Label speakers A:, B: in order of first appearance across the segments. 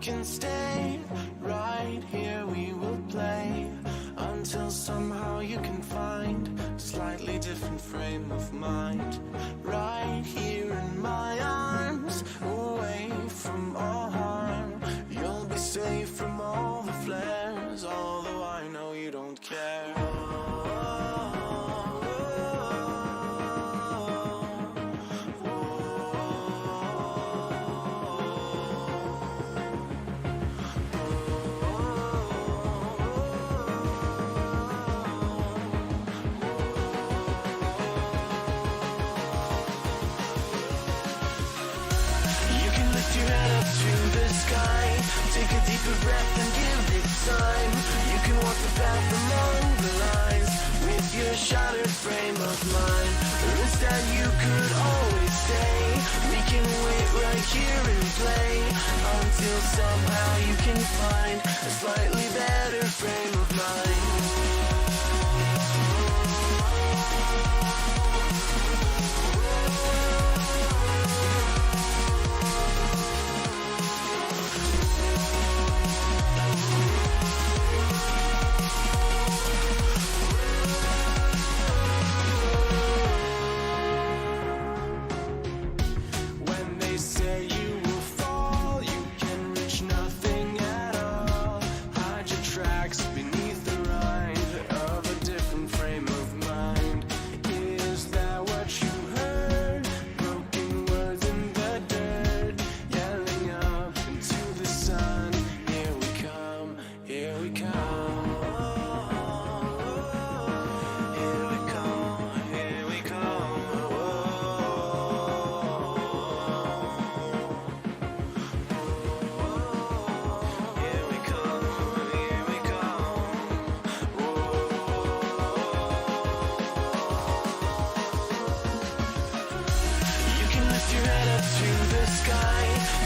A: can stay right here, we will play until somehow you can find a slightly different frame of mind. Right here in my arms, away from all harm. You'll be safe from all the flares, although I know you don't care. Take a deeper breath and give it time. You can walk the path among the lines with your shattered frame of mind. Or instead you could always stay. We can wait right here and play until somehow you can find a slightly better frame of mind.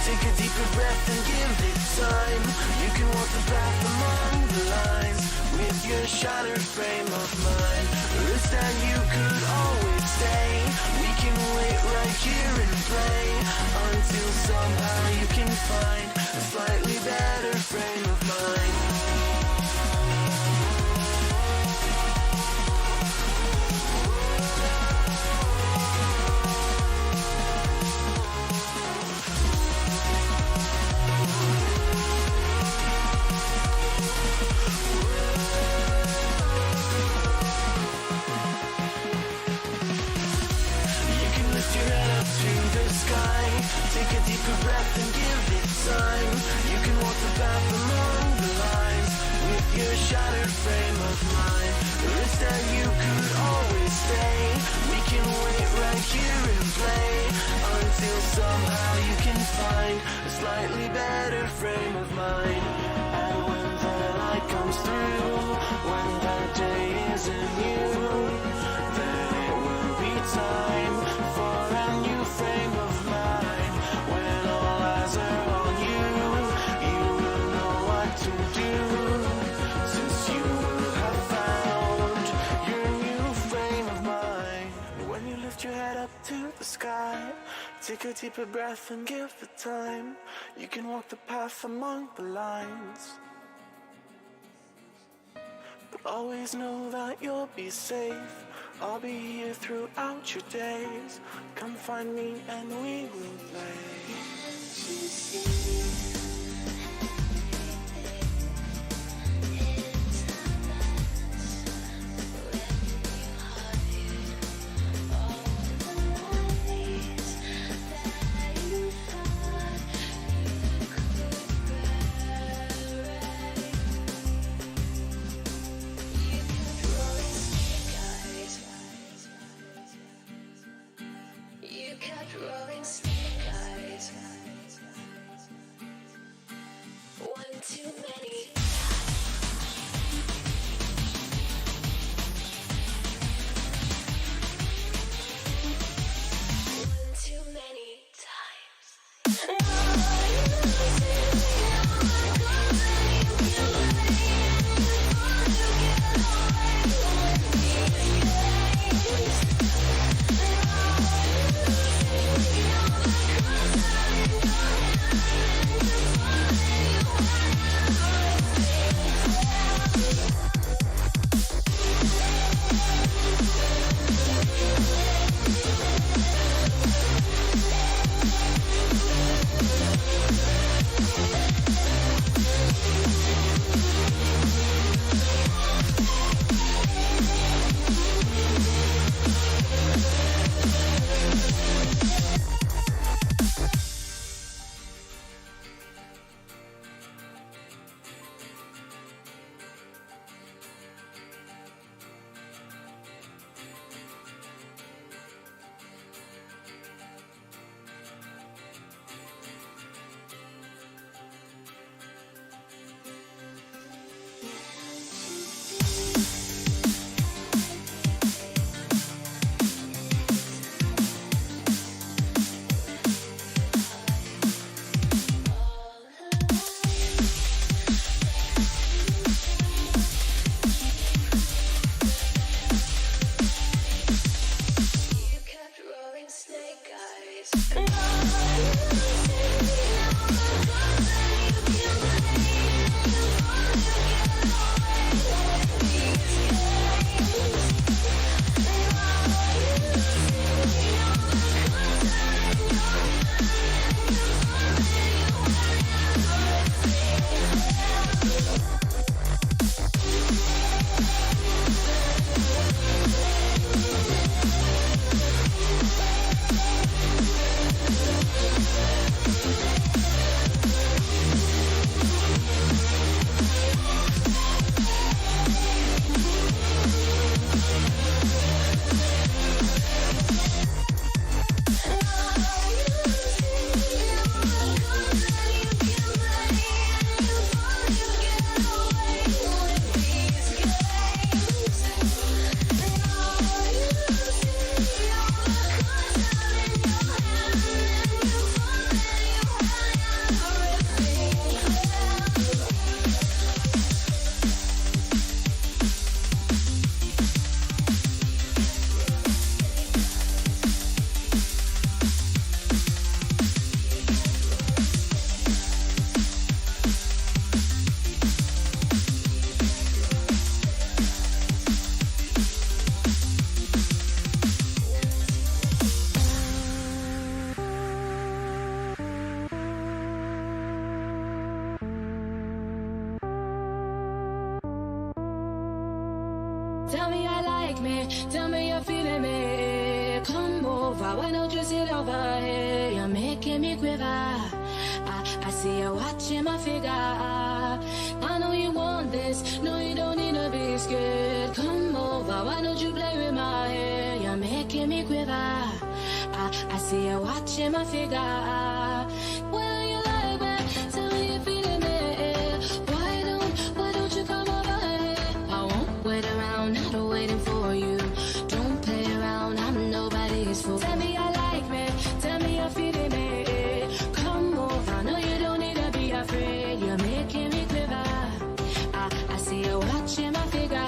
A: Take a deeper breath and give it time. You can walk the path among the lines with your shattered frame of mind. Or instead you could always stay. We can wait right here and play until somehow you can find a slightly better frame of mind. Take a deeper breath and give it time. You can walk the path among the lines with your shattered frame of mind. Or instead you could always stay. We can wait right here and play until somehow you can find a slightly better frame of mind. And when the light comes through, when the day isn't new, then it will be time for a new frame of mind. When all eyes are on you, you will know what to do, since you will have found your new frame of mind. When you lift your head up to the sky, take a deeper breath and give it time. You can walk the path among the lines, but always know that you'll be safe. I'll be here throughout your days. Come find me and we will play.
B: You kept rolling snake eyes. me? Tell me you're feeling me. Come over, why don't you sit over here? You're making me quiver. I see you watching my figure. I know you want this. No, you don't need to be scared. Come over, why don't you play with my hair? You're making me quiver. I see you watching my figure. Well, you like that? Tell me you're feeling me. Why don't you come over here? I won't wait around, not waiting for you. Don't play around, I'm nobody's fool. Tell me you like me, tell me you're feeling me. Come over, no you don't need to be afraid. You're making me quiver. I see you watching my figure.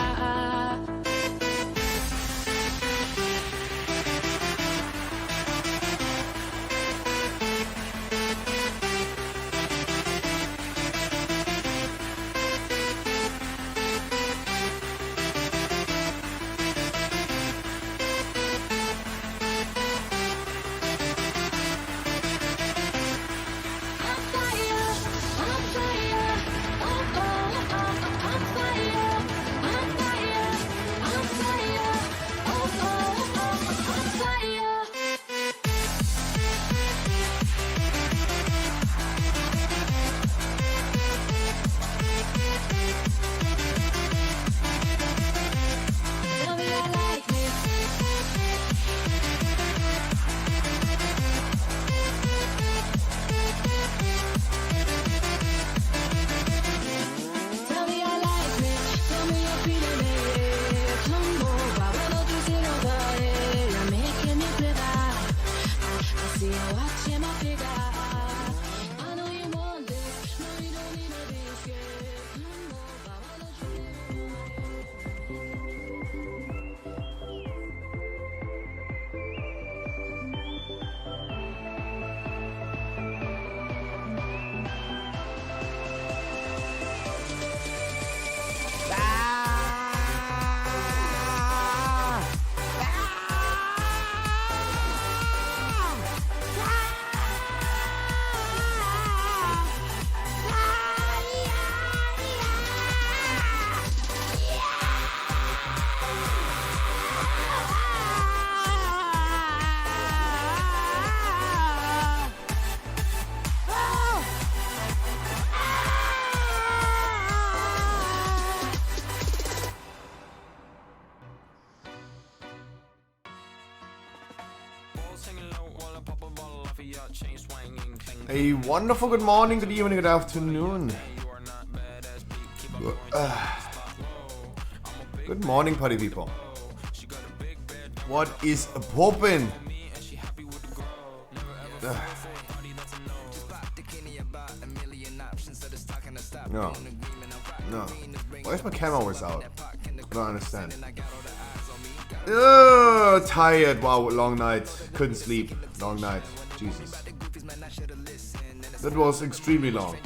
C: A wonderful good morning, good evening, good afternoon. Good morning, party people. What is poppin'? No. Why is my camera always out? I don't understand. Tired. Wow, long night. Couldn't sleep. Long night. Jesus. That was extremely long.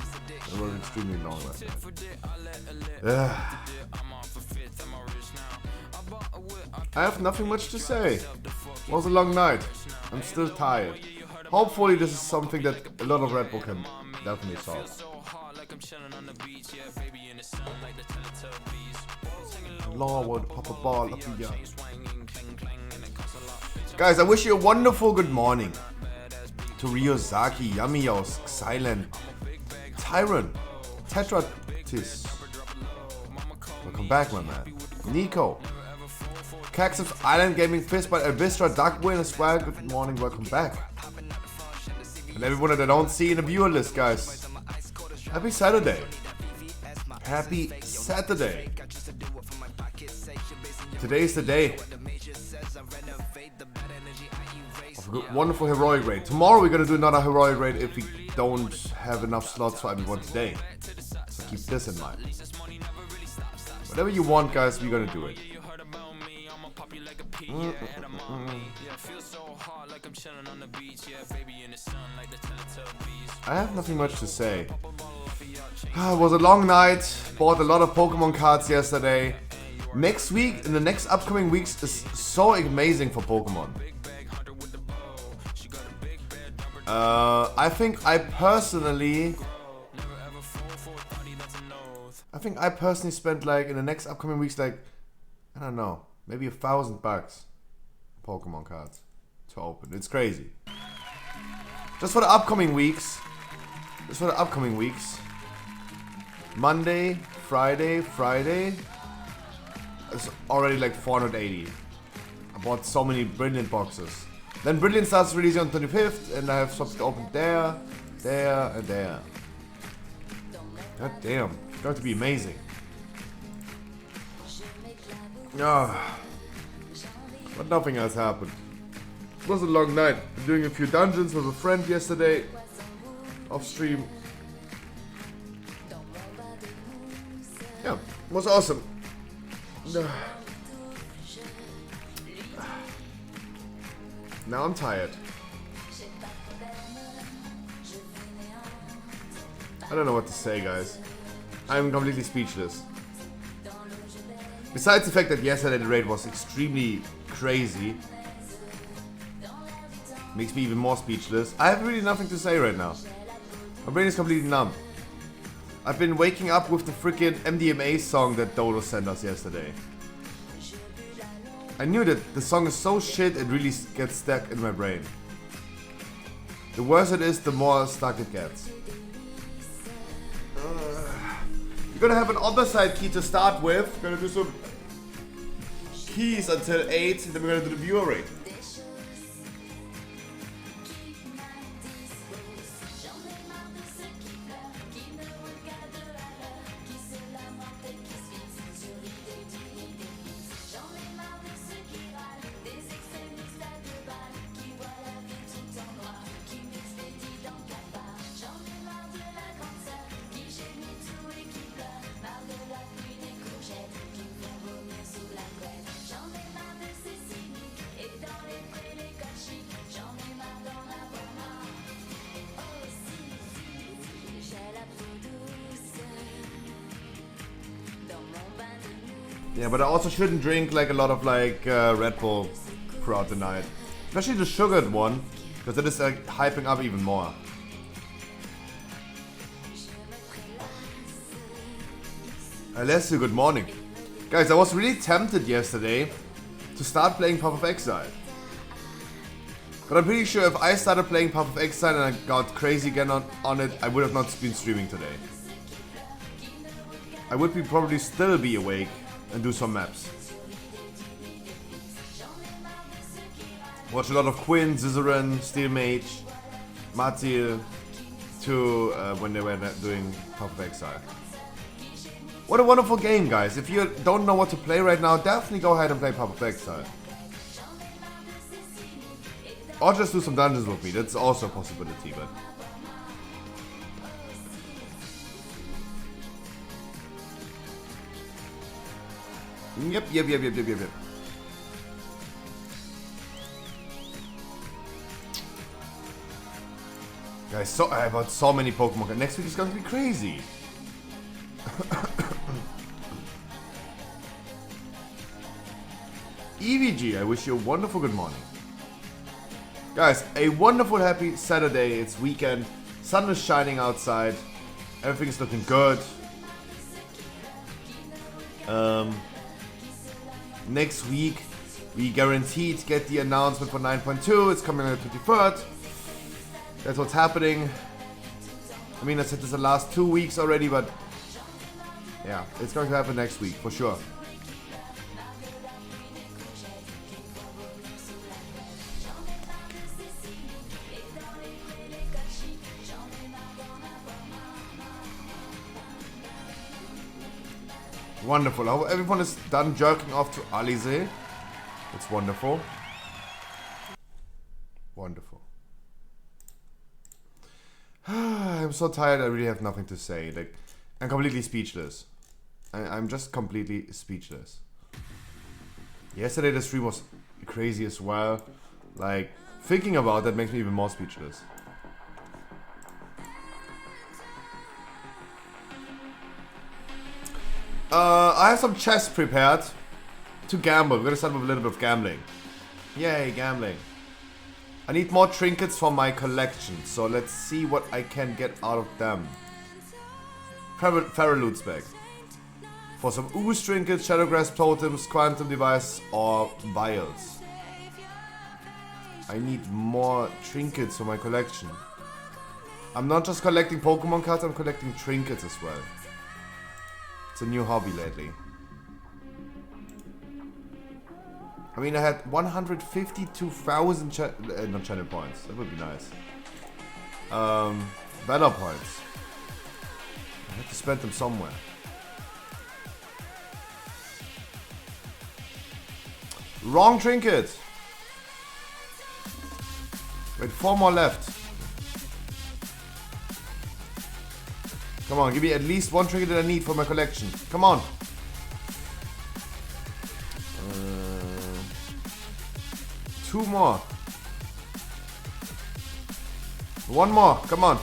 C: I have nothing much to say. It was a long night. I'm still tired. Hopefully this is something that a lot of Red Bull can definitely solve. Lord, pop a ball up here. Guys, I wish you a wonderful good morning. To Ryozaki, Yamios, Silent, Tyron, Tetratis. Welcome back, my man. Nico. Caxus Island Gaming Fist by Abistra Duckwin as well. Good morning, welcome back. And everyone that I don't see in the viewer list, guys. Happy Saturday. Happy Saturday. Today's the day. Of a wonderful heroic raid. Tomorrow we're gonna do another heroic raid if we don't have enough slots for everyone today. So keep this in mind. Whatever you want, guys, we're gonna do it. I have nothing much to say. It was a long night. Bought a lot of Pokemon cards yesterday. Next week, in the next upcoming weeks, is so amazing for Pokemon. I think I personally spent like in the next upcoming weeks like, I don't know, maybe $1,000 Pokemon cards to open. It's crazy. Just for the upcoming weeks. Monday, Friday. It's already like 480. I bought so many Brilliant boxes. Then Brilliant starts releasing on 25th, and I have something open there, and there. God damn, it's going to be amazing. But nothing else happened. It was a long night. I'm doing a few dungeons with a friend yesterday, off stream. Yeah, it was awesome. Now I'm tired. I don't know what to say, guys. I'm completely speechless. Besides the fact that yesterday the raid was extremely crazy, makes me even more speechless. I have really nothing to say right now. My brain is completely numb. I've been waking up with the freaking MDMA song that Dodo sent us yesterday. I knew that the song is so shit it really gets stuck in my brain. The worse it is, the more stuck it gets. We're gonna have an other side key to start with. We're gonna do some keys until 8, and then we're gonna do the viewer rate. Yeah, but I also shouldn't drink like a lot of like Red Bull throughout the night. Especially the sugared one, because it is like hyping up even more. Alessio, good morning. Guys, I was really tempted yesterday to start playing Path of Exile. But I'm pretty sure if I started playing Path of Exile and I got crazy again on it, I would have not been streaming today. I would probably still be awake and do some maps. Watch a lot of Quinn, Zizaran, Steel Mage, Matil, when they were doing Path of Exile. What a wonderful game, guys. If you don't know what to play right now, definitely go ahead and play Path of Exile. Or just do some dungeons with me, that's also a possibility, but... Yep. Guys, I bought so many Pokemon. Next week is going to be crazy. EVG, I wish you a wonderful good morning. Guys, a wonderful happy Saturday. It's weekend. Sun is shining outside. Everything is looking good. Next week, we guaranteed get the announcement for 9.2. It's coming on the 23rd. That's what's happening. I mean, I said this the last 2 weeks already, but yeah, it's going to happen next week for sure. Wonderful. I hope everyone is done jerking off to Alize. It's wonderful. Wonderful. I'm so tired. I really have nothing to say. Like, I'm completely speechless. I'm just completely speechless. Yesterday the stream was crazy as well. Like, thinking about that makes me even more speechless. I have some chess prepared to gamble. We're gonna start with a little bit of gambling. Yay, gambling. I need more trinkets for my collection, so let's see what I can get out of them. Feralut's back. For some ooze trinkets, shadowgrass totems, quantum device, or vials. I need more trinkets for my collection. I'm not just collecting Pokemon cards, I'm collecting trinkets as well. It's a new hobby lately. I mean, I had 152,000 not channel points. That would be nice. Valor points. I have to spend them somewhere. Wrong trinket. Wait, 4 more left. Come on, give me at least one trinket that I need for my collection. Come on. 2 more. 1 more. Come on.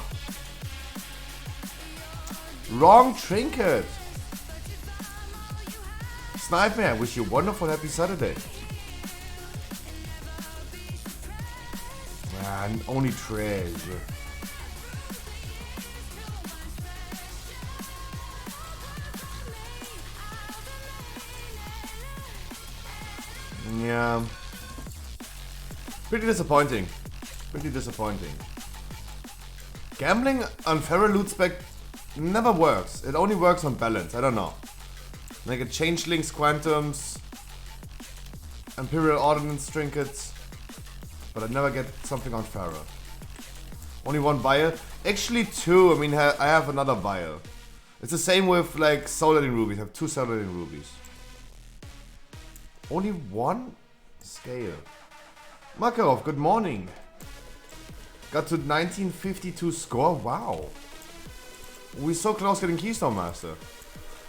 C: Wrong trinket. Snipe Man, wish you a wonderful happy Saturday. Man, only treasure. Yeah. Pretty disappointing. Pretty disappointing. Gambling on feral loot spec never works. It only works on balance. I don't know. Like a changelings, quantums, imperial ordnance trinkets, but I never get something on feral. Only 1 vial. Actually 2. I mean, I have another vial. It's the same with like Solar rubies. I have 2 Solar rubies. Only 1 scale. Makarov, good morning. Got to 1952 score. Wow. We're so close getting Keystone Master.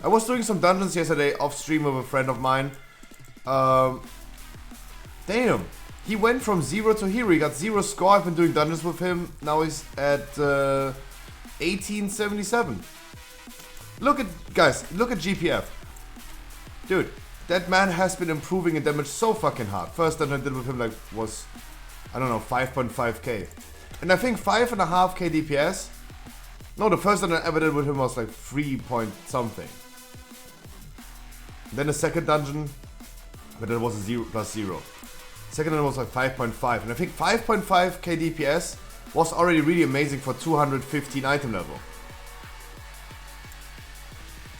C: I was doing some dungeons yesterday off stream with a friend of mine. Damn. He went from 0 to hero. He got 0 score. I've been doing dungeons with him. Now he's at 1877. Look at, guys, look at GPF. Dude, that man has been improving in damage so fucking hard. First dungeon I did with him like was, I don't know, 5.5k. And I think 5.5k DPS. No, the first dungeon I ever did with him was like 3 point something. Then the second dungeon, but that was a 0 plus 0. Second dungeon was like 5.5. And I think 5.5k DPS was already really amazing for 215 item level.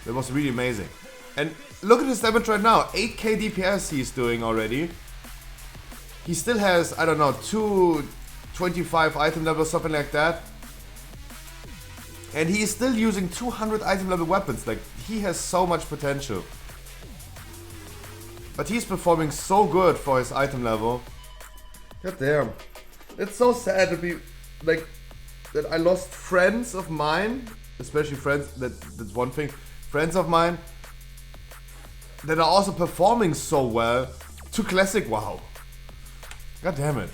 C: That was really amazing. And look at his damage right now. 8k DPS he's doing already. He still has, I don't know, 225 item level, something like that. And he is still using 200 item level weapons. Like, he has so much potential. But he's performing so good for his item level. God damn. It's so sad to be, like, that I lost friends of mine. Especially friends, that's one thing. Friends of mine that are also performing so well to Classic WoW. God damn it.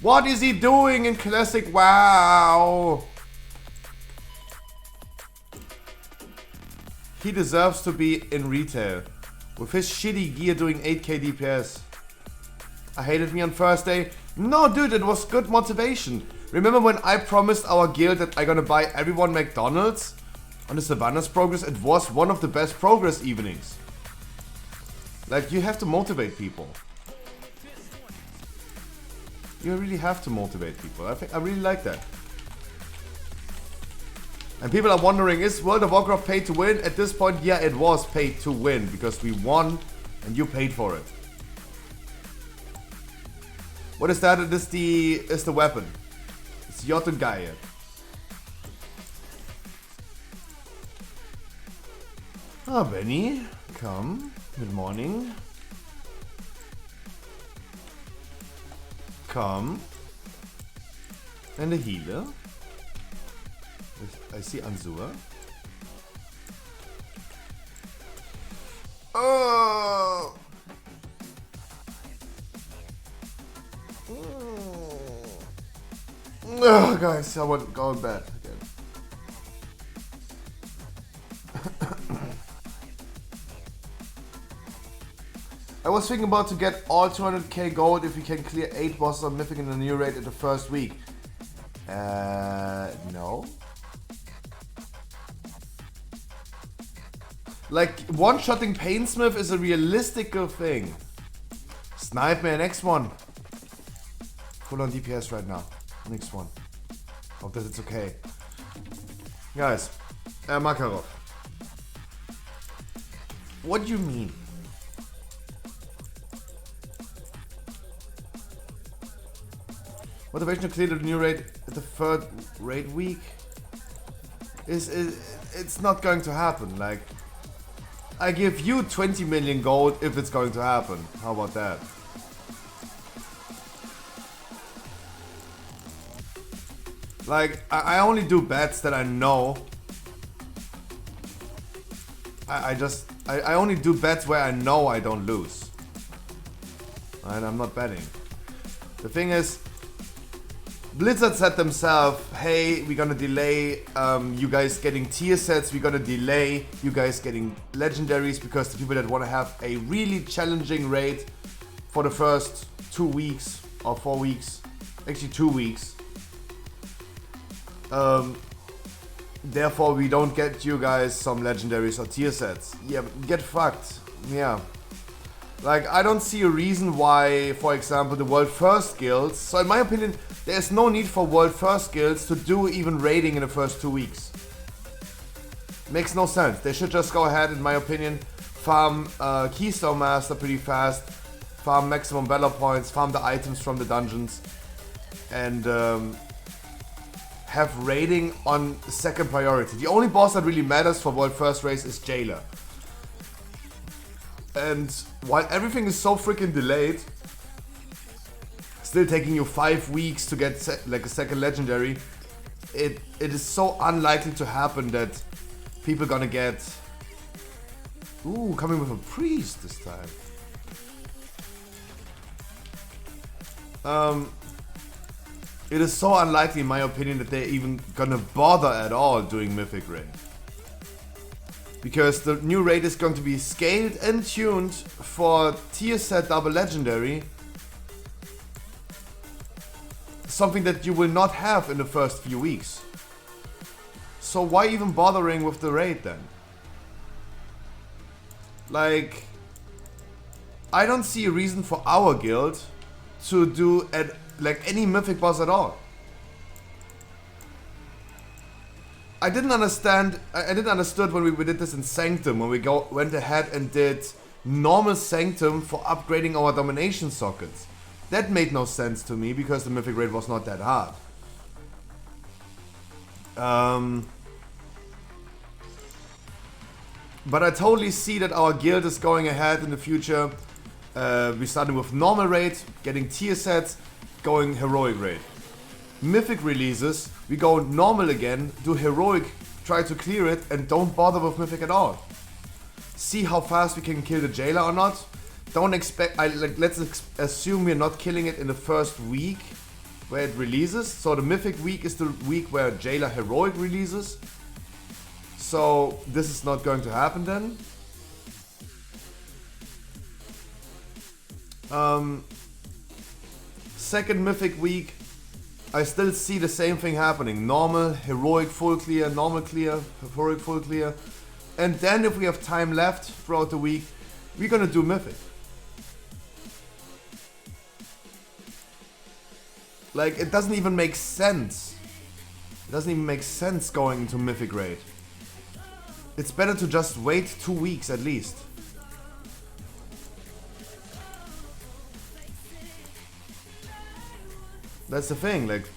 C: What is he doing in Classic WoW? He deserves to be in retail. With his shitty gear doing 8k DPS. I hated me on first day. No dude, it was good motivation. Remember when I promised our guild that I'm gonna buy everyone McDonald's? On the Savannah's progress, it was one of the best progress evenings. Like, you have to motivate people. You really have to motivate people. I really like that. And people are wondering, is World of Warcraft paid to win? At this point, yeah, it was paid to win because we won and you paid for it. What is that? It is the weapon. It's Jotungaia. Ah, Benny, come. Good morning. Come. And a healer. I see Anzua. Oh! Oh, guys, I want to go in bed again. I was thinking about to get all 200k gold if we can clear 8 bosses on Mythic in the new raid in the first week. No. Like, one-shotting Painsmith is a realistical thing. Snipe me an X1. Full on DPS right now. Next one. Hope that it's okay. Guys, Makarov. What do you mean? Motivation to clear the new raid at the third raid week it's not going to happen. Like, I give you 20 million gold if it's going to happen. How about that? Like, I only do bets that I know. I only do bets where I know I don't lose. And I'm not betting. The thing is, Blizzard said themselves, hey, we're gonna delay you guys getting tier sets, we're gonna delay you guys getting legendaries, because the people that want to have a really challenging raid for the first 2 weeks or 4 weeks, actually 2 weeks, therefore we don't get you guys some legendaries or tier sets. Yeah, get fucked. Yeah. Like, I don't see a reason why, for example, the World First guilds, so in my opinion, there's no need for World First guilds to do even raiding in the first 2 weeks. Makes no sense. They should just go ahead, in my opinion, farm Keystone Master pretty fast, farm maximum Valor points, farm the items from the dungeons, and have raiding on second priority. The only boss that really matters for World First race is Jailer. And while everything is so freaking delayed, still taking you 5 weeks to get like a second legendary, it is so unlikely to happen that people gonna get... Ooh, coming with a priest this time. It is so unlikely, in my opinion, that they're even gonna bother at all doing Mythic Raid. Because the new raid is going to be scaled and tuned for tier set double legendary. Something that you will not have in the first few weeks. So why even bothering with the raid then? Like, I don't see a reason for our guild to do like any mythic boss at all. I didn't understand when we did this in Sanctum, when we went ahead and did normal Sanctum for upgrading our domination sockets. That made no sense to me because the mythic raid was not that hard. But I totally see that our guild is going ahead in the future. We started with normal raid, getting tier sets, going heroic raid. Mythic releases, we go normal again, do heroic, try to clear it, and don't bother with mythic at all. See how fast we can kill the jailer or not. Don't expect, let's assume we're not killing it in the first week where it releases. So the mythic week is the week where jailer heroic releases. So this is not going to happen then. Second mythic week, I still see the same thing happening. Normal, heroic, full clear, normal clear, heroic, full clear. And then if we have time left throughout the week, we're gonna do mythic. Like, it doesn't even make sense. It doesn't even make sense going into mythic raid. It's better to just wait 2 weeks at least. That's the thing, like,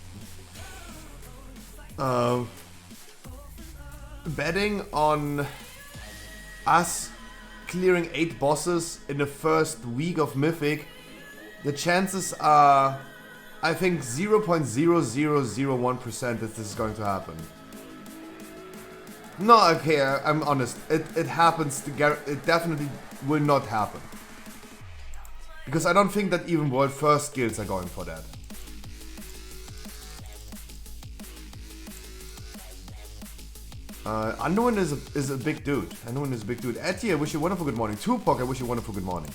C: betting on us clearing 8 bosses in the first week of Mythic, the chances are, I think, 0.0001% that this is going to happen. No, okay, I'm honest, it happens, it definitely will not happen. Because I don't think that even World First guilds are going for that. Anduin is a big dude. Anduin is a big dude. Etty, I wish you a wonderful good morning. Tupac, I wish you a wonderful good morning.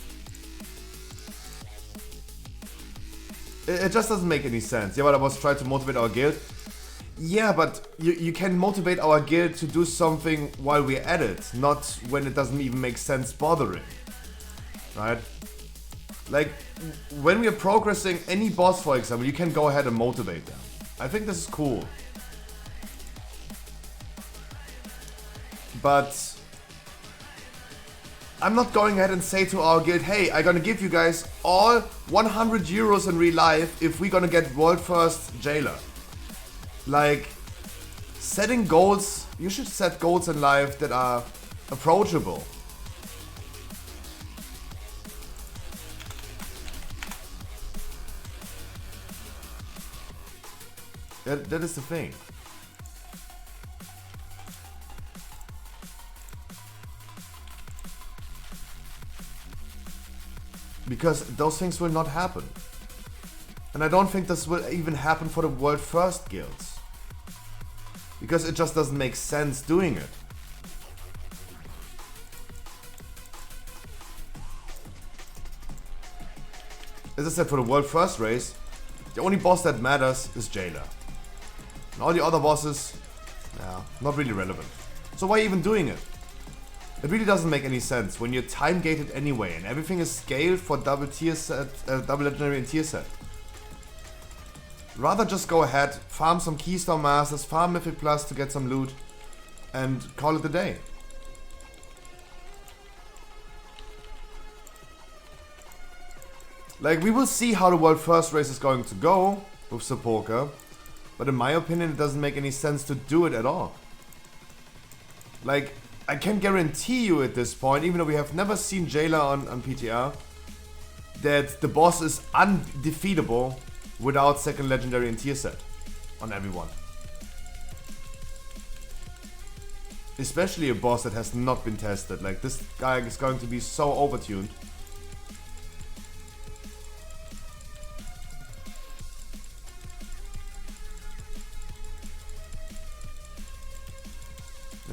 C: It just doesn't make any sense. Yeah, but I was trying to motivate our guild. Yeah, but you can motivate our guild to do something while we're at it, not when it doesn't even make sense bothering. Right? Like, when we are progressing any boss, for example, you can go ahead and motivate them. I think this is cool. But I'm not going ahead and say to our guild, hey, I'm gonna give you guys all 100 euros in real life if we're gonna get world first jailer. Like, setting goals, you should set goals in life that are approachable. That is the thing. Because those things will not happen. And I don't think this will even happen for the world first guilds. Because it just doesn't make sense doing it. As I said, for the world first race, the only boss that matters is Jailer. And all the other bosses, nah, not really relevant. So why even doing it? It really doesn't make any sense when you're time gated anyway and everything is scaled for double tier set, double legendary and tier set. Rather just go ahead, farm some Keystone Masters, farm Mythic Plus to get some loot, and call it a day. Like, we will see how the world first race is going to go with Sepulka, but in my opinion it doesn't make any sense to do it at all. Like, I can guarantee you at this point, even though we have never seen Jailer on PTR, that the boss is undefeatable without second legendary and tier set on everyone. Especially a boss that has not been tested. Like, this guy is going to be so overtuned.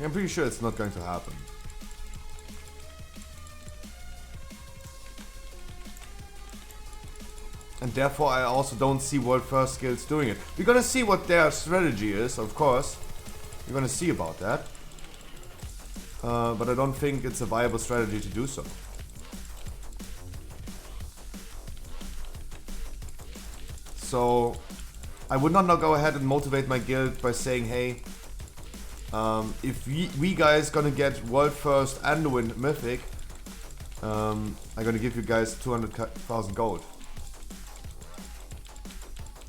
C: I'm pretty sure it's not going to happen. And therefore I also don't see world first guilds doing it. We're gonna see what their strategy is, of course. We're gonna see about that. But I don't think it's a viable strategy to do so. So I would not now go ahead and motivate my guild by saying, hey, if we guys gonna get world first Anduin Mythic, I'm gonna give you guys 200,000 gold.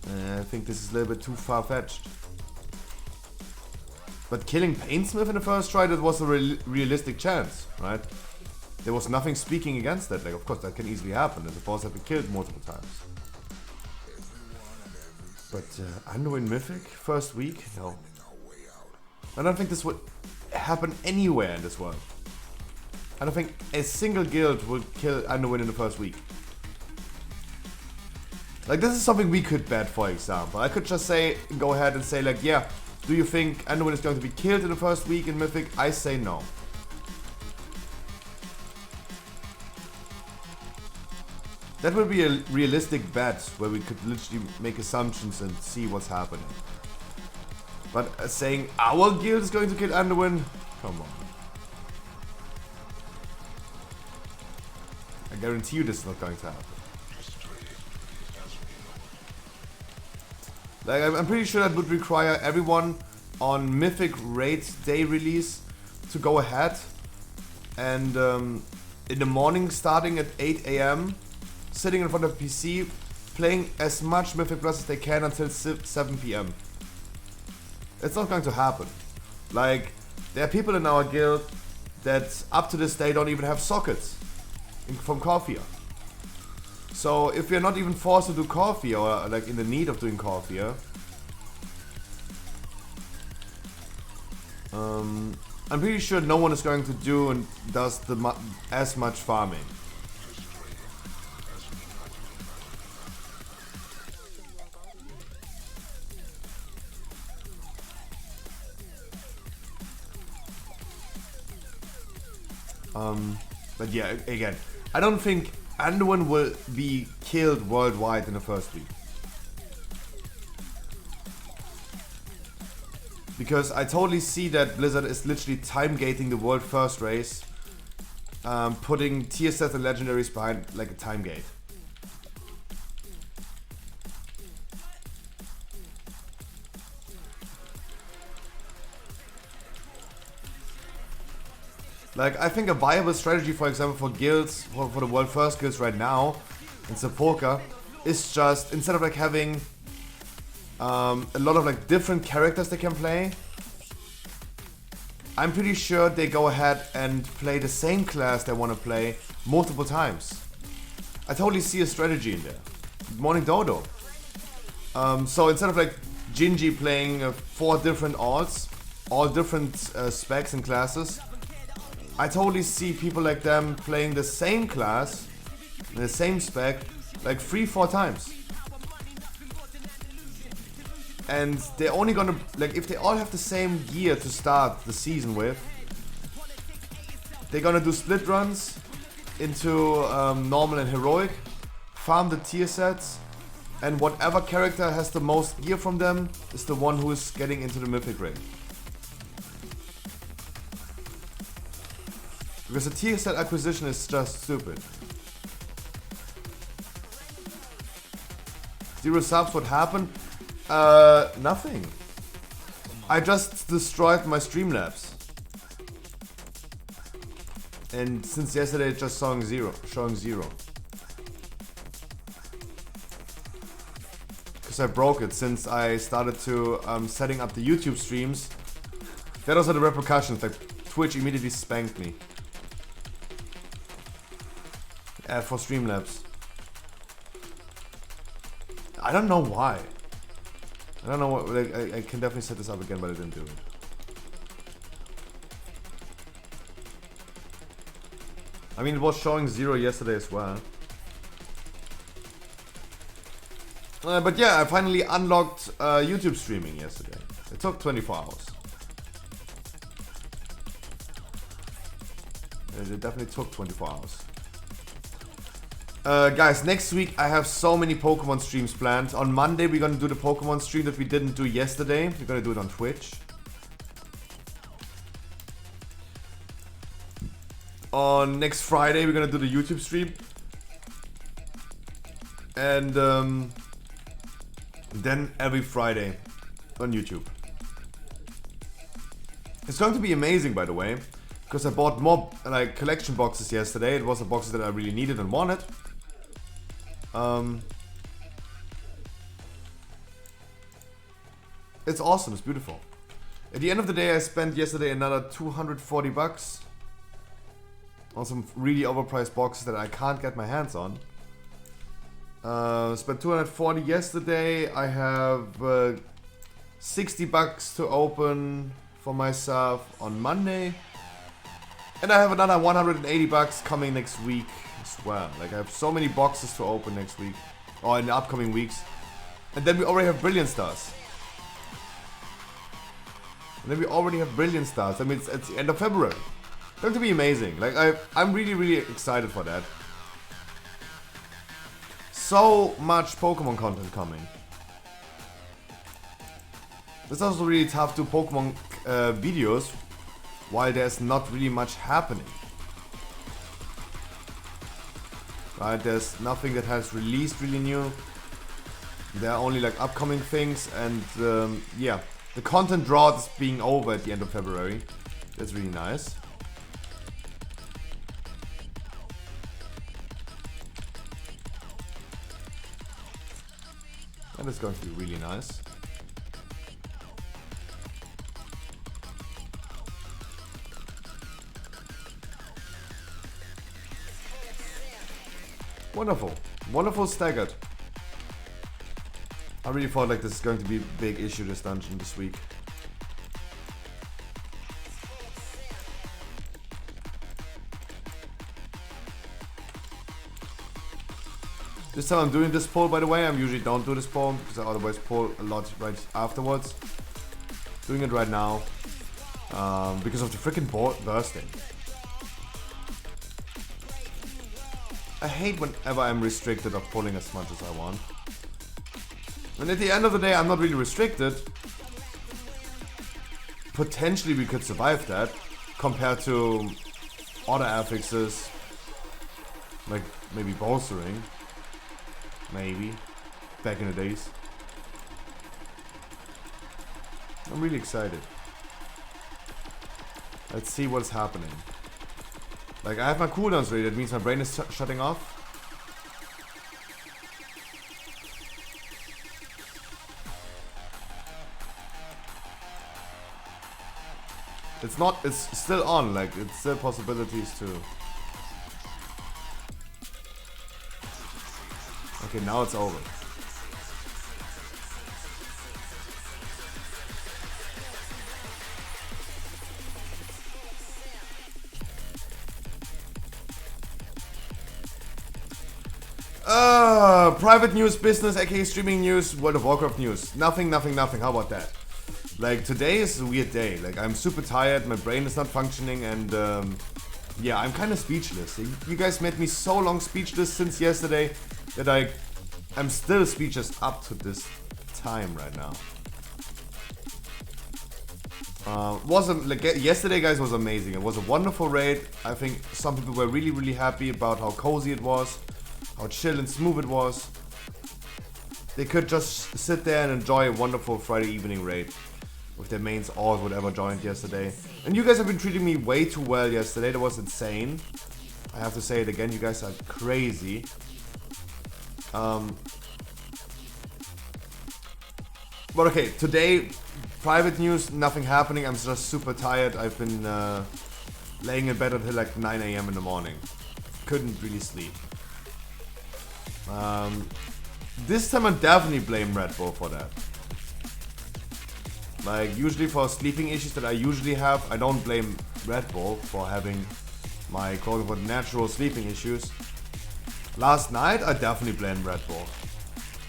C: I think this is a little bit too far-fetched. But killing Painsmith in the first try, that was a realistic chance, right? There was nothing speaking against that. Like, of course, that can easily happen. The boss had been killed multiple times. But Anduin Mythic, first week? No. I don't think this would happen anywhere in this world. I don't think a single guild would kill Anduin in the first week. Like, this is something we could bet, for example. I could just say, go ahead and say, like, yeah, do you think Anduin is going to be killed in the first week in Mythic? I say no. That would be a realistic bet, where we could literally make assumptions and see what's happening. But saying our guild is going to kill Anduin? Come on. I guarantee you this is not going to happen. Like, I'm pretty sure that would require everyone on Mythic Raid Day release to go ahead and in the morning, starting at 8 AM, sitting in front of PC, playing as much Mythic Plus as they can until 7 PM. It's not going to happen. Like, there are people in our guild that up to this day don't even have sockets from Corphia. So if we're not even forced to do Corphia, or like in the need of doing Corphia, I'm pretty sure no one is going to do and does as much farming. But yeah, again, I don't think Anduin will be killed worldwide in the first week. Because I totally see that Blizzard is literally time gating the world first race, putting tier sets and legendaries behind like a time gate. Like, I think a viable strategy, for example, for guilds, for the world first guilds right now, in Sepulka, is just, instead of like having a lot of like different characters they can play, I'm pretty sure they go ahead and play the same class they want to play multiple times. I totally see a strategy in there. Good morning, Dodo. So instead of like Gingy playing 4 different alts, all different specs and classes, I totally see people like them playing the same class, the same spec, like 3-4 times. And they're only gonna, like, if they all have the same gear to start the season with, they're gonna do split runs into normal and heroic, farm the tier sets, and whatever character has the most gear from them is the one who is getting into the mythic ring. Because the tier set acquisition is just stupid. 0 subs, what happened? Nothing. I just destroyed my Streamlabs. And since yesterday it's just showing zero. Because I broke it since I started to setting up the YouTube streams. That was the repercussions, like Twitch immediately spanked me. For Streamlabs. I don't know why. I don't know what, like, I can definitely set this up again, but I didn't do it. I mean, it was showing 0 yesterday as well. But yeah, I finally unlocked YouTube streaming yesterday. It took 24 hours. It definitely took 24 hours. Guys, next week I have so many Pokemon streams planned. On Monday we're gonna do the Pokemon stream that we didn't do yesterday. We're gonna do it on Twitch. On next Friday we're gonna do the YouTube stream. And then every Friday on YouTube. It's going to be amazing, by the way, because I bought more like collection boxes yesterday. It was the boxes that I really needed and wanted. It's awesome, it's beautiful. At the end of the day, I spent yesterday another 240 bucks on some really overpriced boxes that I can't get my hands on. Spent 240 yesterday. I have 60 bucks to open for myself on Monday. And I have another 180 bucks coming next week as well. Like, I have so many boxes to open next week, or in the upcoming weeks. And then we already have Brilliant Stars. I mean, it's at the end of February. It's going to be amazing. Like, I'm really, really excited for that. So much Pokemon content coming. It's also really tough to do Pokemon videos while there's not really much happening. Right, there's nothing that has released really new. There are only like upcoming things, and yeah, the content drought is being over at the end of February. That's really nice. That is going to be really nice. Wonderful. Wonderful staggered. I really thought like this is going to be a big issue, this dungeon this week. This time I'm doing this poll, by the way. I usually don't do this poll because I otherwise poll a lot right afterwards. Doing it right now because of the freaking bursting. I hate whenever I'm restricted of pulling as much as I want. And at the end of the day, I'm not really restricted. potentially we could survive that compared to other affixes, like maybe bolstering, maybe, back in the days. I'm really excited. Let's see what's happening. Like, I have my cooldowns ready, that means my brain is shutting off. It's not, it's still on, like, it's still possibilities to... Okay, now it's over. Private news, business, aka streaming news, World of Warcraft news. Nothing. How about that? Like, today is a weird day. Like, I'm super tired, my brain is not functioning, and yeah, I'm kind of speechless. You guys made me so long speechless since yesterday that I'm still speechless up to this time right now. Yesterday, guys, was amazing. It was a wonderful raid. I think some people were really happy about how cozy it was, how chill and smooth it was. They could just sit there and enjoy a wonderful Friday evening raid with their mains or whatever joined yesterday. And you guys have been treating me way too well yesterday. That was insane. I have to say it again. You guys are crazy. But okay, today, private news, nothing happening. I'm just super tired. I've been laying in bed until like 9 AM in the morning. Couldn't really sleep. This time I definitely blame Red Bull for that. Like, usually for sleeping issues that I usually have, I don't blame Red Bull for having my quote-unquote natural sleeping issues. Last night I definitely blamed Red Bull.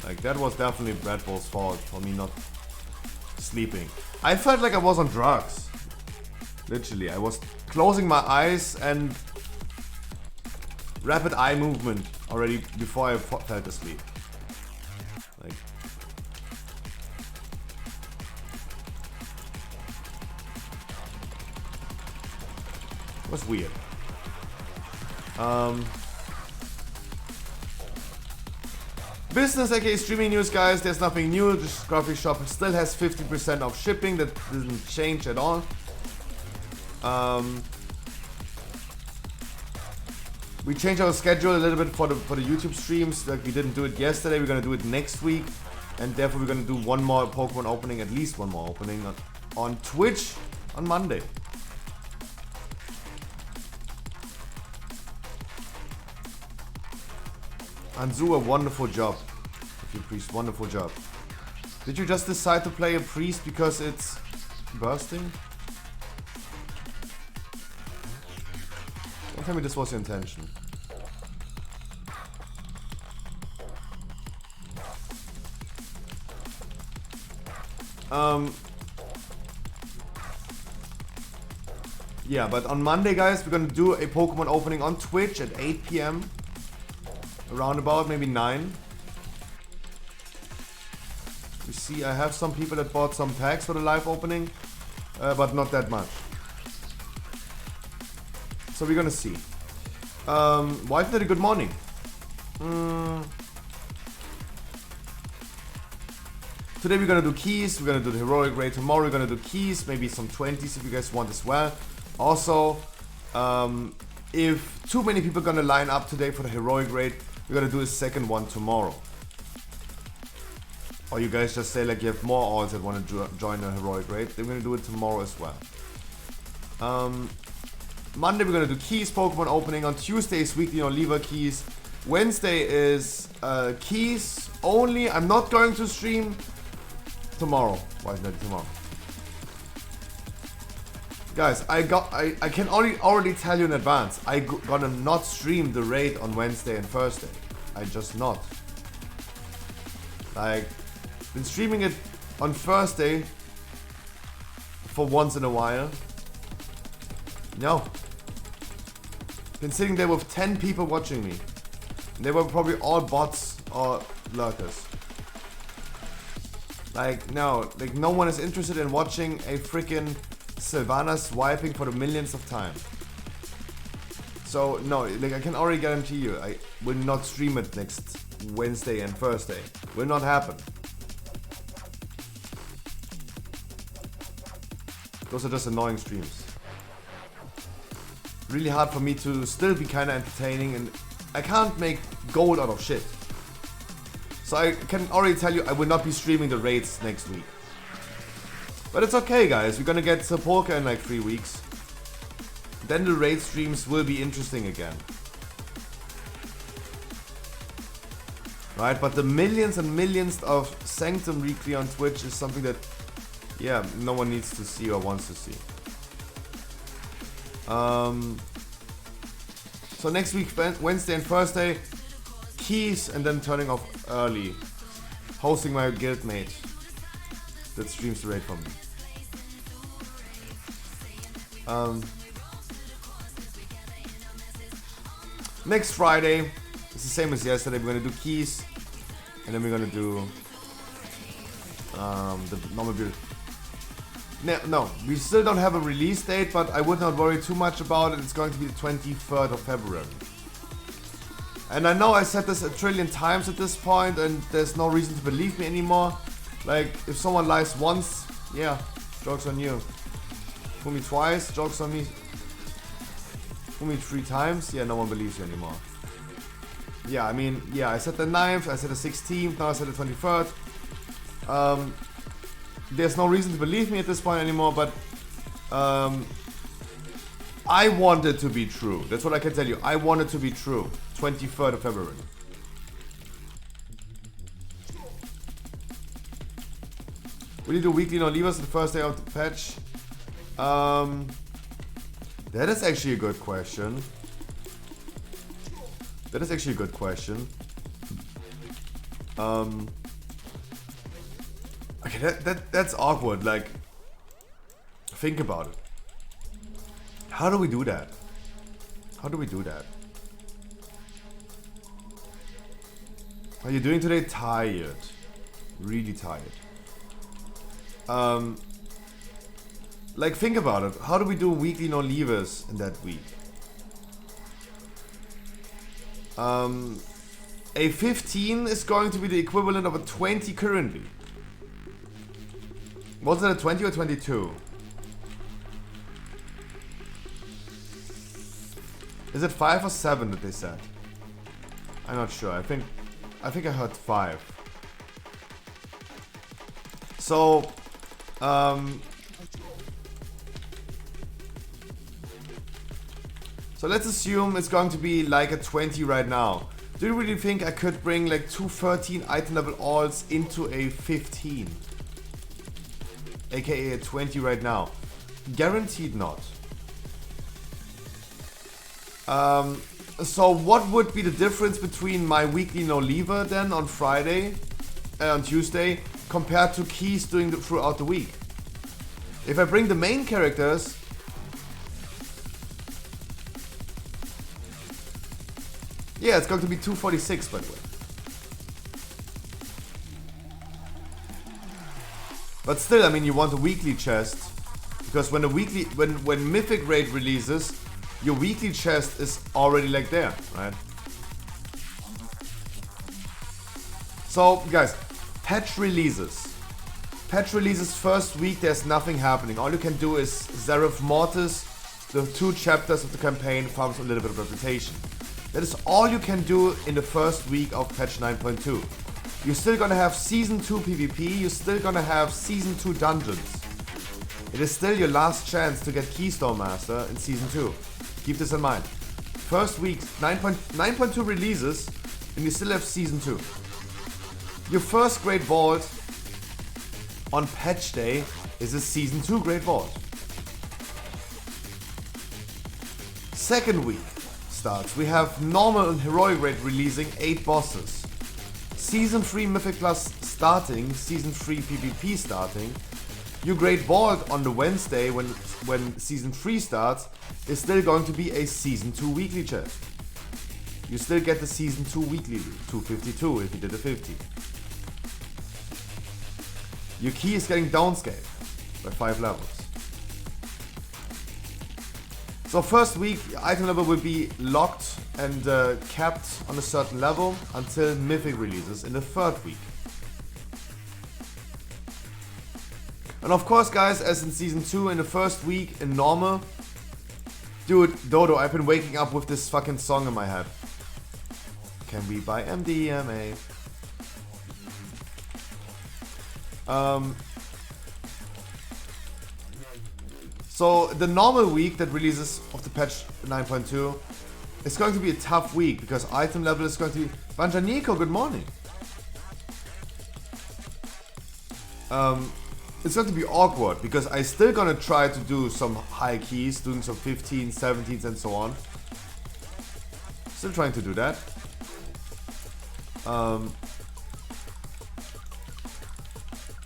C: Like, that was definitely Red Bull's fault for me not sleeping. I felt like I was on drugs. Literally, I was closing my eyes and rapid eye movement already before I fell asleep. Like, it was weird. Business, aka streaming news, guys. There's nothing new. The coffee shop still has 50% off shipping. That doesn't change at all. We changed our schedule a little bit for the YouTube streams. Like, we didn't do it yesterday. We're gonna do it next week, and therefore we're gonna do one more Pokemon opening, at least one more opening on Twitch on Monday. Anzu, a wonderful job. If you priest, wonderful job. Did you just decide to play a priest because it's bursting? Don't tell me this was your intention. Yeah, but on Monday, guys, we're gonna do a Pokemon opening on Twitch at 8 PM. Around about, maybe 9. You see, I have some people that bought some packs for the live opening, but not that much. So we're gonna see. Wife did a good morning. Today we're gonna do keys, we're gonna do the heroic raid. Tomorrow we're gonna do keys, maybe some 20s if you guys want as well. Also, if too many people are gonna line up today for the heroic raid, we're gonna do a second one tomorrow. Or you guys just say like you have more alls that want to join a heroic raid, then we're gonna do it tomorrow as well. Monday we're gonna do keys Pokemon opening. On Tuesday is weekly on lever keys. Wednesday is keys only. I'm not going to stream tomorrow. Why is that tomorrow? Guys, I can already tell you in advance. Gonna not stream the raid on Wednesday and Thursday. I just not. Like, been streaming it on Thursday for once in a while. No. Been sitting there with 10 people watching me. And they were probably all bots or lurkers. Like, no. Like, no one is interested in watching a freaking Sylvana swiping for the millionth of time. So no, like I can already guarantee you, I will not stream it next Wednesday and Thursday. Will not happen. Those are just annoying streams. Really hard for me to still be kind of entertaining, and I can't make gold out of shit. So I can already tell you I will not be streaming the raids next week. But it's okay, guys. We're gonna get Sepulka in like 3 weeks. Then the raid streams will be interesting again. Right, but the millions and millions of Sanctum weekly on Twitch is something that, yeah, no one needs to see or wants to see. So next week, Wednesday and Thursday, keys, and then turning off early. Hosting my guildmate that streams the raid for me. Next Friday, it's the same as yesterday. We're gonna do keys, and then we're gonna do the normal build. No, we still don't have a release date, but I would not worry too much about it. It's going to be the 23rd of February. And I know I said this a trillion times at this point, and there's no reason to believe me anymore. Like, if someone lies once, yeah, joke's on you. Fool me twice, joke's on me. Fool me 3 times, yeah, no one believes you anymore. Yeah, I mean, yeah, I said the 9th, I said the 16th, now I said the 23rd. There's no reason to believe me at this point anymore, but I want it to be true. That's what I can tell you. I want it to be true. 23rd of February. Will you do weekly no levers the first day of the patch? That is actually a good question. That is actually a good question. Okay, that's awkward. Like, think about it. How do we do that? How do we do that? How are you doing today? Tired. Really tired. Like, think about it. How do we do weekly no levers in that week? A 15 is going to be the equivalent of a 20 currently. Was it a 20 or 22? Is it 5 or 7 that they said? I'm not sure. I think I heard 5. So, so let's assume it's going to be like a 20 right now. Do you really think I could bring like 2 13 item level alls into a 15? AKA a 20 right now? Guaranteed not. So what would be the difference between my weekly no lever then on Friday, on Tuesday, compared to keys doing throughout the week? If I bring the main characters, yeah, it's going to be 246 by the way. But still, I mean, you want a weekly chest, because when when Mythic Raid releases, your weekly chest is already like there, right? So, guys, patch releases. Patch releases first week, there's nothing happening. All you can do is Zeref Mortis, the 2 chapters of the campaign, farms a little bit of reputation. That is all you can do in the first week of patch 9.2. You're still gonna have Season 2 PvP, you're still gonna have Season 2 dungeons. It is still your last chance to get Keystone Master in Season 2. Keep this in mind. First week, 9.2 releases, and you still have Season 2. Your first Great Vault on patch day is a Season 2 Great Vault. Second week starts. We have normal and heroic raid releasing 8 bosses. Season 3 Mythic Plus starting, Season 3 PvP starting. Your Great Vault on the Wednesday when Season 3 starts is still going to be a Season 2 weekly chest. You still get the Season 2 weekly loot, 252 if you did a 50. Your key is getting downscaled by 5 levels. So first week, item level will be locked and capped on a certain level until Mythic releases in the third week. And of course, guys, as in Season 2, in the first week in normal, dude, Dodo, I've been waking up with this fucking song in my head. Can we buy MDMA? So the normal week that releases of the patch 9.2 is going to be a tough week because item level is going to be... Banjaniko, good morning. It's going to be awkward because I still gonna try to do some high keys, doing some 15s, 17s and so on. Still trying to do that.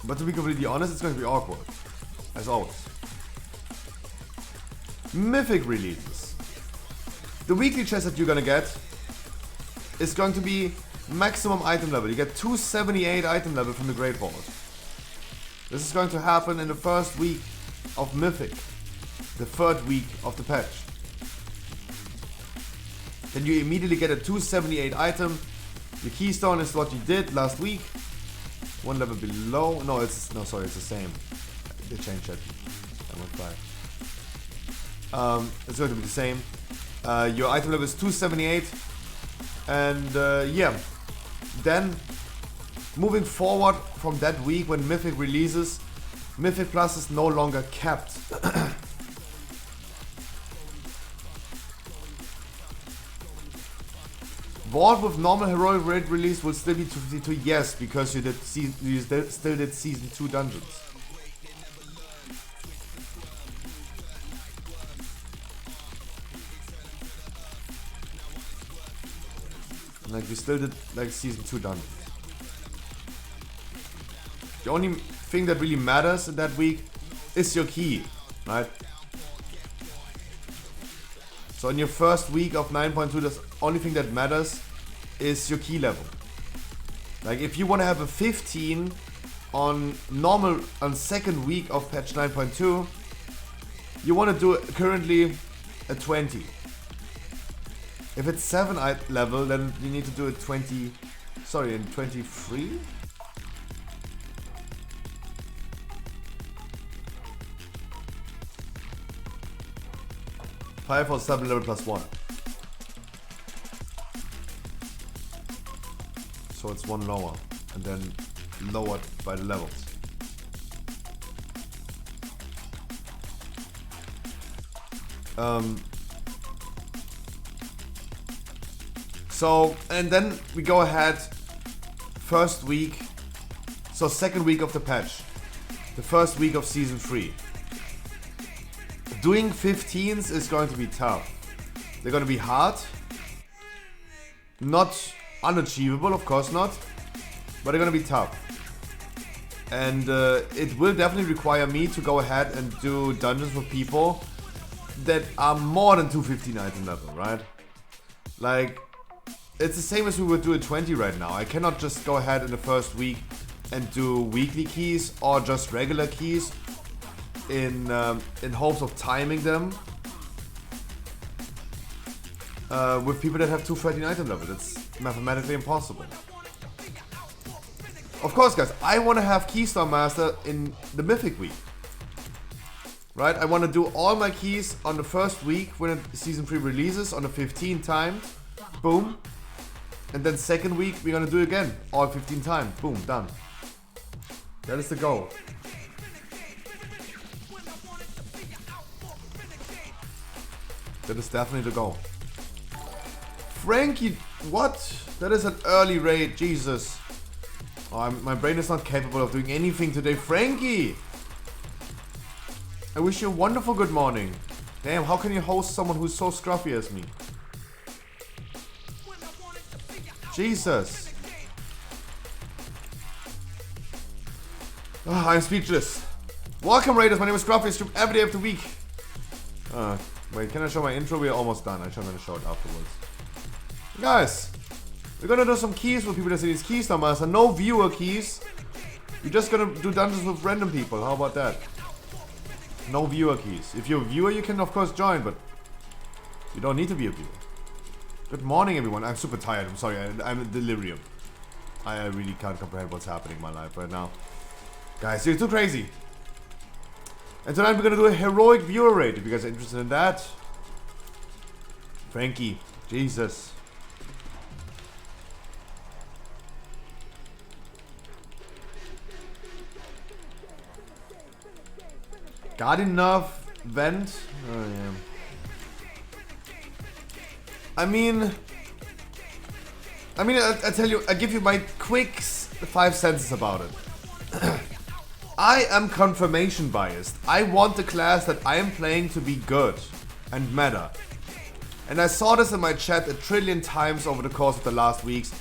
C: But to be completely honest, it's going to be awkward. As always. Mythic releases. The weekly chest that you're gonna get is going to be maximum item level. You get 278 item level from the Great Vault. This is going to happen in the first week of Mythic. The third week of the patch. Then you immediately get a 278 item. The keystone is what you did last week. One level below. No, it's the same. They changed it. I went by. It's going to be the same. Your item level is 278. And yeah. Then, moving forward from that week when Mythic releases, Mythic Plus is no longer capped. VoD with normal heroic raid release will still be 252, yes, because you still did Season 2 dungeons. Like, you still did, like, Season 2 dungeons. The only thing that really matters in that week is your key, right? So in your first week of 9.2, the only thing that matters is your key level. Like, if you want to have a 15 on second week of patch 9.2, you want to do currently a 20. If it's 7 level, then you need to do a 23? 5 or 7 level plus 1. So it's 1 lower, and then lowered by the levels. So, and then we go ahead, first week, so second week of the patch, the first week of Season 3. Doing 15s is going to be tough. They're going to be hard. Not unachievable, of course not. But they're going to be tough. And it will definitely require me to go ahead and do dungeons for people that are more than 215 item level, right? Like, it's the same as we would do at 20 right now. I cannot just go ahead in the first week and do weekly keys or just regular keys in hopes of timing them with people that have 213 item level. It's mathematically impossible. Of course, guys, I want to have Keystone Master in the Mythic week. Right? I want to do all my keys on the first week when Season 3 releases on the 15 times. Boom. And then second week, we're going to do it again. All 15 times. Boom. Done. That is the goal. That is definitely the goal. Frankie, what? That is an early raid. Jesus. Oh, my brain is not capable of doing anything today. Frankie! I wish you a wonderful good morning. Damn, how can you host someone who's so scruffy as me? Jesus. Oh, I'm speechless. Welcome, Raiders. My name is Scruffy. I stream every day of the week. Wait, can I show my intro? We're almost done. I'm gonna show it afterwards. Guys, we're gonna do some keys for people that see these keys now, master. No viewer keys. We're just gonna do dungeons with random people. How about that? No viewer keys. If you're a viewer, you can of course join, but You don't need to be OP. Good morning, everyone. I'm super tired. I'm sorry. I'm in delirium. I really can't comprehend what's happening in my life right now. Guys, you're too crazy. And tonight we're gonna do a heroic viewer rate. If you guys are interested in that. Frankie. Jesus. Got enough vent? Oh yeah. I tell you, I give you my quick 5 sentences about it. I am confirmation biased. I want the class that I am playing to be good and meta. And I saw this in my chat a trillion times over the course of the last weeks.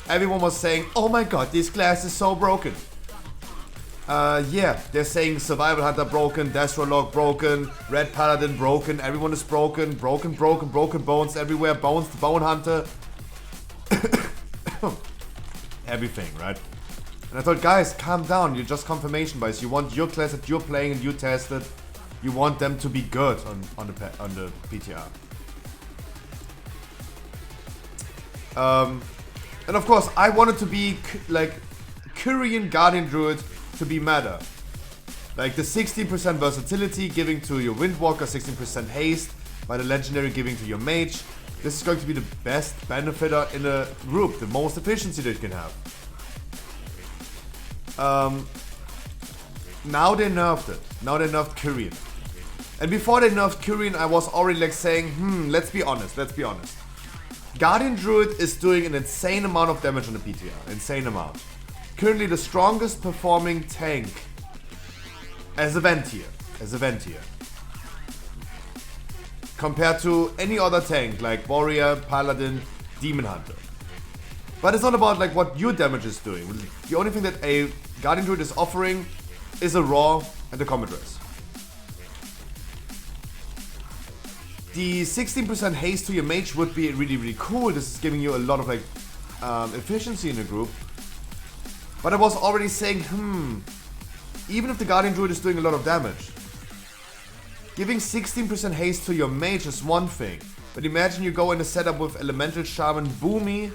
C: Everyone was saying, oh my god, this class is so broken. Yeah, they're saying Survival Hunter broken, Destrolog broken, Red Paladin broken, everyone is broken, broken bones everywhere, bones the Bone Hunter. Everything, right? And I thought, guys, calm down, you're just confirmation bias. You want your class that you're playing and you tested, you want them to be good on the PTR. And of course, I wanted to be like Korean Guardian Druid to be meta. Like the 16% versatility giving to your Windwalker, 16% haste by the legendary giving to your mage. This is going to be the best benefitter in a group, the most efficiency that you can have. Now they nerfed it. Now they nerfed Korean. And before they nerfed Korean, I was already like saying, let's be honest. Guardian Druid is doing an insane amount of damage on the PTR. Insane amount. Currently the strongest performing tank as a vent tier. Compared to any other tank like Warrior, Paladin, Demon Hunter. But it's not about like what your damage is doing. The only thing that a Guardian Druid is offering is a raw and a combat res. The 16% haste to your mage would be really, really cool. This is giving you a lot of like efficiency in the group. But I was already saying, even if the Guardian Druid is doing a lot of damage, giving 16% haste to your mage is one thing. But imagine you go in a setup with Elemental Shaman Boomy,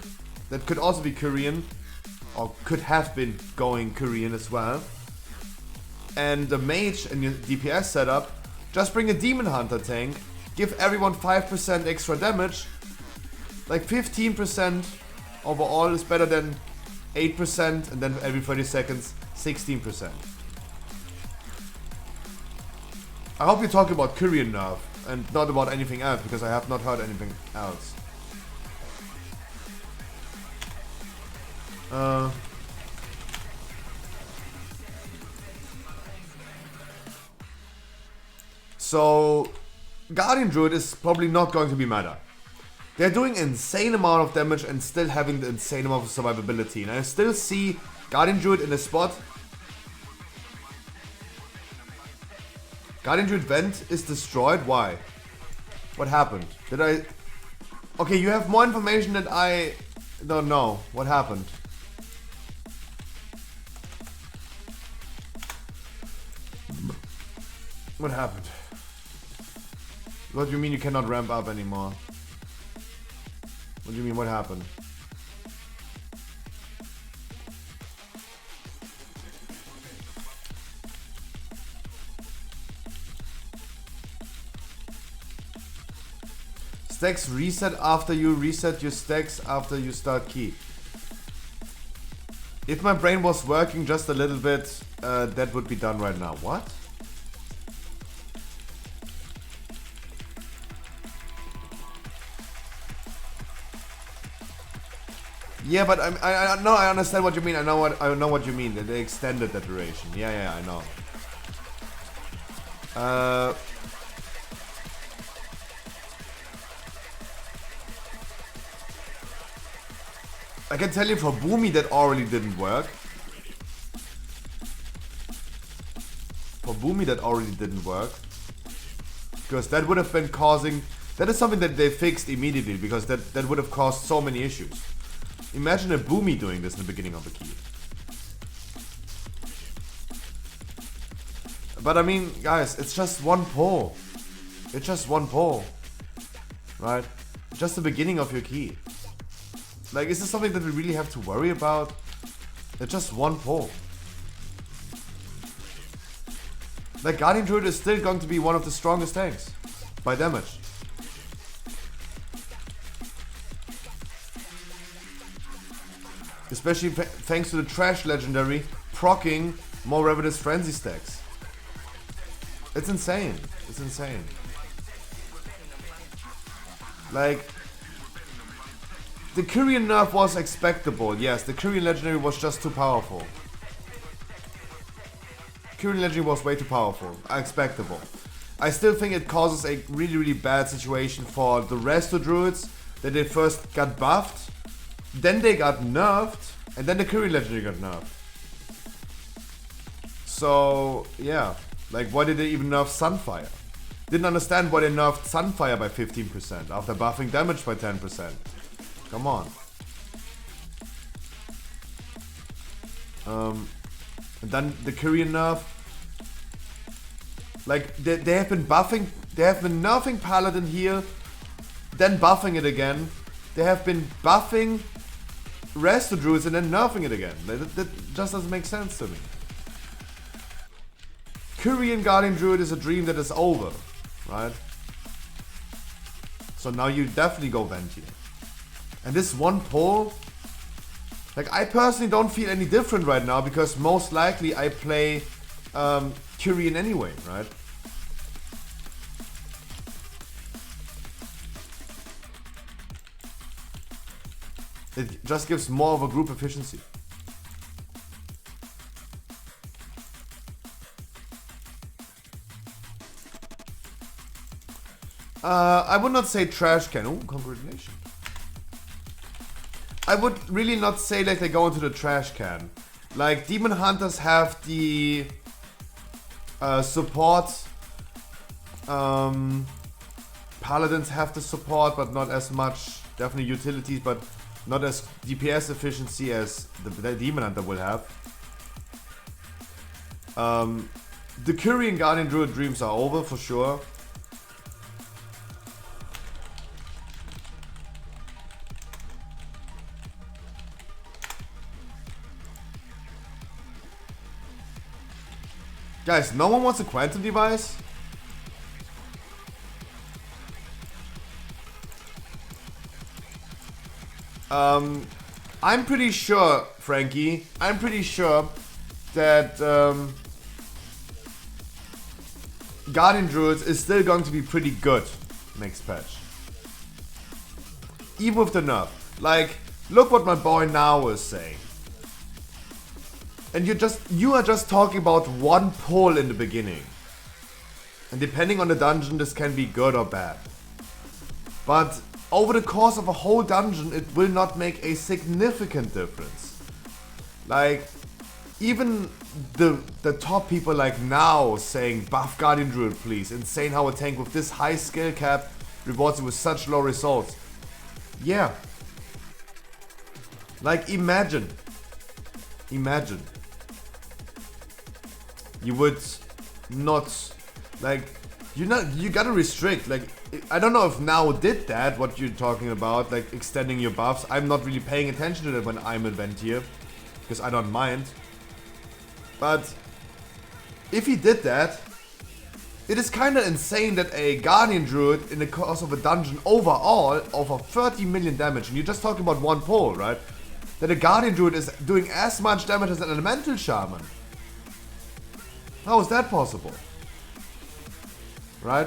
C: that could also be Korean, or could have been going Korean as well. And the mage in your DPS setup, just bring a Demon Hunter tank, give everyone 5% extra damage, like 15% overall is better than 8%, and then every 30 seconds, 16%. I hope you're talking about Korean nerf, and not about anything else, because I have not heard anything else. So, Guardian Druid is probably not going to be meta. They're doing insane amount of damage and still having the insane amount of survivability. And I still see Guardian Druid in a spot. Guardian Druid Vent is destroyed. Why? What happened? Did I... Okay, you have more information that I don't know. What happened? What happened? What do you mean you cannot ramp up anymore? What do you mean, what happened? Stacks reset after you reset your stacks after you start key. If my brain was working just a little bit, that would be done right now. What? Yeah, but I know, I understand what you mean. I know what you mean. That they extended the duration. Yeah, I know. I can tell you for Boomy that already didn't work. For Boomy that already didn't work. Because that would have been causing... That is something that they fixed immediately, because that would have caused so many issues. Imagine a Boomy doing this in the beginning of the key. But I mean, guys, it's just one pull. It's just one pull. right? Just the beginning of your key. Like, is this something that we really have to worry about? They're just one pull. Like, Guardian Druid is still going to be one of the strongest tanks by damage. Especially thanks to the Trash Legendary proccing more Ravenous Frenzy stacks. It's insane. It's insane. Like, the Kyrian nerf was expectable. Yes, the Kyrian Legendary was just too powerful. Kyrian Legendary was way too powerful. Expectable. I still think it causes a really, really bad situation for the rest of Druids, that they first got buffed, then they got nerfed, and then the Kyrian Legendary got nerfed. So, yeah. Like, why did they even nerf Sunfire? Didn't understand why they nerfed Sunfire by 15% after buffing damage by 10%. Come on. And then the Kyrian nerf. Like, they have been buffing, they have been nerfing Paladin here, then buffing it again. They have been buffing Resto Druids and then nerfing it again. That just doesn't make sense to me. Kyrian Guardian Druid is a dream that is over, right? So now you definitely go Venti. And this one pull, like, I personally don't feel any different right now because most likely I play Kyrian anyway, right? It just gives more of a group efficiency. I would not say trash can. Oh, congratulations. I would really not say that they go into the trash can. Like, Demon Hunters have the support. Paladins have the support, but not as much. Definitely utilities, but not as DPS efficiency as the Demon Hunter will have. The Kyrian Guardian Druid dreams are over for sure. Guys, no one wants a quantum device? I'm pretty sure, Frankie, I'm pretty sure that Guardian Druids is still going to be pretty good next patch. Even with the nerf. Like, look what my boy Now is saying. And you are just talking about one pull in the beginning. And depending on the dungeon, this can be good or bad. But over the course of a whole dungeon, it will not make a significant difference. Like, even the top people like Now saying buff Guardian Druid please. Insane how a tank with this high skill cap rewards you with such low results. Yeah. Like, imagine. You would not, like, you gotta restrict. Like, I don't know if Now did that, what you're talking about, like extending your buffs. I'm not really paying attention to that when I'm in Ventier, because I don't mind. But if he did that, it is kinda insane that a Guardian Druid in the course of a dungeon overall over 30 million damage, and you're just talking about one pull, right? That a Guardian Druid is doing as much damage as an Elemental Shaman. How is that possible? Right?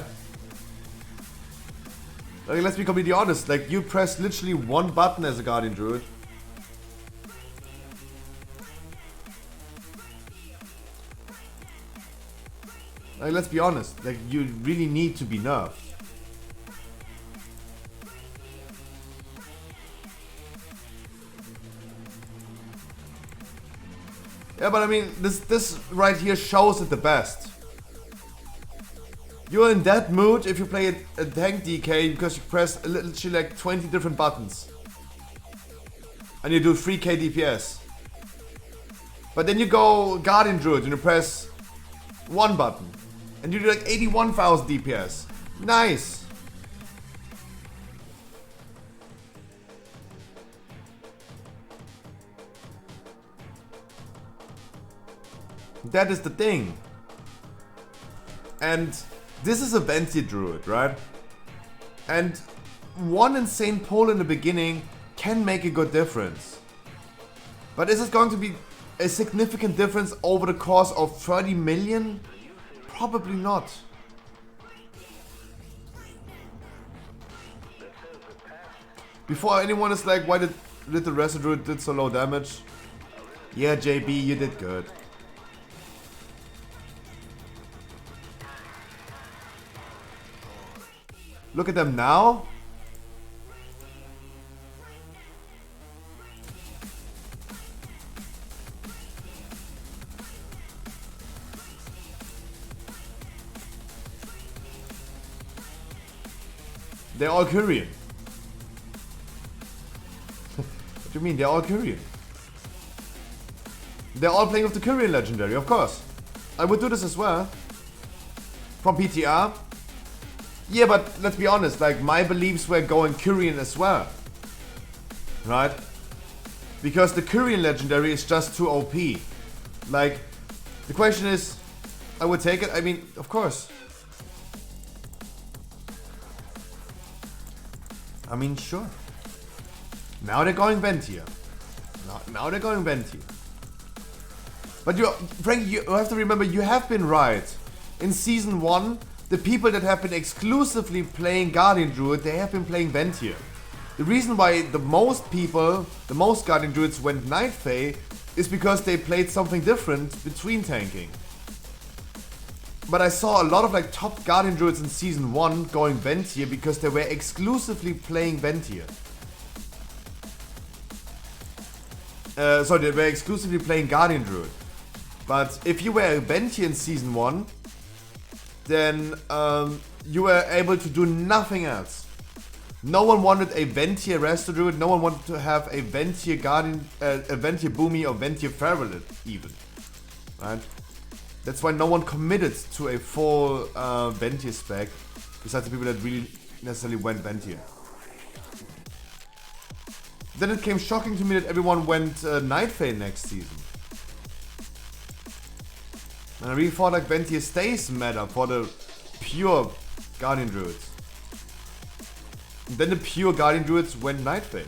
C: Like, let's be completely honest. Like, you press literally one button as a Guardian Druid. Like, let's be honest. Like, you really need to be nerfed. Yeah, but I mean, this right here shows it the best. You're in that mood if you play a tank DK because you press literally like 20 different buttons. And you do 3k DPS. But then you go Guardian Druid and you press one button. And you do like 81,000 DPS. Nice. That is the thing. And this is a Venti druid, right? And one insane pull in the beginning can make a good difference. But is it going to be a significant difference over the course of 30 million? Probably not. Before anyone is like, why did the Resto Druid did so low damage? Yeah, JB, you did good. Look at them now. They're all Korean. What do you mean? They're all Korean. They're all playing with the Korean legendary, of course. I would do this as well. From PTR. Yeah, but let's be honest, like my beliefs were going Korean as well. Right? Because the Korean legendary is just too OP. Like, the question is, I would take it. I mean, of course. I mean, sure. Now they're going Venti. Now they're going Venti. But Frank, you have to remember, you have been right. In Season 1, the people that have been exclusively playing Guardian Druid, they have been playing Venti. The reason why the most Guardian Druids went Night Fae is because they played something different between tanking. But I saw a lot of like top Guardian Druids in Season 1 going Venti because they were exclusively playing Venti. Sorry, they were exclusively playing Guardian Druid. But if you were a Venti in Season 1, then you were able to do nothing else. No one wanted a Venti Resto Druid, no one wanted to have a Venti Guardian, a Venti Boomy or Venti Feral even. Right? That's why no one committed to a full Venti spec, besides the people that really necessarily went Venti. Then it came shocking to me that everyone went Night Fae next season. And I really thought like Venti stays meta for the pure Guardian Druids. And then the pure Guardian Druids went Night Fae.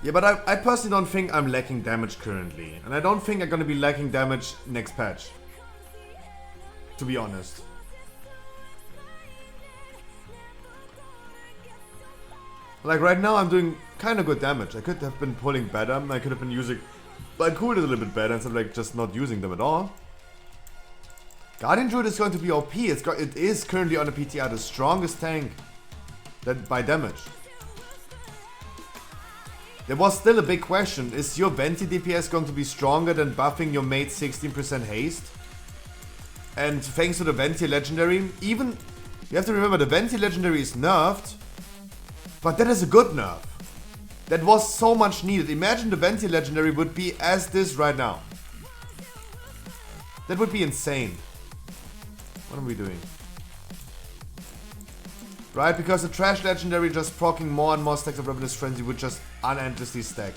C: Yeah, but I personally don't think I'm lacking damage currently. And I don't think I'm gonna be lacking damage next patch. To be honest. Like right now I'm doing kind of good damage. I could have been pulling better. I could have been using my coolers a little bit better instead of like just not using them at all. Guardian Druid is going to be OP. It is currently on the PTR the strongest tank that by damage. There was still a big question. Is your Venti DPS going to be stronger than buffing your mate 16% haste? And thanks to the Venti legendary, even you have to remember the Venti legendary is nerfed, but that is a good nerf. That was so much needed. Imagine the Venti legendary would be as this right now. That would be insane. What are we doing? Right, because the trash legendary just proccing more and more stacks of Ravenous Frenzy would just unendlessly stack.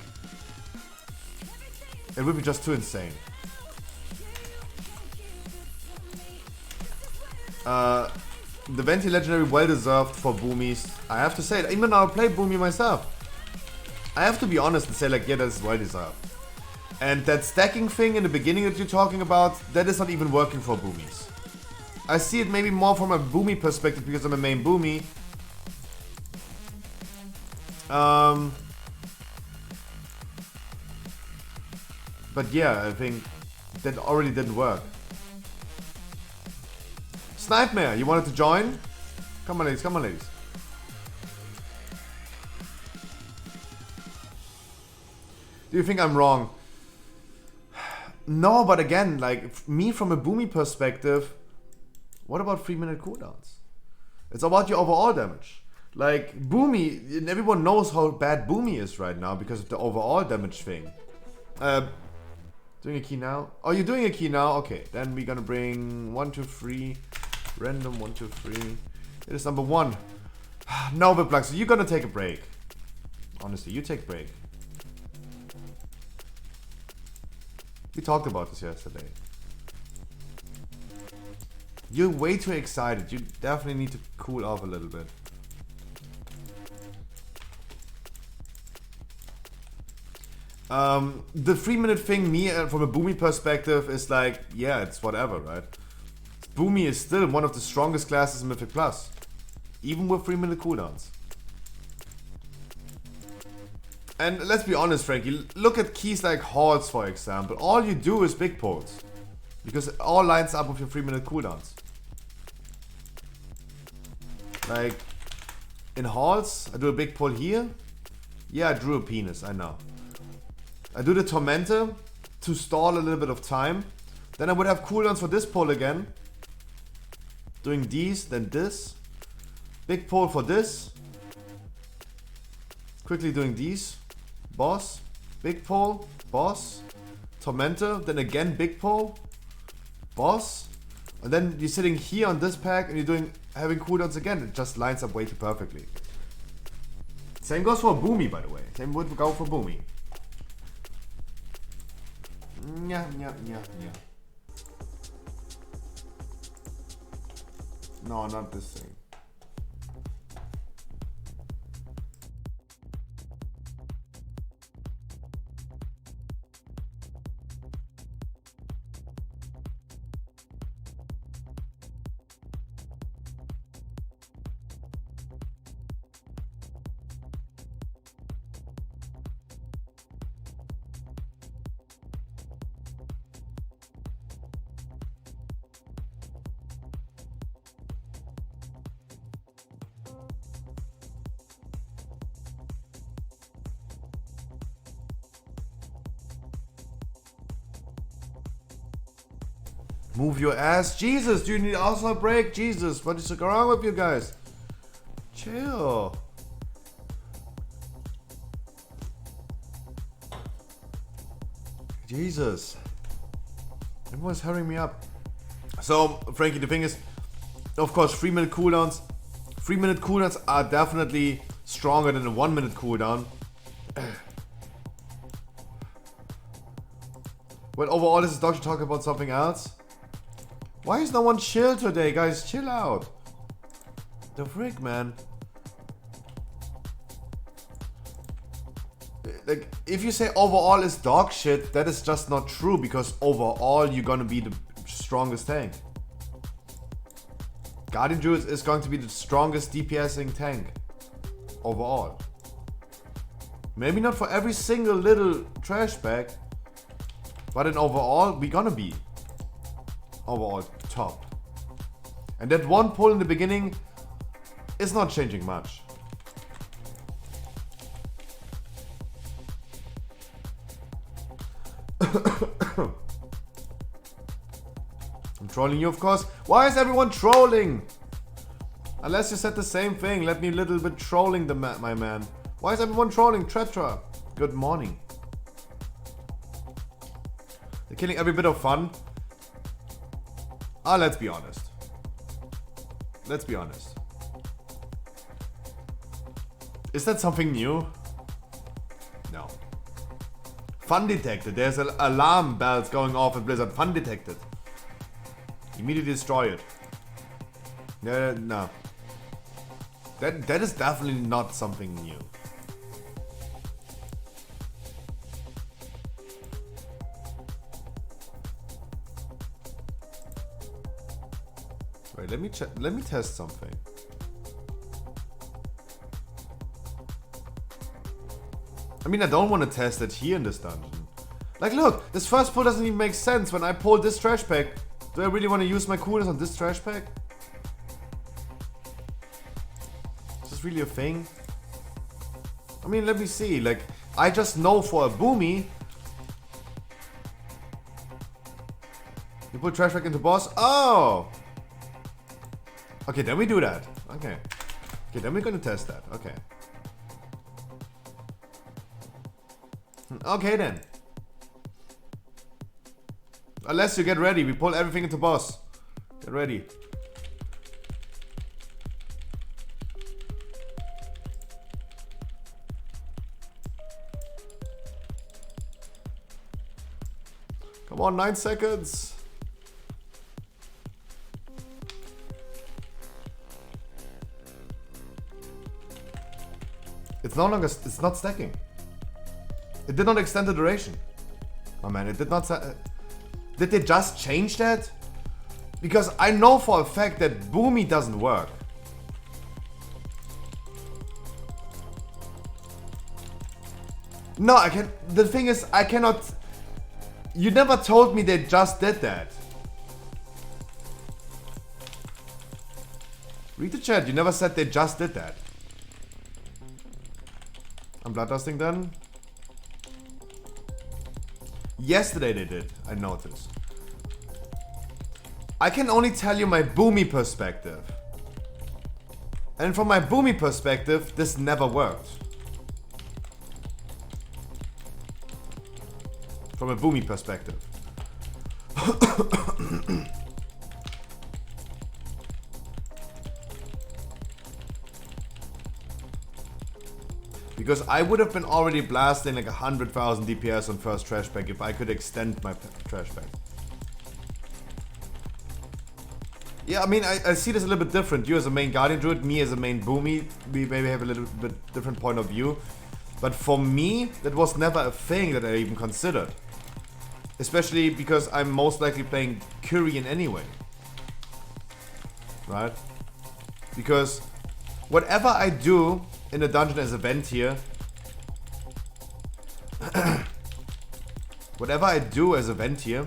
C: It would be just too insane. The Venti legendary well deserved for boomies. I have to say it, even though I play boomy myself. I have to be honest and say like, yeah, that's well deserved. And that stacking thing in the beginning that you're talking about, that is not even working for boomies. I see it maybe more from a boomy perspective because I'm a main boomy. But yeah, I think that already didn't work. Snipemare, you wanted to join? Come on ladies, come on ladies. Do you think I'm wrong? No, but again, like me from a boomy perspective, what about 3-minute cooldowns? It's about your overall damage. Like boomy, and everyone knows how bad boomy is right now because of the overall damage thing. Doing a key now? Oh, you're doing a key now? Okay, then we're gonna bring 1, 2, 3. Random 1, 2, 3. It is number 1. No, but Black, so you're gonna take a break. Honestly, you take a break. We talked about this yesterday. You're way too excited. You definitely need to cool off a little bit. The 3-minute thing, me from a Boomy perspective, is like, yeah, it's whatever, right? Boomy is still one of the strongest classes in Mythic Plus, even with 3-minute cooldowns. And let's be honest, Frankie, look at keys like Halls, for example. All you do is big pulls, because it all lines up with your 3-minute cooldowns. Like, in Halls, I do a big pull here. Yeah, I drew a penis, I know. I do the Tormentor to stall a little bit of time. Then I would have cooldowns for this pull again. Doing these, then this. Big pull for this. Quickly doing these. Boss. Big pull. Boss. Tormentor. Then again big pull. Boss. And then you're sitting here on this pack and you're having cooldowns again. It just lines up way too perfectly. Same goes for Boomy, by the way. Same would go for Boomy. Yeah. No, not this thing. Move your ass. Jesus, do you need also a break? Jesus, what is wrong with you guys? Chill. Jesus. Everyone's hurrying me up. So, Frankie, the thing is, of course, 3-minute cooldowns. 3-minute cooldowns are definitely stronger than a 1-minute cooldown. Well, overall, this is Doctor talking about something else. Why is no one chill today, guys? Chill out. The frick, man. Like, if you say overall is dog shit, that is just not true, because overall you're gonna be the strongest tank. Guardian Druid is going to be the strongest DPSing tank. Overall. Maybe not for every single little trash bag, but in overall, we're gonna be overall top. And that one pull in the beginning is not changing much. I'm trolling you, of course. Why is everyone trolling? Unless you said the same thing, let me a little bit trolling my man. Why is everyone trolling? Tretra, good morning. They're killing every bit of fun. Let's be honest. Let's be honest. Is that something new? No. Fun detected. There's alarm bells going off at Blizzard. Fun detected. Immediately destroy it. No. That is definitely not something new. Wait, let me test something. I mean, I don't want to test it here in this dungeon. Like, look, this first pull doesn't even make sense. When I pull this trash pack, do I really want to use my coolness on this trash pack? Is this really a thing? I mean, let me see. Like, I just know for a Boomy, you put trash pack into boss. Oh! Okay, then we do that. Okay, then we're gonna test that. Okay. Okay then. Unless you get ready, we pull everything into boss. Get ready. Come on, 9 seconds. It's no longer, it's not stacking. It did not extend the duration. Oh man, it did not, did they just change that? Because I know for a fact that Boomy doesn't work. No, I can, the thing is, I cannot, you never told me they just did that. Read the chat, you never said they just did that. I'm blood dusting then. Yesterday they did, I noticed. I can only tell you my Boomy perspective. And from my Boomy perspective, this never worked. From a Boomy perspective. Because I would have been already blasting like 100,000 DPS on first trash pack if I could extend my trash pack. Yeah, I mean, I see this a little bit different. You as a main Guardian Druid, me as a main Boomy, we maybe have a little bit different point of view. But for me, that was never a thing that I even considered. Especially because I'm most likely playing Kyrian anyway. Right? Because whatever I do in a dungeon as a vent here, whatever I do as a vent here,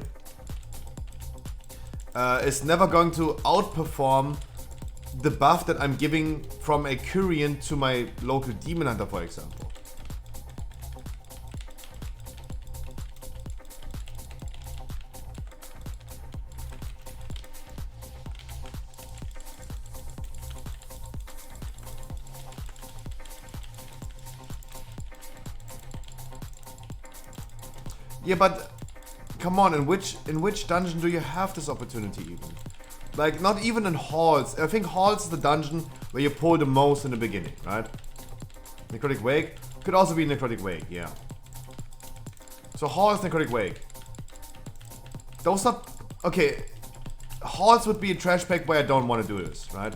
C: is never going to outperform the buff that I'm giving from a Kyrian to my local Demon Hunter, for example. Yeah, but come on, in which dungeon do you have this opportunity even? Like, not even in halls. I think halls is the dungeon where you pull the most in the beginning, right? Necrotic Wake could also be Necrotic Wake, yeah. So halls, Necrotic Wake. Those are okay. Halls would be a trash pack where I don't want to do this, right?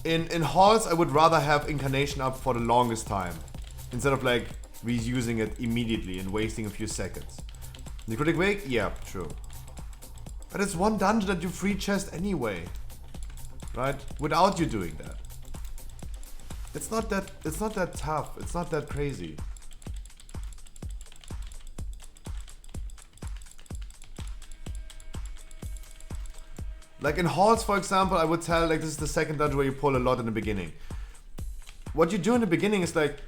C: In halls, I would rather have Incarnation up for the longest time instead of like reusing it immediately and wasting a few seconds. Necrotic Wake? Yeah, true. But it's one dungeon that you free chest anyway. Right? Without you doing that. It's not that tough. It's not that crazy. Like in halls, for example, I would tell like this is the second dungeon where you pull a lot in the beginning. What you do in the beginning is like,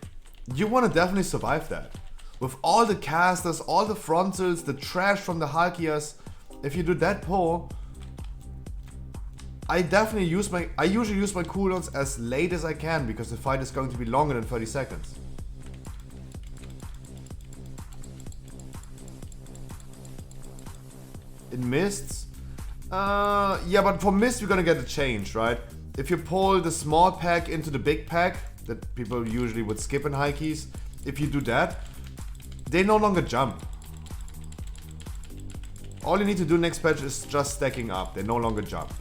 C: you want to definitely survive that. With all the casters, all the frontals, the trash from the Halkias, if you do that pull, I usually use my cooldowns as late as I can because the fight is going to be longer than 30 seconds. In mists? Yeah, but for mist we're gonna get a change, right? If you pull the small pack into the big pack, that people usually would skip in high keys, if you do that, they no longer jump. All you need to do next patch is just stacking up. They no longer jump.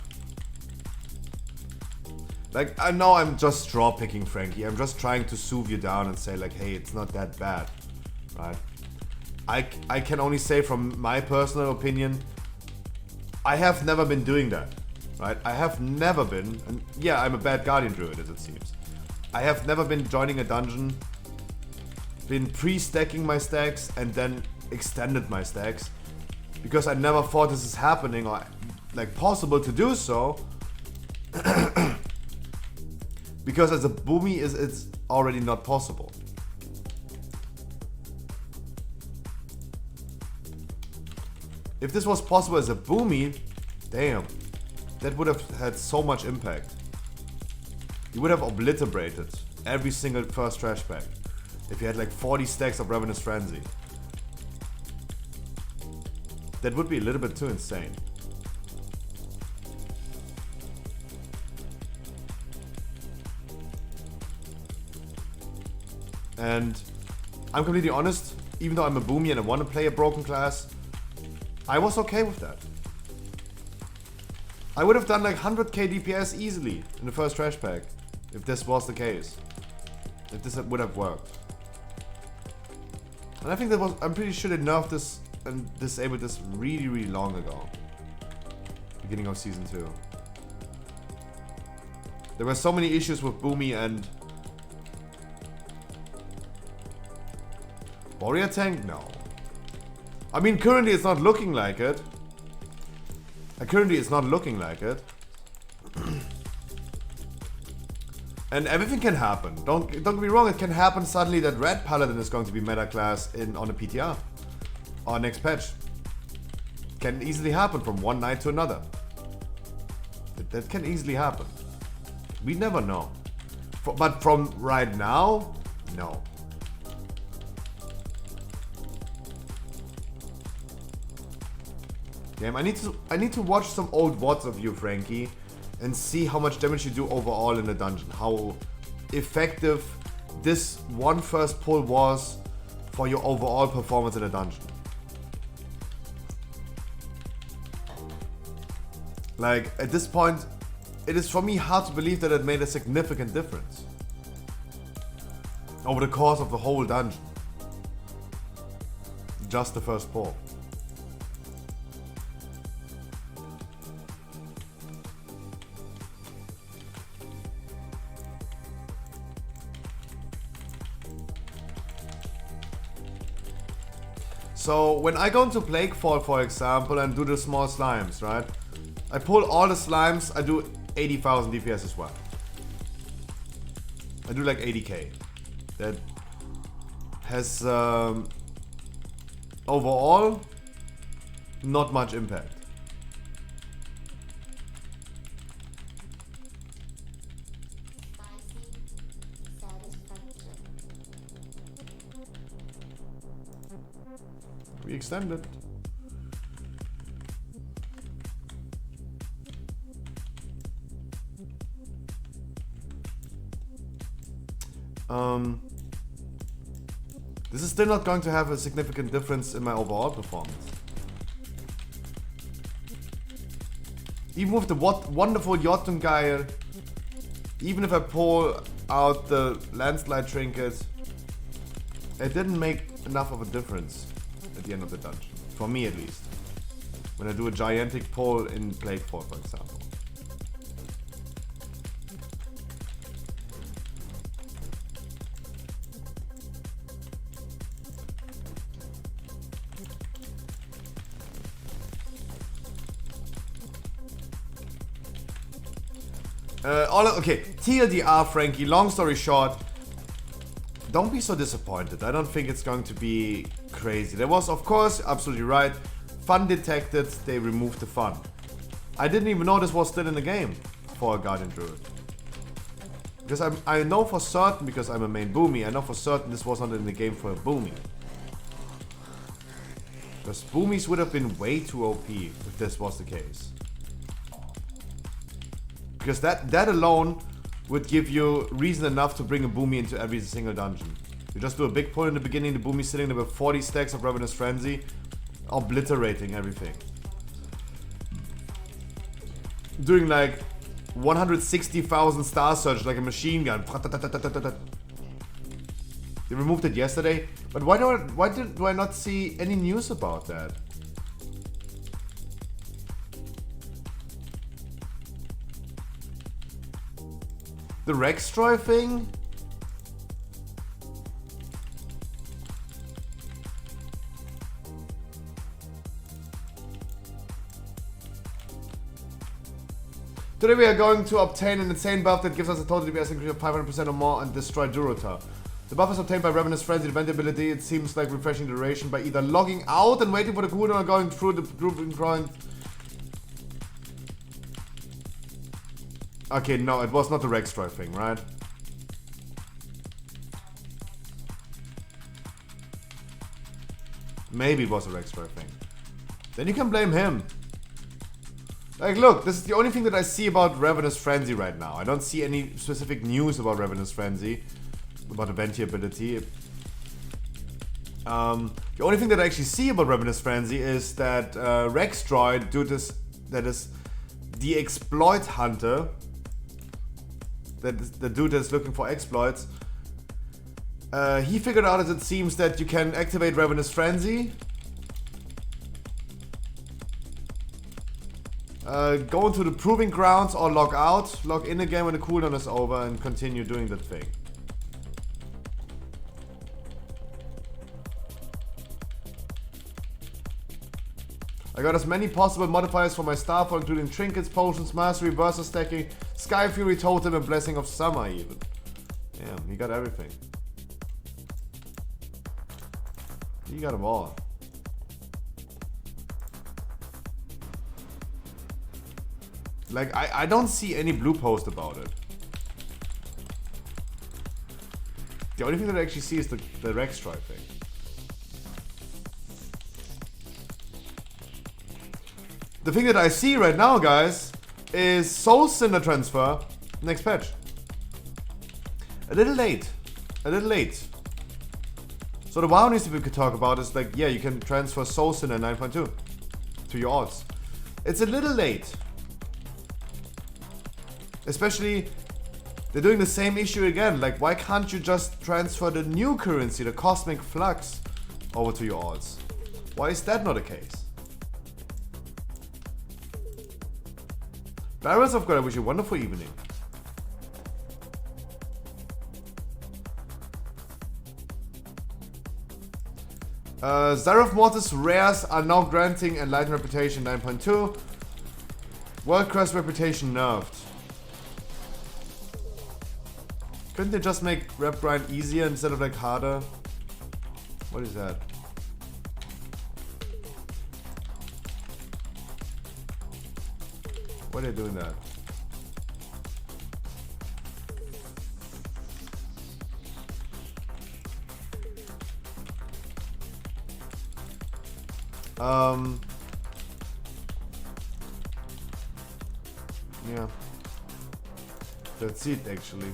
C: Like, I know I'm just straw picking, Frankie. I'm just trying to soothe you down and say like, hey, it's not that bad, right? I can only say from my personal opinion, I have never been doing that, right? I have never been, and yeah, I'm a bad Guardian Druid as it seems. I have never been joining a dungeon, been pre-stacking my stacks and then extended my stacks because I never thought this is happening or like possible to do so. Because as a Boomy it's already not possible. If this was possible as a Boomy, damn, that would have had so much impact. You would have obliterated every single first trash pack if you had like 40 stacks of Ravenous Frenzy. That would be a little bit too insane. And I'm completely honest, even though I'm a Boomy and I want to play a broken class, I was okay with that. I would have done like 100k DPS easily in the first trash pack if this was the case. If this would have worked. And I think that was, I'm pretty sure they nerfed this and disabled this really, really long ago. Beginning of season 2. There were so many issues with Boomy and Warrior Tank? No. I mean, currently it's not looking like it. Currently it's not looking like it. And everything can happen. Don't get me wrong, it can happen suddenly that Red Paladin is going to be meta class on a PTR. Or next patch. Can easily happen from one night to another. That can easily happen. We never know. But from right now, no. Damn, I need to watch some old VoDs of you, Frankie, and see how much damage you do overall in the dungeon. How effective this one first pull was for your overall performance in the dungeon. Like, at this point, it is for me hard to believe that it made a significant difference over the course of the whole dungeon. Just the first pull. So when I go into Plaguefall, for example, and do the small slimes, right? I pull all the slimes, I do 80,000 DPS as well. I do like 80k. That has overall not much impact. We extended. This is still not going to have a significant difference in my overall performance. Even with the wonderful Jotungeil, even if I pull out the landslide trinket, it didn't make enough of a difference at the end of the dungeon. For me at least. When I do a gigantic pull in Plaguefall, for example. Okay, TLDR, Frankie, long story short, don't be so disappointed. I don't think it's going to be crazy. There was, of course, absolutely right, fun detected, they removed the fun. I didn't even know this was still in the game for a Guardian Druid. Because I know for certain, because I'm a main Boomy, I know for certain this was not in the game for a Boomy. Because Boomies would have been way too OP if this was the case. Because that alone would give you reason enough to bring a Boomy into every single dungeon. You just do a big pull in the beginning, the Boomy's sitting there with 40 stacks of Ravenous Frenzy, obliterating everything. Doing like 160,000 Star Surge like a machine gun. They removed it yesterday, but why do I not see any news about that? The Rextroy thing? Today we are going to obtain an insane buff that gives us a total DPS increase of 500% or more and destroy Durota. The buff is obtained by Ravenous Frenzy. The event ability, it seems like refreshing the duration by either logging out and waiting for the cooldown or going through the grouping point. Okay, no, it was not the Rextroy thing, right? Maybe it was a Rextroy thing. Then you can blame him. Like, look, this is the only thing that I see about Ravenous Frenzy right now. I don't see any specific news about Ravenous Frenzy, about the Venti ability. The only thing that I actually see about Ravenous Frenzy is that Rexdroid, that is the exploit hunter, that is the dude that's looking for exploits, he figured out, as it seems, that you can activate Ravenous Frenzy, go into the Proving Grounds or log out, log in again when the cooldown is over and continue doing that thing. I got as many possible modifiers for my Starfall, including Trinkets, Potions, Mastery, Versus Stacking, Sky Fury Totem, and Blessing of Summer even. Damn, he got everything. He got them all. Like, I don't see any blue post about it. The only thing that I actually see is the Rexdroid thing. The thing that I see right now, guys, is Soul Cinder transfer next patch. A little late. A little late. So the WoW news that we could talk about is like, yeah, you can transfer Soul Cinder 9.2 to your odds. It's a little late. Especially, they're doing the same issue again. Like, why can't you just transfer the new currency, the Cosmic Flux, over to your odds? Why is that not the case? Barrels of God, I wish you a wonderful evening. Zareth Mortis rares are now granting Enlightened Reputation 9.2. World Crest Reputation nerfed. Couldn't they just make rep grind easier instead of like harder? What is that? Why are they doing that? Yeah. That's it, actually.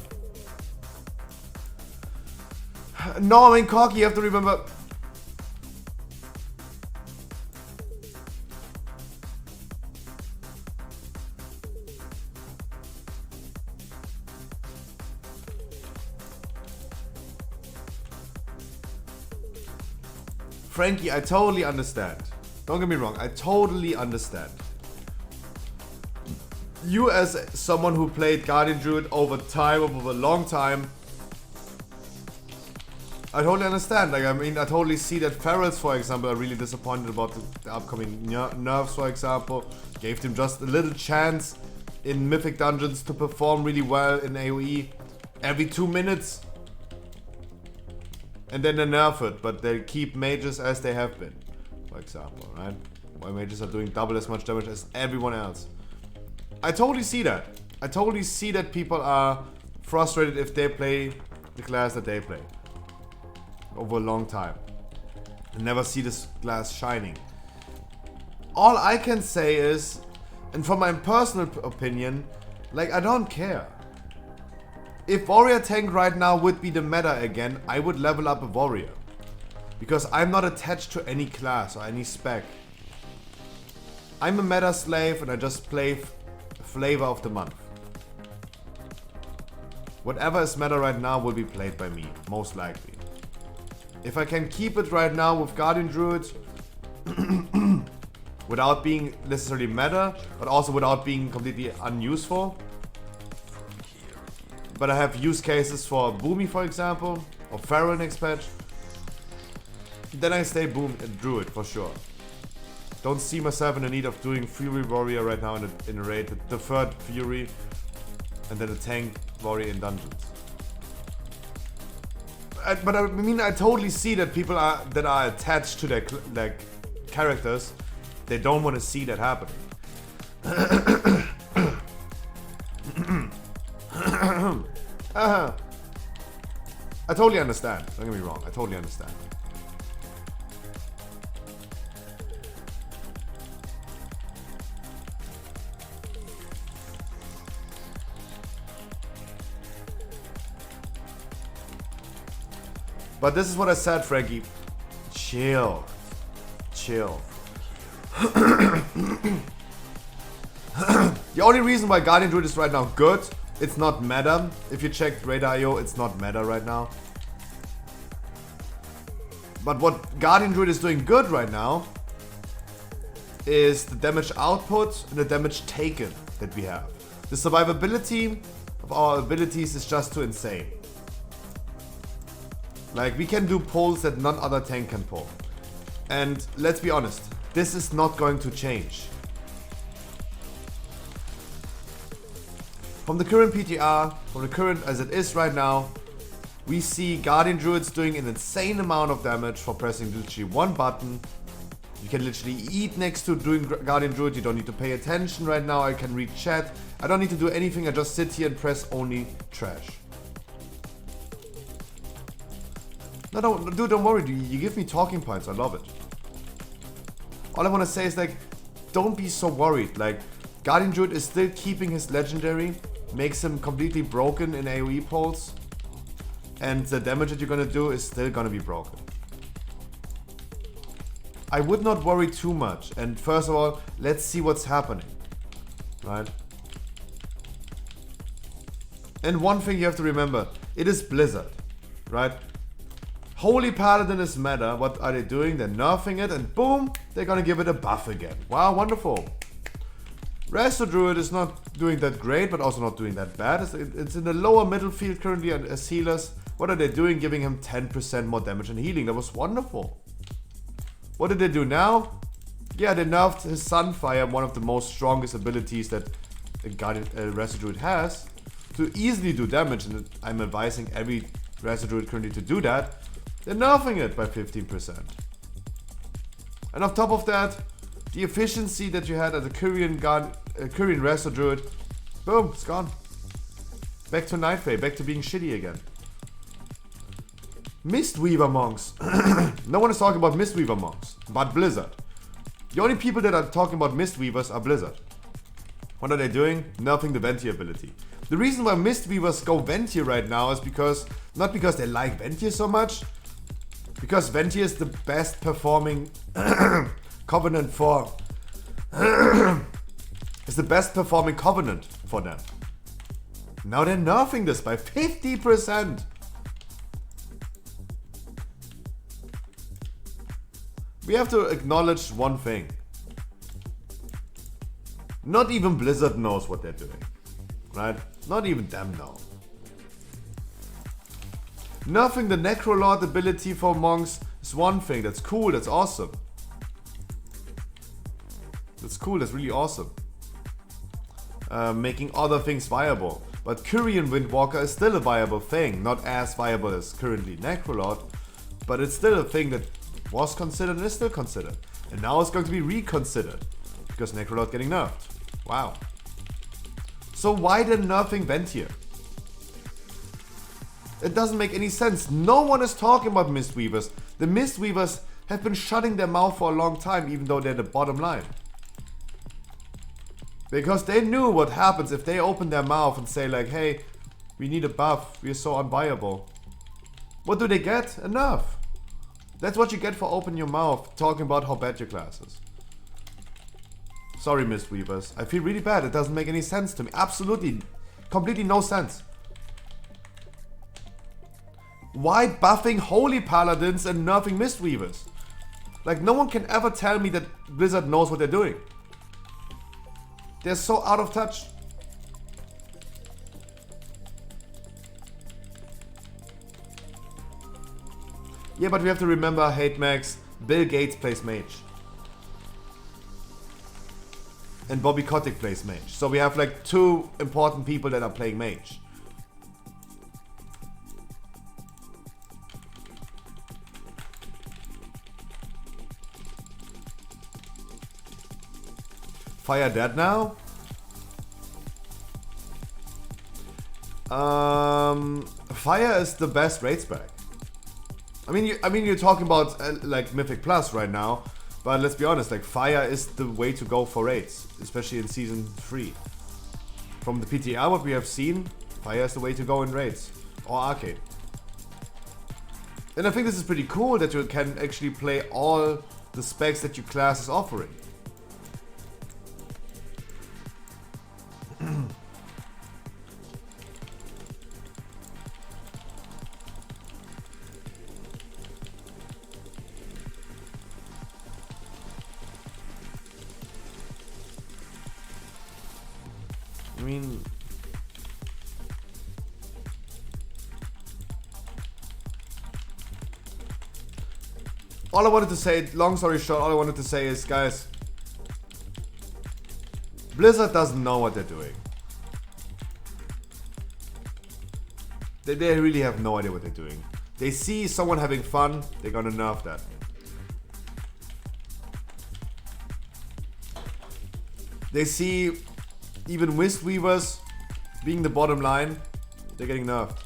C: No, I mean, Corky, you have to remember. Frankie, I totally understand. Don't get me wrong, I totally understand. You as someone who played Guardian Druid over time, over a long time, I totally understand. Like, I mean, I totally see that Ferals, for example, are really disappointed about the upcoming nerfs, for example. Gave them just a little chance in Mythic Dungeons to perform really well in AoE every 2 minutes. And then they nerf it, but they keep mages as they have been, for example, right? While mages are doing double as much damage as everyone else. I totally see that. I totally see that people are frustrated if they play the class that they play over a long time and never see this glass shining. All I can say is, and from my personal opinion, like, I don't care. If Warrior Tank right now would be the meta again, I would level up a Warrior. Because I'm not attached to any class or any spec. I'm a meta slave and I just play flavor of the month. Whatever is meta right now will be played by me, most likely. If I can keep it right now with Guardian Druid, without being necessarily meta, but also without being completely unuseful. But I have use cases for Boomy, for example, or Pharaoh next patch. Then I stay Druid for sure. Don't see myself in the need of doing Fury Warrior right now in a raid. The third Fury, and then a tank Warrior in dungeons. But I mean, I totally see that people that are attached to their characters, they don't want to see that happening. I totally understand. Don't get me wrong. I totally understand. But this is what I said, Frankie. Chill. The only reason why Guardian Druid is right now good, it's not meta. If you check Radar.io, it's not meta right now. But what Guardian Druid is doing good right now is the damage output and the damage taken that we have. The survivability of our abilities is just too insane. Like, we can do pulls that none other tank can pull. And let's be honest, this is not going to change. From the current PTR, from the current as it is right now, we see Guardian Druids doing an insane amount of damage for pressing literally one button. You can literally eat next to doing Guardian Druid, you don't need to pay attention right now, I can read chat. I don't need to do anything, I just sit here and press only trash. No, dude, don't worry, you give me talking points, I love it. All I want to say is, like, don't be so worried. Like, Guardian Druid is still keeping his legendary, makes him completely broken in AoE pulls, and the damage that you're gonna do is still gonna be broken. I would not worry too much, and first of all, let's see what's happening, right? And one thing you have to remember, it is Blizzard, right? Holy Paladin is meta. What are they doing? They're nerfing it, and boom, they're gonna give it a buff again. Wow, wonderful. Resto Druid is not doing that great, but also not doing that bad. It's in the lower middle field currently as healers. What are they doing? Giving him 10% more damage and healing. That was wonderful. What did they do now? Yeah, they nerfed his Sunfire, one of the most strongest abilities that a Resto Druid has, to easily do damage, and I'm advising every Resto Druid currently to do that. They're nerfing it by 15%. And on top of that, the efficiency that you had as a Kyrian Resto Druid, boom, it's gone. Back to Nightfay, back to being shitty again. Mistweaver monks. No one is talking about Mistweaver monks, but Blizzard. The only people that are talking about Mistweavers are Blizzard. What are they doing? Nerfing the Venti ability. The reason why Mistweavers go Venti right now is because, not because they like Venti so much, because Venti is the best performing covenant for is the best performing covenant for them. Now they're nerfing this by 50%. We have to acknowledge one thing. Not even Blizzard knows what they're doing, right? Not even them know. Nerfing the Necrolord ability for monks is one thing. That's cool, that's awesome. That's cool, that's really awesome. Making other things viable. But Kyrian Windwalker is still a viable thing. Not as viable as currently Necrolord, but it's still a thing that was considered and is still considered. And now it's going to be reconsidered, because Necrolord getting nerfed. Wow. So why then nerfing Ventir? It doesn't make any sense. No one is talking about Mistweavers. The Mistweavers have been shutting their mouth for a long time, even though they're the bottom line. Because they knew what happens if they open their mouth and say like, hey, we need a buff, we're so unviable. What do they get? A nerf. That's what you get for opening your mouth, talking about how bad your class is. Sorry, Mistweavers. I feel really bad. It doesn't make any sense to me. Absolutely. Completely no sense. Why buffing Holy Paladins and nerfing Mistweavers? Like, no one can ever tell me that Blizzard knows what they're doing. They're so out of touch. Yeah, but we have to remember, Hate Max, Bill Gates plays mage. And Bobby Kotick plays mage. So we have like two important people that are playing mage. Fire dead now? Fire is the best raid spec. I mean, you're talking about like Mythic Plus right now, but let's be honest, like Fire is the way to go for raids, especially in Season 3. From the PTR, what we have seen, Fire is the way to go in raids or arcade. And I think this is pretty cool that you can actually play all the specs that your class is offering. I mean, all I wanted to say, long story short, all I wanted to say is, guys, Blizzard doesn't know what they're doing. They really have no idea what they're doing. They see someone having fun, they're gonna nerf that. They see even Mistweavers being the bottom line, they're getting nerfed.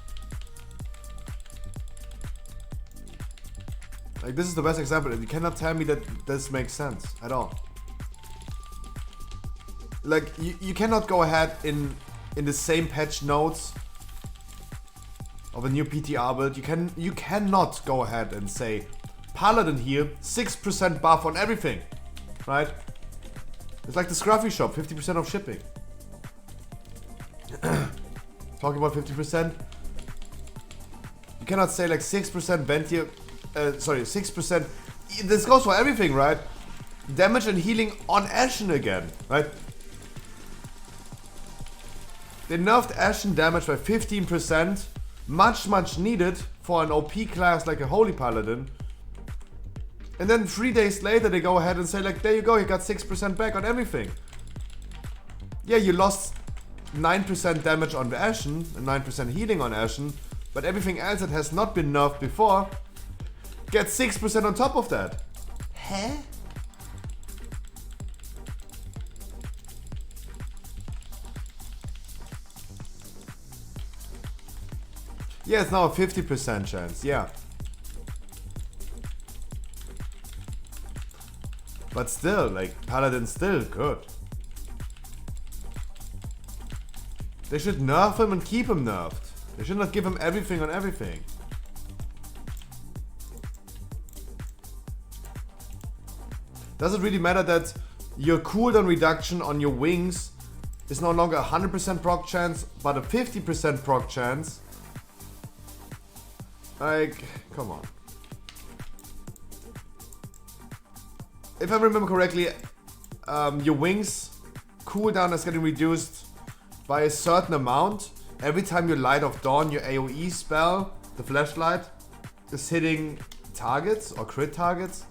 C: Like, this is the best example. You cannot tell me that this makes sense at all. Like, you cannot go ahead in the same patch notes of a new PTR build. You cannot go ahead and say Paladin here, 6% buff on everything, right? It's like the Scruffy shop, 50% off shipping. Talking about 50%, you cannot say like 6% Ventia. 6%. This goes for everything, right? Damage and healing on Ashen again, right? They nerfed Ashen damage by 15%. Much needed for an OP class like a Holy Paladin. And then 3 days later they go ahead and say like, there you go, you got 6% back on everything. Yeah, you lost 9% damage on the Ashen and 9% healing on Ashen, but everything else that has not been nerfed before gets 6% on top of that. Huh? Yeah, it's now a 50% chance, yeah. But still, like, Paladin's still good. They should nerf him and keep him nerfed. They should not give him everything on everything. Does it really matter that your cooldown reduction on your wings is no longer a 100% proc chance, but a 50% proc chance? Like, come on. If I remember correctly, your wings cooldown is getting reduced by a certain amount every time your Light of Dawn, your AoE spell, the flashlight, is hitting targets or crit targets.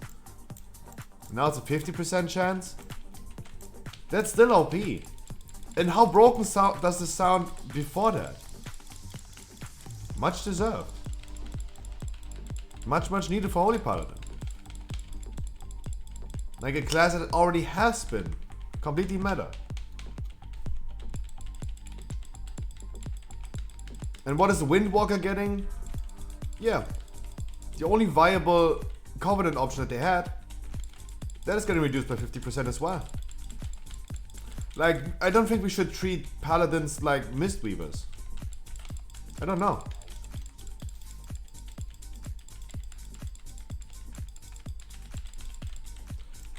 C: Now it's a 50% chance. That's still OP. And how broken does this sound before that? Much deserved. Much needed for Holy Paladin. Like a class that already has been completely meta. And what is the Windwalker getting? Yeah, the only viable Covenant option that they had, that is getting reduced by 50% as well. Like, I don't think we should treat Paladins like Mistweavers. I don't know.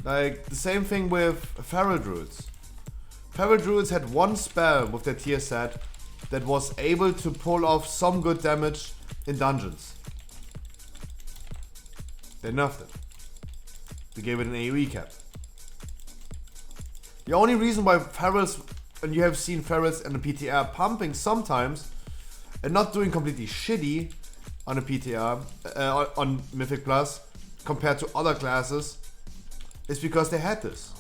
C: Like, the same thing with Feral Druids. Feral Druids had one spell with their tier set that was able to pull off some good damage in dungeons. They nerfed it. They gave it an AoE cap. The only reason why Ferals, and you have seen Ferals and the PTR pumping sometimes and not doing completely shitty on a PTR, on Mythic Plus, compared to other classes, is because they had this.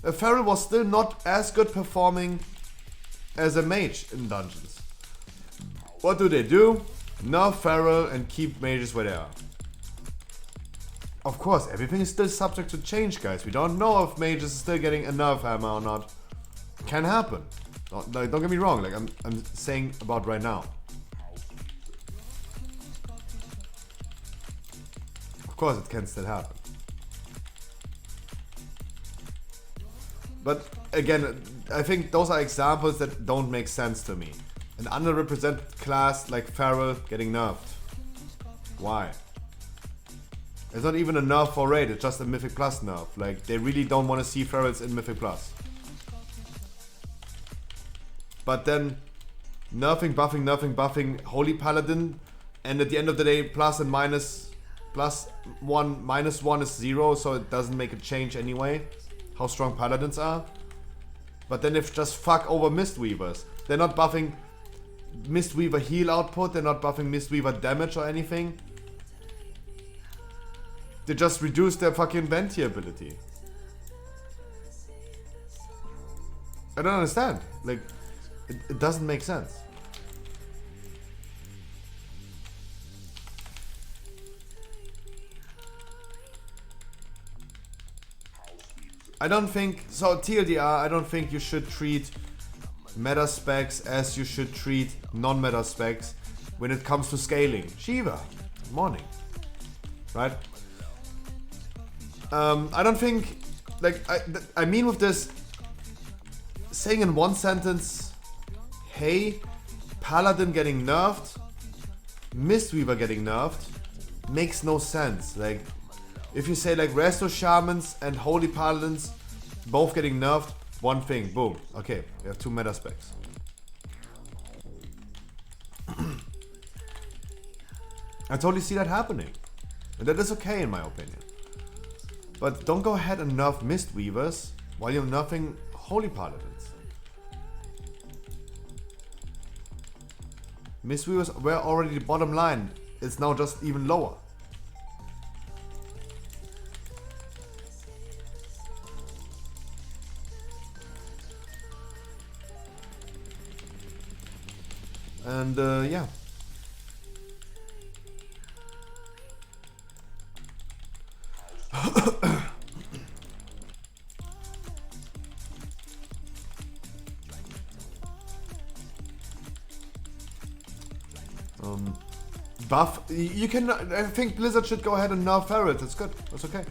C: A Feral was still not as good performing as a mage in dungeons. What do? Nerf Feral and keep mages where they are. Of course, everything is still subject to change, guys. We don't know if mages is still getting a nerf hammer or not. Can happen. Don't get me wrong, like I'm saying about right now. Of course it can still happen. But again, I think those are examples that don't make sense to me. an underrepresented class like Feral getting nerfed. Why? It's not even a nerf for raid, it's just a Mythic Plus nerf. Like, they really don't want to see Ferals in Mythic Plus. But then, buffing Holy Paladin, and at the end of the day, plus and minus, minus one is 0, so it doesn't make a change anyway, how strong Paladins are. But then if just fuck over Mistweavers. They're not buffing Mistweaver heal output, they're not buffing Mistweaver damage or anything. They just reduce their fucking Venti ability. I don't understand. Like, it doesn't make sense. I don't think, so TLDR, I don't think you should treat meta specs as you should treat non-meta specs when it comes to scaling. Shiva, good morning. Right? I don't think, like, I mean with this, saying in one sentence, hey, Paladin getting nerfed, Mistweaver getting nerfed, makes no sense. Like, if you say like Resto Shamans and Holy Paladins both getting nerfed, one thing, boom, okay, we have 2 meta specs. I totally see that happening, and that is okay in my opinion. But don't go ahead and nerf Mistweavers while you're nerfing Holy Paladins. Mistweavers were already the bottom line, it's now just even lower. And yeah. Buff, you can, I think Blizzard should go ahead and nerf Ferret, that's good, that's okay.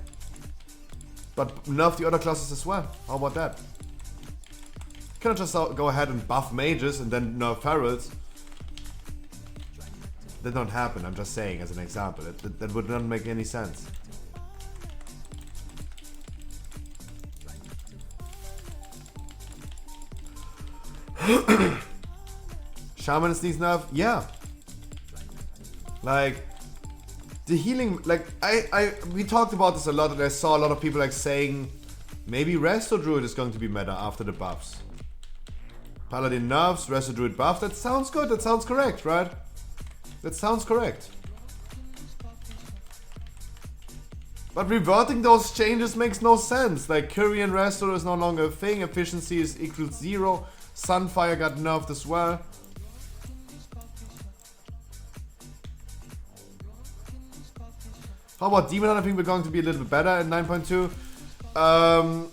C: But nerf the other classes as well, how about that? You cannot just go ahead and buff mages and then nerf Ferrets. That don't happen, I'm just saying as an example, that would not make any sense. Shaman's needs nerf? Yeah. Like, the healing, like, we talked about this a lot, and I saw a lot of people like saying, maybe Resto Druid is going to be meta after the buffs. Paladin nerfs, Resto Druid buff, that sounds good, that sounds correct, right? That sounds correct. But reverting those changes makes no sense. Like, Kyrian Resto is no longer a thing, efficiency is equals 0, Sunfire got nerfed as well. How about Demon Hunter? I think we're going to be a little bit better in 9.2.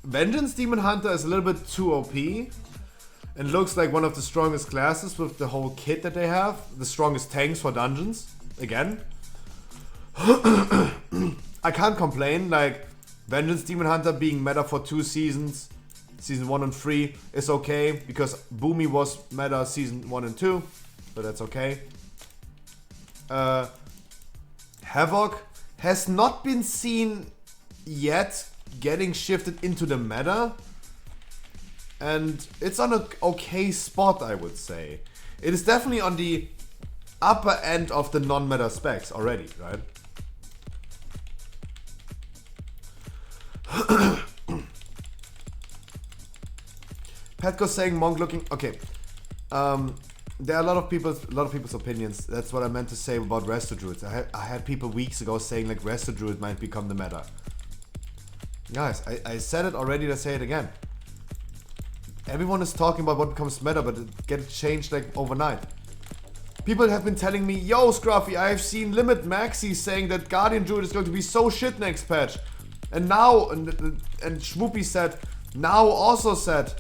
C: Vengeance Demon Hunter is a little bit too OP. And looks like one of the strongest classes with the whole kit that they have. The strongest tanks for dungeons. Again. I can't complain. Like, Vengeance Demon Hunter being meta for 2 seasons. Season 1 and 3 is okay. Because Boomy was meta season 1 and 2. But that's okay. Havoc has not been seen yet getting shifted into the meta. And it's on an okay spot, I would say. It is definitely on the upper end of the non-meta specs already, right? Petko saying Monk looking okay. There are a lot of people's opinions. That's what I meant to say about Resto Druids. I had people weeks ago saying like Resto Druid might become the meta. Guys, I said it already, let's say it again. Everyone is talking about what becomes meta, but it gets changed like overnight. People have been telling me, yo Scruffy, I have seen Limit Maxi saying that Guardian Druid is going to be so shit next patch. And now, and Schwoopy said, now also said,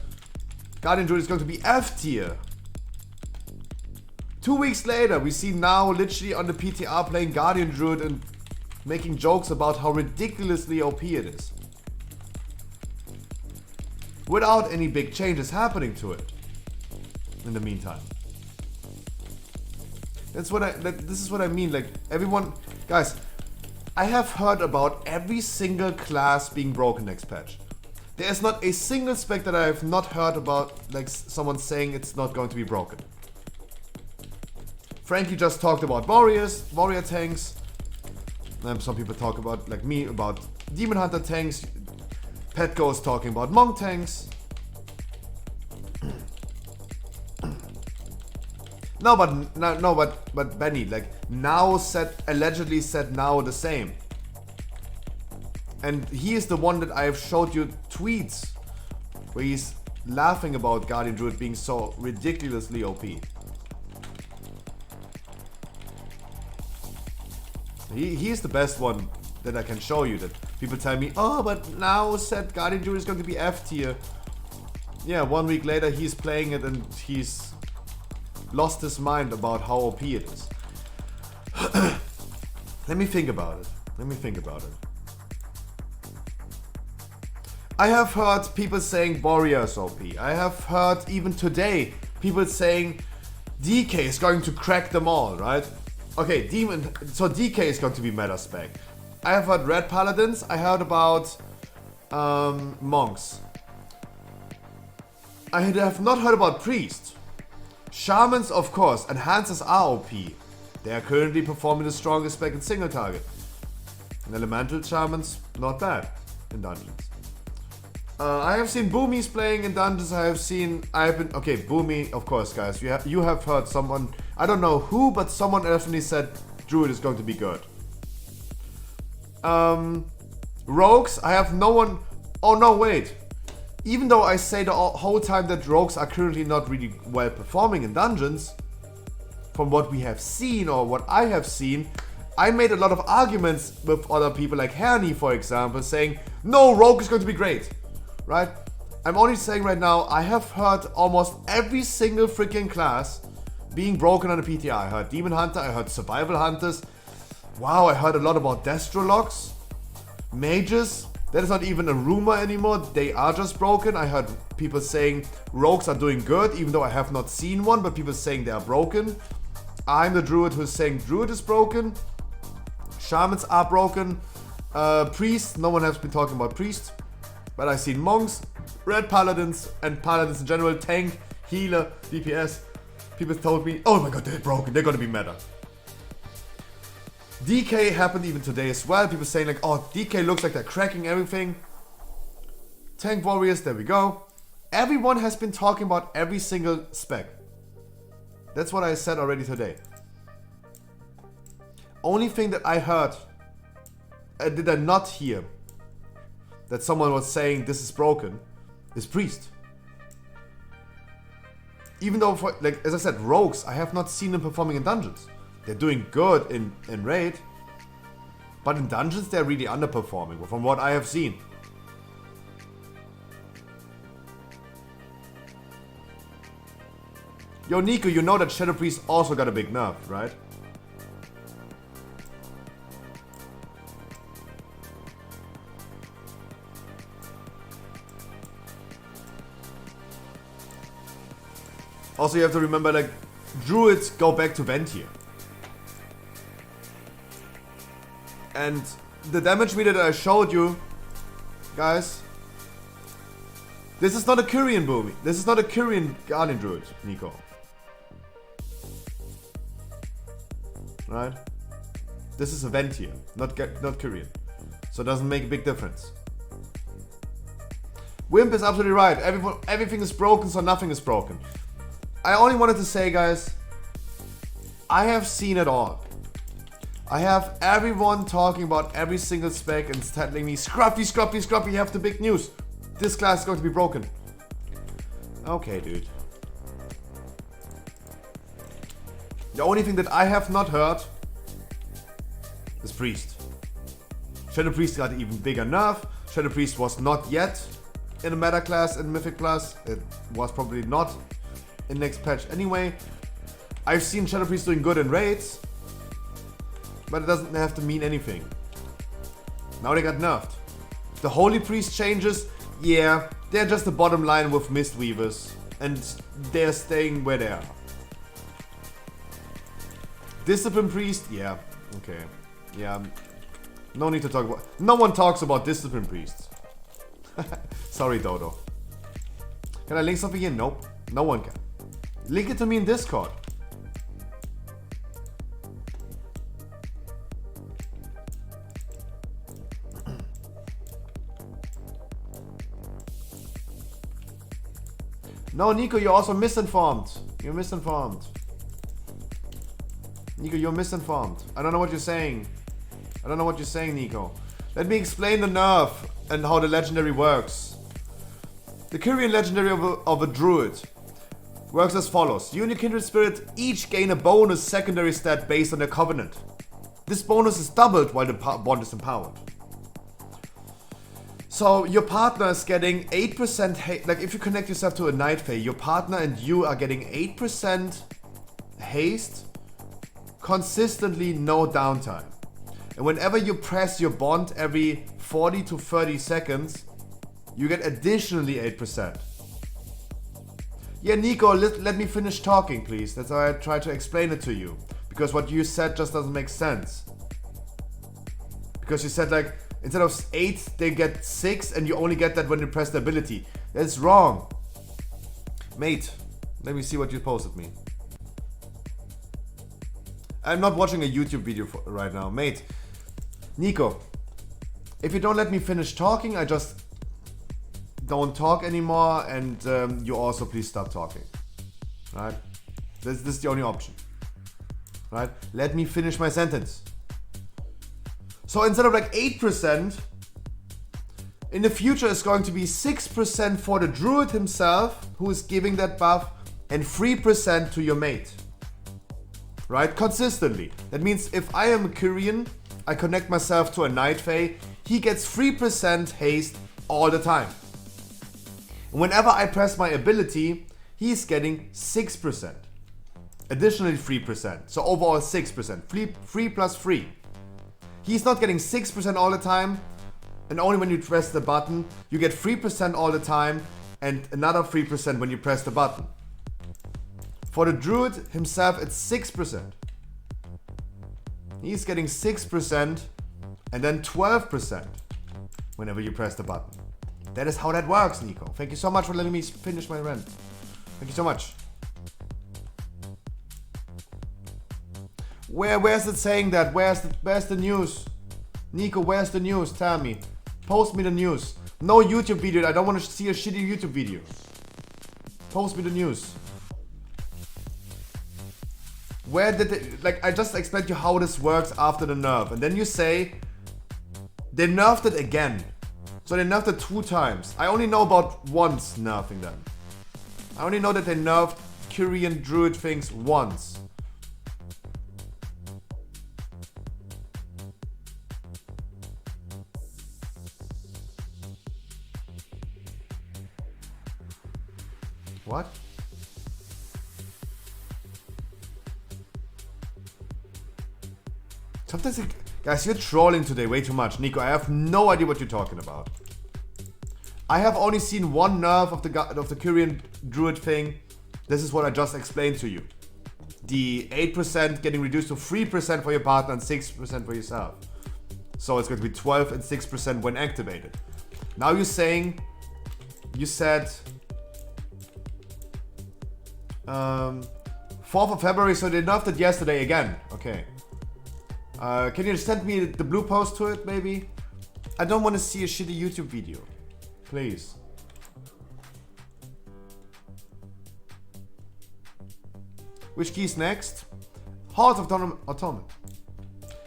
C: Guardian Druid is going to be F tier. 2 weeks later, we see now literally on the PTR playing Guardian Druid and making jokes about how ridiculously OP it is. Without any big changes happening to it in the meantime. This is what I mean. Like everyone, guys, I have heard about every single class being broken next patch. There is not a single spec that I have not heard about, like someone saying it's not going to be broken. Frankie just talked about warrior tanks. Some people talk about, like me, about demon hunter tanks. Petco is talking about monk tanks. But Benny, like now allegedly said now the same. And he is the one that I have showed you tweets where he's laughing about Guardian Druid being so ridiculously OP. He is the best one that I can show you, that people tell me, oh, but now said Guardian Druid is going to be F tier. Yeah, 1 week later he's playing it and he's lost his mind about how OP it is. Let me think about it. I have heard people saying warrior is OP. I have heard even today people saying DK is going to crack them all, right? Okay, so DK is going to be meta spec. I have heard red paladins. I heard about monks. I have not heard about priests. Shamans, of course, enhancers are OP. They are currently performing the strongest spec in single target. And elemental shamans, not bad in dungeons. I have seen boomies playing in dungeons. Okay, boomy, of course, guys. You have heard someone, I don't know who, but someone definitely said Druid is going to be good. Rogues, I have no one. Oh no, wait. Even though I say the whole time that rogues are currently not really well performing in dungeons, from what we have seen or what I have seen, I made a lot of arguments with other people like Herney, for example, saying, no, rogue is going to be great. Right? I'm only saying right now, I have heard almost every single freaking class being broken on the PTR. I heard Demon Hunter, I heard Survival Hunters. Wow, I heard a lot about Destrologs. Mages, that is not even a rumor anymore. They are just broken. I heard people saying rogues are doing good, even though I have not seen one, but people saying they are broken. I'm the druid who's saying druid is broken. Shamans are broken. Priests, no one has been talking about priests. But I've seen monks, red paladins, and paladins in general, tank, healer, DPS. People told me, oh my god, they're broken, they're gonna be meta. DK happened even today as well. People saying like, oh, DK looks like they're cracking everything. Tank warriors, there we go. Everyone has been talking about every single spec. That's what I said already today. Only thing that I heard, did I not hear, that someone was saying this is broken, is priest. Even though, like as I said, rogues, I have not seen them performing in dungeons. They're doing good in raid, but in dungeons they're really underperforming from what I have seen. Yo Nico, you know that Shadow Priest also got a big nerf, right? Also, you have to remember, like, druids go back to Ventir. And the damage meter that I showed you, guys, this is not a Kyrian boomy. This is not a Kyrian Guardian Druid, Nico. Right? This is a Ventir, not Kyrian. So it doesn't make a big difference. Wimp is absolutely right. Everything is broken, so nothing is broken. I only wanted to say, guys, I have seen it all. I have everyone talking about every single spec and telling me, Scruffy, Scruffy, Scruffy, you have the big news. This class is going to be broken. Okay, dude. The only thing that I have not heard is Priest. Shadow Priest got even bigger nerf. Shadow Priest was not yet in a meta class and mythic class. It was probably not in next patch anyway. I've seen Shadow Priest doing good in raids, but it doesn't have to mean anything. Now they got nerfed. The Holy Priest changes, yeah, they're just the bottom line with Mistweavers, and they're staying where they are. Discipline priest? Yeah. Okay. Yeah. No need to talk about... No one talks about discipline priests. Sorry, Dodo. Can I link something here? Nope. No one can. Link it to me in Discord. No, Nico, you're also misinformed. You're misinformed. Nico, you're misinformed. I don't know what you're saying. I don't know what you're saying, Nico. Let me explain the nerf and how the legendary works. The Kyrian legendary of a druid works as follows. You and your kindred spirit each gain a bonus secondary stat based on their covenant. This bonus is doubled while the bond is empowered. So your partner is getting 8% like if you connect yourself to a Night Fae, your partner and you are getting 8% haste, consistently no downtime. And whenever you press your bond every 40 to 30 seconds, you get additionally 8%. Yeah, Nico, let me finish talking, please. That's how I try to explain it to you. Because what you said just doesn't make sense. Because you said like, instead of 8, they get 6, and you only get that when you press the ability. That's wrong. Mate, let me see what you posted me. I'm not watching a YouTube video right now. Mate, Nico, if you don't let me finish talking, I just don't talk anymore, and you also please stop talking. Right? This is the only option. Right? Let me finish my sentence. So instead of like 8%, in the future it's going to be 6% for the druid himself, who is giving that buff, and 3% to your mate. Right? Consistently. That means if I am a Kyrian, I connect myself to a Night Fae, he gets 3% haste all the time. And whenever I press my ability, he's getting 6%. Additionally 3%. So overall 6%. 3 plus 3. He's not getting 6% all the time, and only when you press the button. You get 3% all the time, and another 3% when you press the button. For the druid himself, it's 6%. He's getting 6%, and then 12% whenever you press the button. That is how that works, Nico. Thank you so much for letting me finish my rant. Thank you so much. Where's it saying that? Where's the news? Nico, where's the news? Tell me. Post me the news. No YouTube video. I don't want to see a shitty YouTube video. Post me the news. Where did it... Like, I just explained to you how this works after the nerf. And then you say... They nerfed it again. So they nerfed it 2 times. I only know about once nerfing them. I only know that they nerfed Kyrian druid things once. What? Sometimes, guys, you're trolling today way too much. Nico, I have no idea what you're talking about. I have only seen one nerf of the Kyrian druid thing. This is what I just explained to you. The 8% getting reduced to 3% for your partner and 6% for yourself. So it's going to be 12 and 6% when activated. Now you're saying, you said 4th of February, so they nerfed it yesterday again. Okay. Can you send me the blue post to it, maybe? I don't want to see a shitty YouTube video. Please. Which key's next? Heart of Atonement.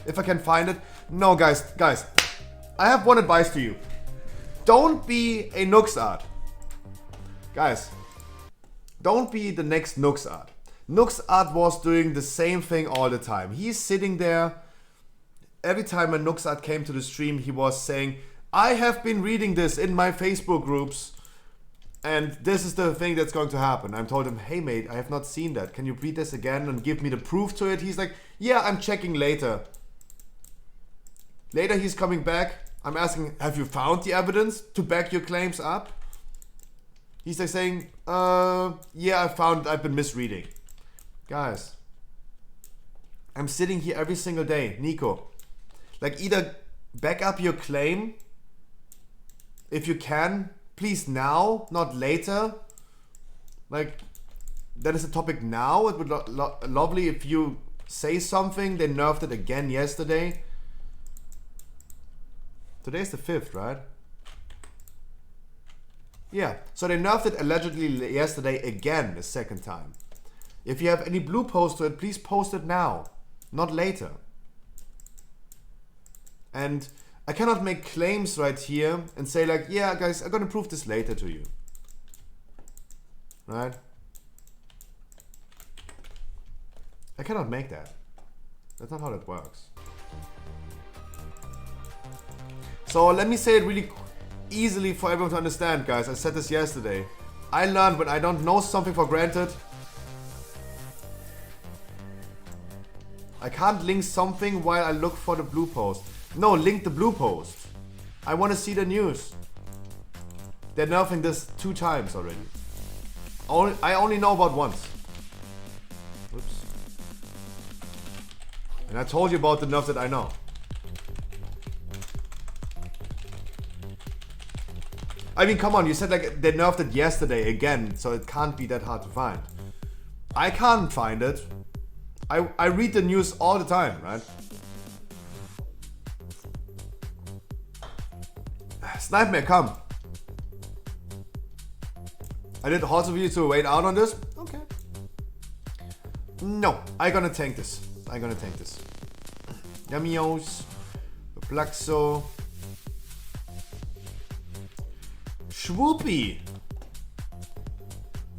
C: If I can find it. No, guys. I have one advice to you. Don't be a Nuxart. Guys. Don't be the next Nuxart. Nuxart was doing the same thing all the time. He's sitting there. Every time a Nuxart came to the stream, he was saying, I have been reading this in my Facebook groups, and this is the thing that's going to happen. I told him, hey mate, I have not seen that. Can you read this again and give me the proof to it? He's like, yeah, I'm checking later. Later he's coming back. I'm asking, have you found the evidence to back your claims up? He's like saying, yeah, I've been misreading. Guys, I'm sitting here every single day. Nico, like either back up your claim if you can, please now, not later. Like, that is a topic now. It would lovely if you say something. They nerfed it again yesterday. Today's the 5th, right? Yeah, so they nerfed it allegedly yesterday again, the second time. If you have any blue post to it, please post it now, not later. And I cannot make claims right here and say like, yeah guys, I'm gonna prove this later to you. Right? I cannot make that. That's not how that works. So let me say it really easily for everyone to understand, guys. I said this yesterday. I learned when I don't know something for granted, I can't link something while I look for the blue post. No, link the blue post. I want to see the news. They're nerfing this 2 times already. I only know about once. Oops. And I told you about the nerf that I know. I mean, come on, you said like they nerfed it yesterday again, so it can't be that hard to find. I can't find it. I read the news all the time, right? Snipe, come. I did also for you to wait out on this. Okay. No, I'm gonna tank this. Yamios, Plaxo, Swoopy.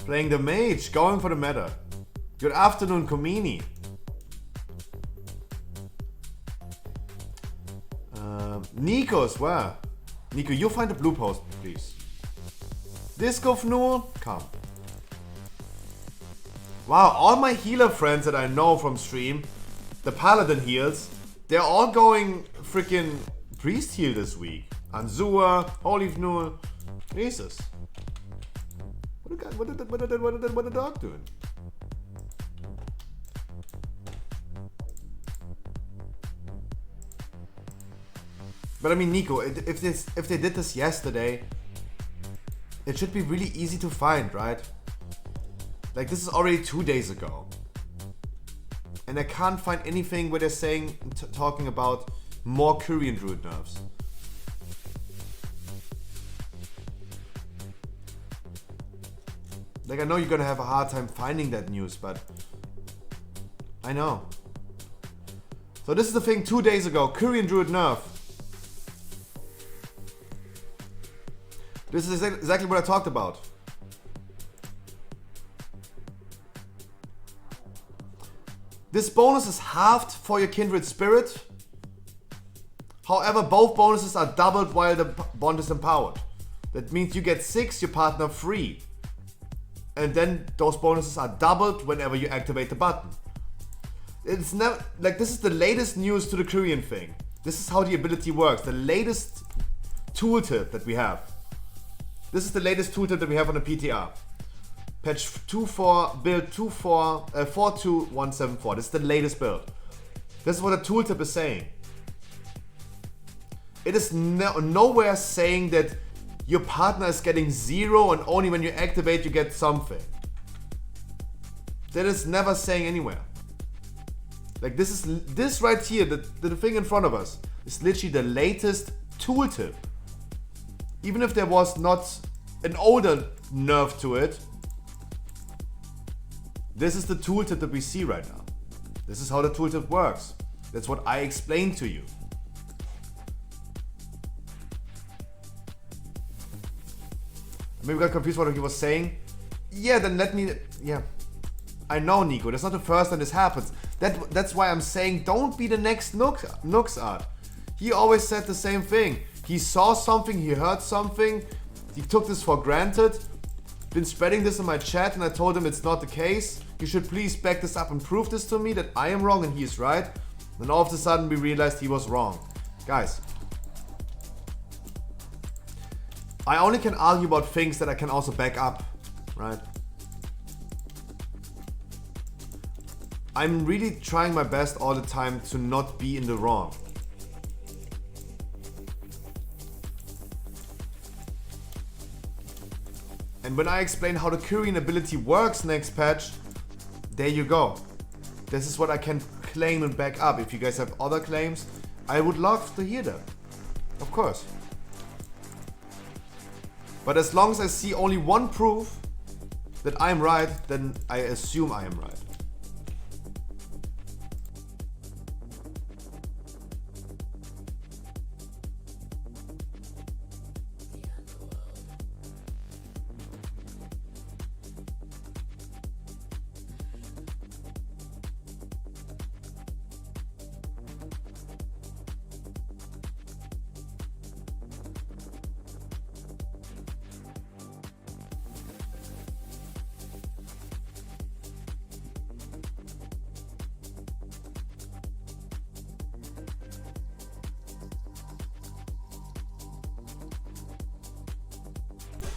C: Playing the mage, going for the meta. Good afternoon, Komini. Nico's, where? Nico, you find the blue post, please. Disco Fnul, come. Wow, all my healer friends that I know from stream, the paladin heals, they're all going freaking priest heal this week. Anzua, Holy Fnul, Jesus. What the dog doing? But I mean, Nico, if they did this yesterday, it should be really easy to find, right? Like, this is already 2 days ago. And I can't find anything where they're saying, talking about more Korean Druid nerfs. Like, I know you're gonna have a hard time finding that news, but I know. So this is the thing 2 days ago, Korean Druid nerf. This is exactly what I talked about. This bonus is halved for your kindred spirit. However, both bonuses are doubled while the bond is empowered. That means you get 6, your partner 3. And then those bonuses are doubled whenever you activate the button. It's never like, this is the latest news to the Korean thing. This is how the ability works. The latest tooltip that we have. This is the latest tooltip that we have on the PTR. Patch 2.4, build 42174. This is the latest build. This is what the tooltip is saying. It is nowhere saying that your partner is getting 0 and only when you activate you get something. That is never saying anywhere. Like, this right here, the thing in front of us, is literally the latest tooltip. Even if there was not an older nerf to it, this is the tooltip that we see right now. This is how the tooltip works. That's what I explained to you. Maybe we got confused what he was saying. Yeah, then let me... Yeah. I know, Nico. That's not the first time this happens. That's why I'm saying don't be the next Nooks Art. He always said the same thing. He saw something, he heard something, he took this for granted, been spreading this in my chat, and I told him it's not the case. You should please back this up and prove this to me that I am wrong and he is right. Then all of a sudden we realized he was wrong. Guys, I only can argue about things that I can also back up, right? I'm really trying my best all the time to not be in the wrong. And when I explain how the Kyrian ability works next patch, there you go. This is what I can claim and back up. If you guys have other claims, I would love to hear them. Of course. But as long as I see only one proof that I'm right, then I assume I am right.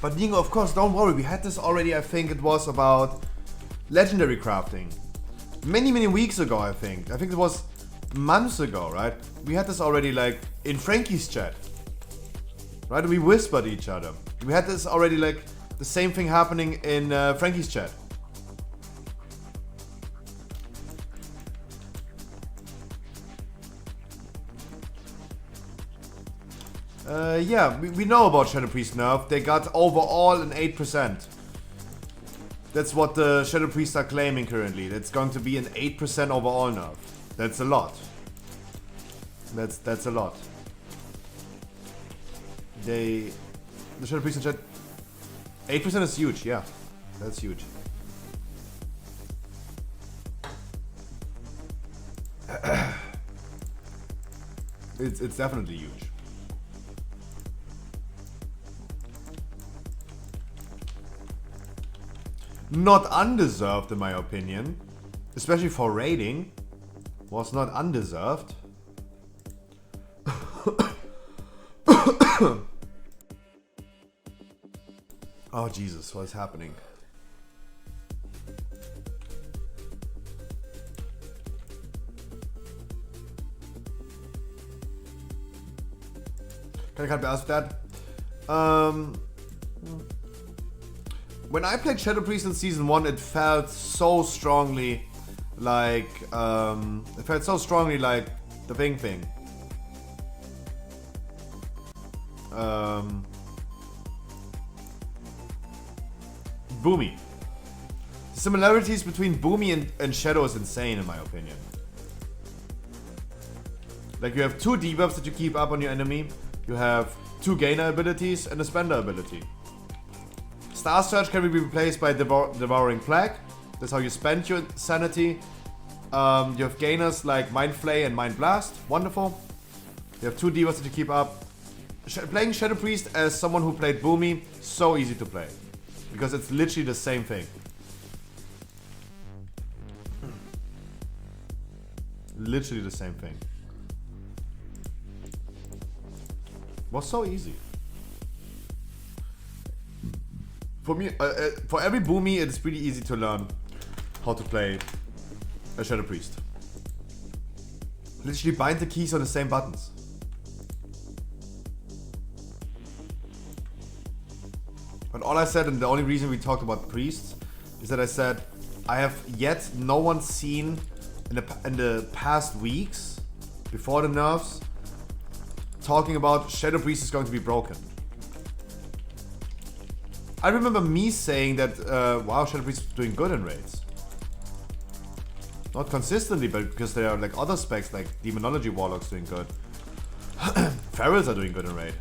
C: But Ningo, of course, don't worry, we had this already, I think it was about legendary crafting. Many weeks ago, I think. I think it was months ago, right? We had this already like in Frankie's chat. Right? We whispered each other. We had this already like the same thing happening in Frankie's chat. Yeah, we know about Shadow Priest nerf. They got overall an 8%. That's what the Shadow Priests are claiming currently. That's going to be an 8% overall nerf. That's a lot. That's a lot. The Shadow Priest in chat, 8% is huge, yeah. That's huge. It's definitely huge. Not undeserved in my opinion, especially for raiding, was not undeserved. Oh Jesus, what is happening? I can't be asked that. When I played Shadow Priest in Season 1, it felt so strongly like... the Bing thing. Boomy. The similarities between Boomy and Shadow is insane in my opinion. Like you have two debuffs that you keep up on your enemy. You have two gainer abilities and a spender ability. Star Surge can be replaced by Devouring Plague. That's how you spend your sanity. You have gainers like Mind Flay and Mind Blast. Wonderful. You have two debuffs that you keep up. Playing Shadow Priest as someone who played Boomy, so easy to play. Because it's literally the same thing. Literally the same thing. Was so easy. For me, for every Boomy, it's pretty easy to learn how to play a Shadow Priest. Literally bind the keys on the same buttons. But all I said, and the only reason we talked about priests, is that I said I have yet no one seen in the past weeks before the nerfs talking about Shadow Priest is going to be broken. I remember me saying that, wow, Shadow Priest is doing good in raids. Not consistently, but because there are like other specs like Demonology Warlocks doing good. Ferals are doing good in raid.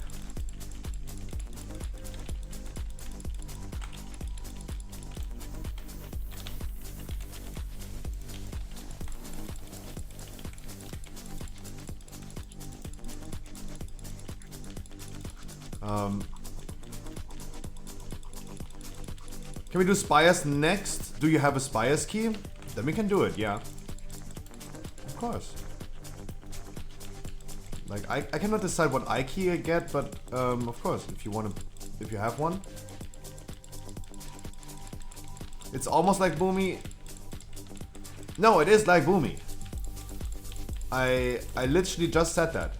C: Can we do Spires next? Do you have a Spires key? Then we can do it, yeah. Of course. Like, I cannot decide what eye key I get, but of course, if you want to, if you have one. It's almost like Boomy. No, it is like Boomy. I literally just said that.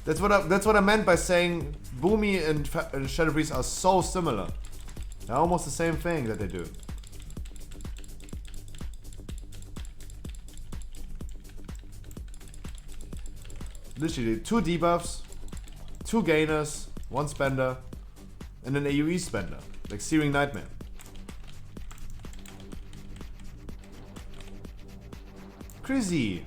C: That's what I meant by saying Boomy and Shadow Breeze are so similar. They're almost the same thing that they do. Literally 2 debuffs, 2 gainers, 1 spender, and an AoE spender, like Searing Nightmare. Crazy.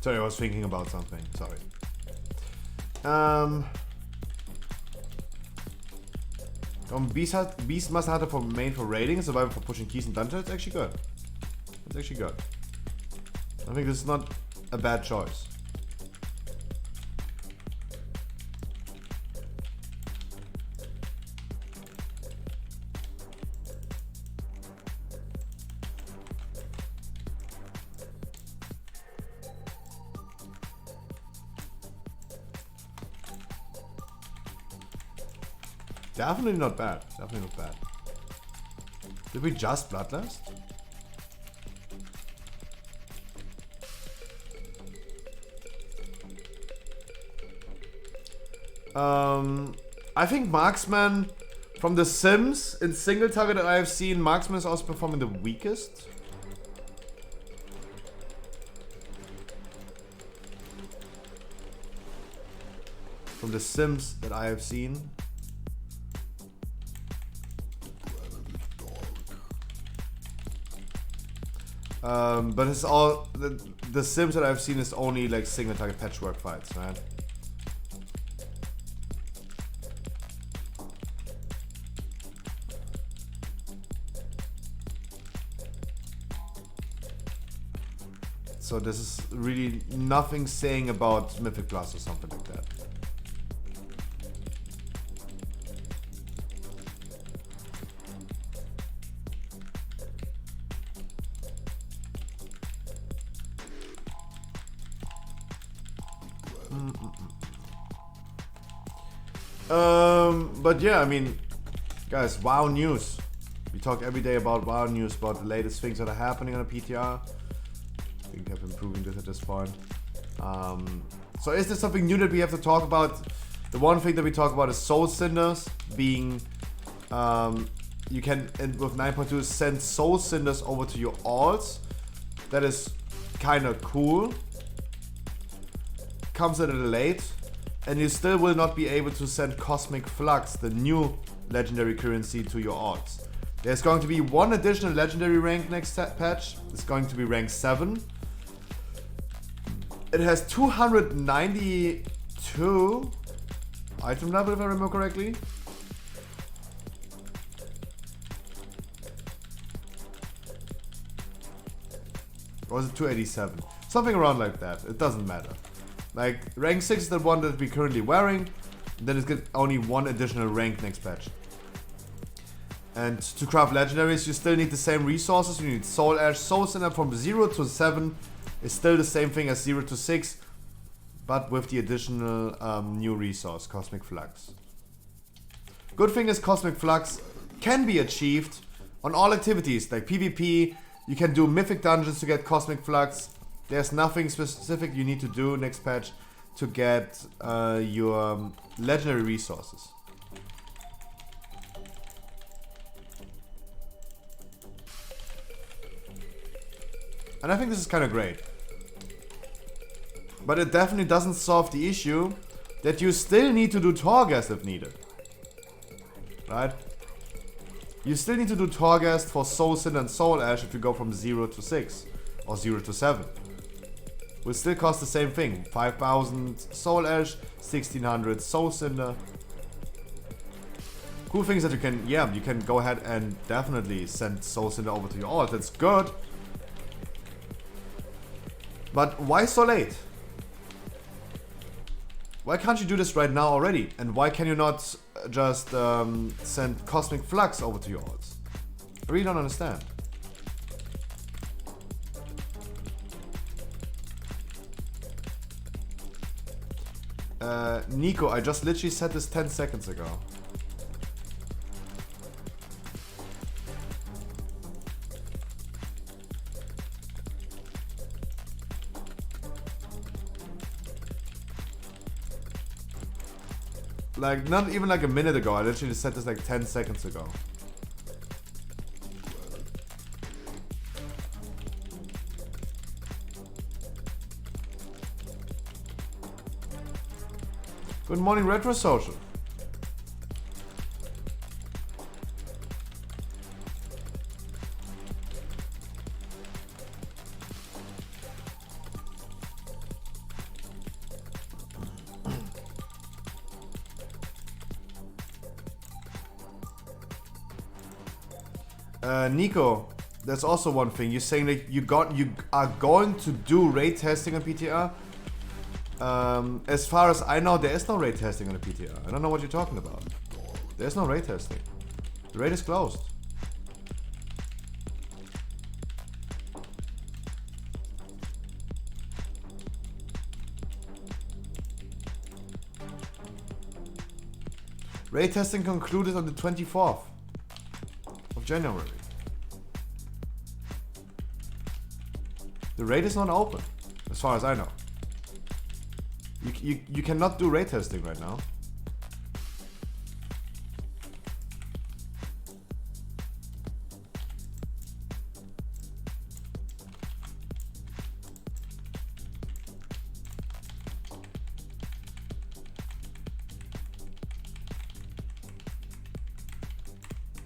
C: Sorry, I was thinking about something. Sorry. Beastmaster Hunter for main for raiding, Survivor for pushing keys and dungeons. It's actually good. It's actually good. I think this is not a bad choice. Definitely not bad. Definitely not bad. Did we just Bloodlust? I think Marksman from The Sims in single target that I have seen, Marksman is also performing the weakest. From The Sims that I have seen. But it's all the Sims that I've seen is only like single target patchwork fights, right? So this is really nothing saying about Mythic Plus or something like that. But yeah, I mean, guys, WoW news. We talk every day about WoW news, about the latest things that are happening on a PTR. I think I've been proving this at this point. So is there something new that we have to talk about? The one thing that we talk about is Soul Cinders being, you can, with 9.2, send Soul Cinders over to your alts. That is kind of cool. Comes a little late. And you still will not be able to send Cosmic Flux, the new legendary currency, to your odds. There's going to be one additional legendary rank next patch. It's going to be rank 7. It has 292 item level, if I remember correctly. Or was it 287? Something around like that. It doesn't matter. Like, rank 6 is the one that we're currently wearing. Then it's got only one additional rank next patch. And to craft legendaries, you still need the same resources. You need Soul Ash. Soul Cinder from 0 to 7 is still the same thing as 0 to 6. But with the additional new resource, Cosmic Flux. Good thing is Cosmic Flux can be achieved on all activities. Like PvP, you can do Mythic Dungeons to get Cosmic Flux. There's nothing specific you need to do next patch to get your legendary resources. And I think this is kind of great. But it definitely doesn't solve the issue that you still need to do Torghast if needed. Right? You still need to do Torghast for Soul Cinder and Soul Ash if you go from 0 to 6 or 0 to 7. Will still cost the same thing. 5,000 Soul Ash, 1,600 Soul Cinder. Cool thing is that you can go ahead and definitely send Soul Cinder over to your alt. That's good. But why so late? Why can't you do this right now already? And why can you not just send Cosmic Flux over to your alts? I really don't understand. Nico, I just literally said this 10 seconds ago. Like, not even like a minute ago. I literally just said this like 10 seconds ago. Good morning, Retro Social. Nico, that's also one thing. You're saying that you are going to do ray testing on PTR. As far as I know, there is no ray testing on the PTR. I don't know what you're talking about. There's no ray testing. The raid is closed. Ray testing concluded on the 24th of January. The raid is not open, as far as I know. You cannot do ray testing right now.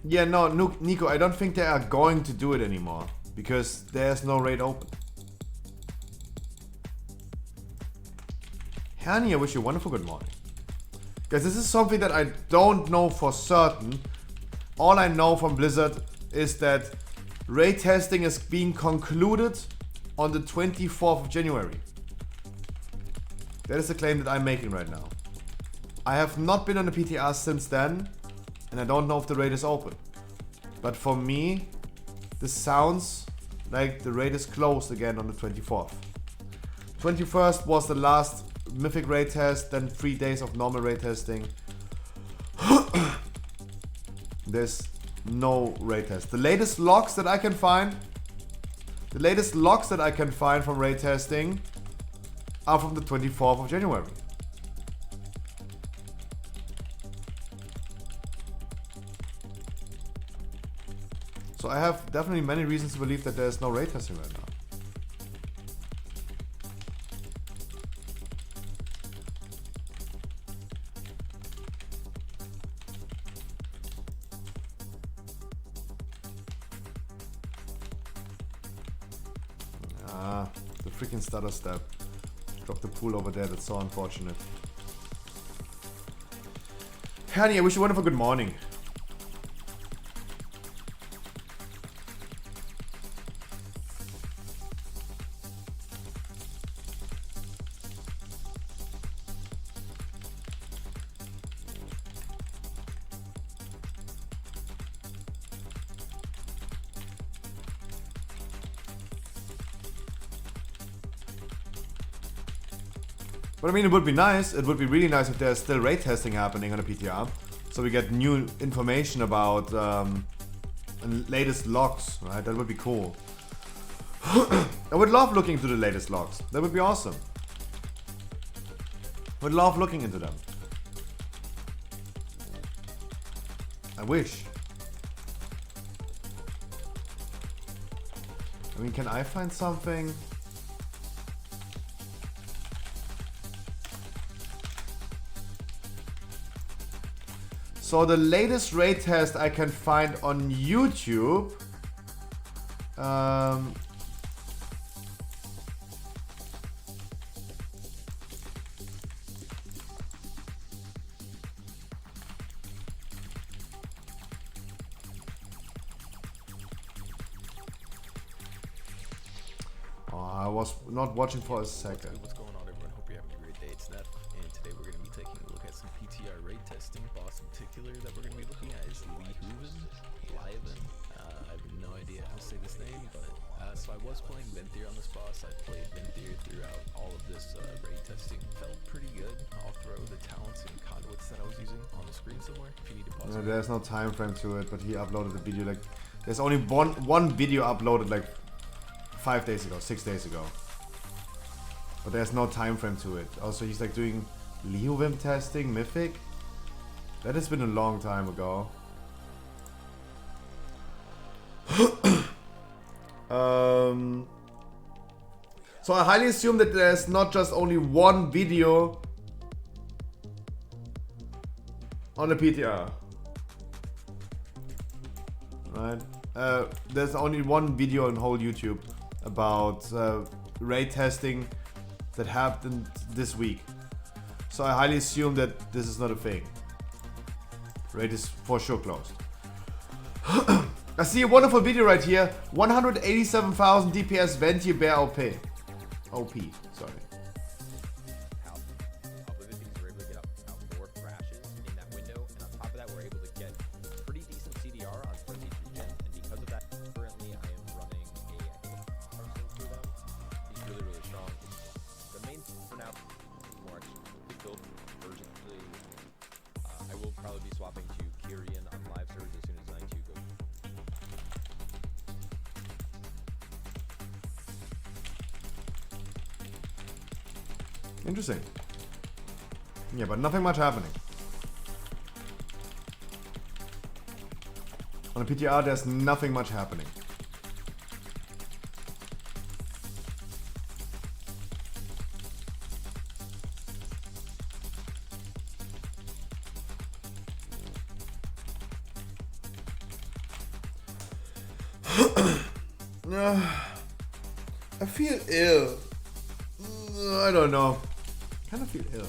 C: Yeah, no, Nico, I don't think they are going to do it anymore because there's no raid open. Hani, I wish you a wonderful good morning. Guys, this is something that I don't know for certain. All I know from Blizzard is that raid testing is being concluded on the 24th of January. That is the claim that I'm making right now. I have not been on the PTR since then, and I don't know if the raid is open. But for me, this sounds like the raid is closed again on the 24th. 21st was the last Mythic raid test, then 3 days of normal raid testing. There's no raid test. The latest logs that I can find from raid testing are from the 24th of January. So I have definitely many reasons to believe that there's no raid testing right now. The freaking stutter step. Drop the pool over there, that's so unfortunate. Hani, I wish you a wonderful good morning. But I mean, it would be nice. It would be really nice if there's still raid testing happening on the PTR, so we get new information about latest logs. Right, that would be cool. I would love looking into the latest logs. That would be awesome. Would love looking into them. I wish. I mean, can I find something? So the latest raid test I can find on YouTube. I was not watching for a second.
D: What's going on, everyone? Hope you're having a great day. It's Nef, and today we're going to be taking a look at some PTR raid testing. Boss in particular that we're going to be looking at is Liven. I have no idea how to say this name, but so I was playing Venthyr on this boss. I played Venthyr throughout all of this raid testing. Felt pretty good. I'll throw the talents and conduits that I was using on the screen somewhere if you need to pause.
C: There's no time frame to it, but he uploaded the video like there's only one video uploaded like 5 days ago, 6 days ago. But there's no time frame to it. Also, he's like doing Leovim testing, Mythic. That has been a long time ago. So I highly assume that there's not just only one video on the PTR. Right? There's only one video on whole YouTube about raid testing that happened this week. So I highly assume that this is not a thing. Raid is for sure closed. I see a wonderful video right here. 187,000 DPS Venti Bear OP. OP, sorry.
E: How other things were able to get up more crashes in that window, and on top of that, we're able to get pretty decent CDR on Frenzy 3 Gen, and because of that, currently I am running a, I think it's Carson for them. He's really, really strong. The main for now, more actually built version. I will probably be swapping to Kyrian on live servers as soon as 9.2 goes.
C: Interesting. Yeah, but nothing much happening. On the PTR, there's nothing much happening. I feel ill. I don't know. I kind of feel ill.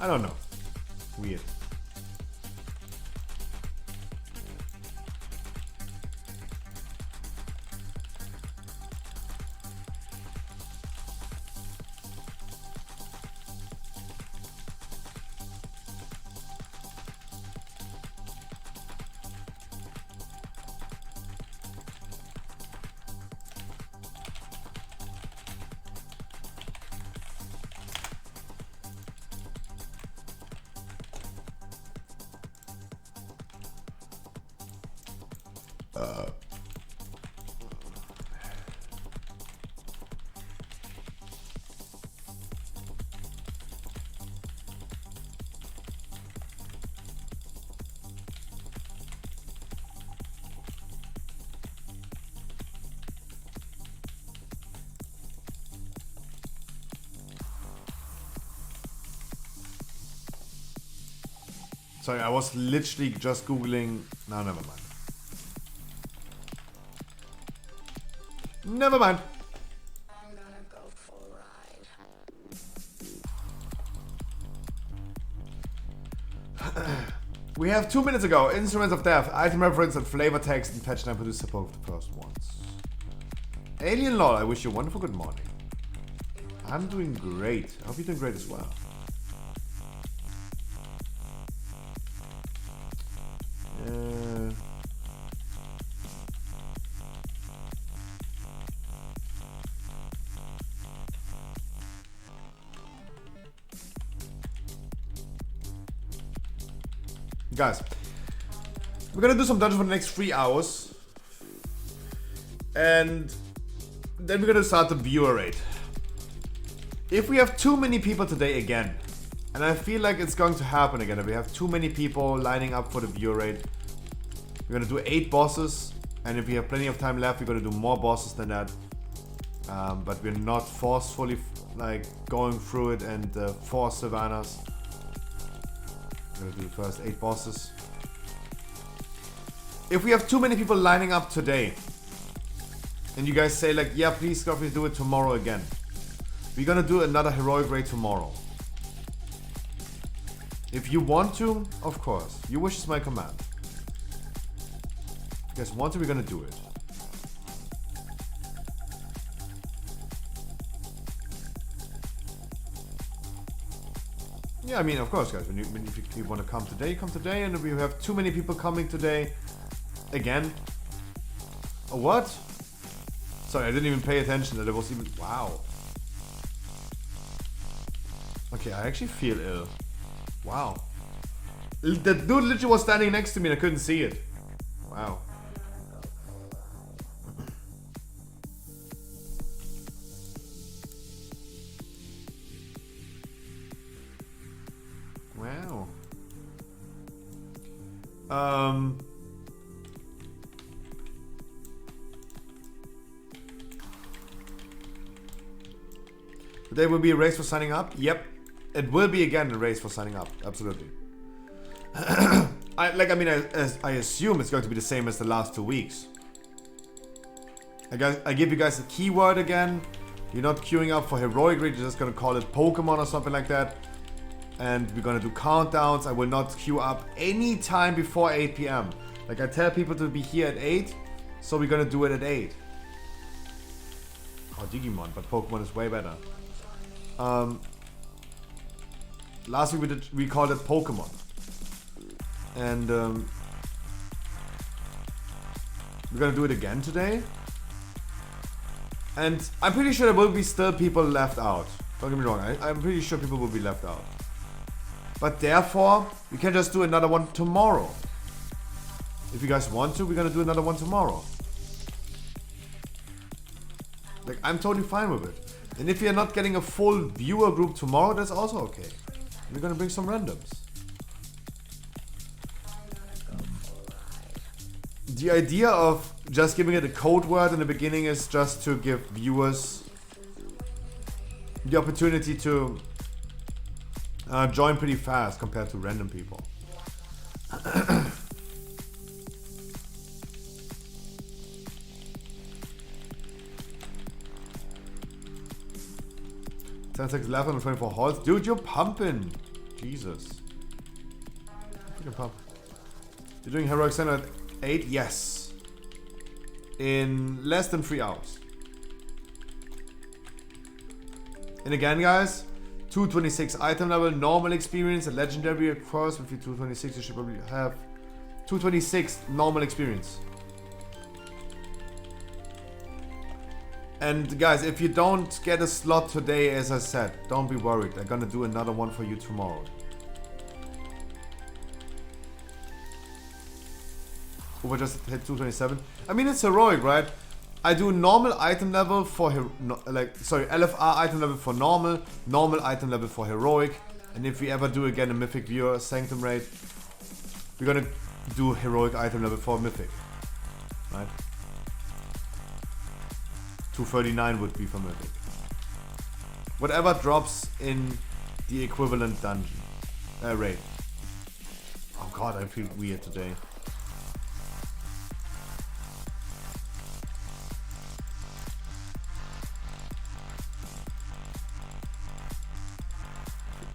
C: I don't know. Weird. Sorry, I was literally just googling. No, never mind. Never mind.
B: I'm gonna go for a ride.
C: We have 2 minutes ago. Instruments of Death, item reference and flavor text and patch time produce support for the first ones. Alien Lol, I wish you a wonderful good morning. I'm doing great. I hope you're doing great as well. Guys, We're gonna do some dungeons for the next 3 hours. And then we're gonna start the viewer rate. If we have too many people today again, and I feel like it's going to happen again, if we have too many people lining up for the viewer rate, we're gonna do 8 bosses, and if we have plenty of time left, we're gonna do more bosses than that. But we're not forcefully like going through it and force savannas. We're gonna do the first 8 bosses. If we have too many people lining up today, and you guys say like, yeah, please Scorpius, do it tomorrow again, we're gonna do another heroic raid tomorrow. If you want to, of course. Your wish is my command. If you guys want to, we're gonna do it. Yeah, I mean, of course, guys. If you want to come today, come today. And if we have too many people coming today, again. Oh, what? Sorry, I didn't even pay attention that it was even. Wow. Okay, I actually feel ill. Wow. The dude literally was standing next to me and I couldn't see it. Wow. Wow. Today will be a race for signing up. Yep. It will be again a race for signing up. Absolutely. I assume it's going to be the same as the last 2 weeks. I give you guys a keyword again. You're not queuing up for heroic raid, you're just gonna call it Pokemon or something like that. And we're gonna do countdowns. I will not queue up any time before 8 p.m. Like I tell people to be here at 8, so we're gonna do it at 8. Oh, Digimon, but Pokemon is way better. Last week we called it Pokemon. And we're gonna do it again today. And I'm pretty sure there will be still people left out. Don't get me wrong, I'm pretty sure people will be left out. But therefore, we can just do another one tomorrow. If you guys want to, we're gonna do another one tomorrow. Like, I'm totally fine with it. And if you're not getting a full viewer group tomorrow, that's also okay. We're gonna bring some randoms. The idea of just giving it a code word in the beginning is just to give viewers the opportunity to join pretty fast compared to random people. 10 seconds left on 24 halls. Dude, you're pumping. Jesus. Freaking pump. You're doing Heroic Center at 8? Yes. In less than 3 hours. And again, guys, 226 item level, normal experience, a legendary, of course. With your 226, you should probably have 226 normal experience. And guys, if you don't get a slot today, as I said, don't be worried. I'm gonna do another one for you tomorrow. Over just hit 227. I mean, it's heroic, right? I do normal item level for LFR item level for normal item level for heroic, and if we ever do again a mythic viewer sanctum raid, we're gonna do heroic item level for mythic, right? 239 would be for mythic. Whatever drops in the equivalent dungeon raid. Oh god, I feel weird today.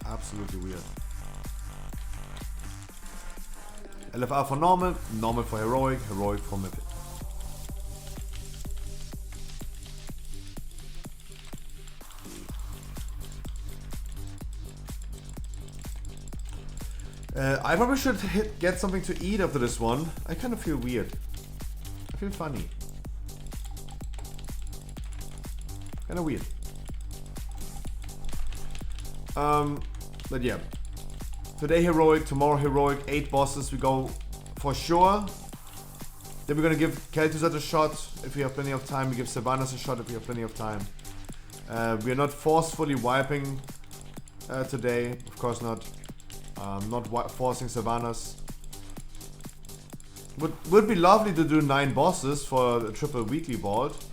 C: Absolutely weird. LFR for normal, normal for heroic, heroic for mythic. I probably should get something to eat after this one. I kind of feel weird. I feel funny. Kind of weird. But yeah. Today heroic, tomorrow heroic, 8 bosses. We go for sure. Then we're gonna give Kel'Thuzad a shot if we have plenty of time. We give Sylvanas a shot if we have plenty of time. We are not forcefully wiping today, of course not. Not forcing Sylvanas. Would be lovely to do 9 bosses for a triple weekly vault.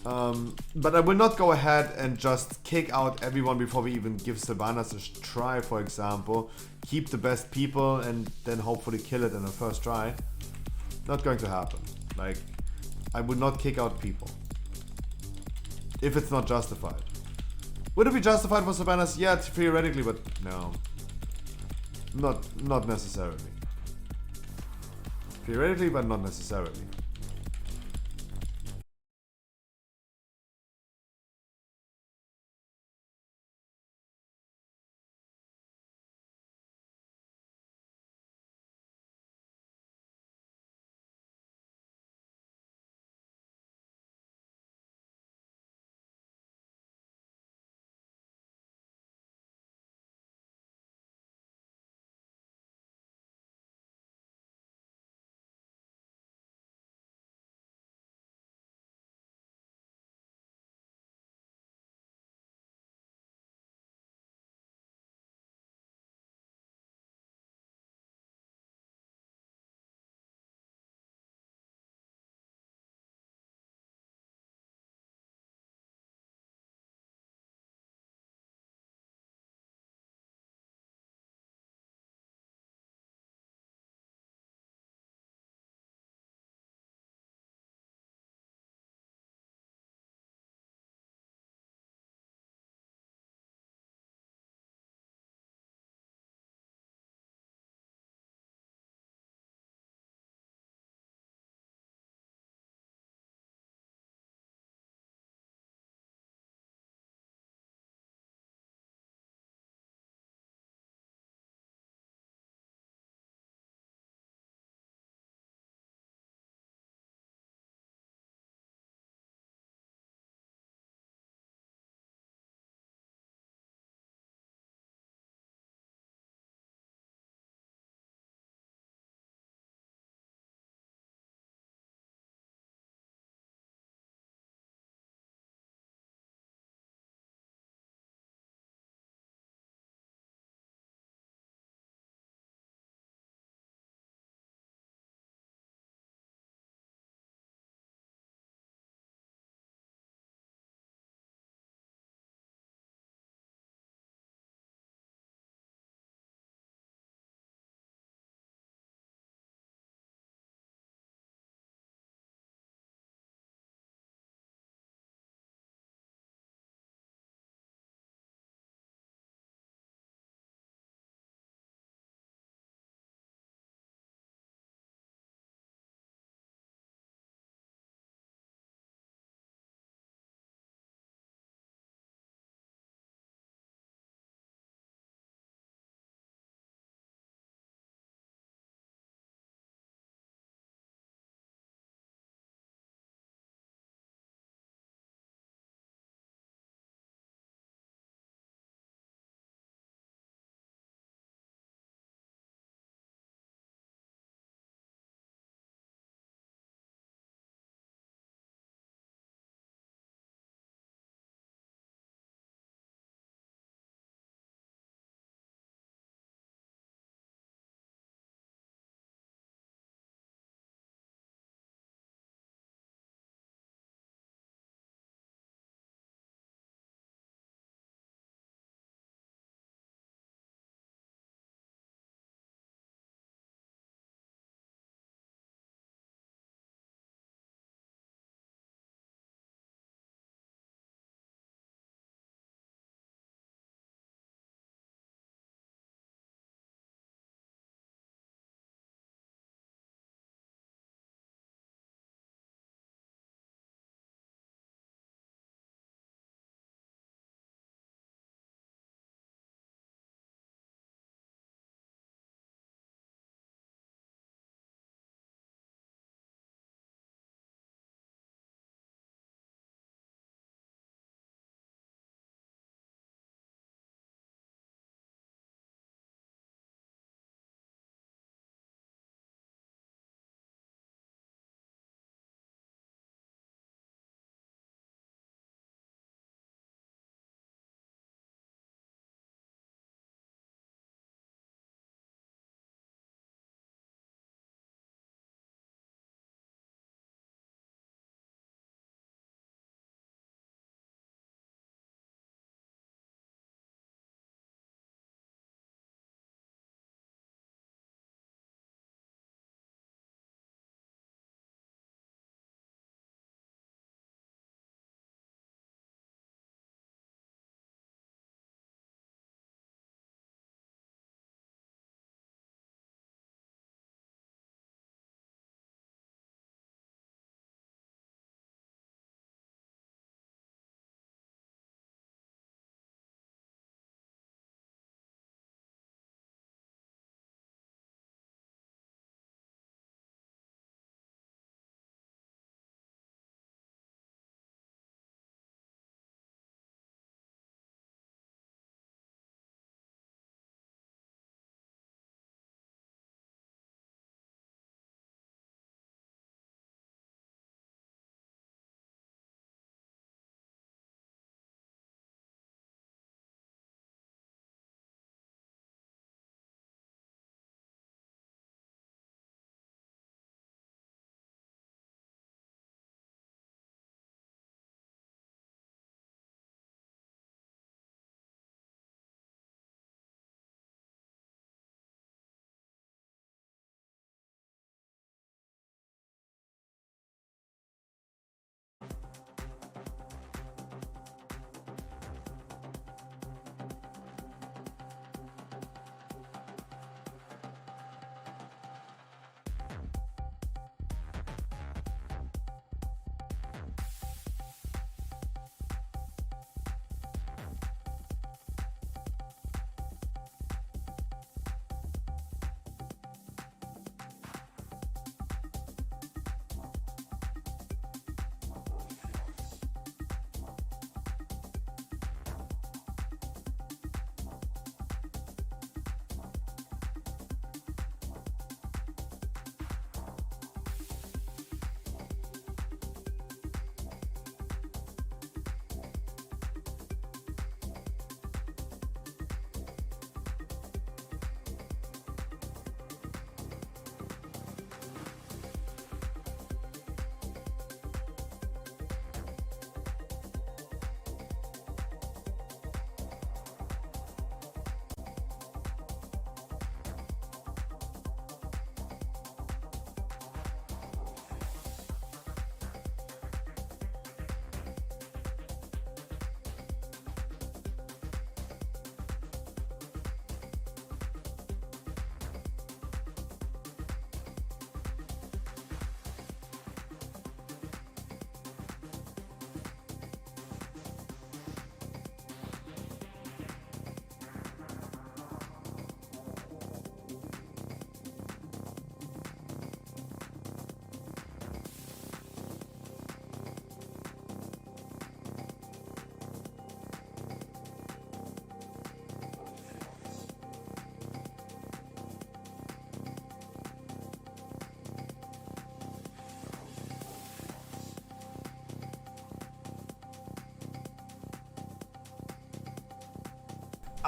C: But I will not go ahead and just kick out everyone before we even give Sylvanas a try, for example. Keep the best people and then hopefully kill it in the first try. Not going to happen. Like, I would not kick out people. If it's not justified. Would it be justified for Sylvanas? Yeah, theoretically, but no. Not necessarily. Theoretically, but not necessarily.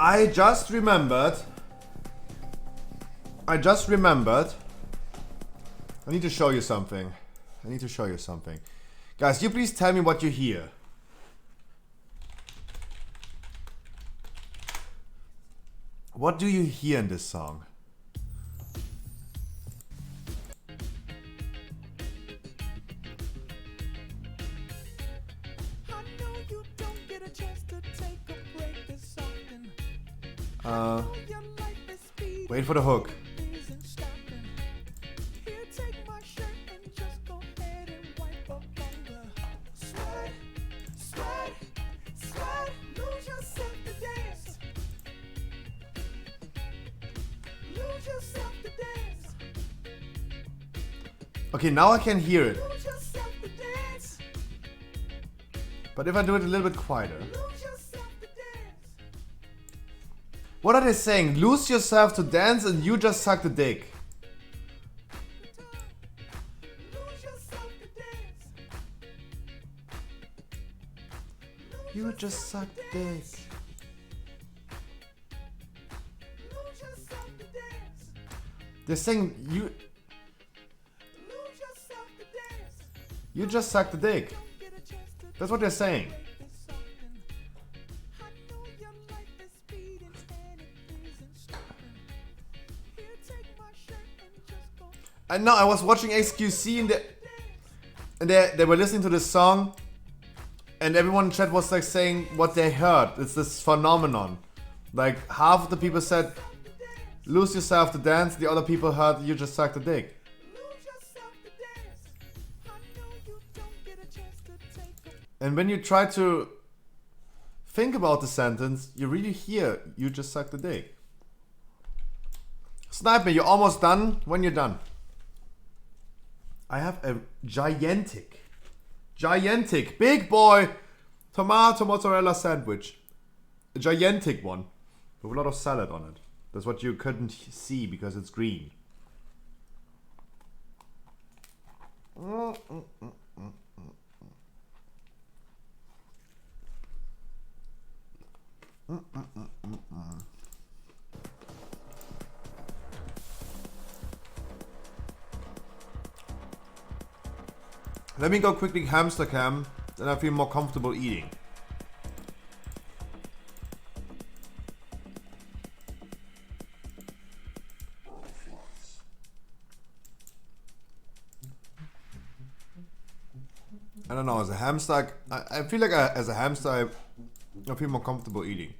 C: I just remembered. I need to show you something. Guys, you please tell me what you hear. What do you hear in this song? Wait for the hook. Okay, now I can hear it. But if I do it a little bit quieter. What are they saying? Lose yourself to dance and you just suck the dick. You just suck dick. They're saying you just suck the dick. That's what they're saying. And no, I was watching XQC and they were listening to this song, and everyone in chat was like saying what they heard. It's this phenomenon. Like half of the people said, "Lose yourself to dance." The other people heard, "You just suck the dick." And when you try to think about the sentence, you really hear, "You just suck the dick." Sniper, you're almost done. When you're done. I have a gigantic, big boy tomato mozzarella sandwich. A gigantic one with a lot of salad on it. That's what you couldn't see because it's green. Let me go quickly hamster cam, then I feel more comfortable eating. I don't know, as a hamster, I feel like as a hamster, I feel more comfortable eating.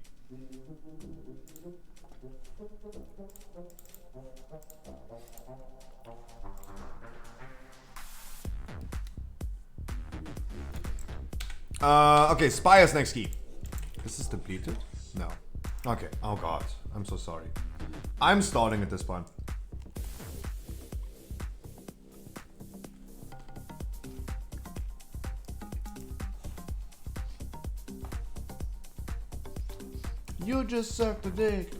C: Okay, Spire's next key. Is this depleted? No. Okay, oh god, I'm so sorry. I'm stalling at this point. You just sucked a dick.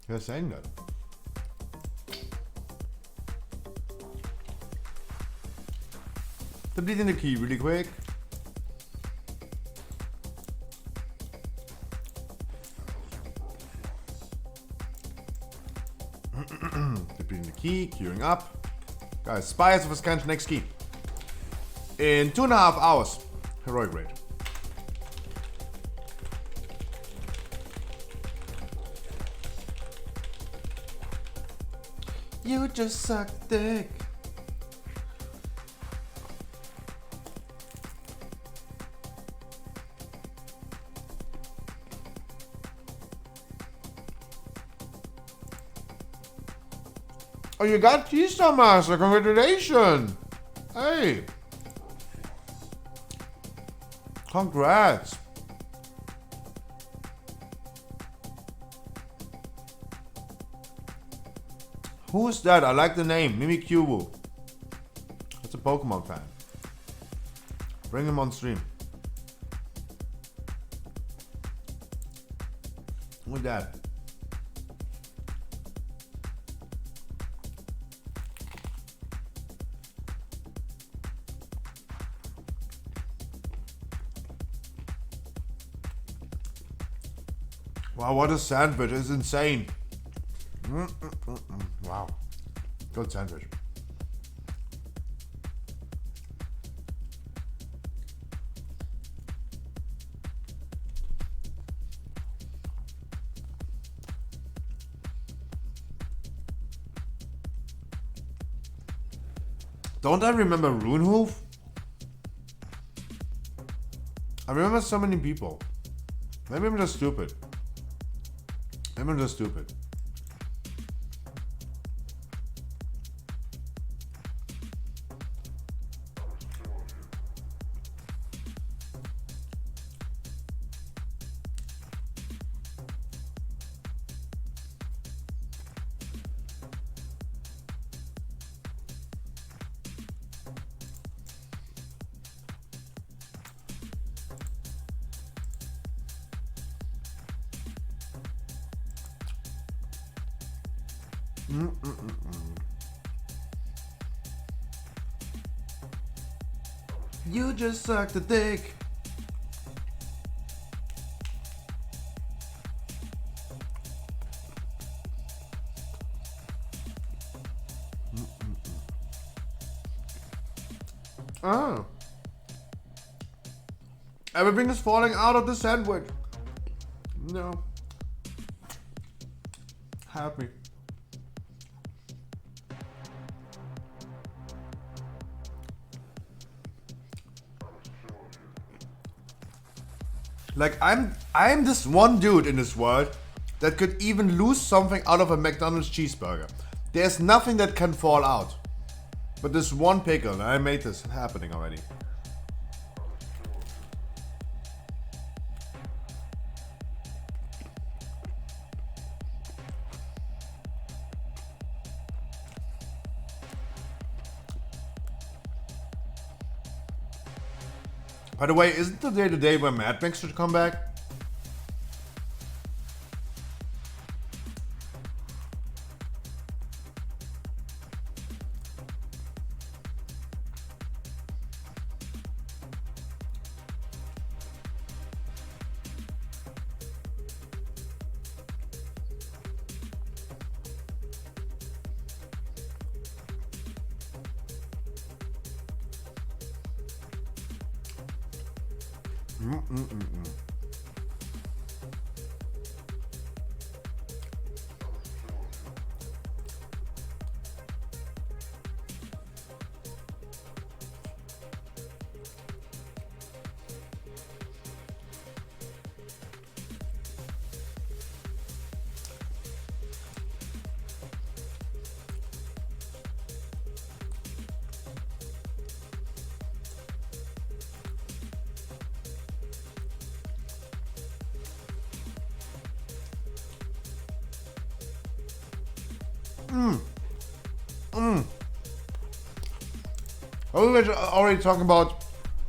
C: You're saying that. Depleting the key really quick. Depleting the key, queuing up. Guys, Spires of Ascension next key. In 2.5 hours. Heroic rate. You just suck dick. Oh, you got T-Star Master. Congratulations. Hey. Congrats. Who's that? I like the name. Mimikyu. That's a Pokemon fan. Bring him on stream. Who's that? Wow, what a sandwich. It's insane. Wow. Good sandwich. Don't I remember Runehoof? I remember so many people. Maybe I'm just stupid. Maybe I'm just stupid. You just suck the dick. Oh. Everything is falling out of the sandwich. No. Happy. Like I'm this one dude in this world that could even lose something out of a McDonald's cheeseburger. There's nothing that can fall out. But this one pickle, and I made this happening already. By the way, isn't today the day where Mad Max should come back? I was already talking about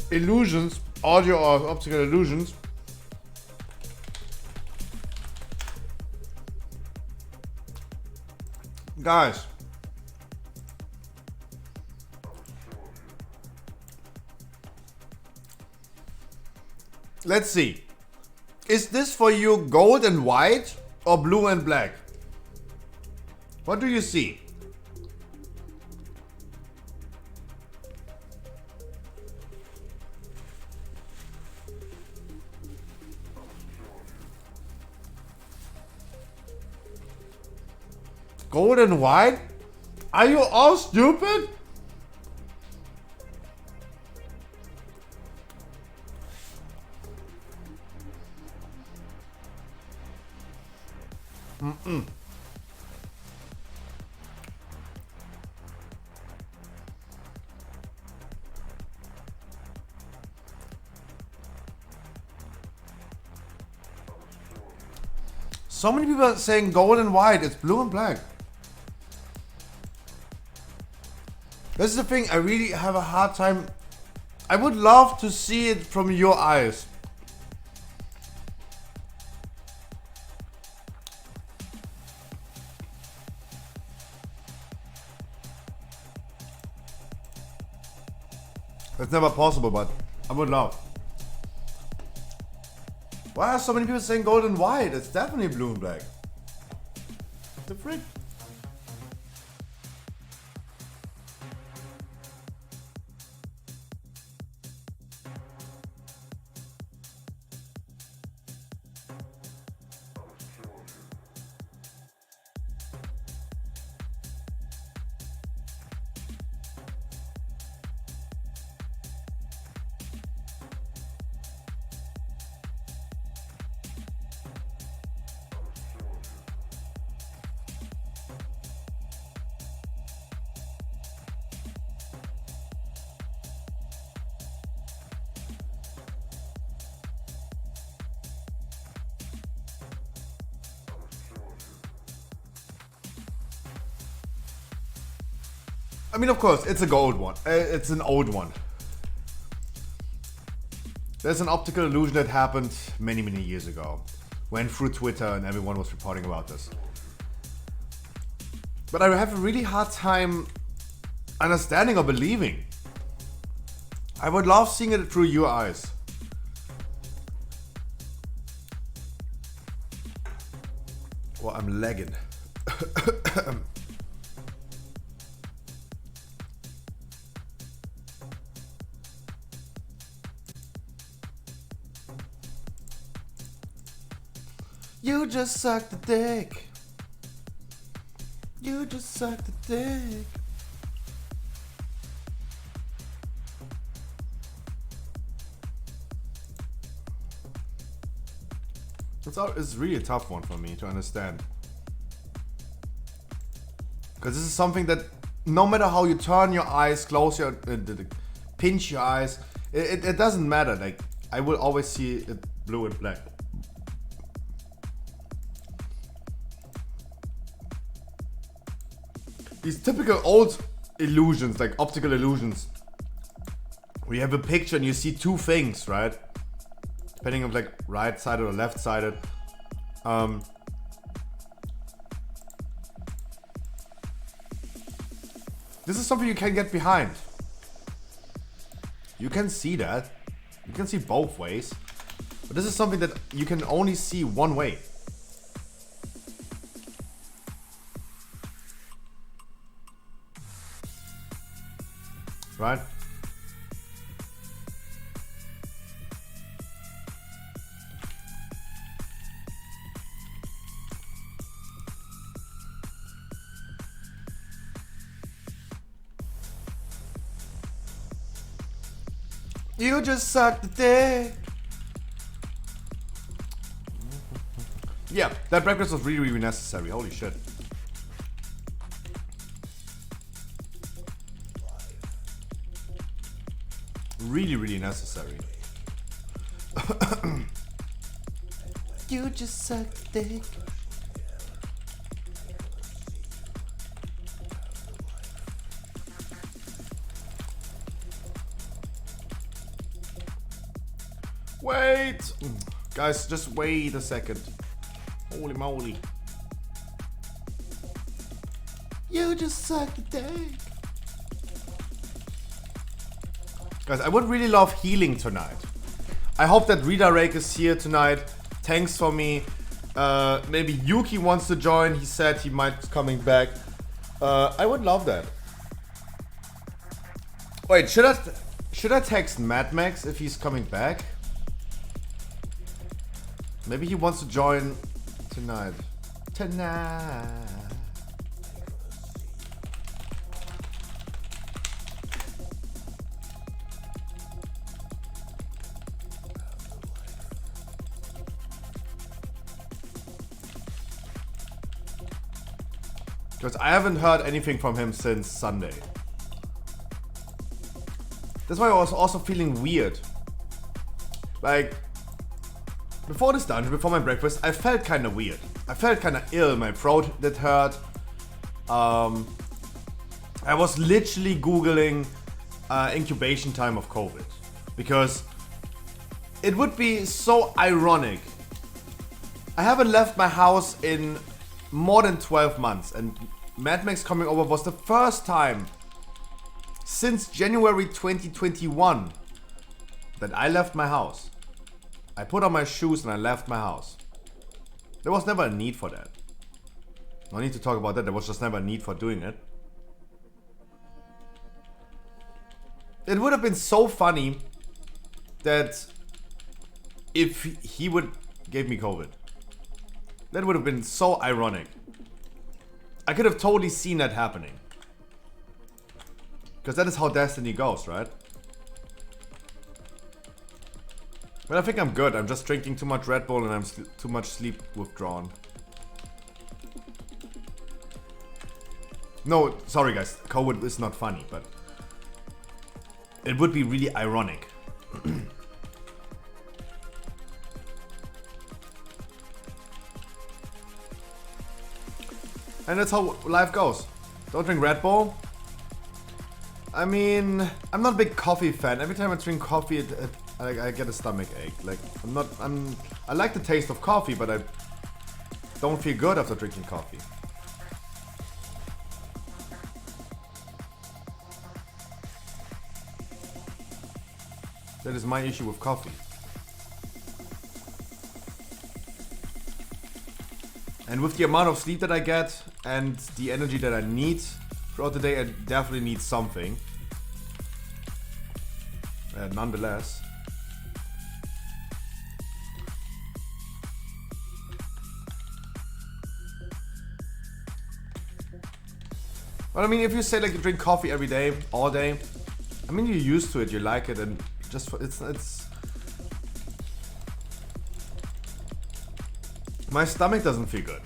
C: illusions, audio or optical illusions. Guys, let's see. Is this for you gold and white or blue and black? What do you see? Gold and white? Are you all stupid? So many people are saying gold and white. It's blue and black. This is the thing, I really have a hard time. I would love to see it from your eyes. It's never possible, but I would love. Why are so many people saying gold and white? It's definitely blue and black. The frick? I mean, of course, it's a gold one. It's an old one. There's an optical illusion that happened many, many years ago. Went through Twitter and everyone was reporting about this. But I have a really hard time understanding or believing. I would love seeing it through your eyes. Well, I'm lagging. You just suck the dick. You just suck the dick. It's really a tough one for me to understand. Because this is something that no matter how you turn your eyes, close your, pinch your eyes, it doesn't matter. Like, I will always see it blue and black. These typical old illusions, like optical illusions, where you have a picture and you see two things, right? Depending on like right-sided or left-sided. This is something you can get behind. You can see that. You can see both ways. But this is something that you can only see one way. Right? You just suck the dick. Yeah, that breakfast was really, really necessary. Holy shit. Really, really necessary. You just suck the dick. Wait! Guys, just wait a second. Holy moly. You just suck the dick. Guys, I would really love healing tonight. I hope that Redirect is here tonight. Thanks for me. Maybe Yuki wants to join. He said he might be coming back. I would love that. Wait, should I text Mad Max if he's coming back? Maybe he wants to join tonight. Because I haven't heard anything from him since Sunday. That's why I was also feeling weird. Like, before this dungeon, before my breakfast, I felt kind of weird. I felt kind of ill, my throat did hurt. I was literally Googling incubation time of COVID. Because it would be so ironic. I haven't left my house in more than 12 months, and Mad Max coming over was the first time since January 2021 that I left my house. I put on my shoes and I left my house. There was never a need for that. No need to talk about that. There was just never a need for doing it. It would have been so funny that if he would give me COVID. That would have been so ironic. I could have totally seen that happening. Because that is how destiny goes, right? But I think I'm good. I'm just drinking too much Red Bull and I'm too much sleep withdrawn. No, sorry guys. COVID is not funny, but it would be really ironic. And that's how life goes. Don't drink Red Bull. I mean, I'm not a big coffee fan. Every time I drink coffee, I get a stomach ache. Like, I like the taste of coffee, but I don't feel good after drinking coffee. That is my issue with coffee. And with the amount of sleep that I get and the energy that I need throughout the day, I definitely need something. Nonetheless. But I mean, if you say like you drink coffee every day, all day, I mean you're used to it, you like it, and just it's my stomach doesn't feel good.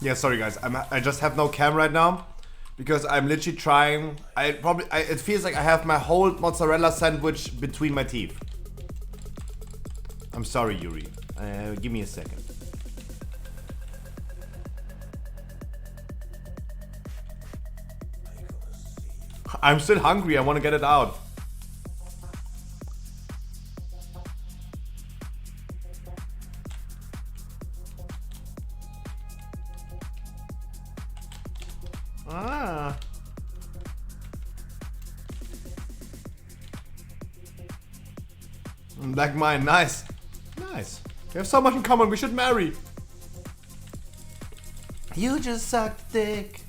C: Yeah, sorry guys, I just have no cam right now because I'm literally trying. It feels like I have my whole mozzarella sandwich between my teeth. I'm sorry, Yuri. Give me a second. I'm still hungry. I want to get it out. Ah. Like mine, nice. Nice. We have so much in common, we should marry. You just suck dick.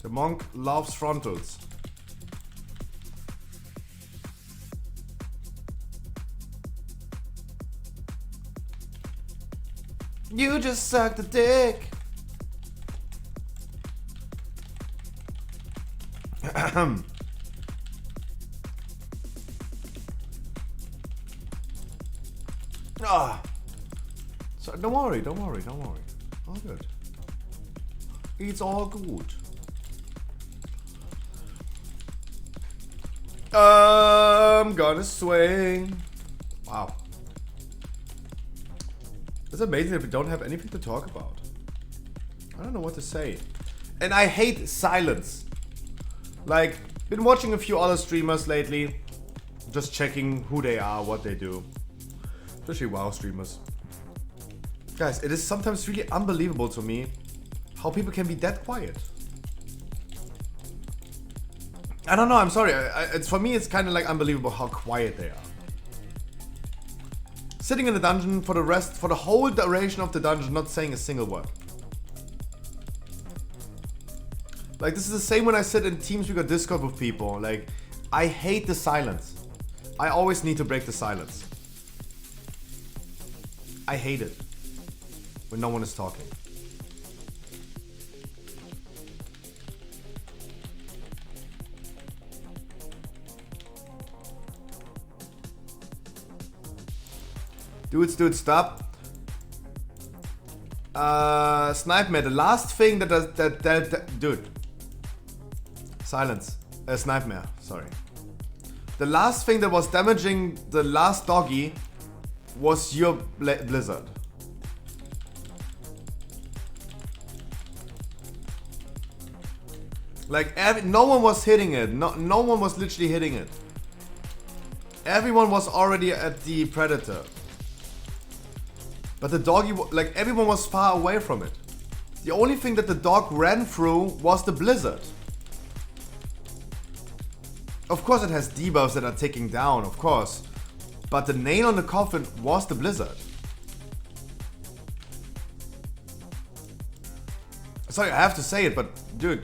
C: The monk loves frontals. You just suck the dick. Ah. So don't worry. All good. It's all good. I'm gonna swing. Wow. It's amazing that we don't have anything to talk about. I don't know what to say. And I hate silence. Like, been watching a few other streamers lately. Just checking who they are, what they do. Especially WoW streamers. Guys, it is sometimes really unbelievable to me how people can be that quiet. I don't know, I'm sorry. It's for me, it's kind of like unbelievable how quiet they are. Sitting in the dungeon for the whole duration of the dungeon, not saying a single word. Like, this is the same when I sit in TeamSpeak or Discord with people. Like, I hate the silence. I always need to break the silence. I hate it when no one is talking. Dude, stop. Snipe-mare, the last thing that dude. Silence. Snipe-mare, sorry. The last thing that was damaging the last doggy was your blizzard. Like, no one was hitting it. No one was literally hitting it. Everyone was already at the predator. But the doggy, like, everyone was far away from it. The only thing that the dog ran through was the blizzard. Of course it has debuffs that are taking down, of course. But the nail on the coffin was the blizzard. Sorry, I have to say it, but dude.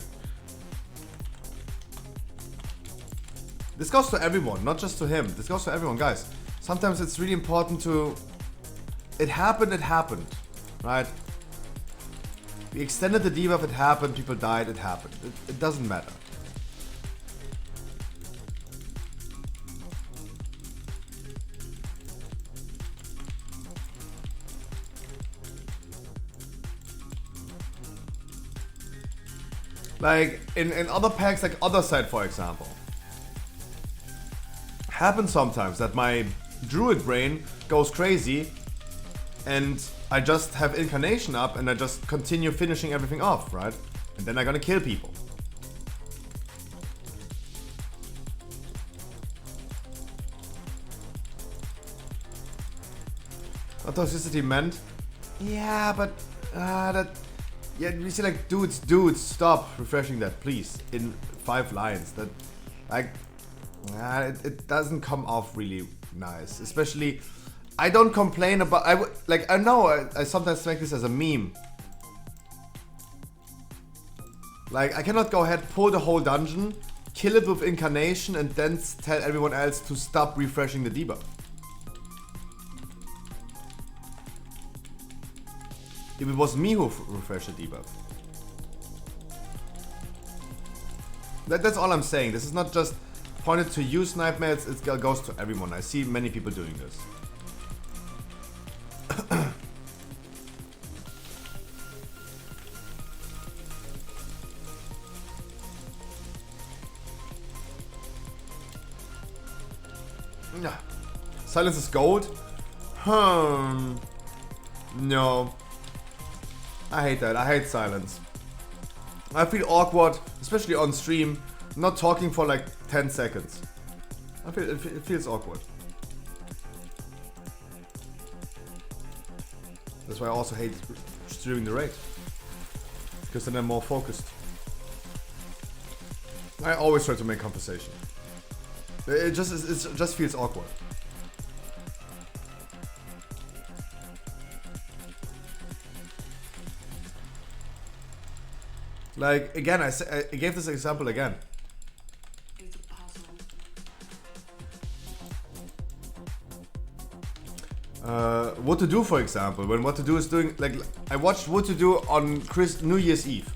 C: This goes to everyone, not just to him. This goes to everyone, guys. Sometimes it's really important to... It happened, right? We extended the debuff, it happened, people died, it happened. It doesn't matter. Like, in other packs, like Other Side, for example. Happens sometimes that my druid brain goes crazy and I just have incarnation up and I just continue finishing everything off, right? And then I'm gonna kill people. What toxicity meant? Yeah, but that... Yeah, we see like, dudes, stop refreshing that, please. In 5 lines. That, like... it doesn't come off really nice. Especially, I don't complain about... I know I sometimes make this as a meme. Like, I cannot go ahead, pull the whole dungeon, kill it with incarnation, and then tell everyone else to stop refreshing the debuff. If it was me who refreshed the debuff. That's all I'm saying. This is not just pointed to you, Snipe-mare, it goes to everyone. I see many people doing this. Yeah. Silence is gold? No. I hate that. I hate silence. I feel awkward, especially on stream, not talking for like 10 seconds. I feel it feels awkward. That's why I also hate streaming the raid. Because then I'm more focused. I always try to make conversation. It just feels awkward. Like, again, I gave this example again. What to do, for example, when What to Do is doing, like, I watched What to Do on New Year's Eve.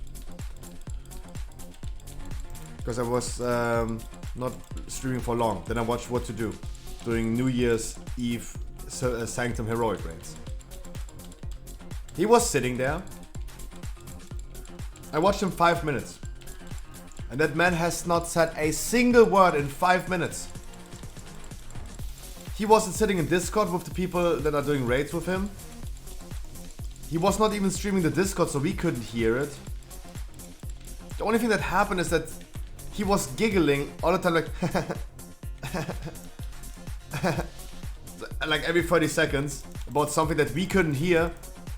C: Because I was not streaming for long. Then I watched What to Do during New Year's Eve Sanctum Heroic raids. He was sitting there. I watched him 5 minutes. And that man has not said a single word in 5 minutes. He wasn't sitting in Discord with the people that are doing raids with him. He was not even streaming the Discord, so we couldn't hear it. The only thing that happened is that he was giggling all the time, like every 30 seconds about something that we couldn't hear.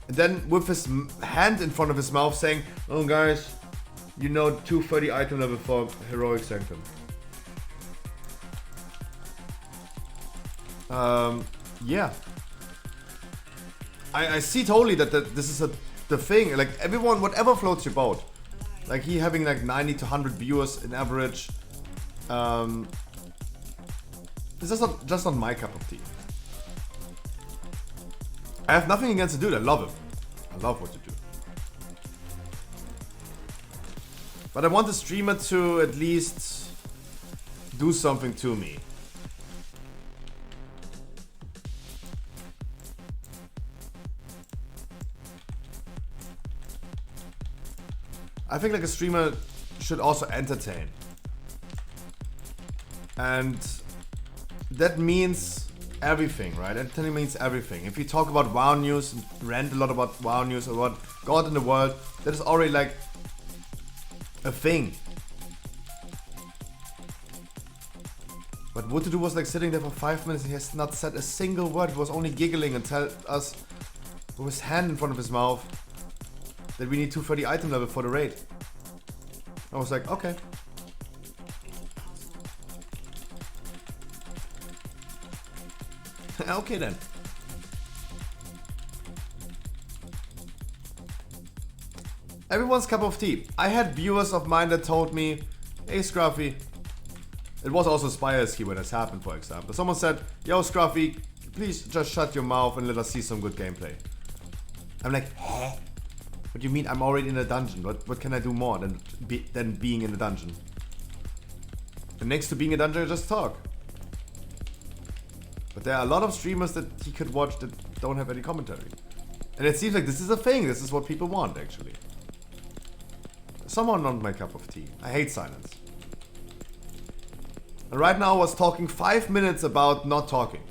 C: And then with his hand in front of his mouth saying, "Oh guys, you know 230 item level for Heroic Sanctum." Yeah. I see totally that this is the thing. Like, everyone, whatever floats your boat. Like, he having like 90 to 100 viewers in average. This is just not my cup of tea. I have nothing against the dude. I love him. I love What to Do. But I want the streamer to at least do something to me. I think like a streamer should also entertain. And that means everything, right? Entertainment means everything. If you talk about WoW news, rant a lot about WoW news or what God in the world, that is already like a thing. But VoD was like sitting there for 5 minutes and he has not said a single word. He was only giggling and tell us with his hand in front of his mouth that we need 230 item level for the raid. I was like, okay. Okay then. Everyone's cup of tea. I had viewers of mine that told me, hey Scruffy. It was also Spire-ski when this happened, for example. Someone said, yo Scruffy, please just shut your mouth and let us see some good gameplay. I'm like, huh? What do you mean? I'm already in a dungeon. What can I do more than being in a dungeon? And next to being in a dungeon, I just talk. But there are a lot of streamers that he could watch that don't have any commentary. And it seems like this is a thing. This is what people want, actually. Someone not my cup of tea. I hate silence. And right now I was talking 5 minutes about not talking.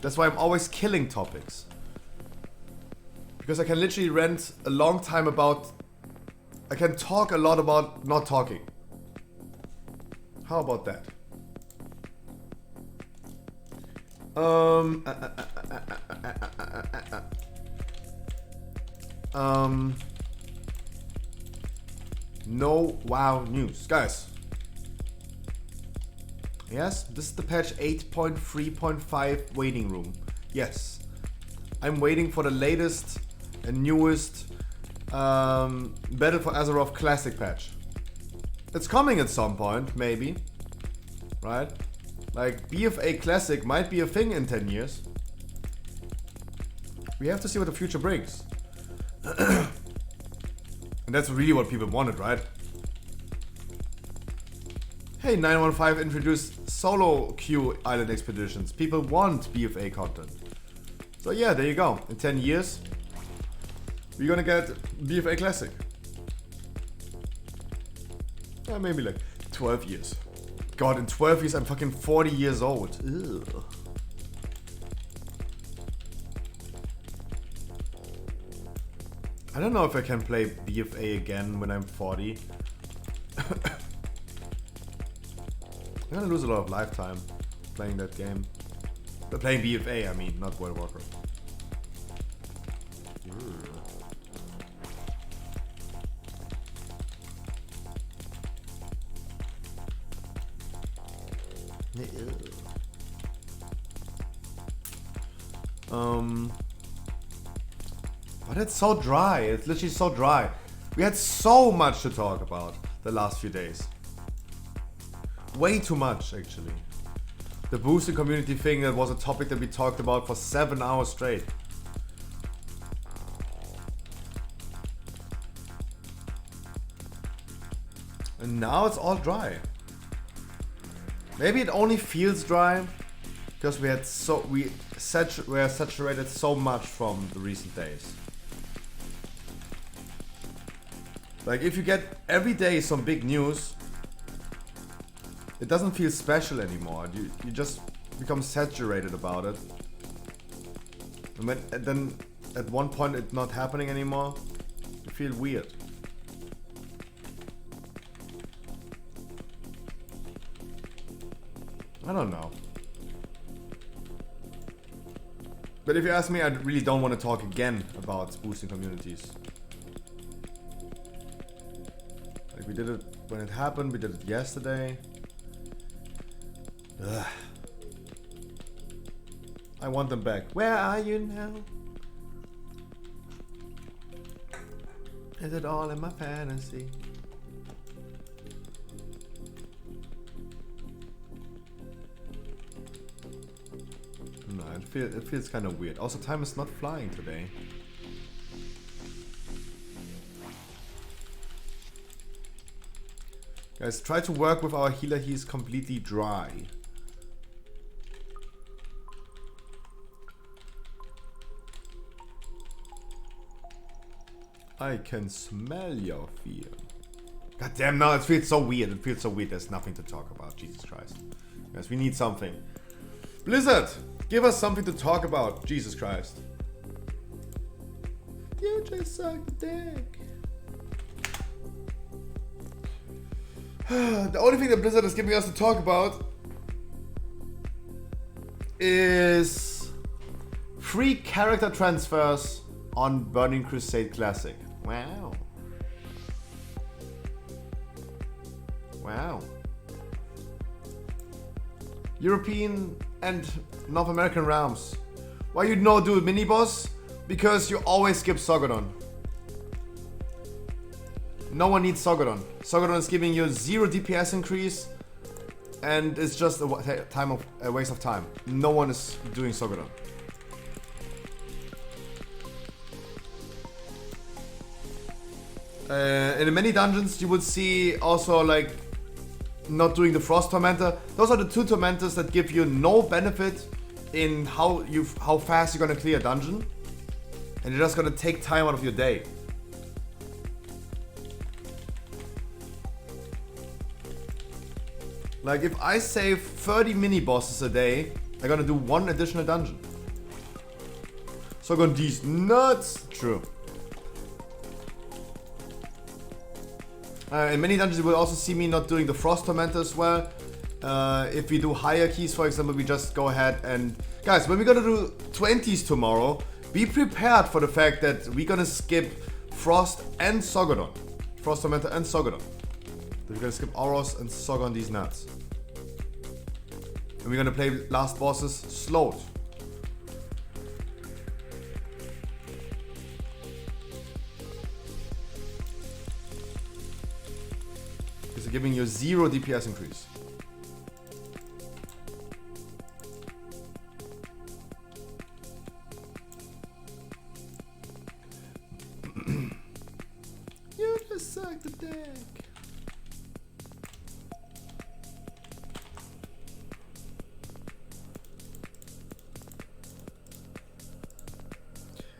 C: That's why I'm always killing topics. Because I can literally rant a long time about... I can talk a lot about not talking. How about that? No WoW news. Guys. Yes, this is the patch 8.3.5 waiting room. Yes. I'm waiting for the latest and newest Battle for Azeroth Classic patch. It's coming at some point, maybe. Right? Like, BFA Classic might be a thing in 10 years. We have to see what the future brings. And that's really what people wanted, right? Hey, 915 introduced solo queue island expeditions. People want BFA content. So yeah, there you go. In 10 years, we're gonna get BFA Classic. Maybe like 12 years. God, in 12 years I'm fucking 40 years old. Ew. I don't know if I can play BFA again when I'm 40. I'm gonna lose a lot of lifetime playing that game. But playing BFA, I mean, not World of Warcraft. But it's so dry. It's literally so dry. We had so much to talk about the last few days. Way too much, actually. The boosting community thing, that was a topic that we talked about for 7 hours straight. And now it's all dry. Maybe it only feels dry because we are saturated so much from the recent days. Like if you get every day some big news, it doesn't feel special anymore. You just become saturated about it. And then at one point it's not happening anymore, you feel weird. I don't know. But if you ask me, I really don't want to talk again about boosting communities. Like we did it when it happened, we did it yesterday. Ugh. I want them back. Where are you now? Is it all in my fantasy? No, it feels kind of weird. Also, time is not flying today. Guys, try to work with our healer. He's completely dry. I can smell your fear. God damn, now it feels so weird. It feels so weird. There's nothing to talk about. Jesus Christ. Yes, we need something. Blizzard, give us something to talk about. Jesus Christ. You just suck dick. The only thing that Blizzard is giving us to talk about is free character transfers on Burning Crusade Classic. Wow. Wow. European and North American realms. Why you no do a mini boss? Because you always skip Sogodon. No one needs Sogodon. Sogodon is giving you 0 DPS increase, and it's just a waste of time. No one is doing Sogodon. In the many dungeons, you would see also like not doing the Frost Tormentor. Those are the 2 Tormentors that give you no benefit in how fast you're gonna clear a dungeon, and you're just gonna take time out of your day. Like if I save 30 mini bosses a day, I'm gonna do 1 additional dungeon. So gonna these nuts. True. In many dungeons you will also see me not doing the Frost Tormentor as well. If we do higher keys, for example, we just go ahead and... Guys, when we're gonna do 20s tomorrow, be prepared for the fact that we're gonna skip Frost and Sogodon. Frost Tormentor and Sogodon. We're gonna skip Auros and Sogodon these nuts. And we're gonna play last bosses slowed. Because they're giving you 0 DPS increase. You just suck the dick.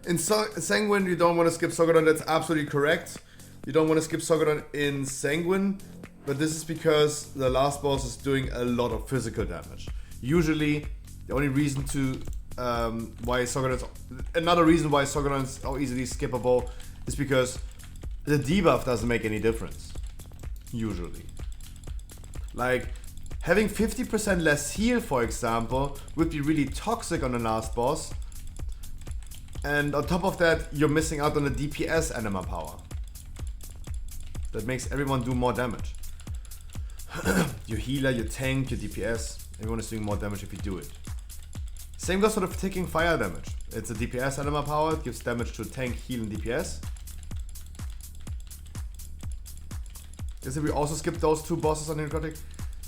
C: In Sanguine, you don't want to skip Sogodon, that's absolutely correct. You don't want to skip Sogodon in Sanguine, but this is because the last boss is doing a lot of physical damage. Usually, the only reason to another reason why Sogodon is so easily skippable is because the debuff doesn't make any difference. Usually. Like, having 50% less heal, for example, would be really toxic on the last boss. And on top of that, you're missing out on the DPS anima power. That makes everyone do more damage. Your healer, your tank, your DPS, everyone is doing more damage if you do it. Same goes for the taking fire damage. It's a DPS anima power, it gives damage to tank, heal, and DPS. Guess if we also skipped those 2 bosses on the necrotic.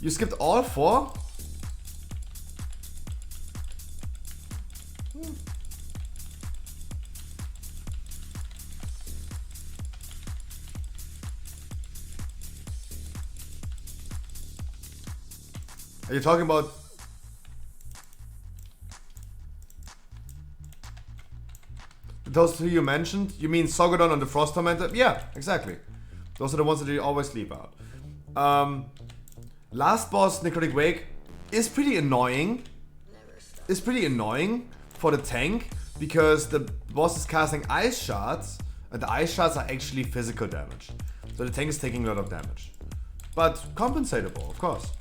C: You skipped all 4? Are you talking about... Those 2 you mentioned? You mean Sogodon and the Frost Tormentor? Yeah, exactly. Those are the ones that you always leave out. Last boss, Necrotic Wake, is pretty annoying. It's pretty annoying for the tank, because the boss is casting ice shards, and the ice shards are actually physical damage. So the tank is taking a lot of damage. But compensatable, of course.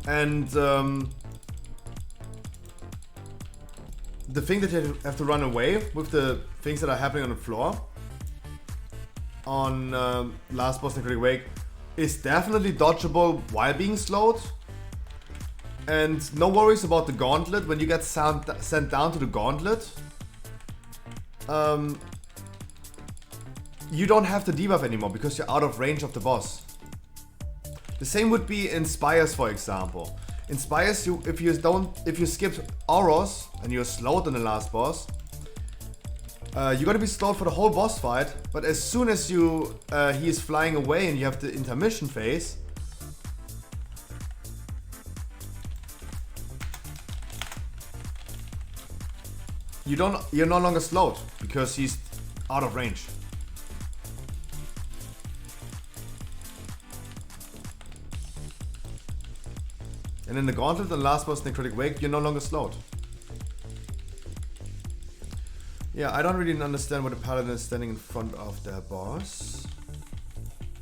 C: And the thing that you have to run away with the things that are happening on the floor on last boss Necrotic Wake is definitely dodgeable while being slowed. And no worries about the gauntlet. When you get sent down to the gauntlet, you don't have the debuff anymore because you're out of range of the boss. The same would be in Spires, for example. In Spires, if you skip Auros and you're slowed on the last boss, you're gonna be slowed for the whole boss fight. But as soon as he is flying away and you have the intermission phase, you're no longer slowed because he's out of range. And in the gauntlet, the last boss, Necrotic Wake, you're no longer slowed. Yeah, I don't really understand why the paladin is standing in front of their boss.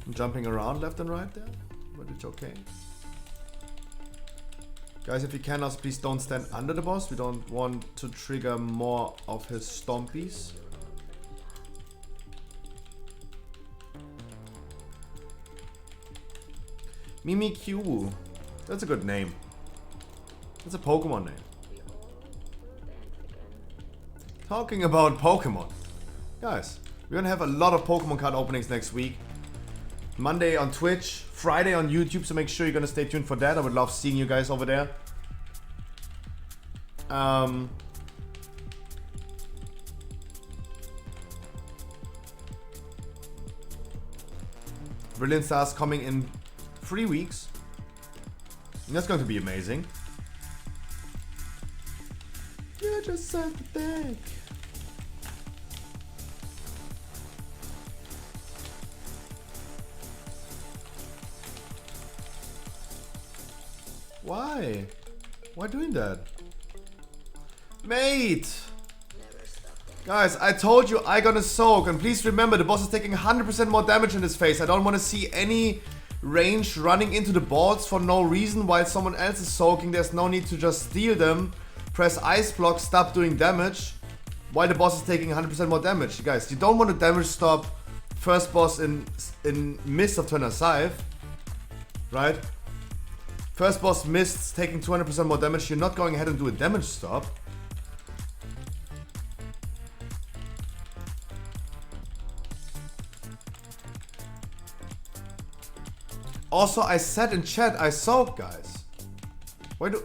C: I'm jumping around left and right there, but it's okay. Guys, if you can, also please don't stand under the boss. We don't want to trigger more of his stompies. Mimikyu. That's a good name. That's a Pokemon name. Talking about Pokemon. Guys, we're gonna have a lot of Pokemon card openings next week. Monday on Twitch, Friday on YouTube, so make sure you're gonna stay tuned for that. I would love seeing you guys over there. Brilliant Stars coming in 3 weeks. And that's going to be amazing. You're just so thick. Why? Why doing that? Mate! Guys, I told you I gonna soak, and please remember the boss is taking 100% more damage in his face. I don't want to see any range running into the balls for no reason while someone else is soaking. There's no need to just steal them, press ice block, stop doing damage while the boss is taking 100% more damage. Guys, you don't want to damage stop first boss in Mist of Turner Scythe, right? First boss Mist taking 200% more damage. You're not going ahead and do a damage stop. Also, I said in chat, I soak, guys. Why do...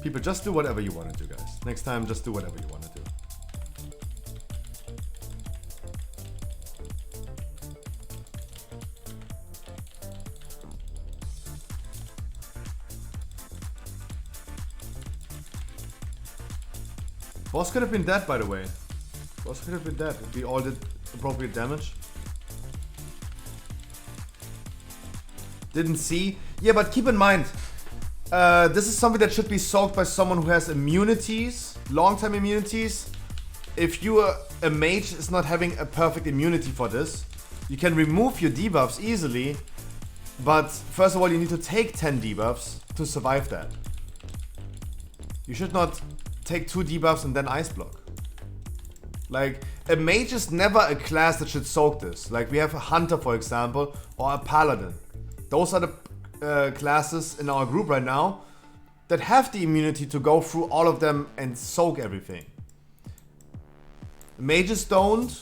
C: People, just do whatever you want to do, guys. Next time, just do whatever you want to do. Boss could have been dead, by the way. Boss could have been dead if we all did appropriate damage. Didn't see. Yeah, but keep in mind, this is something that should be soaked by someone who has immunities, long-term immunities. If you are a mage is not having a perfect immunity for this, you can remove your debuffs easily, but first of all you need to take 10 debuffs to survive that. You should not take 2 debuffs and then ice block. Like, a mage is never a class that should soak this. Like, we have a hunter, for example, or a paladin. Those are the classes in our group right now that have the immunity to go through all of them and soak everything. Mages don't.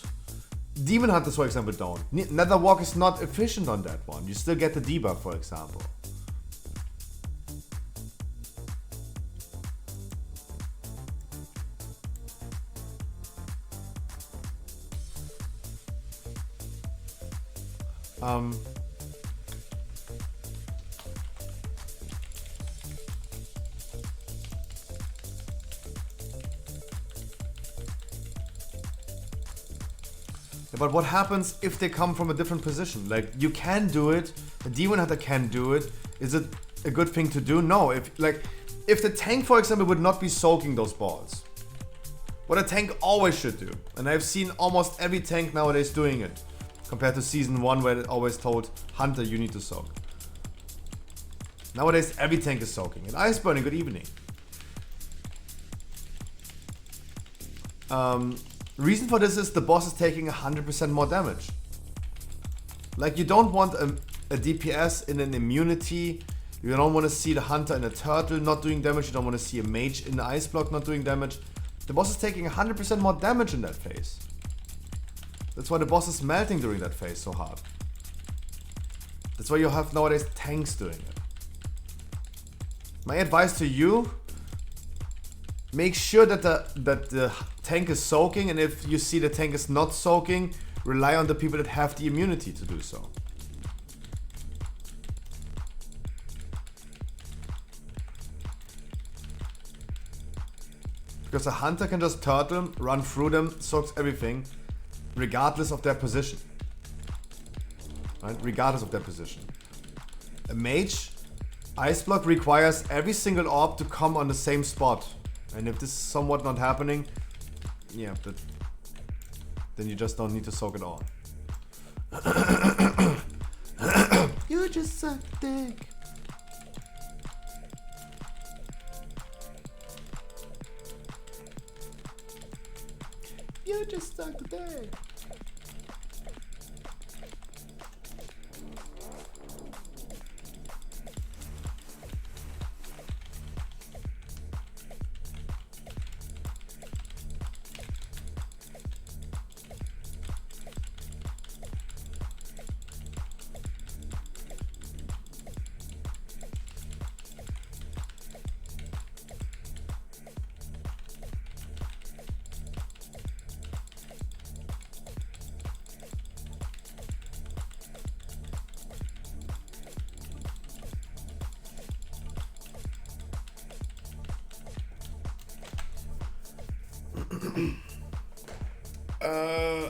C: Demon hunters, for example, don't. Netherwalk is not efficient on that one. You still get the debuff, for example. But what happens if they come from a different position? Like, you can do it, a demon hunter can do it. Is it a good thing to do? No. If the tank, for example, would not be soaking those balls, what a tank always should do, and I've seen almost every tank nowadays doing it, compared to season 1 where it always told Hunter you need to soak. Nowadays every tank is soaking. And Ice Burning, good evening. Reason for this is the boss is taking 100% more damage. Like, you don't want a DPS in an immunity. You don't want to see the hunter in a turtle not doing damage. You don't want to see a mage in the ice block not doing damage. The boss is taking 100% more damage in that phase. That's why the boss is melting during that phase so hard. That's why you have nowadays tanks doing it. My advice to you, make sure that the tank is soaking, and if you see the tank is not soaking, rely on the people that have the immunity to do so. Because a hunter can just turtle, run through them, soaks everything, regardless of their position. Right? Regardless of their position. A mage, Ice Block requires every single orb to come on the same spot. And if this is somewhat not happening, yeah, then you just don't need to soak it all. You just suck dick. You just suck dick.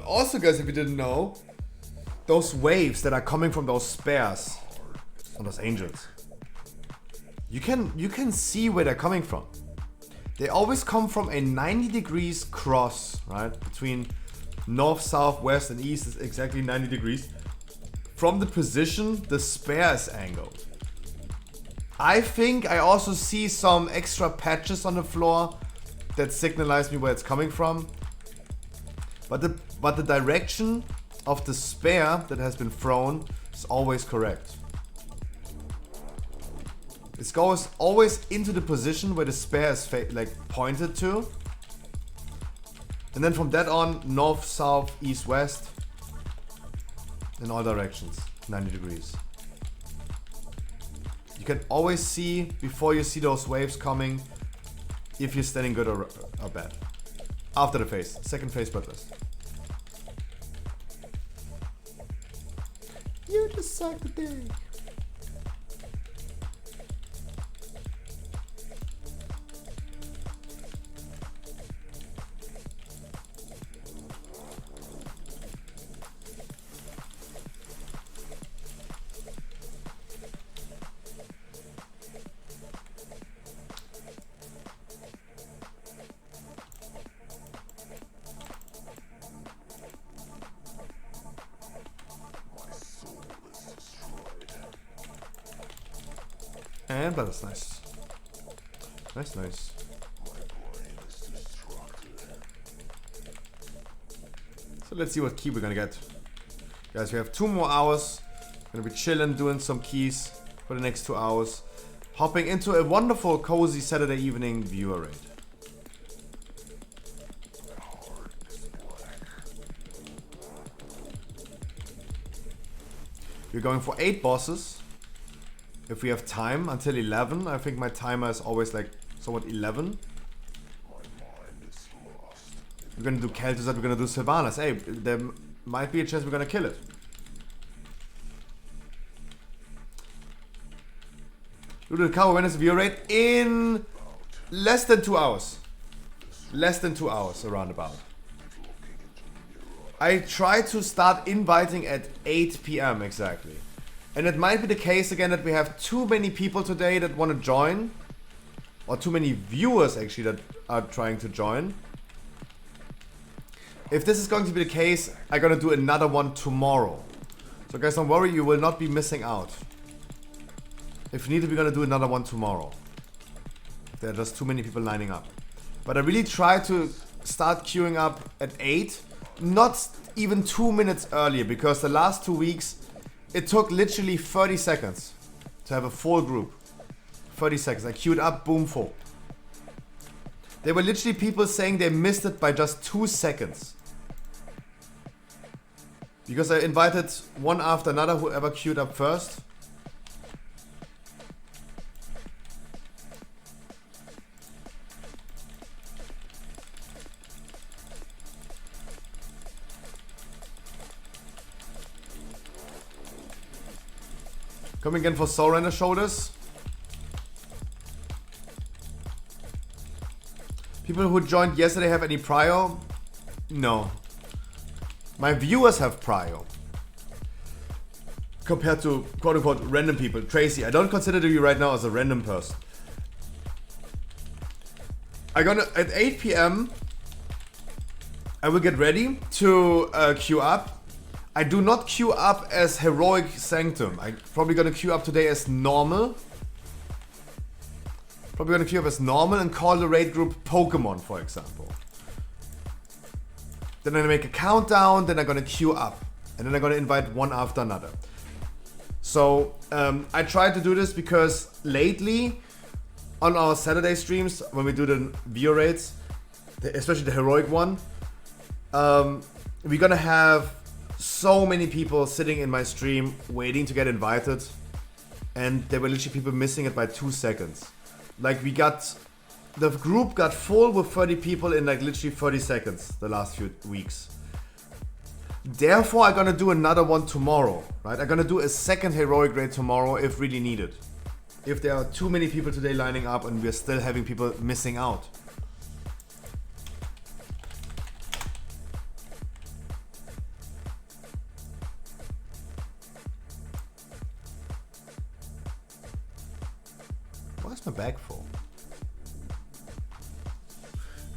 C: Also, guys, if you didn't know, those waves that are coming from those spares, and those angels, you can see where they're coming from. They always come from a 90 degrees cross, right? Between north, south, west, and east is exactly 90 degrees. From the position the spare is angled. I think I also see some extra patches on the floor that signalize me where it's coming from. But the direction of the spare that has been thrown is always correct. It goes always into the position where the spare is pointed to. And then from that on, north, south, east, west, in all directions, 90 degrees. You can always see, before you see those waves coming, if you're standing good or bad. After the phase, second phase bloodless. You just suck the dick. And that is nice. Nice. So let's see what key we're gonna get. Guys, we have 2 more hours. Gonna be chilling, doing some keys for the next 2 hours. Hopping into a wonderful, cozy Saturday evening viewer raid. We're going for 8 bosses. If we have time until 11, I think my timer is always like somewhat 11. We're gonna do Kel'Thuzad, we're gonna do Sylvanas. Hey, there might be a chance we're gonna kill it. Do the cover when it's view rate in less than 2 hours. Less than 2 hours, around about. I try to start inviting at 8 PM exactly. And it might be the case again that we have too many people today that want to join. Or too many viewers actually that are trying to join. If this is going to be the case, I'm gonna do another one tomorrow. So guys, don't worry, you will not be missing out. If needed, we're gonna do another one tomorrow. There are just too many people lining up. But I really try to start queuing up at 8. Not even 2 minutes earlier, because the last 2 weeks it took literally 30 seconds to have a full group. 30 seconds. I queued up, boom, full. There were literally people saying they missed it by just 2 seconds. Because I invited one after another, whoever queued up first. Coming again for Soul Render Shoulders. People who joined yesterday have any prio? No. My viewers have prio. Compared to quote-unquote random people. Tracy, I don't consider you right now as a random person. At 8 p.m. I will get ready to queue up. I do not queue up as Heroic Sanctum. I'm probably gonna queue up today as normal. Probably gonna queue up as normal and call the raid group Pokemon, for example. Then I'm gonna make a countdown, then I'm gonna queue up. And then I'm gonna invite one after another. So I tried to do this because lately on our Saturday streams, when we do the VO raids, especially the heroic one, we're gonna have so many people sitting in my stream waiting to get invited, and there were literally people missing it by 2 seconds. Like the group got full with 30 people in like literally 30 seconds the last few weeks. Therefore, I'm gonna do another one tomorrow, right? I'm gonna do a second heroic raid tomorrow if really needed. If there are too many people today lining up and we're still having people missing out. Why is my bag full?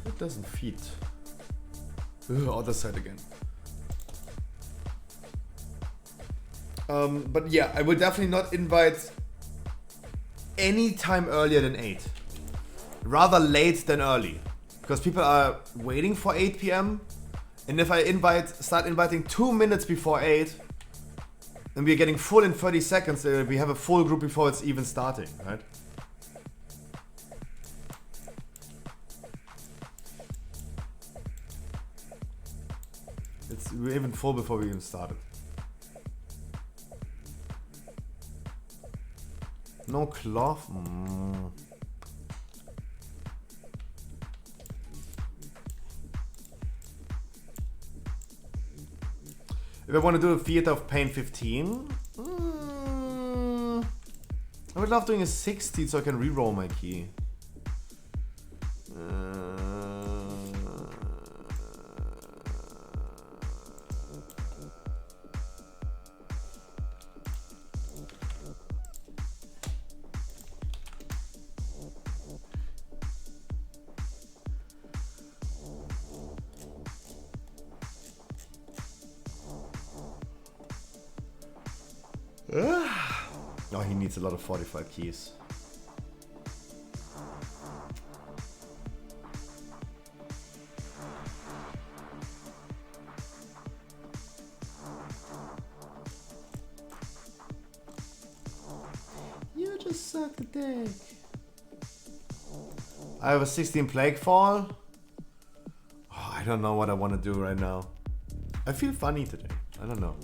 C: It doesn't fit. Ugh, other side again. But yeah, I will definitely not invite any time earlier than 8. Rather late than early. Because people are waiting for 8 p.m. And if I start inviting 2 minutes before 8, and we're getting full in 30 seconds, we have a full group before it's even starting, right? We're even full before we even started. No cloth? If I want to do a Theater of Pain 15, I would love doing a 16 so I can reroll my key. Oh, he needs a lot of fortified keys. You just suck a dick. I have a 16 Plague Fall. Oh, I don't know what I want to do right now. I feel funny today. I don't know.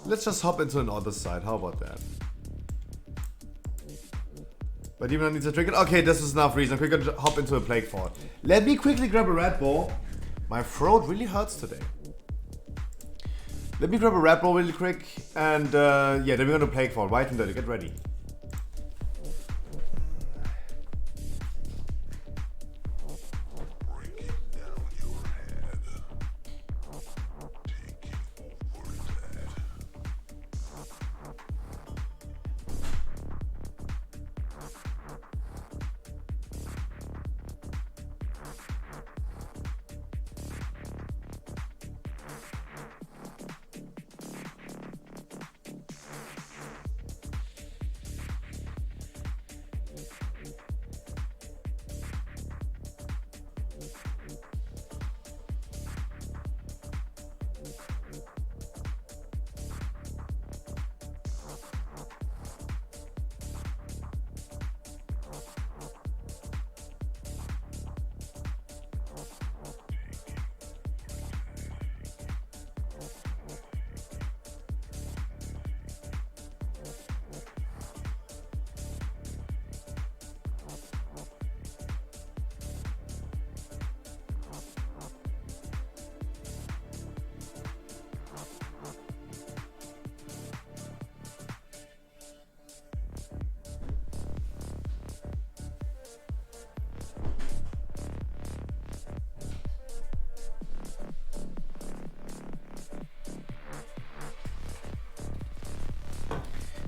C: Let's just hop into another side. How about that? But even I need to drink it. Okay, this is enough reason. Quickly hop into a Plague Fall. Let me quickly grab a Red Bull. My throat really hurts today. Let me grab a Red Bull really quick. And yeah, then we're gonna Plague Fall. Right and dirty. Get ready.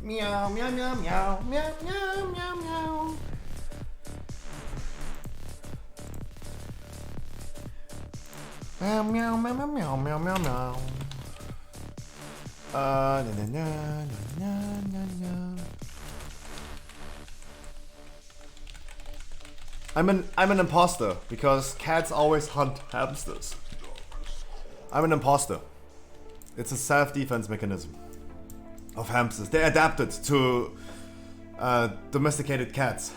C: Meow, meow, meow, meow, meow, meow, meow, meow. Meow, meow, meow, meow, meow, meow, meow, meow. Na, na, na, na, na, na. I'm an imposter because cats always hunt hamsters. I'm an imposter. It's a self-defense mechanism of hamsters. They adapted to domesticated cats.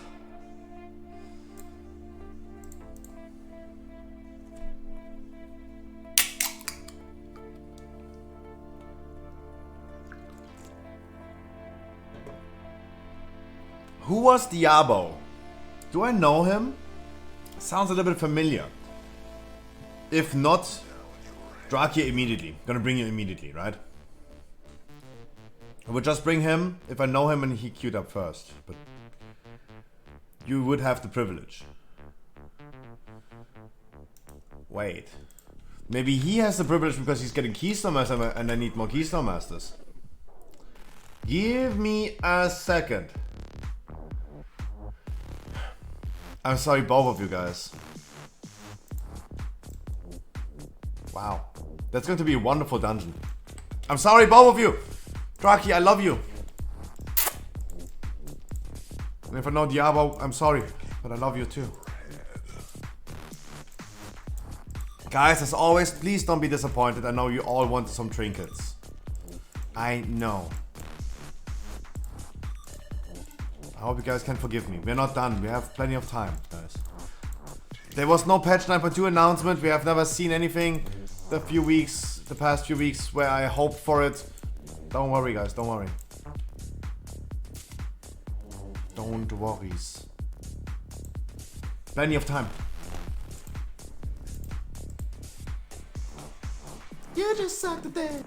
C: Who was Diabo? Do I know him? Sounds a little bit familiar. If not, Drakia immediately. Gonna bring you immediately, right? I would just bring him if I know him and he queued up first. But you would have the privilege. Wait. Maybe he has the privilege because he's getting Keystone Master and I need more Keystone Masters. Give me a second. I'm sorry, both of you guys. Wow. That's going to be a wonderful dungeon. I'm sorry, both of you. Draki, I love you. And if I know Diabo, I'm sorry. But I love you too. Guys, as always, please don't be disappointed. I know you all want some trinkets. I know. I hope you guys can forgive me. We're not done. We have plenty of time, guys. There was no patch 9.2 announcement. We have never seen anything the past few weeks where I hoped for it. Don't worry, guys. Don't worry. Don't worry. Plenty of time. You just sucked a dick.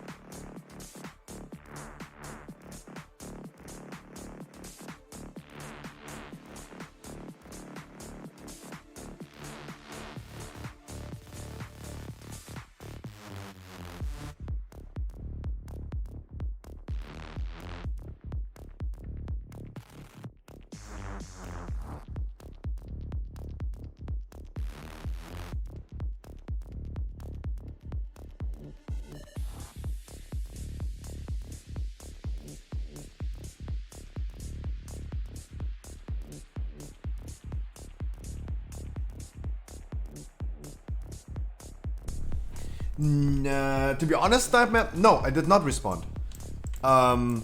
C: To be honest, Nightmare, no, I did not respond. But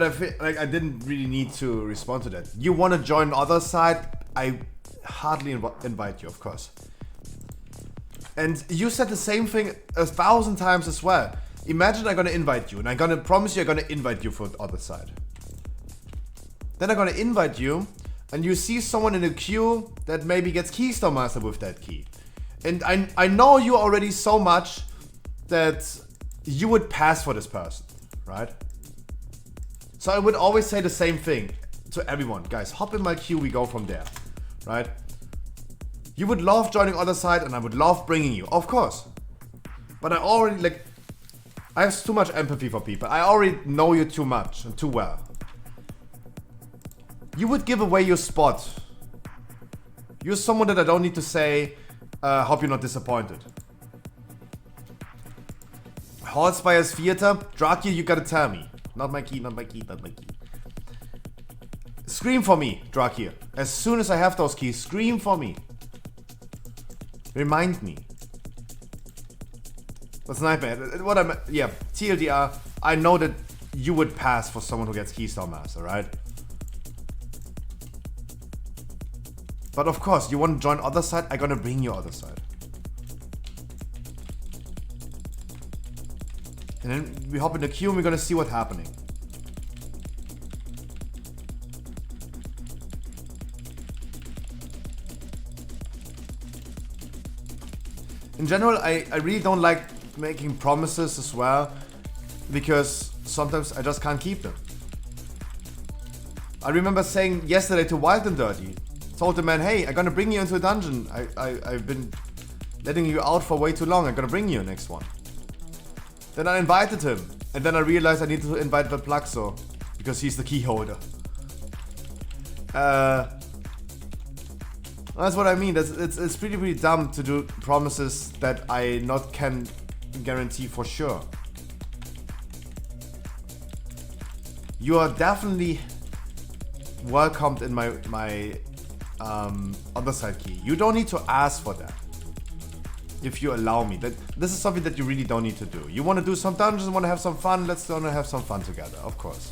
C: I feel like I didn't really need to respond to that. You want to join the other side? I hardly invite you, of course. And you said the same thing 1,000 times as well. Imagine I'm gonna invite you, and I'm gonna promise you I'm gonna invite you for the other side. Then I'm gonna invite you, and you see someone in a queue that maybe gets Keystone Master with that key. And I know you already so much that you would pass for this person, right? So I would always say the same thing to everyone. Guys, hop in my queue, we go from there, right? You would love joining other side and I would love bringing you, of course. But I already, I have too much empathy for people. I already know you too much and too well. You would give away your spot. You're someone that I don't need to say, hope you're not disappointed. Hallspire's Theater, Draki, you gotta tell me. Not my key, not my key, not my key. Scream for me, Draki. As soon as I have those keys, scream for me. Remind me. That's Nightmare. What I'm, yeah, TLDR, I know that you would pass for someone who gets Keystone Master, right? But of course, you want to join other side, I'm gonna bring you other side. And then we hop in the queue and we're gonna see what's happening. In general, I really don't like making promises as well, because sometimes I just can't keep them. I remember saying yesterday to Wild and Dirty, told the man, hey, I'm gonna bring you into a dungeon. I've been letting you out for way too long. I'm gonna bring you next one. Then I invited him. And then I realized I need to invite the Plaxo because he's the key holder. That's what I mean. It's pretty dumb to do promises that I not can guarantee for sure. You are definitely welcomed in my other side key. You don't need to ask for that. If you allow me. This is something that you really don't need to do. You want to do some dungeons, want to have some fun, let's go and have some fun together, of course.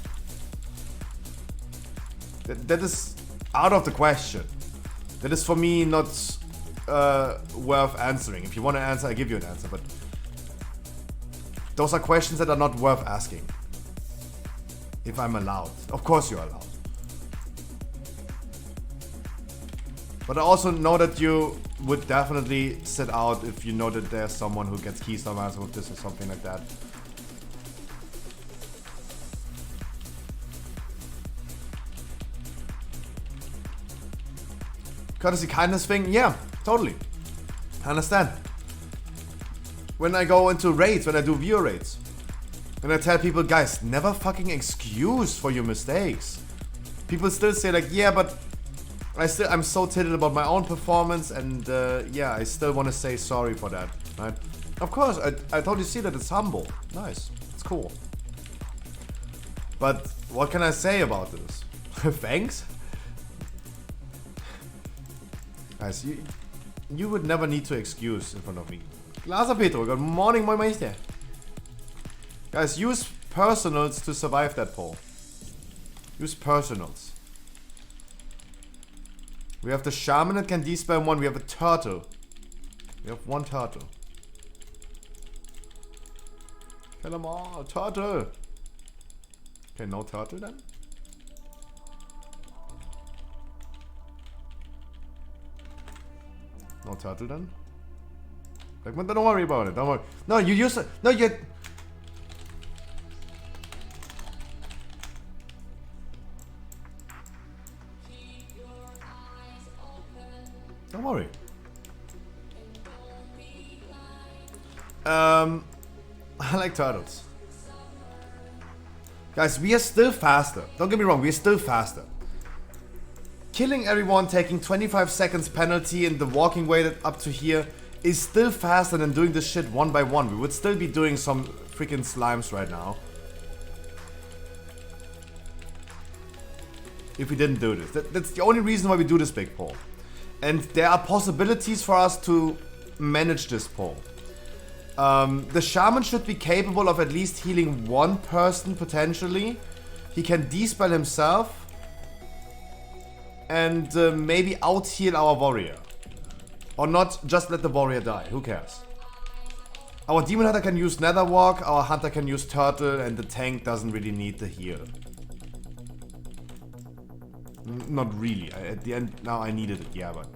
C: That is out of the question. That is for me not worth answering. If you want to answer, I give you an answer, but those are questions that are not worth asking. If I'm allowed. Of course you're allowed. But I also know that you would definitely sit out if you know that there's someone who gets keys on with this or something like that. Courtesy kindness thing? Yeah, totally. I understand. When I go into raids, when I do viewer raids, and I tell people, guys, never fucking excuse for your mistakes. People still say like, yeah, but I'm so tilted about my own performance, and yeah, I still want to say sorry for that, right? Of course, I totally see that it's humble. Nice, it's cool. But what can I say about this? Thanks? Guys, you would never need to excuse in front of me. Glaser Petro, good morning, my meister. Guys, use personals to survive that poll. Use personals. We have the shaman that can de-spam one. We have a turtle. We have one turtle. Kill them all. Turtle. Okay, no turtle then. No turtle then. Like, don't worry about it. Don't worry. No, you use it. No, you. Don't worry. I like turtles. Guys, we are still faster. Don't get me wrong, we are still faster. Killing everyone, taking 25 seconds penalty and the walking way up to here is still faster than doing this shit one by one. We would still be doing some freaking slimes right now if we didn't do this. That's the only reason why we do this big poll. And there are possibilities for us to manage this poll. The shaman should be capable of at least healing one person potentially. He can de-spell himself and maybe out-heal our warrior. Or not just let the warrior die, who cares? Our demon hunter can use nether walk, our hunter can use turtle, and the tank doesn't really need the heal. Not really. At the end, now I needed it, yeah, but...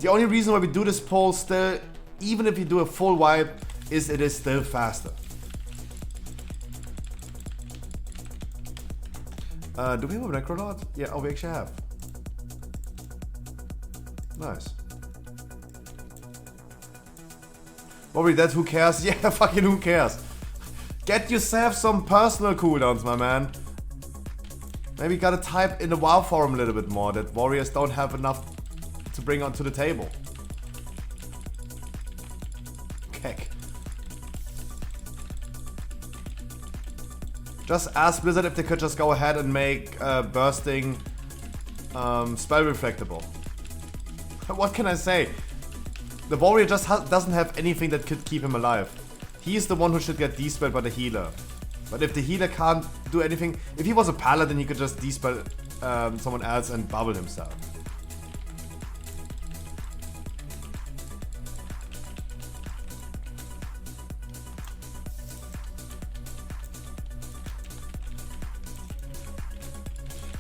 C: The only reason why we do this poll still, even if we do a full wipe, is it is still faster. Do we have a Necronaut? Yeah, oh, we actually have. Nice. Worry that, who cares? Yeah, fucking who cares? Get yourself some personal cooldowns, my man. Maybe gotta type in the WoW forum a little bit more that warriors don't have enough to bring onto the table. Keck. Just ask Blizzard if they could just go ahead and make bursting spell reflectable. What can I say? The warrior just doesn't have anything that could keep him alive. He is the one who should get de-spelled by the healer. But if the healer can't do anything, if he was a paladin, he could just de-spell someone else and bubble himself.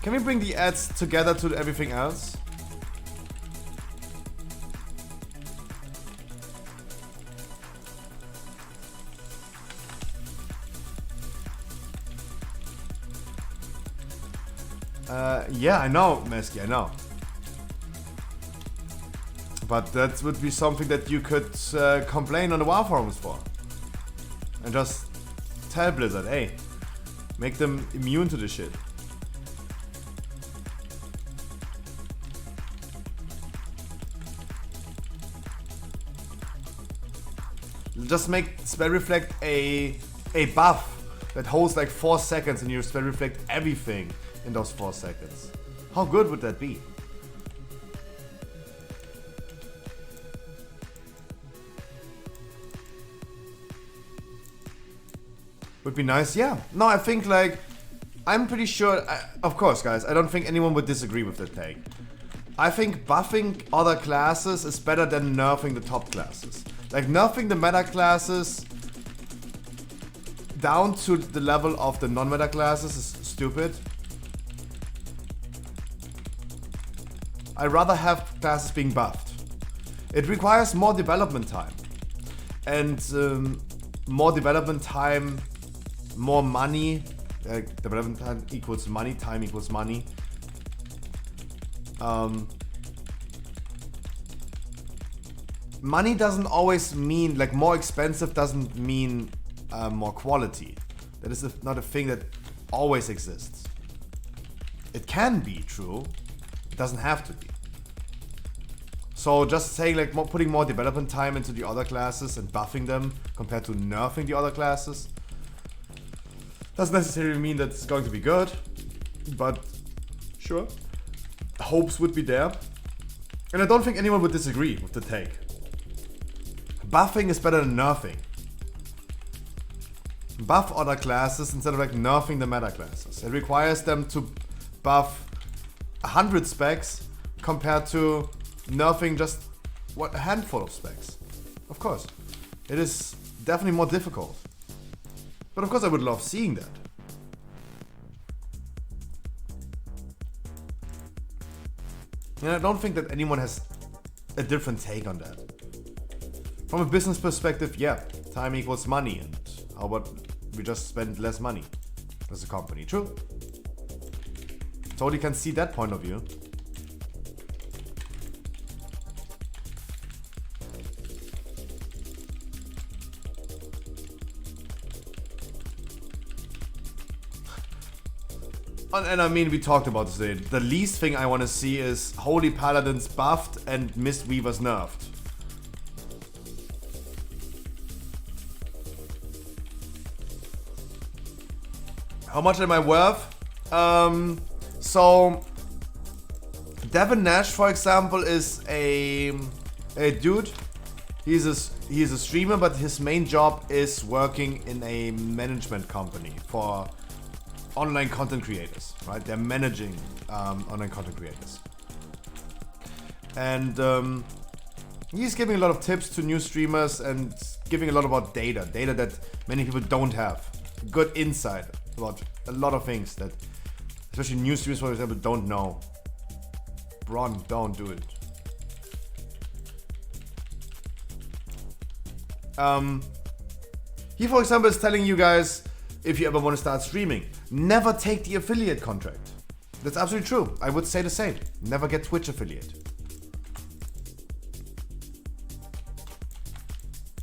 C: Can we bring the ads together to everything else? Yeah, I know, Mesky, I know. But that would be something that you could complain on the WoW forums for. And just tell Blizzard, hey, make them immune to this shit. Just make Spell Reflect a buff that holds like 4 seconds and you Spell Reflect everything in those 4 seconds. How good would that be? Would be nice, yeah. No, I think like, I'm pretty sure, of course guys, I don't think anyone would disagree with that take. I think buffing other classes is better than nerfing the top classes. Like nerfing the meta classes down to the level of the non-meta classes is stupid. I'd rather have classes being buffed. It requires more development time. And more development time, more money. Development time equals money, time equals money. Money doesn't always mean, like more expensive doesn't mean more quality. That is not a thing that always exists. It can be true, it doesn't have to be. So just saying like putting more development time into the other classes and buffing them compared to nerfing the other classes doesn't necessarily mean that it's going to be good, but sure, hopes would be there. And I don't think anyone would disagree with the take. Buffing is better than nerfing. Buff other classes instead of like nerfing the meta classes. It requires them to buff 100 specs compared to nerfing just a handful of specs. Of course, it is definitely more difficult. But of course I would love seeing that. And I don't think that anyone has a different take on that. From a business perspective, yeah, time equals money, and how about we just spend less money as a company? True. Totally can see that point of view. And I mean, we talked about this today. The least thing I want to see is Holy Paladins buffed and Mistweavers nerfed. How much am I worth? So Devin Nash, for example, is a dude. He's a streamer, but his main job is working in a management company for online content creators, right? They're managing online content creators. And he's giving a lot of tips to new streamers and giving a lot about data that many people don't have. Good insight about a lot of things that especially new streamers, for example, don't know. Bron, don't do it. He, for example, is telling you guys, if you ever want to start streaming, never take the affiliate contract. That's absolutely true. I would say the same. Never get Twitch affiliate.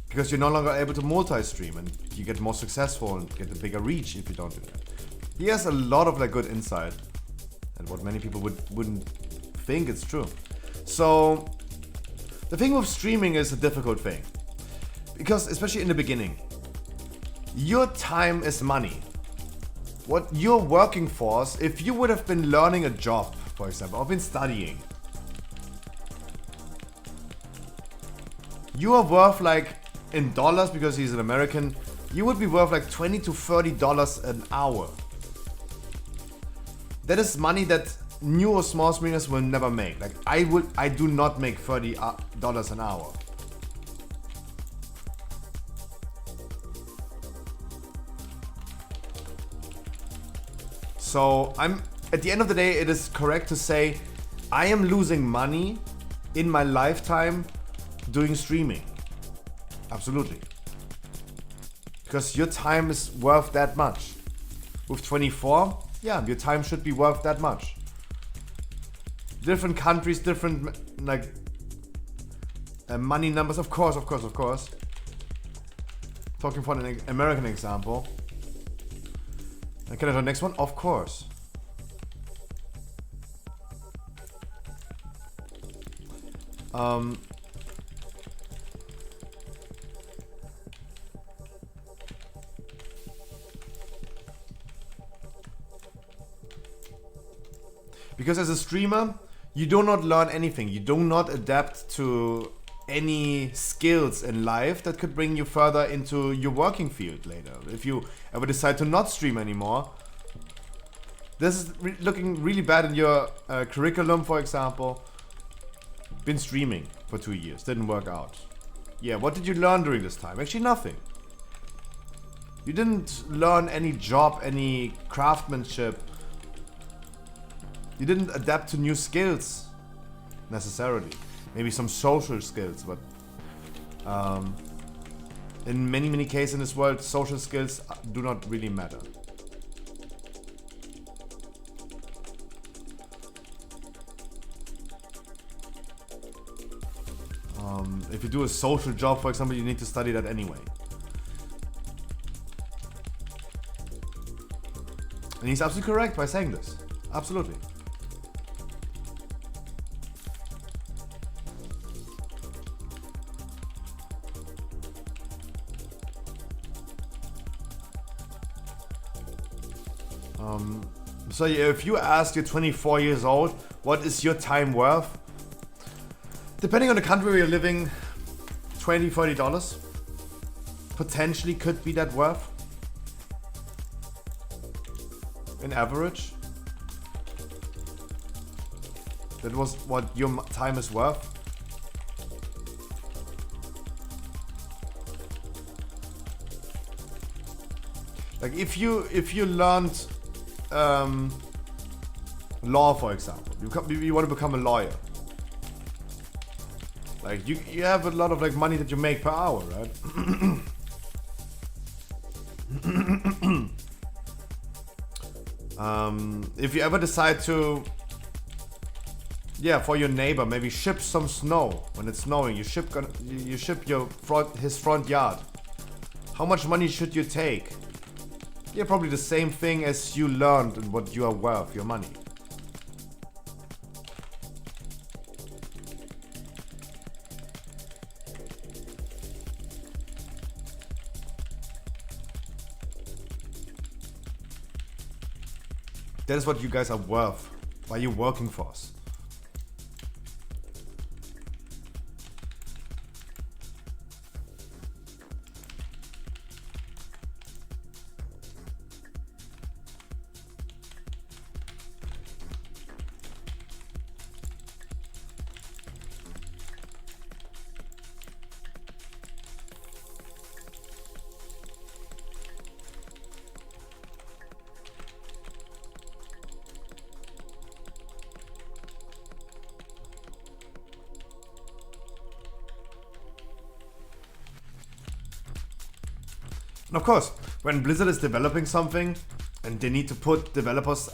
C: Because you're no longer able to multi-stream and you get more successful and get a bigger reach if you don't do that. He has a lot of like good insight and what many people wouldn't think it's true. So the thing with streaming is a difficult thing. Because especially in the beginning, your time is money. What you're working for, if you would have been learning a job, for example, or been studying, you are worth like, in dollars, because he's an American, you would be worth like $20 to $30 an hour. That is money that new or small streamers will never make. Like I do not make $30 an hour. So at the end of the day, it is correct to say I am losing money in my lifetime doing streaming. Absolutely. Because your time is worth that much. With 24, yeah, your time should be worth that much. Different countries, different like money numbers, of course. Talking for an American example, Can I do the next one? Of course. Because as a streamer, you do not learn anything. You do not adapt to any skills in life that could bring you further into your working field later. If you ever decide to not stream anymore, this is looking really bad in your curriculum, for example. Been streaming for 2 years, didn't work out. Yeah, what did you learn during this time? Actually nothing. You didn't learn any job, any craftsmanship. You didn't adapt to new skills necessarily. Maybe some social skills, but in many cases in this world, social skills do not really matter. If you do a social job, for example, you need to study that anyway. And he's absolutely correct by saying this. Absolutely. So if you ask, you're 24 years old, what is your time worth? Depending on the country where you're living, $20, $30 potentially could be that worth. In average. That was what your time is worth. Like if you learned law, for example, you want to become a lawyer. Like you have a lot of like money that you make per hour, right? If you ever decide to, for your neighbor, maybe ship some snow when it's snowing, you ship his front yard. How much money should you take? Yeah, probably the same thing as you learned and what you are worth, your money. That is what you guys are worth while you're working for us. And of course, when Blizzard is developing something and they need to put developers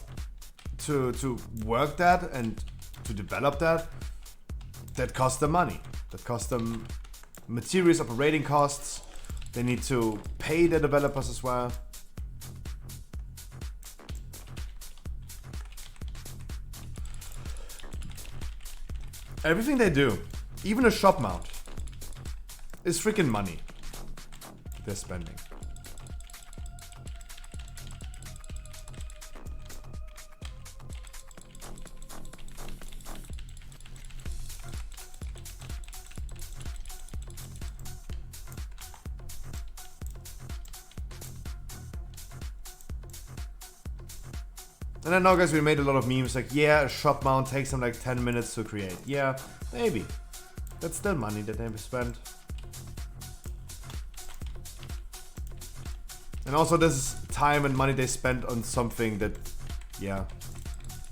C: to work that and to develop that costs them money. That costs them materials, operating costs. They need to pay the developers as well. Everything they do, even a shop mount, is freaking money they're spending. And I know, guys, we made a lot of memes like, yeah, a shop mount takes them like 10 minutes to create. Yeah, maybe. That's still money that they've spent. And also this is time and money they spent on something that, yeah,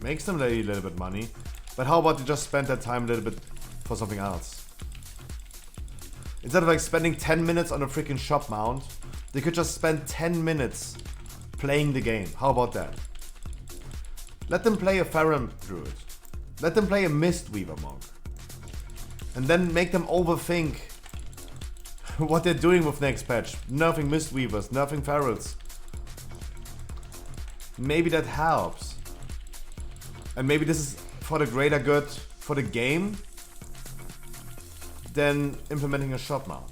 C: makes them a little bit money. But how about you just spend that time a little bit for something else? Instead of like spending 10 minutes on a freaking shop mount, they could just spend 10 minutes playing the game. How about that? Let them play a Farum Druid. Let them play a Mistweaver Monk. And then make them overthink what they're doing with next patch. Nerfing Mistweavers, nerfing Ferals. maybe that helps. And maybe this is for the greater good for the game than implementing a shop mount.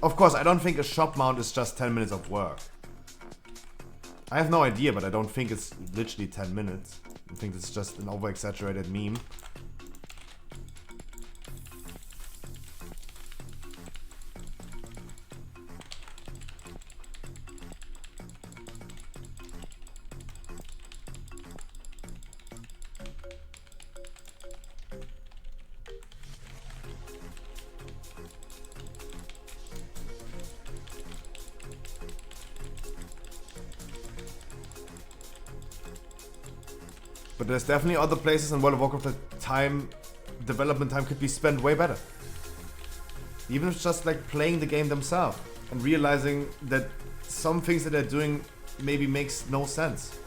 C: Of course, I don't think a shop mount is just 10 minutes of work. I have no idea, but I don't think it's literally 10 minutes. I think it's just an over-exaggerated meme. But there's definitely other places in World of Warcraft that development time could be spent way better. Even if it's just like playing the game themselves and realizing that some things that they're doing maybe makes no sense.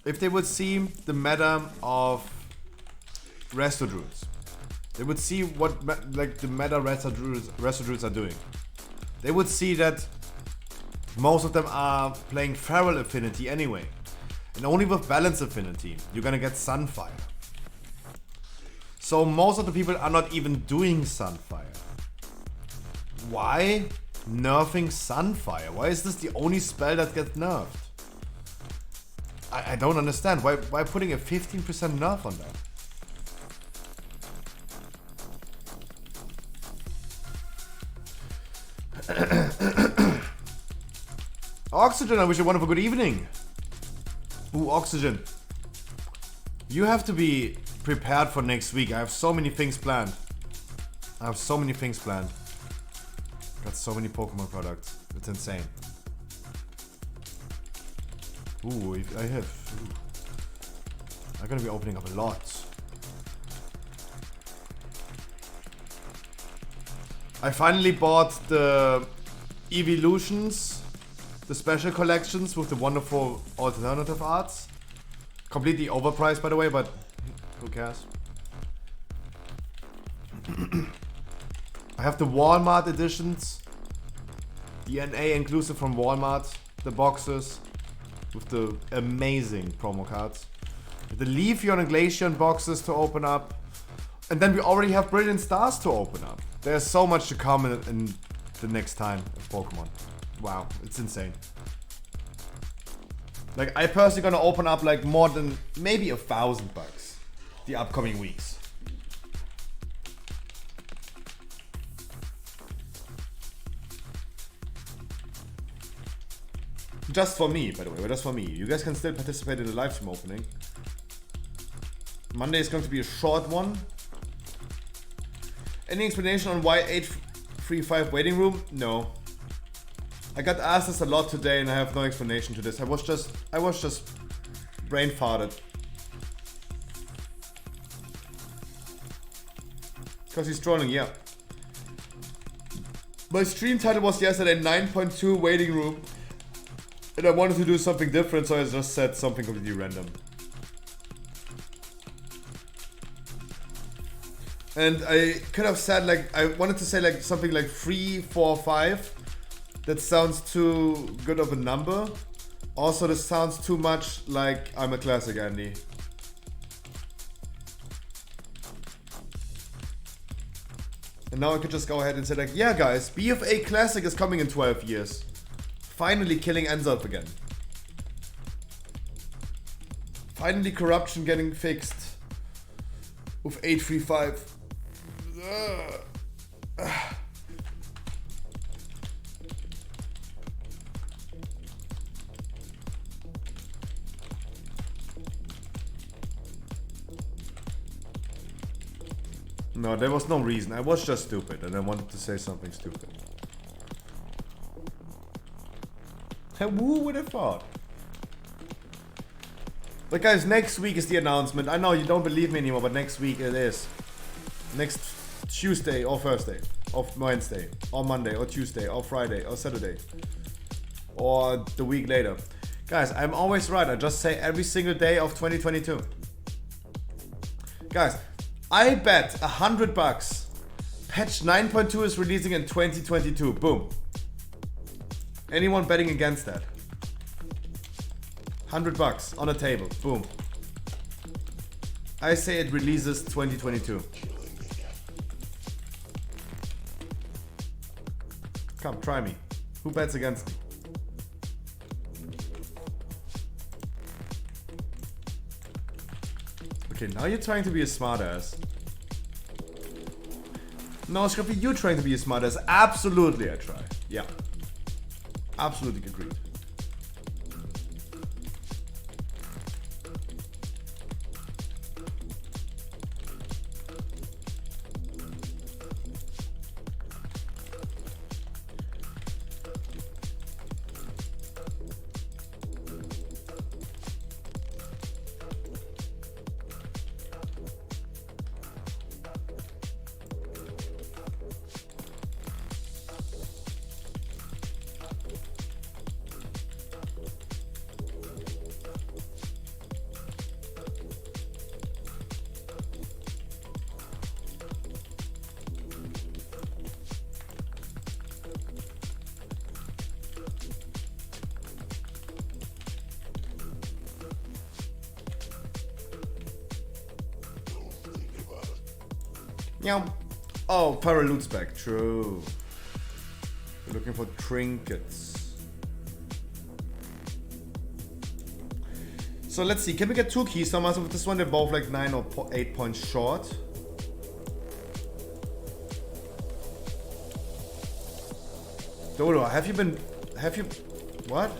C: If they would see the meta of Resto Druids, they would see what like the meta Resto Druids are doing. They would see that most of them are playing Feral Affinity anyway. And only with Balance Affinity, you're gonna get Sunfire. So most of the people are not even doing Sunfire. Why nerfing Sunfire? Why is this the only spell that gets nerfed? I don't understand. Why putting a 15% nerf on that? Oxygen, I wish you a wonderful good evening. Ooh, Oxygen. You have to be prepared for next week. I have so many things planned. Got so many Pokemon products. It's insane. Ooh, I'm gonna be opening up a lot. I finally bought the Evolutions, the special collections with the wonderful alternative arts. Completely overpriced, by the way, but who cares? I have the Walmart editions, the NA inclusive from Walmart, the boxes with the amazing promo cards, the Leafeon and Glaceon boxes to open up, and then we already have Brilliant Stars to open up. There's so much to come in the next time of Pokemon. Wow, it's insane. Like, I personally gonna open up like more than maybe 1,000 bucks the upcoming weeks. Just for me, by the way, just for me. You guys can still participate in the live stream opening. Monday is going to be a short one. Any explanation on why 835 waiting room? No. I got asked this a lot today and I have no explanation to this. I was just brain farted. Because he's trolling, yeah. My stream title was yesterday 9.2 waiting room. And I wanted to do something different, so I just said something completely random. And I could have said like, I wanted to say like something like 3, 4, 5. That sounds too good of a number. Also, this sounds too much like I'm a classic Andy. And now I could just go ahead and say like, yeah guys, BFA Classic is coming in 12 years. Finally killing Enzelf again. Finally corruption getting fixed. With 835. No, there was no reason. I was just stupid and I wanted to say something stupid. Who would have thought? But guys, next week is the announcement. I know you don't believe me anymore, but next week it is. Next Tuesday or Thursday, or Wednesday, or Monday, or Tuesday, or Friday, or Saturday. Or the week later. Guys, I'm always right. I just say every single day of 2022. Guys, I bet $100. Patch 9.2 is releasing in 2022. Boom. Anyone betting against that? $100 on a table. Boom. I say it releases 2022. Come, try me. Who bets against me? Okay, now you're trying to be a smartass. No, Scruffy, you're trying to be a smartass. Absolutely, I try. Yeah. Absolutely agreed. Meow. Oh, Paralute's back. True. We're looking for trinkets. So let's see. Can we get 2 keys? Some of this one, they're both like 9 or 8 points short. Dodo, have you, what?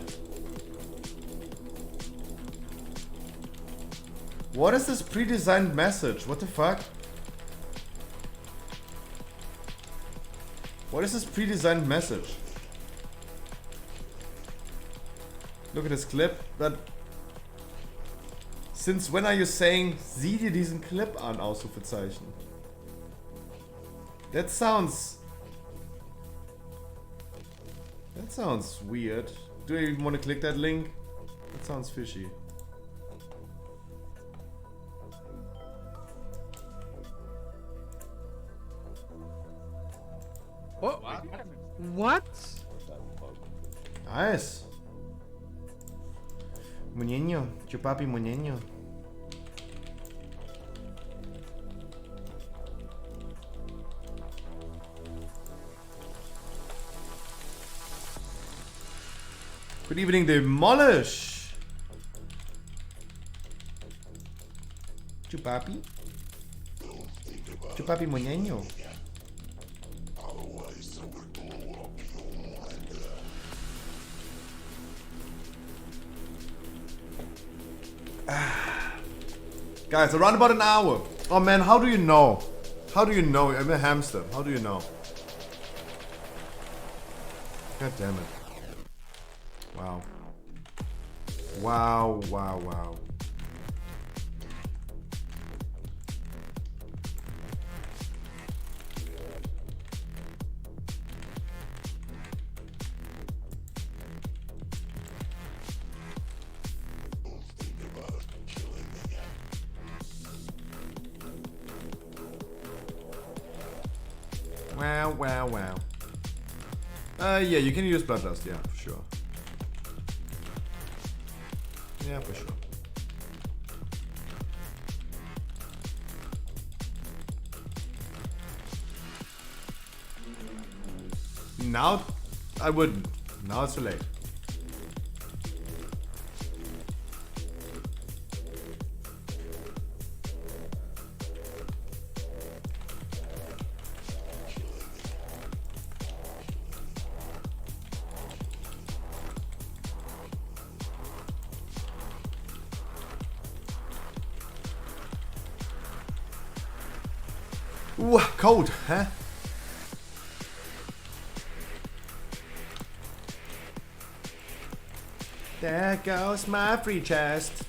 C: What is this pre-designed message? What the fuck? What is this pre-designed message? Look at this clip. But since when are you saying, sieh dir diesen Clip an, Ausrufezeichen? That sounds weird. Do you even want to click that link? That sounds fishy.
F: What?
C: Nice. Muñeño, chupapi muñeño. Good evening, Demolish. Chupapi. Chupapi muñeño. Guys, around about an hour. Oh man, how do you know? How do you know? I'm a hamster. How do you know? God damn it. Wow. Wow, wow, wow. Wow, wow, wow. Yeah, you can use Bloodlust, yeah, for sure. Yeah, for sure. Now, I wouldn't. Now it's too late. Ooh, cold, huh? There goes my free chest.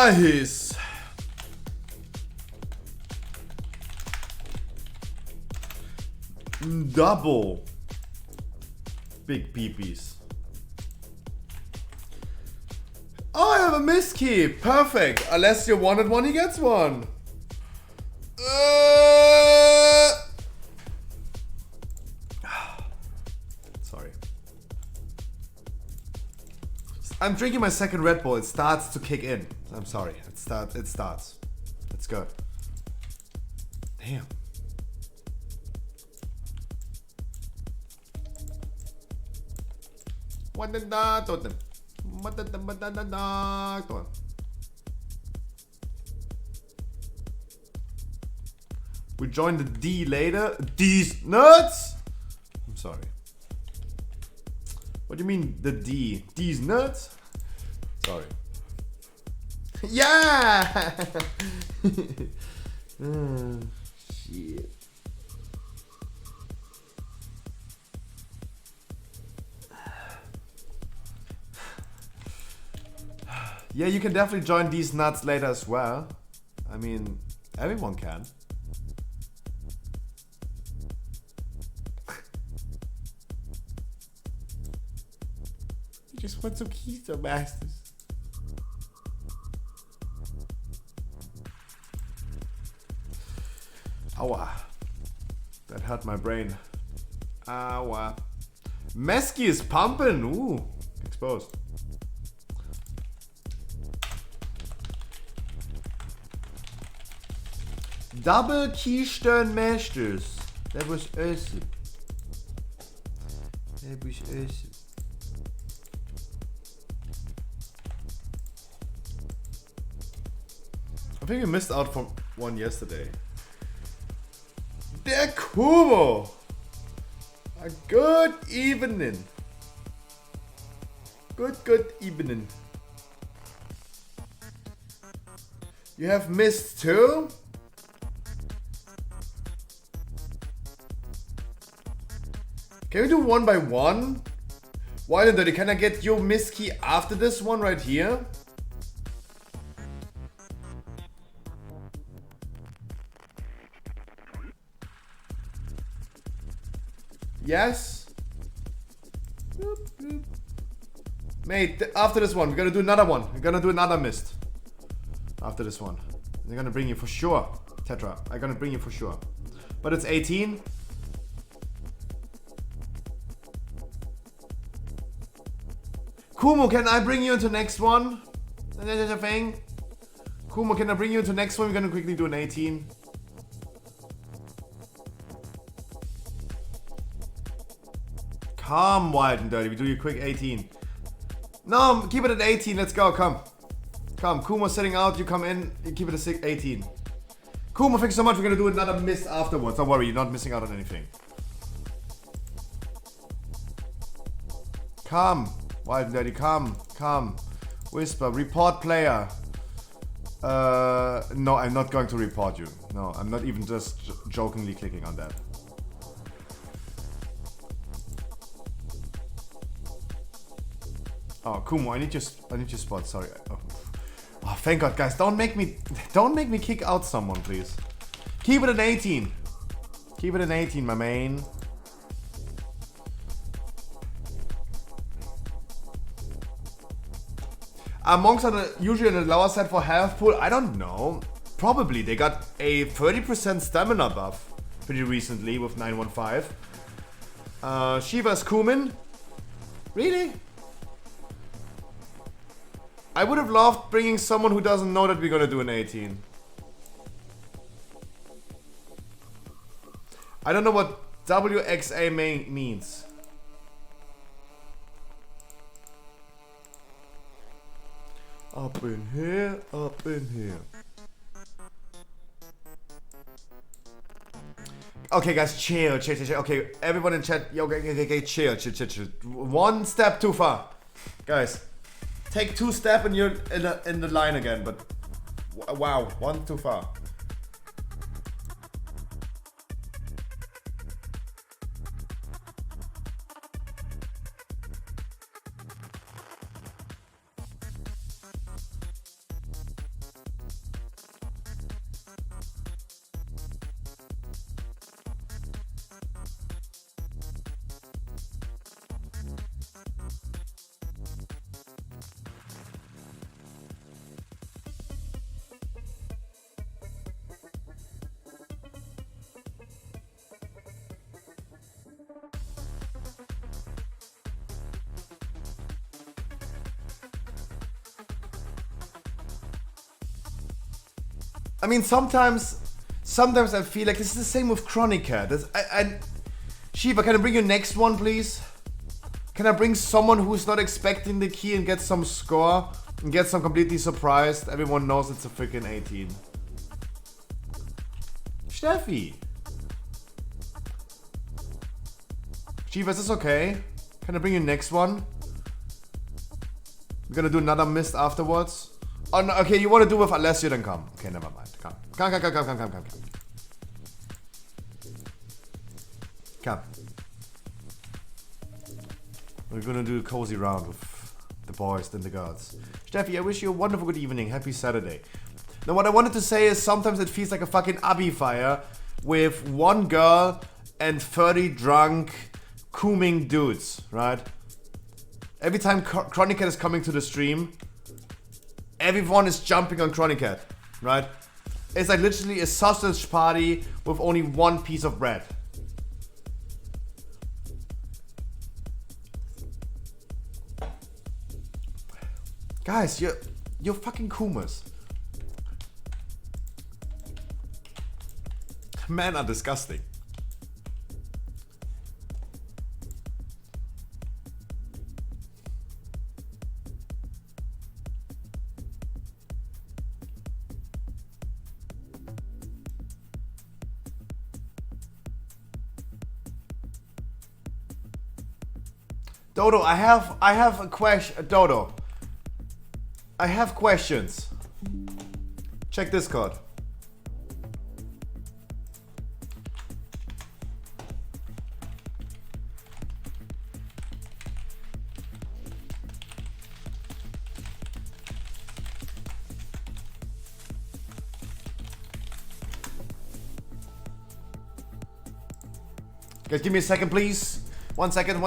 C: Nice. Double big peepees. Oh, I have a miskey. Perfect. Unless you wanted one, he gets one. Sorry. I'm drinking my second Red Bull. It starts to kick in. I'm sorry. It starts. It's good. Damn. What the we join the D later. These nuts. I'm sorry. What do you mean the D? These nuts? Sorry. Yeah. Shit. Yeah, you can definitely join these nuts later as well. I mean, everyone can. You just want some keto masters. Aua. That hurt my brain. Aua. Mesky is pumping. Ooh, exposed. Double Keystone Masters. That was awesome. That was awesome. I think we missed out from one yesterday. Der Kubo! A good evening. Good evening. You have missed too? Can we do one by one? Wild and Dirty, can I get your miss key after this one right here? Yes? Boop, boop. Mate, after this one, we're gonna do another one. We're gonna do another mist. After this one. They're gonna bring you for sure. Tetra, I'm gonna bring you for sure. But it's 18. Kumo, can I bring you into next one? That's a thing. Kumo, can I bring you into next one? We're gonna quickly do an 18. Come, Wild and Dirty. We do your quick 18. No, keep it at 18. Let's go. Come. Come. Kumo's sitting out. You come in. You keep it at 18. Kumo, thanks so much. We're gonna do another miss afterwards. Don't worry. You're not missing out on anything. Come. Wild and Dirty, come. Whisper, report player. No, I'm not going to report you. No, I'm not even just jokingly clicking on that. Oh, Kumo, I need your spot. Sorry. Oh, thank God, guys. Don't make me kick out someone, please. Keep it at 18. Keep it at 18, my man. Monks are usually on the lower side for health pool. I don't know. Probably. They got a 30% stamina buff pretty recently with 915. Shiva's Kumin. Really? I would have loved bringing someone who doesn't know that we're gonna do an 18. I don't know what WXA means. Up in here, up in here. Okay, guys, chill. Okay, everyone in chat, okay, chill. One step too far, guys. Take 2 steps and you're in the line again. But wow, 1 too far. I mean, sometimes I feel like this is the same with Chronica. Shiva, can I bring you next one, please? Can I bring someone who's not expecting the key and get some score? And get some completely surprised? Everyone knows it's a freaking 18. Steffi! Shiva, is this okay? Can I bring you next one? We're gonna do another mist afterwards. Oh, no, okay, you want to do with Alessio, then come. Okay, never mind. Come. Come. We're gonna do a cozy round with the boys and the girls. Steffi, I wish you a wonderful good evening. Happy Saturday. Now, what I wanted to say is sometimes it feels like a fucking Abi fire with one girl and 30 drunk, cooming dudes, right? Every time Chronicat is coming to the stream, everyone is jumping on Chronicat, right? It's like literally a sausage party with only one piece of bread. Guys, you're fucking Kumas. Men are disgusting. Dodo, I have a question. Dodo, I have questions. Check Discord. Guys, give me a second, please. One second.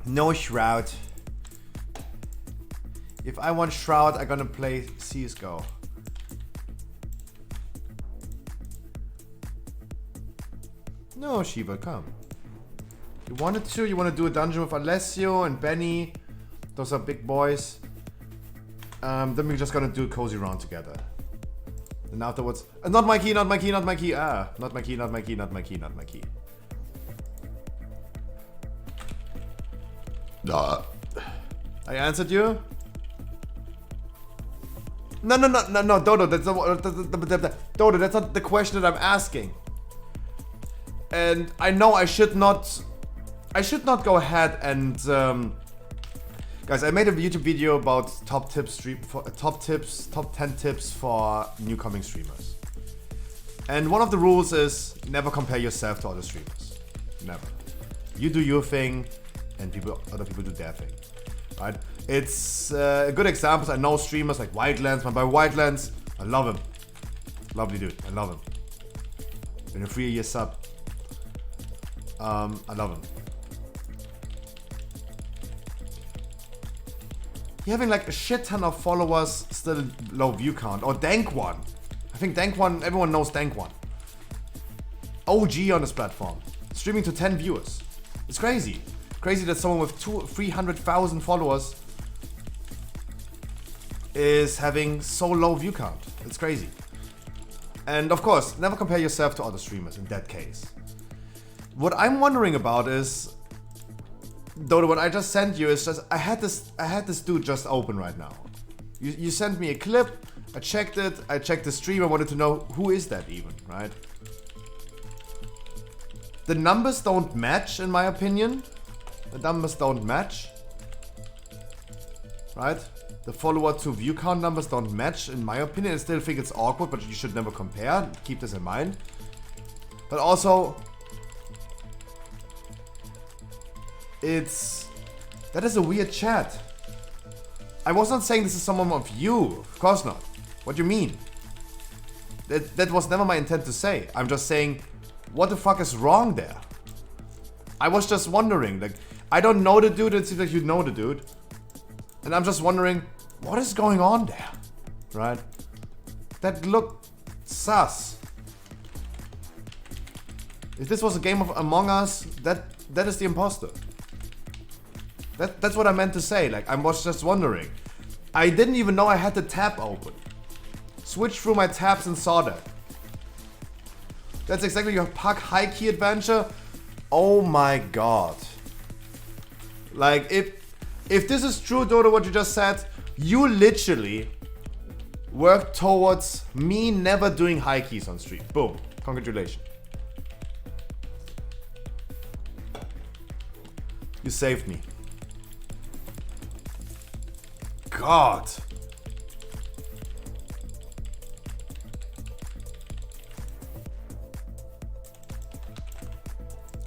C: No Shroud. If I want Shroud, I'm gonna play CSGO. No, Shiva, come. You wanted to? You want to do a dungeon with Alessio and Benny? Those are big boys. Then we're just gonna do a cozy round together. And afterwards... not my key. Ah, not my key. I answered you? No, Dodo, that's not, Dodo, that's not the question that I'm asking. And I know I should not go ahead and, guys, I made a YouTube video about top 10 tips for newcoming streamers. And one of the rules is never compare yourself to other streamers. Never. You do your thing, and other people do their thing, right? It's good examples. I know streamers like Wildlands. My boy Wildlands, I love him. Lovely dude, I love him. Been a 3-year sub. I love him. He having like a shit ton of followers, still low view count. Or Dank1. I think Dank1, everyone knows Dank1. OG on this platform. Streaming to 10 viewers. It's crazy. Crazy that someone with 300,000 followers is having so low view count. It's crazy. And of course, never compare yourself to other streamers in that case. What I'm wondering about is, Dodo, what I just sent you is just, I had this dude just open right now. You sent me a clip, I checked it, I checked the stream, I wanted to know who is that even, right? The numbers don't match in my opinion. The numbers don't match, right? The follower to view count numbers don't match in my opinion. I still think it's awkward, but you should never compare. Keep this in mind. But also, it's That is a weird chat. I was not saying this is someone of you. Of course not. What do you mean? That was never my intent to say. I'm just saying, what the fuck is wrong there? I was just wondering. Like, I don't know the dude. It seems like you know the dude. And I'm just wondering, what is going on there? Right? That looked sus. If this was a game of Among Us, that is the imposter. That's what I meant to say. Like, I was just wondering. I didn't even know I had the tab open. Switched through my tabs and saw that. That's exactly your Puck high key adventure. Oh my god. Like, if this is true, Dodo, what you just said, you literally worked towards me never doing high keys on stream. Boom. Congratulations. You saved me. God.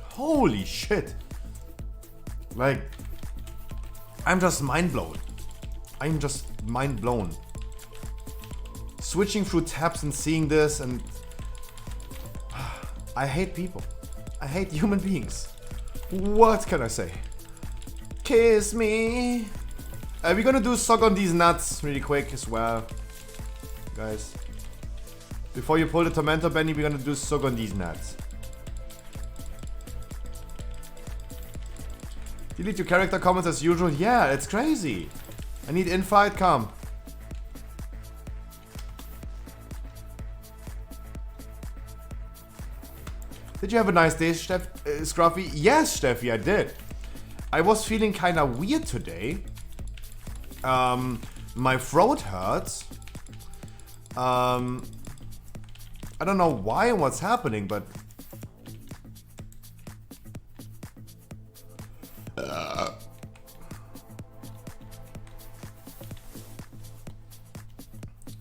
C: Holy shit. Like, I'm just mind blown. I'm just mind blown. Switching through tabs and seeing this, and I hate people. I hate human beings. What can I say? Kiss me. We're gonna do suck on these nuts really quick as well, guys. Before you pull the tomato, Benny, we're gonna do suck on these nuts. Delete your character comments as usual. Yeah, it's crazy. I need infight. Come. Did you have a nice day, Scruffy? Yes, Steffi, I did. I was feeling kind of weird today. My throat hurts. I don't know why and what's happening, but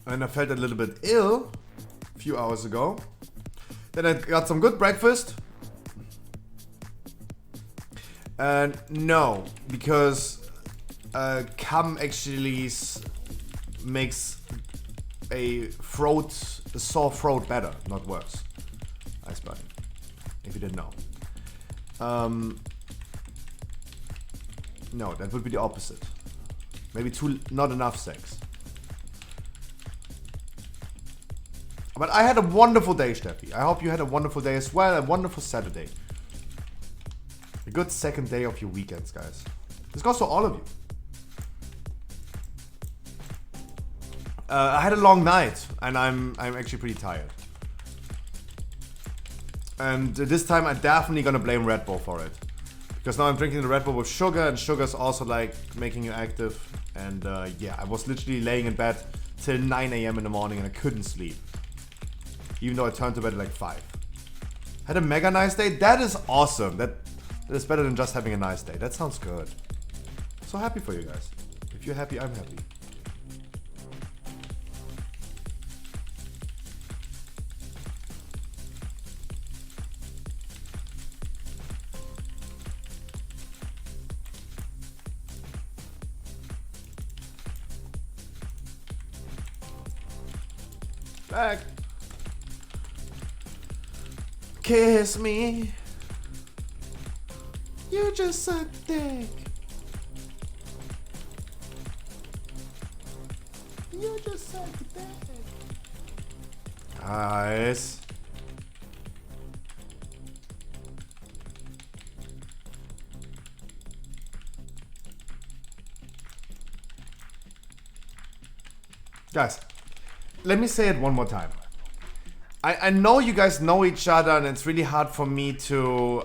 C: and I felt a little bit ill a few hours ago. Then I got some good breakfast. And no, because cum actually makes a sore throat better, not worse. Ice Bunny, if you didn't know. No, that would be the opposite. Maybe not enough sex. But I had a wonderful day, Steffi. I hope you had a wonderful day as well. A wonderful Saturday. A good second day of your weekends, guys. This goes to all of you. I had a long night, and I'm actually pretty tired. And this time I'm definitely gonna blame Red Bull for it. Because now I'm drinking the Red Bull with sugar, and sugar's also like making you active. And yeah, I was literally laying in bed till 9 AM in the morning and I couldn't sleep. Even though I turned to bed at like 5. Had a mega nice day? That is awesome. That is better than just having a nice day. That sounds good. So happy for you guys. If you're happy, I'm happy. Back. Kiss me. You just suck dick. You just suck dick. Nice. Guys, let me say it one more time. I know you guys know each other, and it's really hard for me to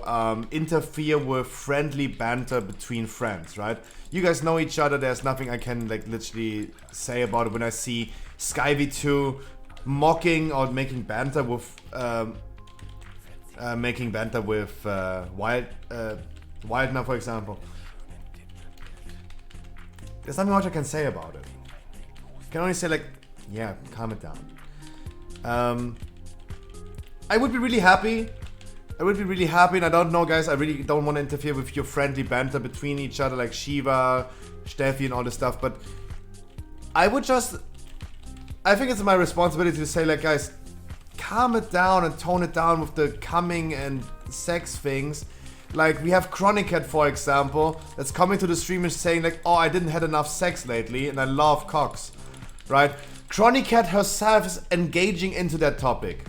C: interfere with friendly banter between friends, right? You guys know each other. There's nothing I can like literally say about it. When I see SkyV2 mocking or making banter with Wildner, for example, there's nothing much I can say about it. I can only say like, yeah, calm it down. I would be really happy I would be really happy, and I don't know, guys, I really don't want to interfere with your friendly banter between each other, like Shiva, Steffi, and all this stuff, but I would just... I think it's my responsibility to say, like, guys, calm it down and tone it down with the coming and sex things. Like, we have Chronicat, for example, that's coming to the stream and saying, like, oh, I didn't have enough sex lately, and I love cocks, right? Chronicat herself is engaging into that topic,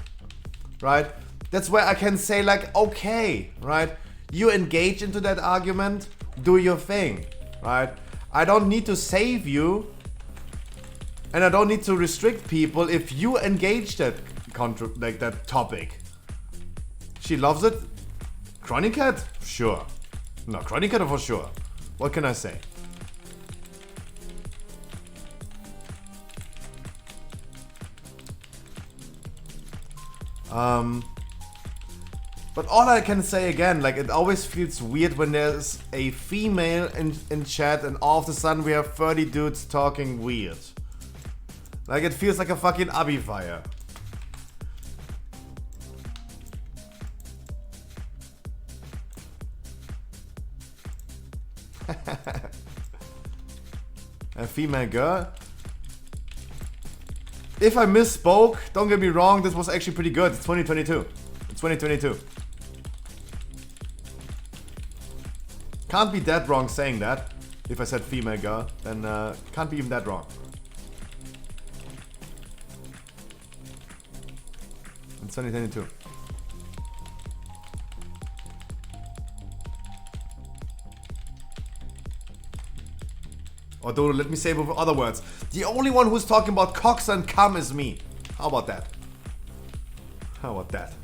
C: right? That's where I can say, like, okay, right? You engage into that argument, do your thing, right? I don't need to save you, and I don't need to restrict people if you engage that that topic. She loves it. Chronicat? Sure. No, Chronicat for sure. What can I say? But all I can say again, like, it always feels weird when there's a female in chat and all of a sudden we have 30 dudes talking weird. Like, it feels like a fucking Abi fire. A female girl? If I misspoke, don't get me wrong, this was actually pretty good. It's 2022. It's 2022. Can't be that wrong saying that. If I said female girl, then can't be even that wrong. It's 2022. Although, let me say it with other words. The only one who's talking about cocks and cum is me. How about that? How about that?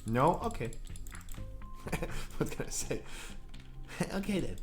C: No? Okay. What can I say? Okay then.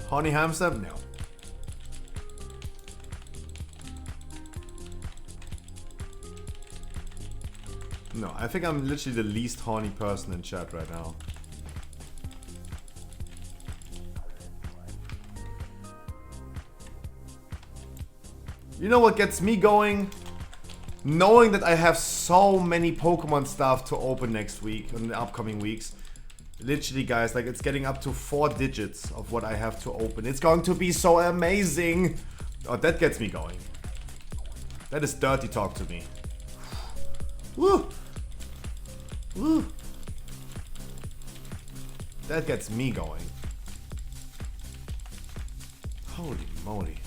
C: Honey hamster? No. No, I think I'm literally the least horny person in chat right now. You know what gets me going? Knowing that I have so many Pokemon stuff to open next week, in the upcoming weeks. Literally, guys, like, it's getting up to 4 digits of what I have to open. It's going to be so amazing. Oh, that gets me going. That is dirty talk to me. Woo! Woo! That gets me going. Holy moly.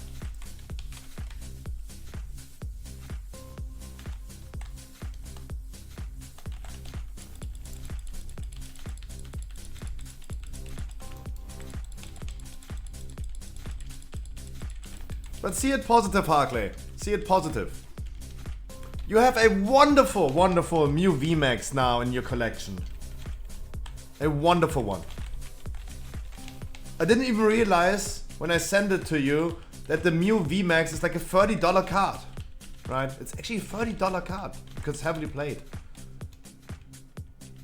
C: But see it positive, Harkley. See it positive. You have a wonderful, wonderful Mew VMAX now in your collection. A wonderful one. I didn't even realize when I sent it to you that the Mew VMAX is like a $30 card. Right? It's actually a $30 card because it's heavily played.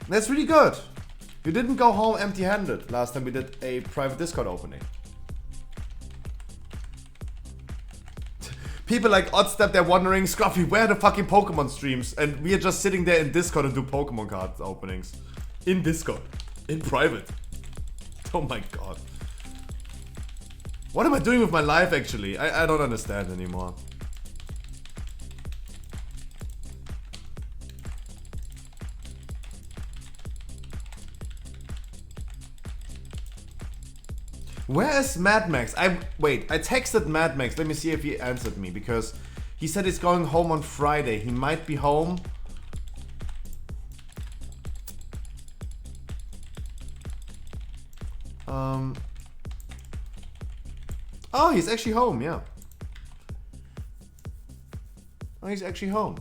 C: That's really good. You didn't go home empty-handed last time we did a private Discord opening. People like Oddstep, they're wondering, Scruffy, where are the fucking Pokemon streams? And we are just sitting there in Discord and do Pokemon card openings. In Discord. In private. Oh my god. What am I doing with my life, actually? I don't understand anymore. Where is Mad Max? Wait, I texted Mad Max. Let me see if he answered me, because he said he's going home on Friday. He might be home. Oh, he's actually home, yeah. Oh, he's actually home.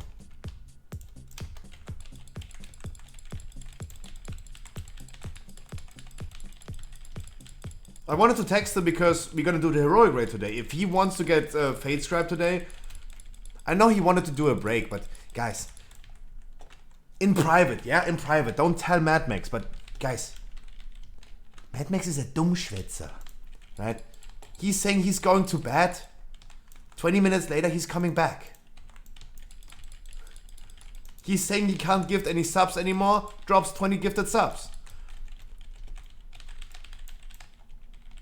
C: I wanted to text him because we're gonna do the heroic raid today. If he wants to get Fate Scribe today, I know he wanted to do a break, but guys, in private, yeah, in private. Don't tell Mad Max, but guys, Mad Max is a Dummschwätzer, right? He's saying he's going to bed. 20 minutes later, he's coming back. He's saying he can't gift any subs anymore. Drops 20 gifted subs.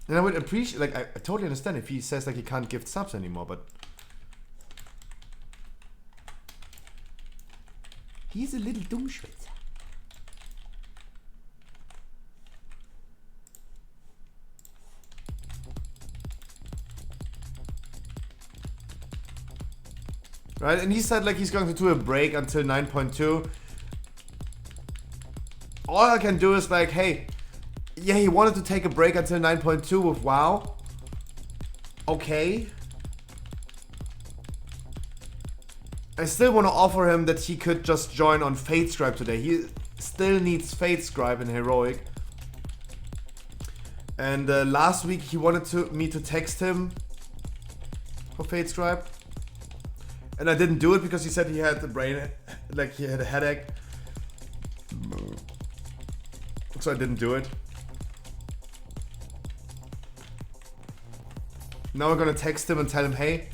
C: And I would appreciate, like, I totally understand if he says like he can't gift subs anymore, but he's a little Dummschwätzer. Right, and he said like he's going to do a break until 9.2. All I can do is like, hey, yeah, he wanted to take a break until 9.2 with WoW. Okay. I still want to offer him that he could just join on Fate Scribe today. He still needs Fate Scribe in Heroic. And last week he wanted me to text him for Fate Scribe. And I didn't do it because he said he had the brain, like he had a headache. So I didn't do it. Now we're gonna text him and tell him, hey,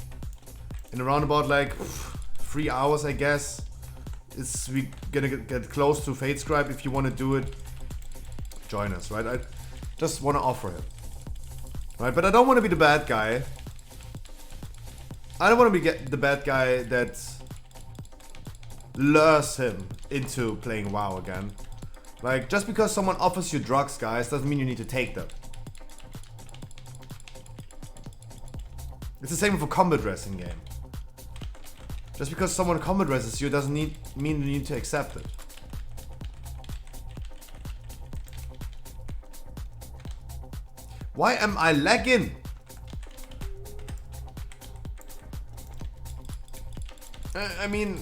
C: in around about like 3 hours, I guess, we gonna get close to Fate Scribe. If you want to do it, join us, right? I just want to offer him, right? But I don't want to be the bad guy. I don't want to be the bad guy that lures him into playing WoW again. Like, just because someone offers you drugs, guys, doesn't mean you need to take them. It's the same with a combat wrestling game. Just because someone combat wrestles you doesn't mean you need to accept it. Why am I lagging? I mean,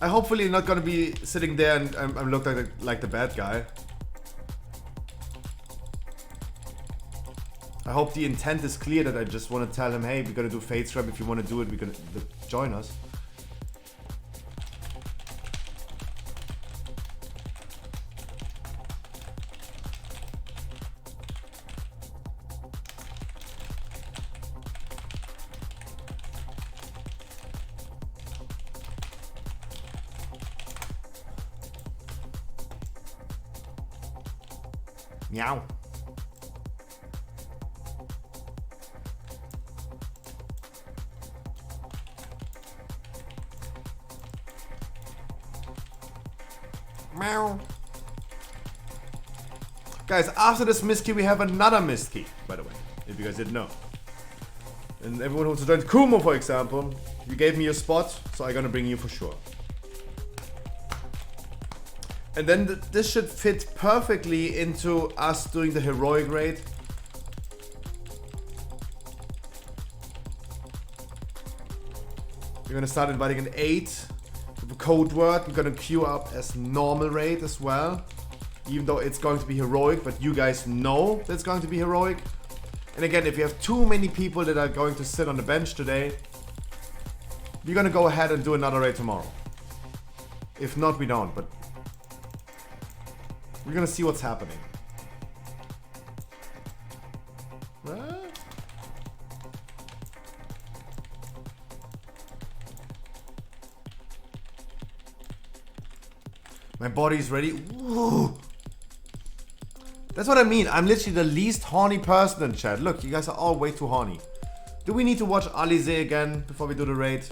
C: I hopefully not gonna be sitting there and I'm look like the bad guy. I hope the intent is clear that I just want to tell him, hey, we're gonna do Fate Scribe. If you want to do it, we're gonna join us. Meow. Meow. Guys, after this Mistkey, we have another Mistkey, by the way, if you guys didn't know. And everyone who's joined Kumo, for example, you gave me your spot, so I'm gonna bring you for sure. And then this should fit perfectly into us doing the heroic raid. We're gonna start inviting an 8 with a code word. We're gonna queue up as normal raid as well. Even though it's going to be heroic, but you guys know that it's going to be heroic. And again, if you have too many people that are going to sit on the bench today, we're gonna go ahead and do another raid tomorrow. If not, we don't, but we're gonna see what's happening. My body's ready. Ooh. That's what I mean. I'm literally the least horny person in chat. Look, you guys are all way too horny. Do we need to watch Alize again before we do the raid?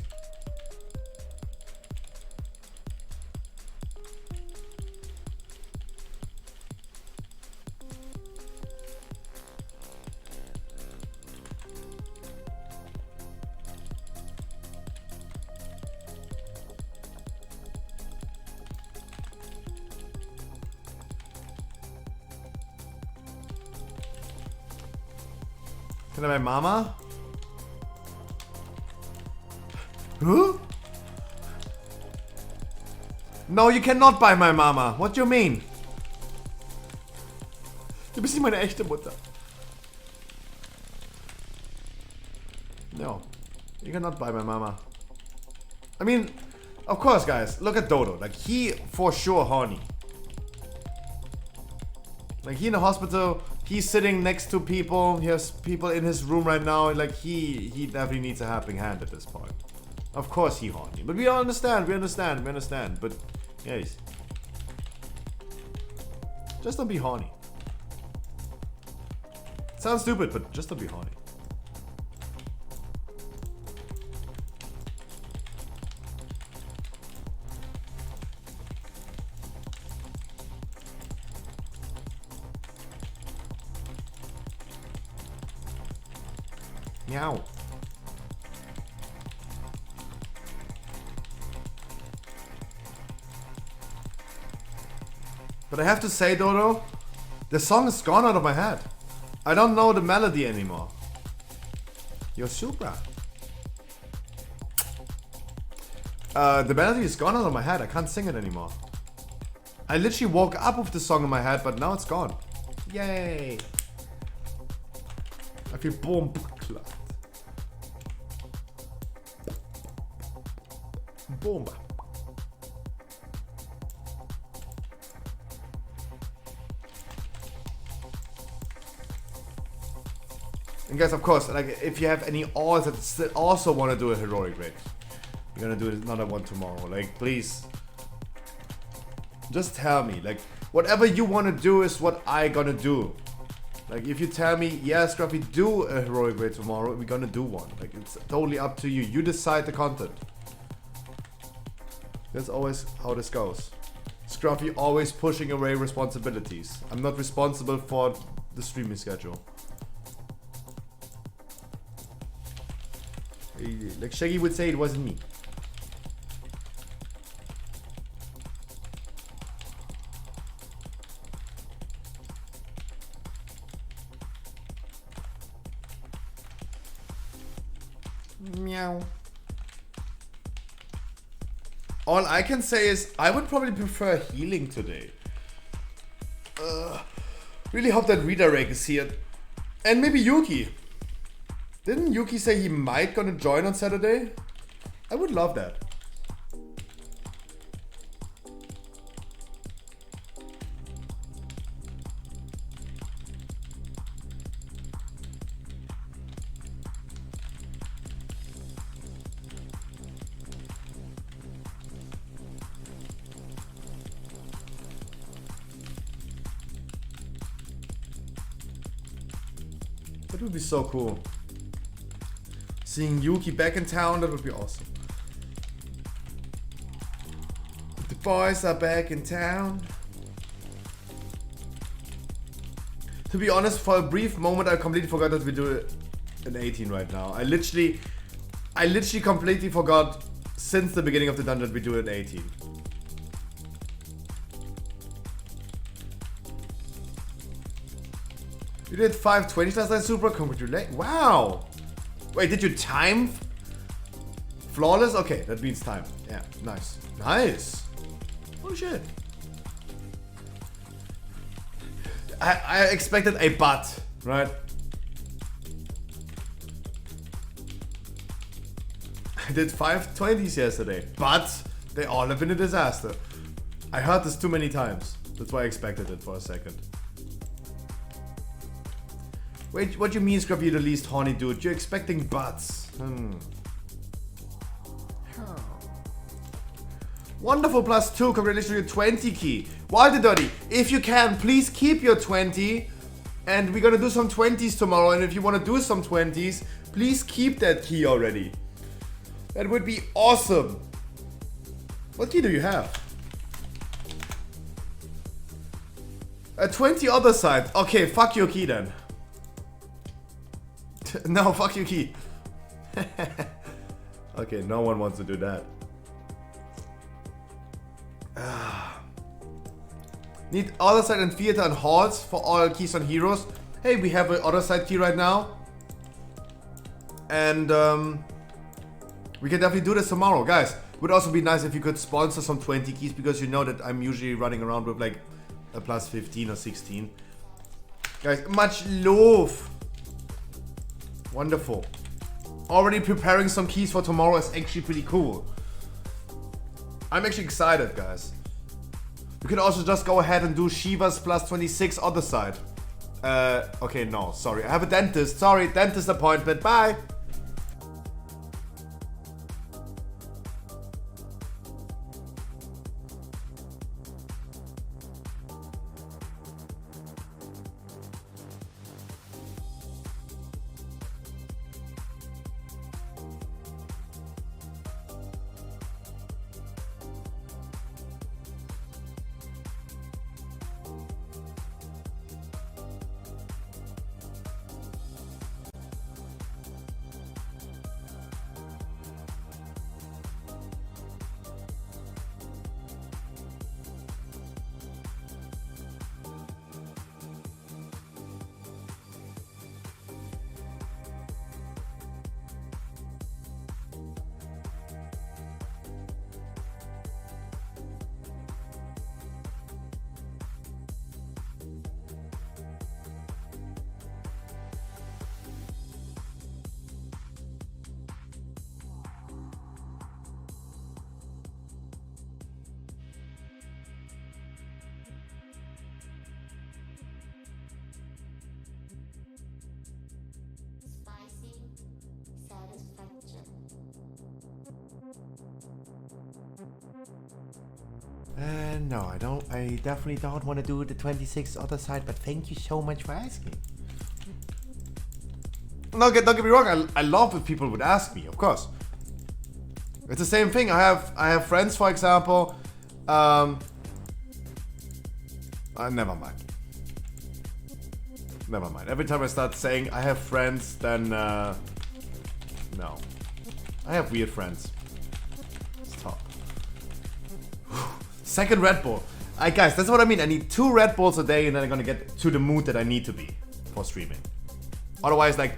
C: Can I buy mama? Who? No, you cannot buy my mama. What do you mean? Du bist nicht meine echte Mutter. No, you cannot buy my mama. I mean, of course, guys. Look at Dodo. Like, he for sure horny. Like, he in the hospital. He's sitting next to people. He has people in his room right now. Like, he definitely needs a helping hand at this point. Of course he horny. But we understand. We understand. But, yes. Just don't be horny. Sounds stupid, but just don't be horny. Meow. But I have to say, Dodo, the song is gone out of my head. I don't know the melody anymore. You're super. The melody is gone out of my head. I can't sing it anymore. I literally woke up with the song in my head, but now it's gone. Yay. I feel bomb clapped. Bomba. And guys, of course, like, if you have any odds that still also want to do a heroic raid, we're gonna do another one tomorrow. Like, please, just tell me. Like, whatever you want to do is what I gonna do. Like, if you tell me, yeah, Scruffy, do a heroic raid tomorrow, we're gonna do one. Like, it's totally up to you. You decide the content. That's always how this goes. Scruffy always pushing away responsibilities. I'm not responsible for the streaming schedule. Like Shaggy would say, it wasn't me. Meow. All I can say is I would probably prefer healing today. Really hope that Redirect is here. And maybe Yuki. Didn't Yuki say he might gonna join on Saturday? I would love that. That would be so cool. Seeing Yuki back in town, that would be awesome. The boys are back in town. To be honest, for a brief moment I completely forgot that we do an 18 right now. I literally completely forgot since the beginning of the dungeon we do an 18. You did 520 last night, super. Congratulations. Wow. Wait, did you time? Flawless? Okay, that means time. Yeah, nice. Nice. Oh shit. I expected a but, right? I did 520s yesterday, but they all have been a disaster. I heard this too many times. That's why I expected it for a second. Wait, what do you mean, Scrub, you're the least horny dude? You're expecting butts. Wonderful +2, congratulations on your 20 key. Walter Doddy, if you can, please keep your 20. And we're gonna do some 20s tomorrow. And if you wanna do some 20s, please keep that key already. That would be awesome. What key do you have? A 20 other side. Okay, fuck your key then. No, fuck your key. Okay, no one wants to do that. Need other side and theater and halls for all keys on heroes. Hey, we have an other side key right now. And we can definitely do this tomorrow. Guys, would also be nice if you could sponsor some 20 keys, because you know that I'm usually running around with like a plus 15 or 16. Guys, much love. Wonderful. Already preparing some keys for tomorrow is actually pretty cool. I'm actually excited, guys. We could also just go ahead and do Shiva's plus 26 other side. Okay, no, sorry. I have a dentist. Sorry, dentist appointment. Bye.
G: Spicy satisfaction.
C: No, I don't. I definitely don't want to do the 26 other side, but thank you so much for asking. No, don't get me wrong. I love if people would ask me, of course. It's the same thing. I have friends, for example. Never mind. Never mind. Every time I start saying I have friends, then no. I have weird friends. Stop. Second Red Bull. Guys, that's what I mean. I need 2 Red Bulls a day, and then I'm gonna get to the mood that I need to be for streaming. Otherwise, like.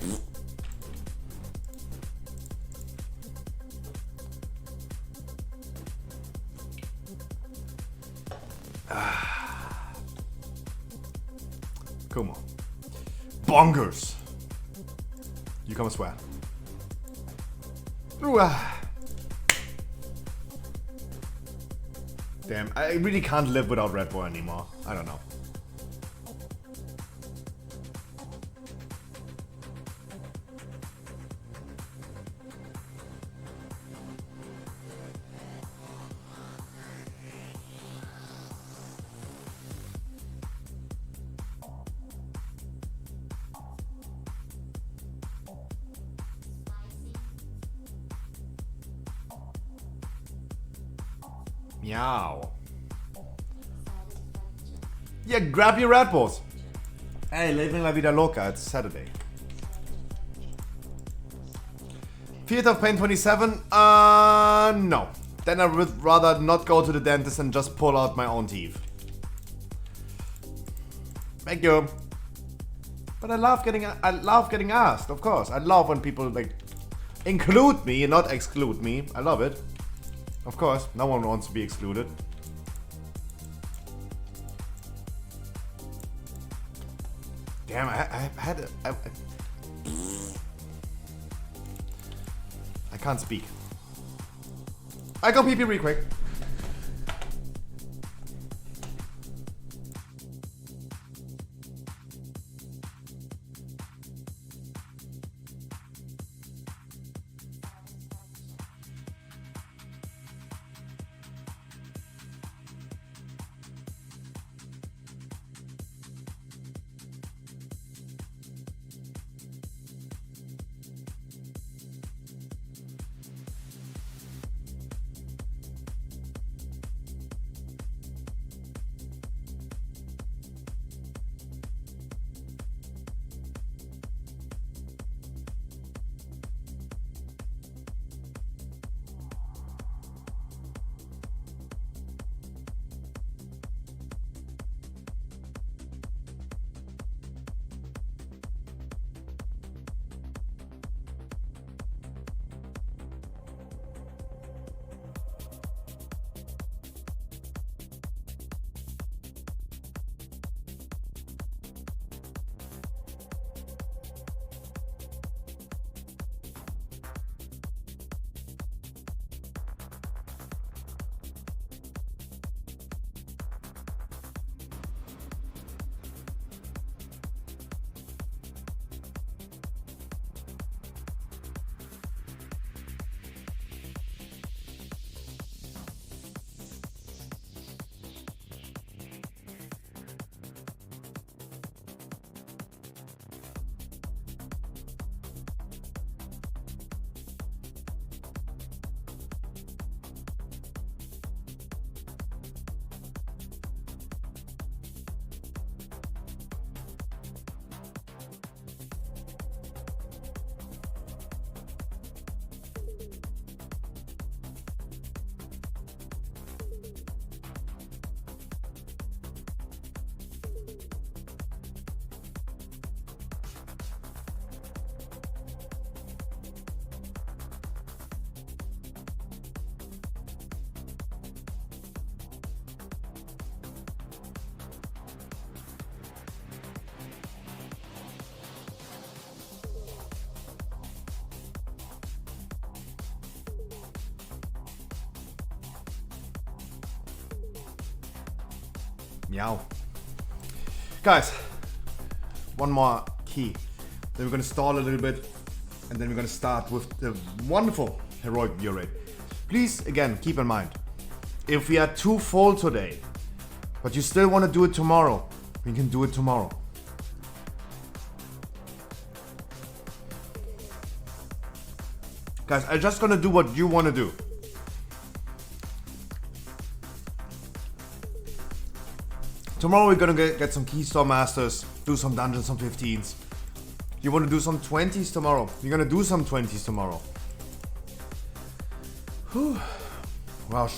C: Come on. Bongers. You come and swear. Ooh, Damn, I really can't live without Red Bull anymore. I don't know. Meow. Yeah, grab your Red Bulls. Hey, living la vida loca. It's Saturday. 4th of Pain 27? No. Then I would rather not go to the dentist and just pull out my own teeth. Thank you. But I love getting asked, of course. I love when people like include me and not exclude me. I love it. Of course, no one wants to be excluded. Damn, I can't speak. I go pee-pee real quick. Meow. Guys, one more key. Then we're gonna stall a little bit, and then we're gonna start with the wonderful heroic view rate. Please, again, keep in mind, if we are too full today, but you still want to do it tomorrow, we can do it tomorrow. Guys, I'm just gonna do what you want to do. Tomorrow we're gonna get some Keystone Masters, do some dungeons, some 15s. You wanna do some 20s tomorrow? You're gonna do some 20s tomorrow. Whew. Wow,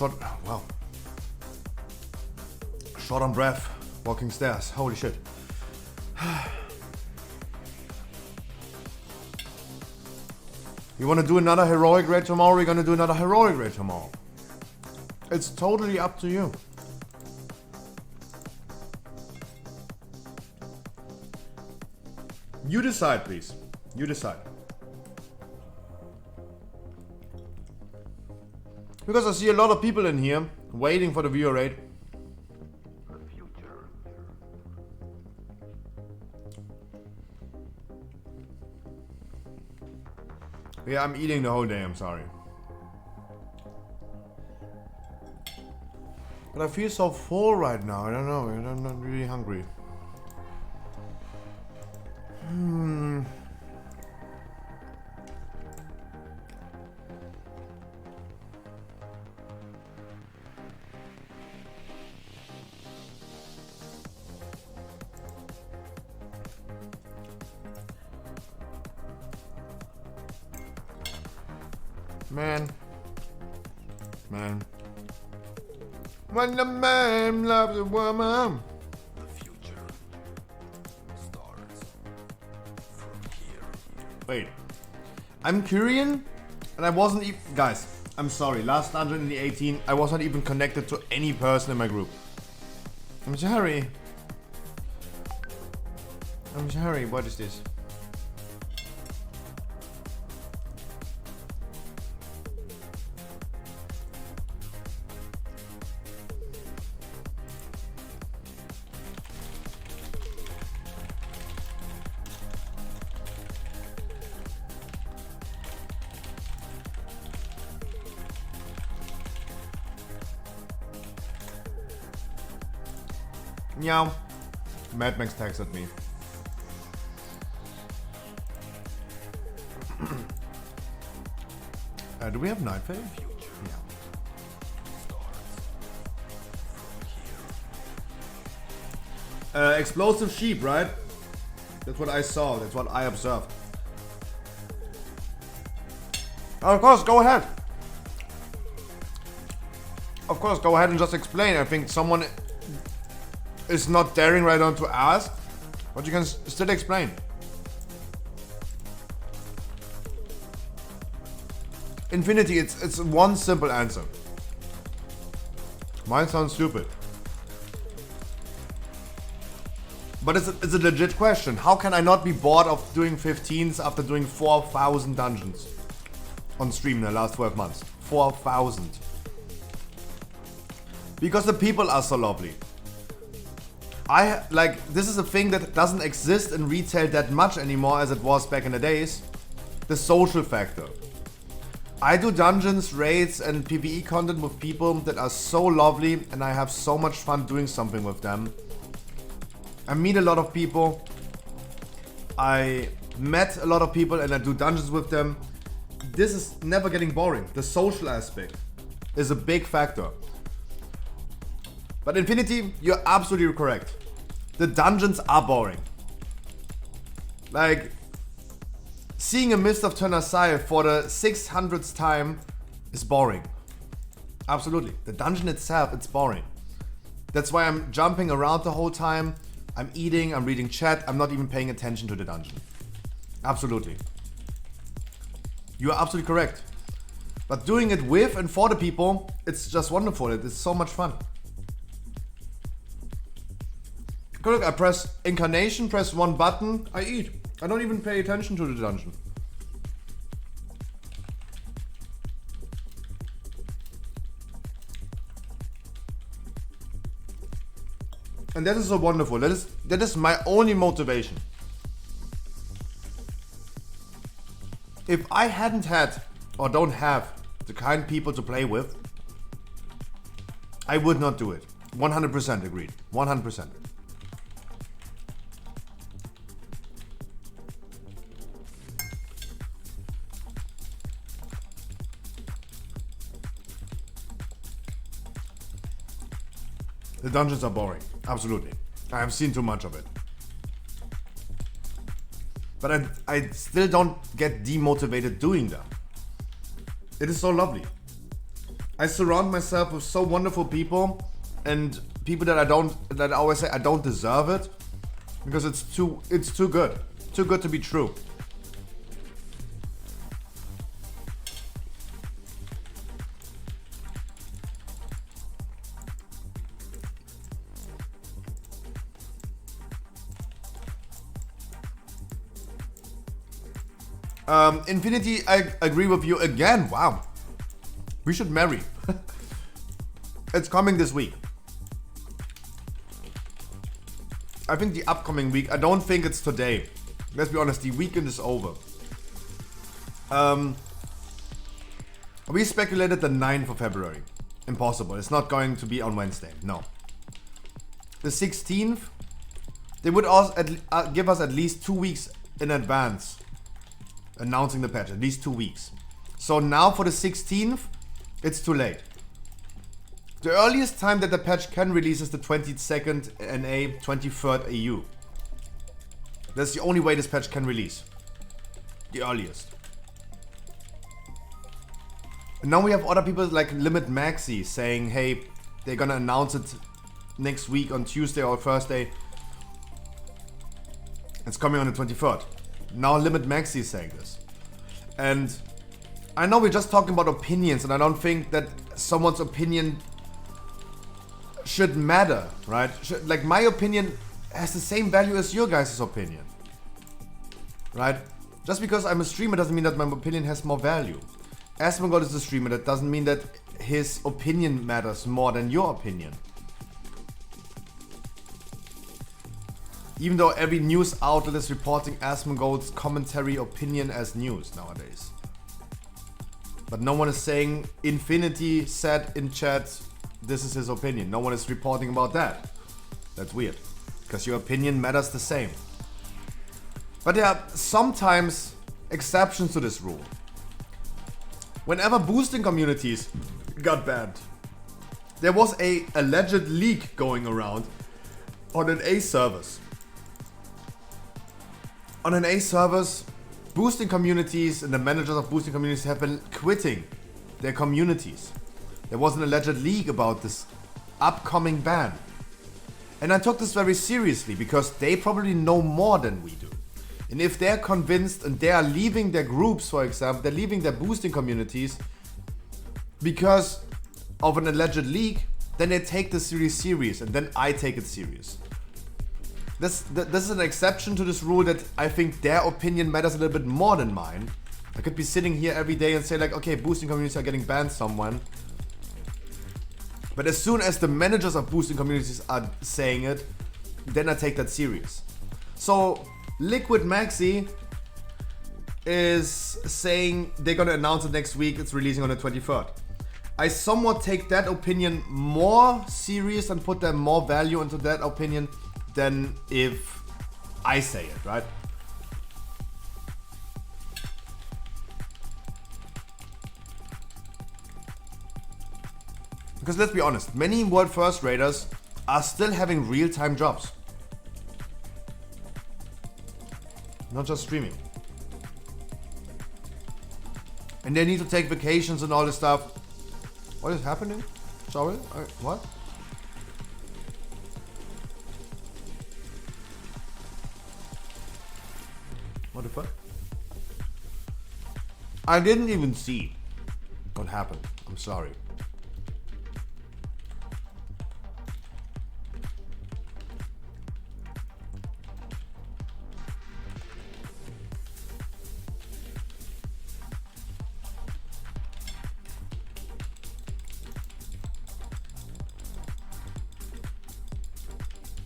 C: wow. Short on breath, walking stairs, holy shit. You wanna do another heroic raid tomorrow? We're gonna do another heroic raid tomorrow. It's totally up to you. You decide, please. You decide. Because I see a lot of people in here waiting for the viewer rate. Yeah, I'm eating the whole day, I'm sorry. But I feel so full right now, I don't know, I'm not really hungry. Man. When the man loves a woman.
A: The future starts from here.
C: Wait. I'm Kyrian, and I wasn't even. Guys, I'm sorry. Last dungeon in the 18, I wasn't even connected to any person in my group. I'm sorry. I'm sorry. What is this? Meow. Mad Max texted me. Do we have Night Fade? Yeah. Explosive sheep, right? That's what I saw. That's what I observed. Of course, go ahead. Of course, go ahead and just explain. I think someone is not daring right on to ask, but you can still explain. Infinity, it's one simple answer. Mine sounds stupid. But it's a legit question. How can I not be bored of doing 15s after doing 4,000 dungeons on stream in the last 12 months? 4,000. Because the people are so lovely. This is a thing that doesn't exist in retail that much anymore as it was back in the days. The social factor. I do dungeons, raids and PvE content with people that are so lovely and I have so much fun doing something with them. I meet a lot of people. I met a lot of people and I do dungeons with them. This is never getting boring. The social aspect is a big factor. But Infinity, you're absolutely correct. The dungeons are boring. Like, seeing a Mist of Turnasai for the 600th time is boring. Absolutely. The dungeon itself, it's boring. That's why I'm jumping around the whole time. I'm eating, I'm reading chat, I'm not even paying attention to the dungeon. Absolutely. You are absolutely correct. But doing it with and for the people, it's just wonderful. It's so much fun. Look, I press incarnation, press one button, I eat. I don't even pay attention to the dungeon. And that is so wonderful. That is my only motivation. If I hadn't had or don't have the kind people to play with, I would not do it. 100% agreed. 100%. The dungeons are boring. Absolutely. I have seen too much of it. But I still don't get demotivated doing them. It is so lovely. I surround myself with so wonderful people and people that I always say I don't deserve it because it's too good. Too good to be true. Infinity, I agree with you again. Wow. We should marry. It's coming this week. I think the upcoming week. I don't think it's today. Let's be honest, the weekend is over. We speculated the 9th of February. Impossible. It's not going to be on Wednesday. No. The 16th, they would also give us at least 2 weeks in advance announcing the patch, at least 2 weeks. So now for the 16th, it's too late. The earliest time that the patch can release is the 22nd NA, 23rd AU. That's the only way this patch can release. The earliest. And now we have other people like Limit Maxi saying, hey, they're gonna announce it next week on Tuesday or Thursday. It's coming on the 23rd. Now Limit Maxi is saying this. And I know we're just talking about opinions, and I don't think that someone's opinion should matter, right? Like, my opinion has the same value as your guys' opinion, right? Just because I'm a streamer doesn't mean that my opinion has more value. Asmongold is a streamer, that doesn't mean that his opinion matters more than your opinion. Even though every news outlet is reporting Asmongold's commentary opinion as news nowadays. But no one is saying Infinity said in chat this is his opinion. No one is reporting about that. That's weird. Because your opinion matters the same. But there are sometimes exceptions to this rule. Whenever boosting communities got banned, there was a alleged leak going around on an A service. On an A service, boosting communities and the managers of boosting communities have been quitting their communities. There was an alleged leak about this upcoming ban. And I took this very seriously because they probably know more than we do. And if they're convinced and they are leaving their groups, for example, they're leaving their boosting communities because of an alleged leak, then they take this series serious, and then I take it serious. This is an exception to this rule that I think their opinion matters a little bit more than mine. I could be sitting here every day and say like, okay, boosting communities are getting banned someone. But as soon as the managers of boosting communities are saying it, then I take that serious. So Liquid Maxi is saying they're gonna announce it next week, it's releasing on the 23rd. I somewhat take that opinion more serious and put them more value into that opinion than if I say it, right? Because let's be honest, many World First Raiders are still having real-time jobs. Not just streaming. And they need to take vacations and all this stuff. What is happening? Sorry? What? What the fuck? I didn't even see what happened. I'm sorry.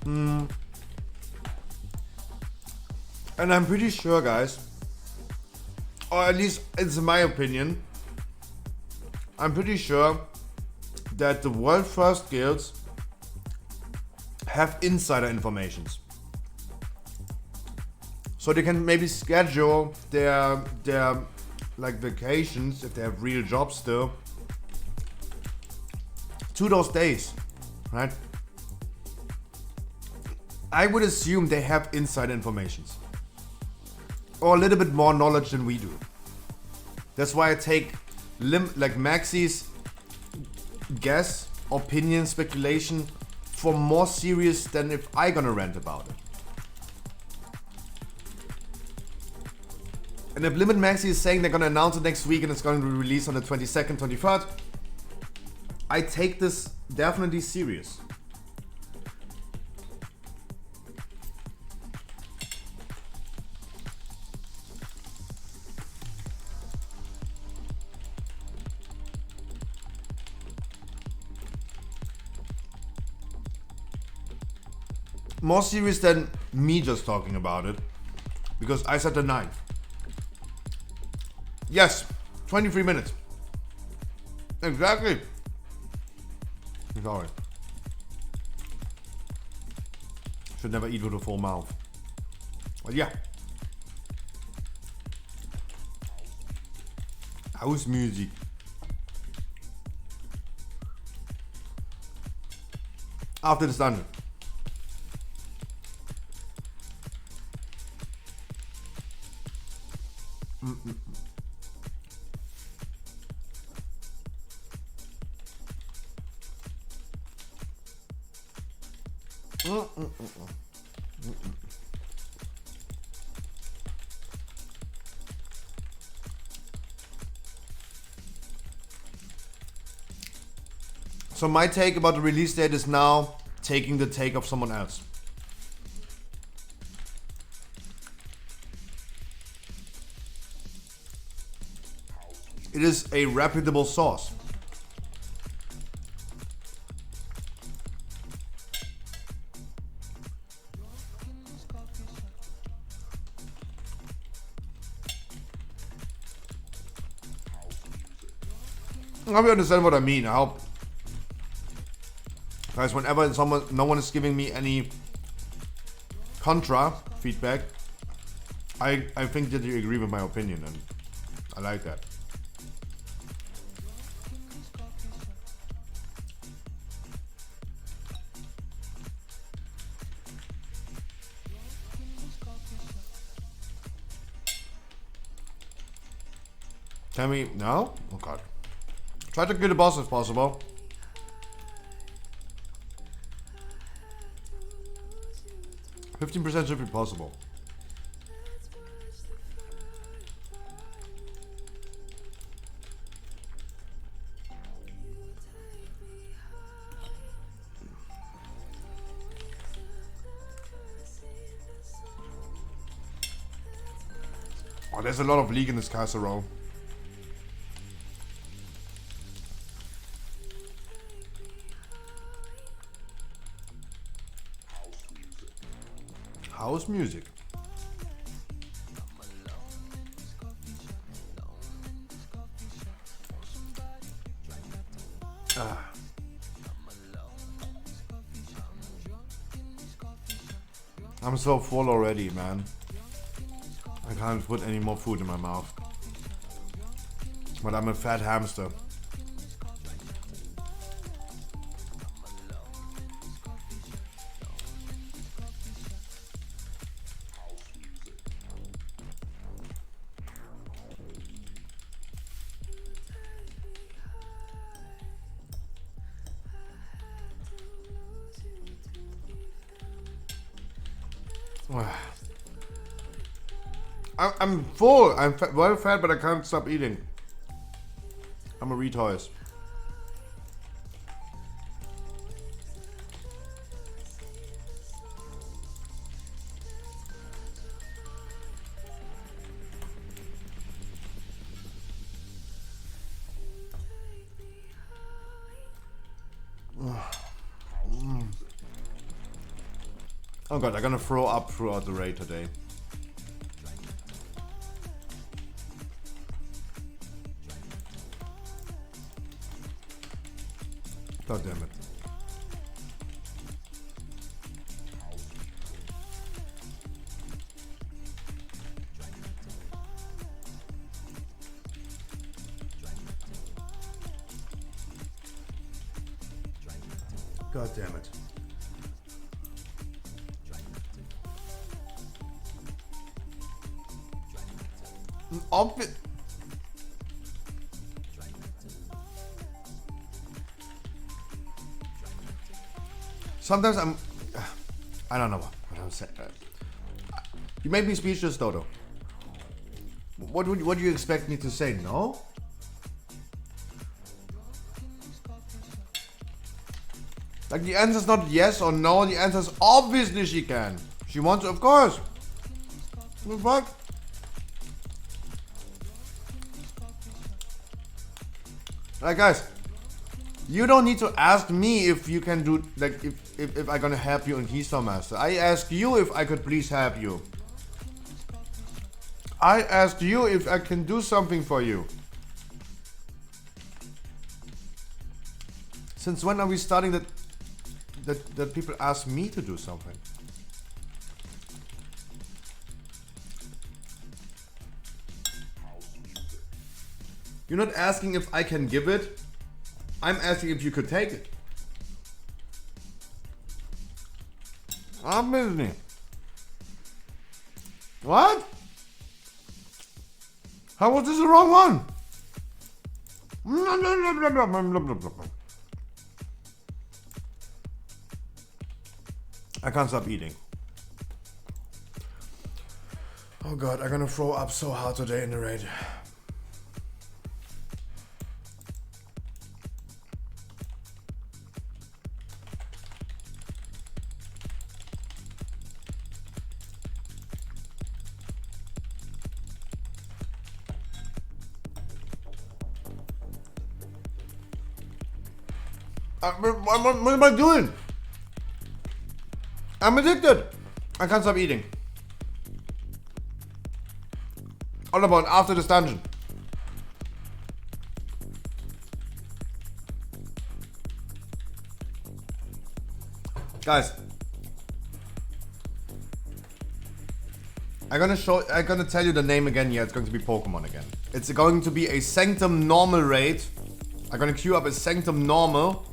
C: And I'm pretty sure, guys, or at least it's my opinion, I'm pretty sure that the world first guilds have insider informations. So they can maybe schedule their like vacations, if they have real jobs still, to those days, right? I would assume they have inside informations. Or a little bit more knowledge than we do. That's why I take like Maxi's guess, opinion, speculation for more serious than if I gonna rant about it. And if Limit Maxi is saying they're gonna announce it next week and it's going to be released on the 22nd, 23rd, I take this definitely serious. More serious than me just talking about it, because I said the 9th. Yes, 23 minutes. Exactly. Sorry. Should never eat with a full mouth. But yeah. House music. After the dungeon. So my take about the release date is now taking the take of someone else. It is a reputable source. I hope you understand what I mean. I hope, guys, whenever no one is giving me any contra feedback, I think that you agree with my opinion, and I like that. Tell me, no? Oh god. Try to kill the boss if possible. %15% should be possible. Oh, there's a lot of leak in this casserole. House music. I'm so full already, man. I can't put any more food in my mouth. But I'm a fat hamster. I'm full. I'm well fat, but I can't stop eating. I'm a retard. Oh god, I'm gonna throw up throughout the raid today. God damn it. God damn it. Obvious. Sometimes I don't know what I'm saying. You made me speechless, Dodo. What do you expect me to say? No? Like the answer is not yes or no. The answer is obviously she can. She wants to, of course. What the fuck? Alright, guys. You don't need to ask me if you can do, like, if I'm gonna help you in Keystone Master. I asked you if I could please help you. I asked you if I can do something for you. Since when are we starting that people ask me to do something? You're not asking if I can give it. I'm asking if you could take it. Obviously. What? How was this the wrong one? I can't stop eating. Oh god, I'm gonna throw up so hard today in the raid. What am I doing? I'm addicted. I can't stop eating. All about after this dungeon. Guys, I'm gonna tell you the name again. Yeah, it's going to be Pokemon again. It's going to be a Sanctum normal raid. I'm gonna queue up a Sanctum normal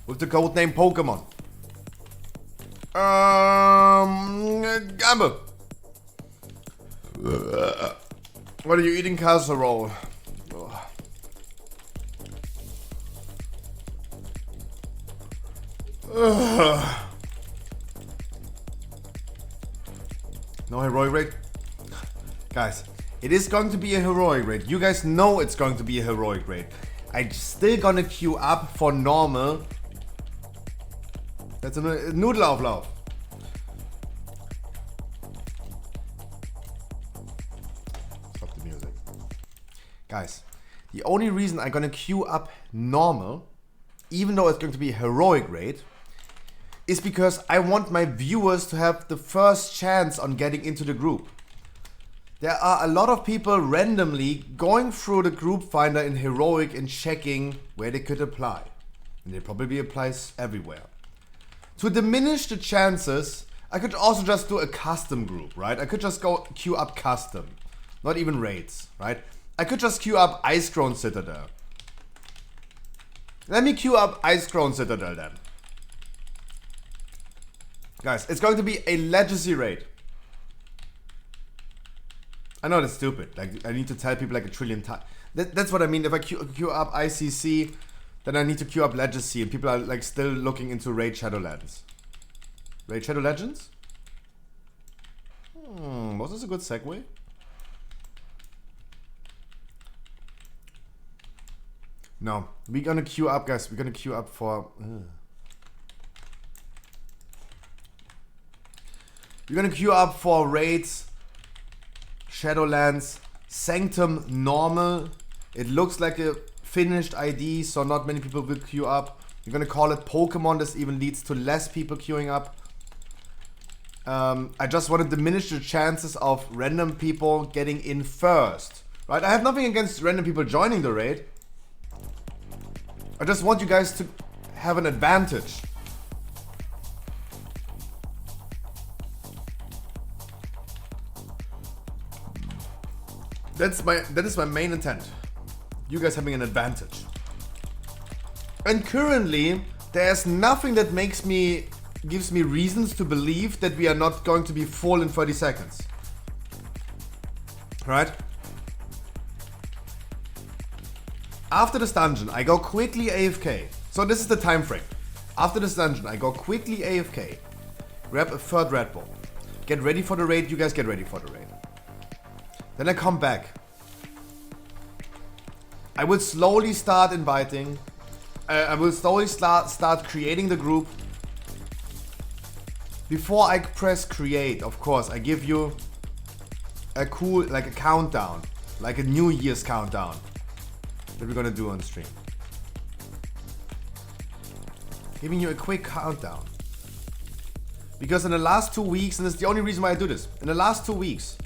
C: with the code name Pokemon. Gamble. What are you eating? Casserole. No heroic raid? Guys, it is going to be a heroic raid. You guys know it's going to be a heroic raid. I'm still gonna queue up for normal. That's a Nudelauflauf. Stop the music. Guys, the only reason I'm gonna queue up normal, even though it's going to be a heroic raid, is because I want my viewers to have the first chance on getting into the group. There are a lot of people randomly going through the group finder in heroic and checking where they could apply. And it probably applies everywhere. To diminish the chances, I could also just do a custom group, right? I could just go queue up custom, not even raids, right? I could just queue up Ice Crown Citadel. Let me queue up Ice Crown Citadel then. Guys, it's going to be a legacy raid. I know that's stupid. Like, I need to tell people like a trillion times. That's what I mean. If I queue up ICC, then I need to queue up Legacy, and people are like still looking into Raid Shadowlands. Raid Shadow Legends? Was this a good segue? No, we're gonna queue up, guys. We're gonna queue up for. We're gonna queue up for raids. Shadowlands, Sanctum normal. It looks like a finished ID, so not many people will queue up. You're gonna call it Pokemon. This even leads to less people queuing up. I just want to diminish the chances of random people getting in first. Right? I have nothing against random people joining the raid. I just want you guys to have an advantage. That is my main intent. You guys having an advantage. And currently, there's nothing that gives me reasons to believe that we are not going to be full in 30 seconds. Right? After this dungeon, I go quickly AFK. So this is the time frame. After this dungeon, I go quickly AFK. Grab a third Red Bull. Get ready for the raid. You guys get ready for the raid. Then I come back. I will slowly start inviting. I will slowly start creating the group. Before I press create, of course, I give you a cool, like a countdown. Like a New Year's countdown. That we're gonna do on stream. Giving you a quick countdown. Because in the last 2 weeks, and this is the only reason why I do this. In the last 2 weeks,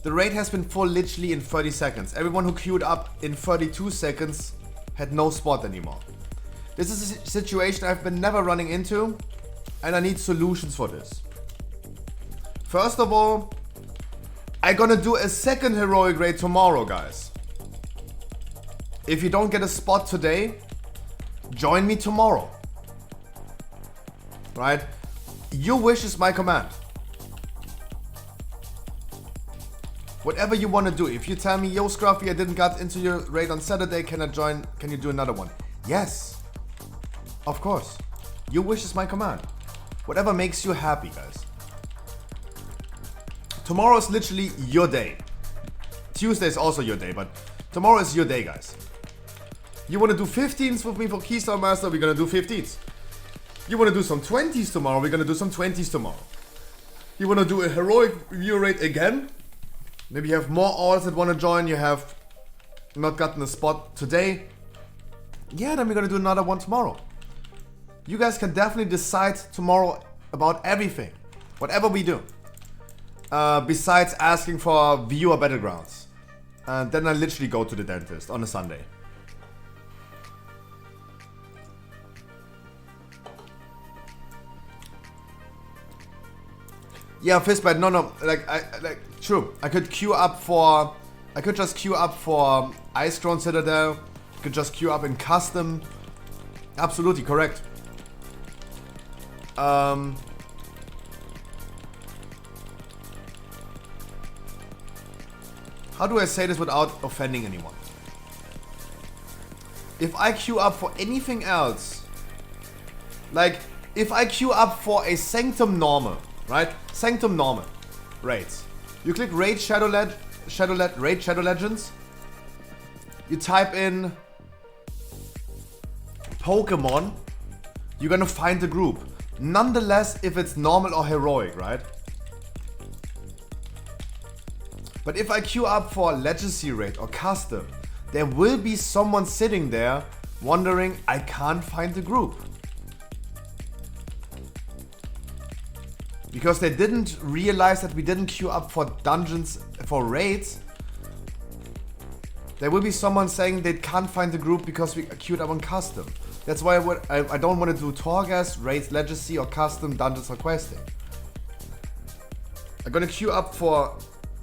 C: the raid has been full literally in 30 seconds. Everyone who queued up in 32 seconds had no spot anymore. This is a situation I've been never running into, and I need solutions for this. First of all, I'm gonna do a second heroic raid tomorrow, guys. If you don't get a spot today, join me tomorrow. Right? Your wish is my command. Whatever you want to do. If you tell me, yo Scruffy, I didn't get into your raid on Saturday, can I join? Can you do another one? Yes. Of course. Your wish is my command. Whatever makes you happy, guys. Tomorrow is literally your day. Tuesday is also your day, but tomorrow is your day, guys. You want to do 15s with me for Keystone Master, we're gonna do 15s. You want to do some 20s tomorrow, we're gonna do some 20s tomorrow. You want to do a heroic view raid again? Maybe you have more alls that want to join, you have not gotten a spot today. Yeah, then we're gonna do another one tomorrow. You guys can definitely decide tomorrow about everything. Whatever we do. Besides asking for viewer battlegrounds. Then I literally go to the dentist on a Sunday. Yeah, Fistbite, no, true. I could just queue up for Ice Crown Citadel. I could just queue up in custom. Absolutely correct. How do I say this without offending anyone? If I queue up for anything else, like if I queue up for a Sanctum Normal, right? Sanctum Normal raids. You click Raid Raid Shadow Legends. You type in Pokemon. You're gonna find the group. Nonetheless, if it's normal or heroic, right? But if I queue up for Legacy Raid or Custom, there will be someone sitting there wondering, I can't find the group. Because they didn't realize that we didn't queue up for dungeons, for raids. There will be someone saying they can't find the group because we queued up on Custom. That's why I don't want to do Torghast, Raids, Legacy or Custom, Dungeons or Questing. I'm gonna queue up for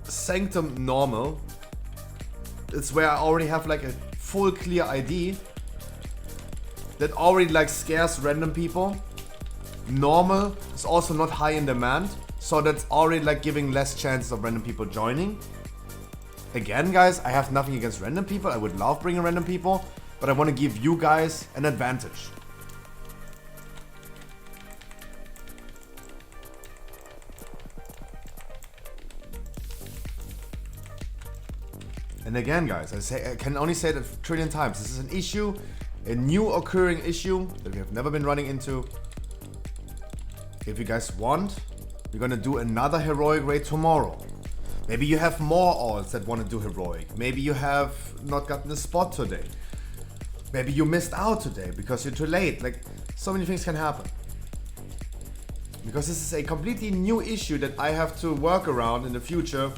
C: Sanctum Normal. It's where I already have like a full clear ID that already like scares random people. Normal is also not high in demand, so that's already like giving less chances of random people joining. Again, guys, I have nothing against random people. I would love bringing random people, but I want to give you guys an advantage. And again, guys, I can only say it a trillion times. This is an issue, a new occurring issue that we have never been running into. If you guys want, we're gonna do another heroic raid tomorrow. Maybe you have more alls that want to do heroic. Maybe you have not gotten a spot today. Maybe you missed out today because you're too late. Like, so many things can happen. because this is a completely new issue that I have to work around in the future.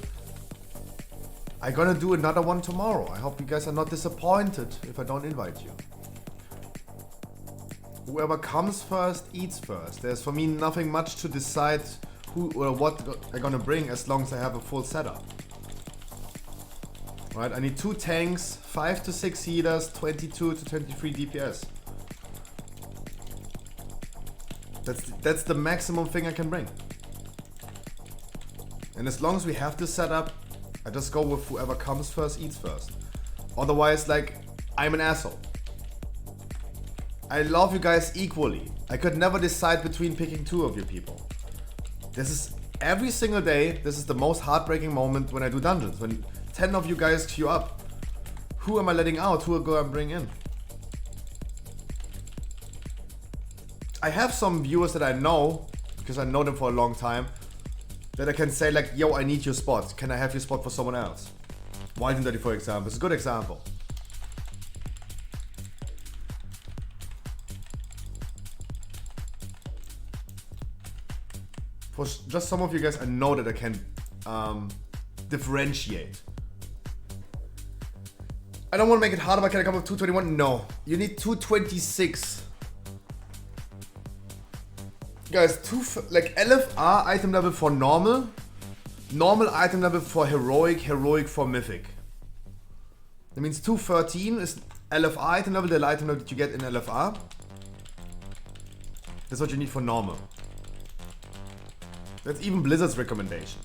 C: I'm gonna do another one tomorrow. I hope you guys are not disappointed if I don't invite you. Whoever comes first eats first. There's for me nothing much to decide who or what I'm gonna bring as long as I have a full setup. Right, I need 2 tanks, 5 to 6 healers, 22 to 23 DPS. That's the maximum thing I can bring. And as long as we have this setup, I just go with whoever comes first eats first. Otherwise, like, I'm an asshole. I love you guys equally. I could never decide between picking 2 of you people. This is every single day. This is the most heartbreaking moment when I do dungeons. When 10 of you guys queue up. Who am I letting out? Who will I bring in? I have some viewers that I know, because I know them for a long time, that I can say like, yo, I need your spot. Can I have your spot for someone else? Wilden Dirty, for example, is a good example. For just some of you guys, I know that I can differentiate. I don't want to make it harder, but can I come with 221? No. You need 226. Guys, like LFR item level for normal item level for heroic for mythic. That means 213 is LFR item level, the item level that you get in LFR. That's what you need for normal. That's even Blizzard's recommendation.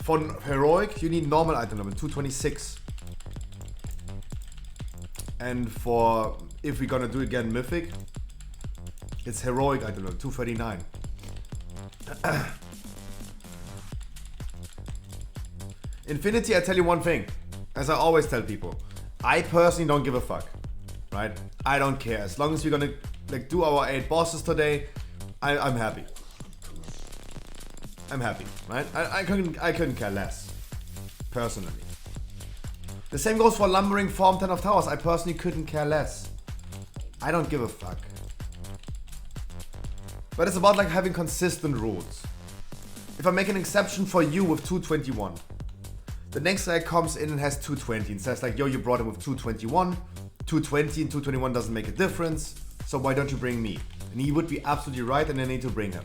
C: For heroic, you need normal item level 226. And for, if we're gonna do it again mythic, it's heroic item level 239. Infinity, I tell you one thing, as I always tell people, I personally don't give a fuck, right? I don't care. As long as we're gonna like do our 8 bosses today, I'm happy. I'm happy, right? I couldn't care less, personally. The same goes for Lumbering Form 10 of Towers. I personally couldn't care less. I don't give a fuck. But it's about like having consistent rules. If I make an exception for you with 221, the next guy comes in and has 220 and says like, yo, you brought him with 221, 220 and 221 doesn't make a difference, so why don't you bring me? And he would be absolutely right, and I need to bring him.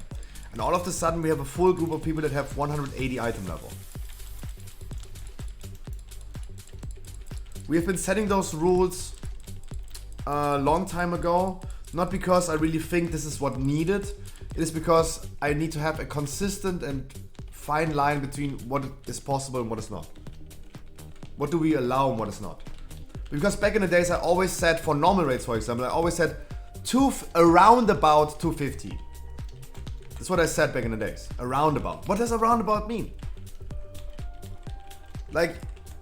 C: And all of a sudden we have a full group of people that have 180 item level. We have been setting those rules a long time ago, not because I really think this is what needed. It is because I need to have a consistent and fine line between what is possible and what is not. What do we allow and what is not? Because back in the days I always said, for normal rates for example, I always said around about 250. That's what I said back in the days. Around about. What does around about mean? Like,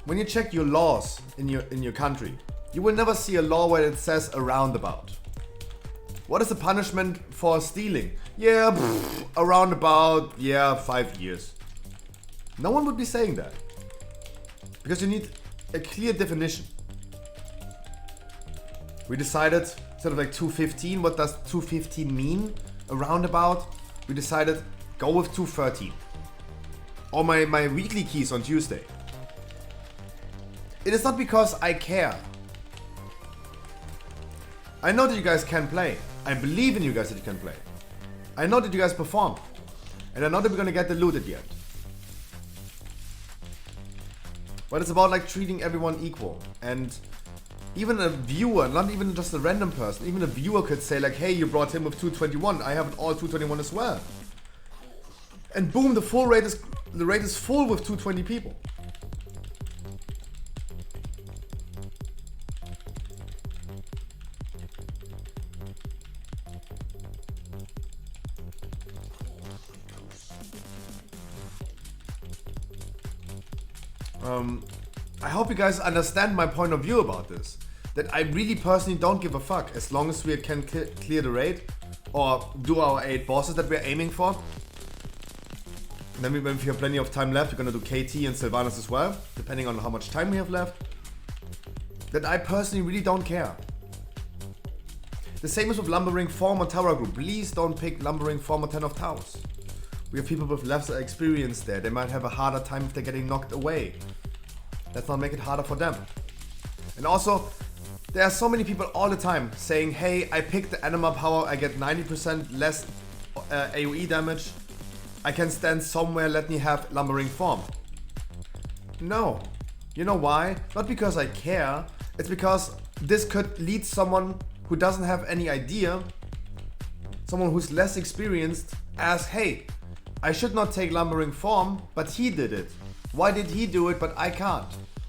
C: when you check your laws in your country, you will never see a law where it says a roundabout. What is the punishment for stealing? Yeah, a roundabout, yeah, 5 years. No one would be saying that. Because you need a clear definition. We decided, sort of like 215, what does 215 mean? A roundabout? We decided, go with 213. Or my weekly keys on Tuesday. It is not because I care. I know that you guys can play. I believe in you guys that you can play. I know that you guys perform. And I know that we're gonna get the loot at the end. But it's about like treating everyone equal. And even a viewer, not even just a random person, even a viewer could say like, hey, you brought him with 221. I have it all 221 as well. And boom, the rate is full with 220 people. I hope you guys understand my point of view about this. That I really personally don't give a fuck as long as we can clear the raid or do our 8 bosses that we're aiming for. And then when we have plenty of time left, we're gonna do KT and Sylvanas as well, depending on how much time we have left. That I personally really don't care. The same is with lumbering form or tower group. Please don't pick lumbering form or 10 of towers. We have people with less experience there. They might have a harder time if they're getting knocked away. Let's not make it harder for them. And also, there are so many people all the time saying, hey, I picked the anima power, I get 90% less AoE damage. I can stand somewhere, let me have lumbering form. No. You know why? Not because I care. It's because this could lead someone who doesn't have any idea, someone who's less experienced, as, hey, I should not take lumbering form, but he did it. Why did he do it, but I can't?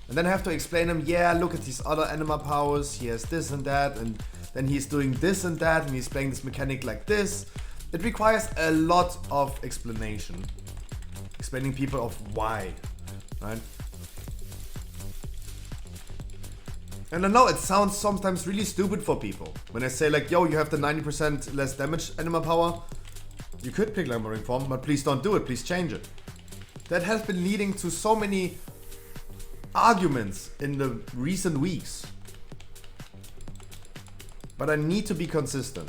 C: And then I have to explain him, yeah, look at these other anima powers, he has this and that, and then he's doing this and that, and he's playing this mechanic like this. It requires a lot of explanation. Explaining people of why, right? And I know it sounds sometimes really stupid for people. When I say like, yo, you have the 90% less damage anima power, you could pick lumbering form, but please don't do it, please change it. That has been leading to so many arguments in the recent weeks. But I need to be consistent.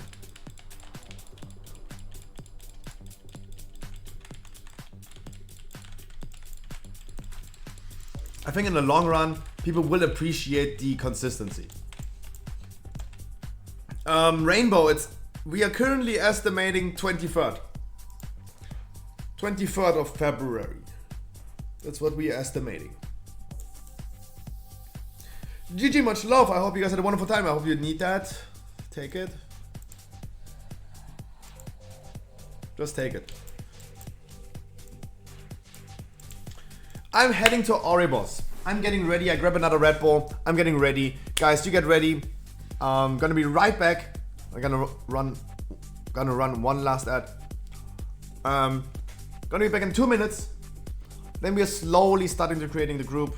C: I think in the long run, people will appreciate the consistency. Rainbow, we are currently estimating 23rd. 23rd of February. That's what we are estimating. GG, much love. I hope you guys had a wonderful time. I hope you need that. Take it. Just take it. I'm heading to Oribos. I'm getting ready. I grab another Red Bull. I'm getting ready. Guys, you get ready. I'm gonna be right back. I'm gonna run one last ad. Gonna be back in 2 minutes. Then we are slowly starting to creating the group.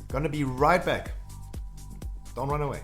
C: Gonna be right back. Don't run away.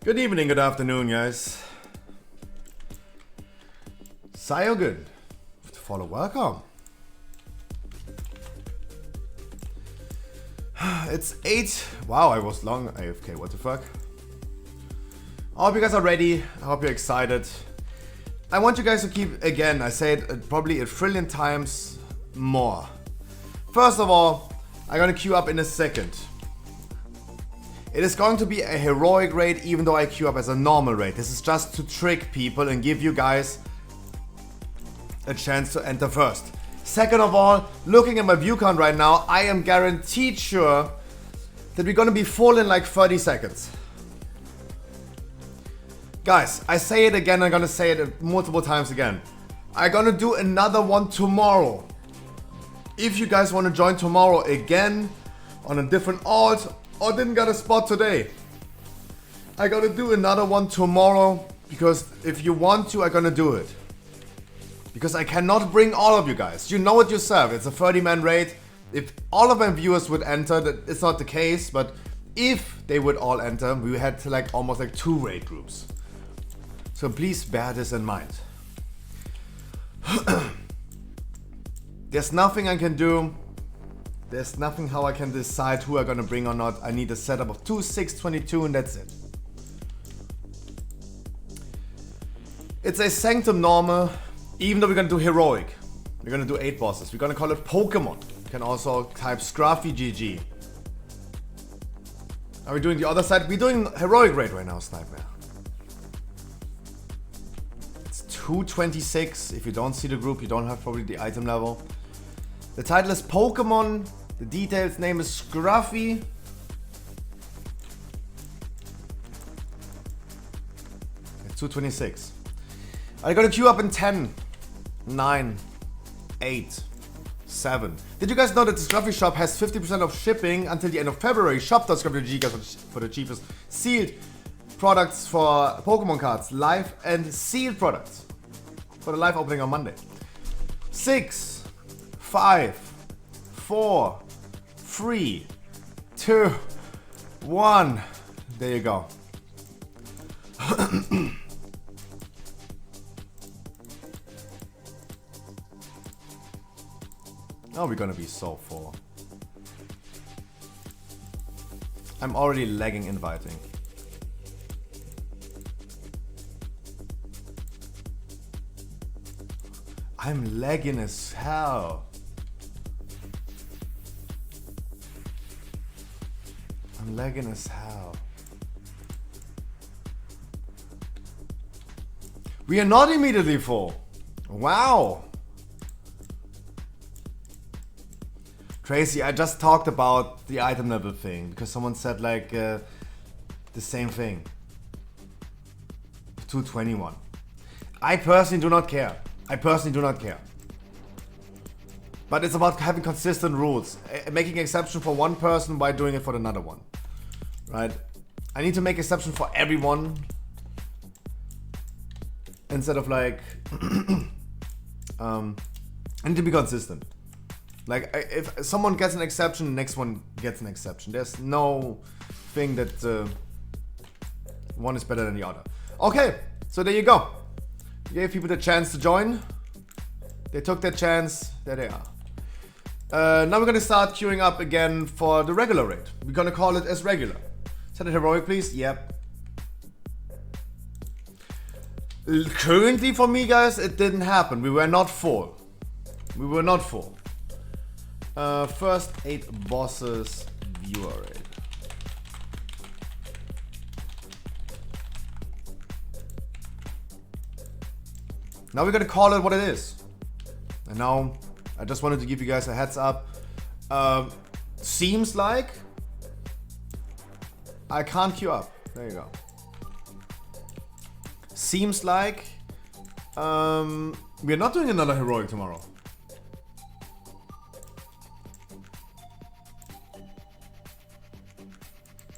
C: Good evening, good afternoon, guys. Sayogun. Follow, welcome. It's 8. Wow, I was long AFK. What the fuck? I hope you guys are ready. I hope you're excited. I want you guys to keep, again, I say it probably a trillion times more. First of all, I'm gonna queue up in a second. It is going to be a heroic raid even though I queue up as a normal raid. This is just to trick people and give you guys a chance to enter first. Second of all, looking at my view count right now, I am guaranteed sure that we're gonna be full in like 30 seconds. Guys, I say it again, I'm gonna say it multiple times again. I'm gonna do another one tomorrow. If you guys wanna join tomorrow again on a different alt or didn't get a spot today, I gotta do another one tomorrow because if you want to, I'm gonna do it. Because I cannot bring all of you guys. You know it yourself, it's a 30-man raid. If all of my viewers would enter, that it's not the case, but if they would all enter, we had to like almost like 2 raid groups. So please bear this in mind. There's nothing I can do. There's nothing how I can decide who I'm gonna bring or not. I need a setup of 2, 6, 22 and that's it. It's a Sanctum normal, even though we're gonna do heroic. We're gonna do 8 bosses. We're gonna call it Pokemon. You can also type Scruffy GG. Are we doing the other side? We're doing heroic raid right now, Sniper. It's 226. If you don't see the group, you don't have probably the item level. The title is Pokemon. The details name is Scruffy. It's 226. I'm gonna queue up in 10, 9, 8, 7. Did you guys know that the Scruffy shop has 50% of shipping until the end of February? Shop.scruffy.gg for the cheapest sealed products for Pokemon cards, live and sealed products for the live opening on Monday. 6, 5, 4, 3, 2, 1. There you go. Oh, we're gonna be so full. I'm already lagging inviting. I'm lagging as hell. I'm lagging as hell. We are not immediately full. Wow. Tracy, I just talked about the item level thing because someone said like the same thing. 221. I personally do not care. I personally do not care. But it's about having consistent rules. Making exception for one person by doing it for another one. Right? I need to make exception for everyone. Instead of like... I need to be consistent. Like, if someone gets an exception, the next one gets an exception. There's no thing that one is better than the other. Okay, so there you go. You gave people the chance to join. They took their chance. There they are. Now we're gonna start queuing up again for the regular raid. We're gonna call it as regular. Set it heroic, please. Yep. Currently for me, guys, it didn't happen. We were not full. We were not full. First 8 bosses viewer raid. Now we're gonna call it what it is. And now I just wanted to give you guys a heads up. Seems like I can't queue up. There you go. Seems like we're not doing another heroic tomorrow.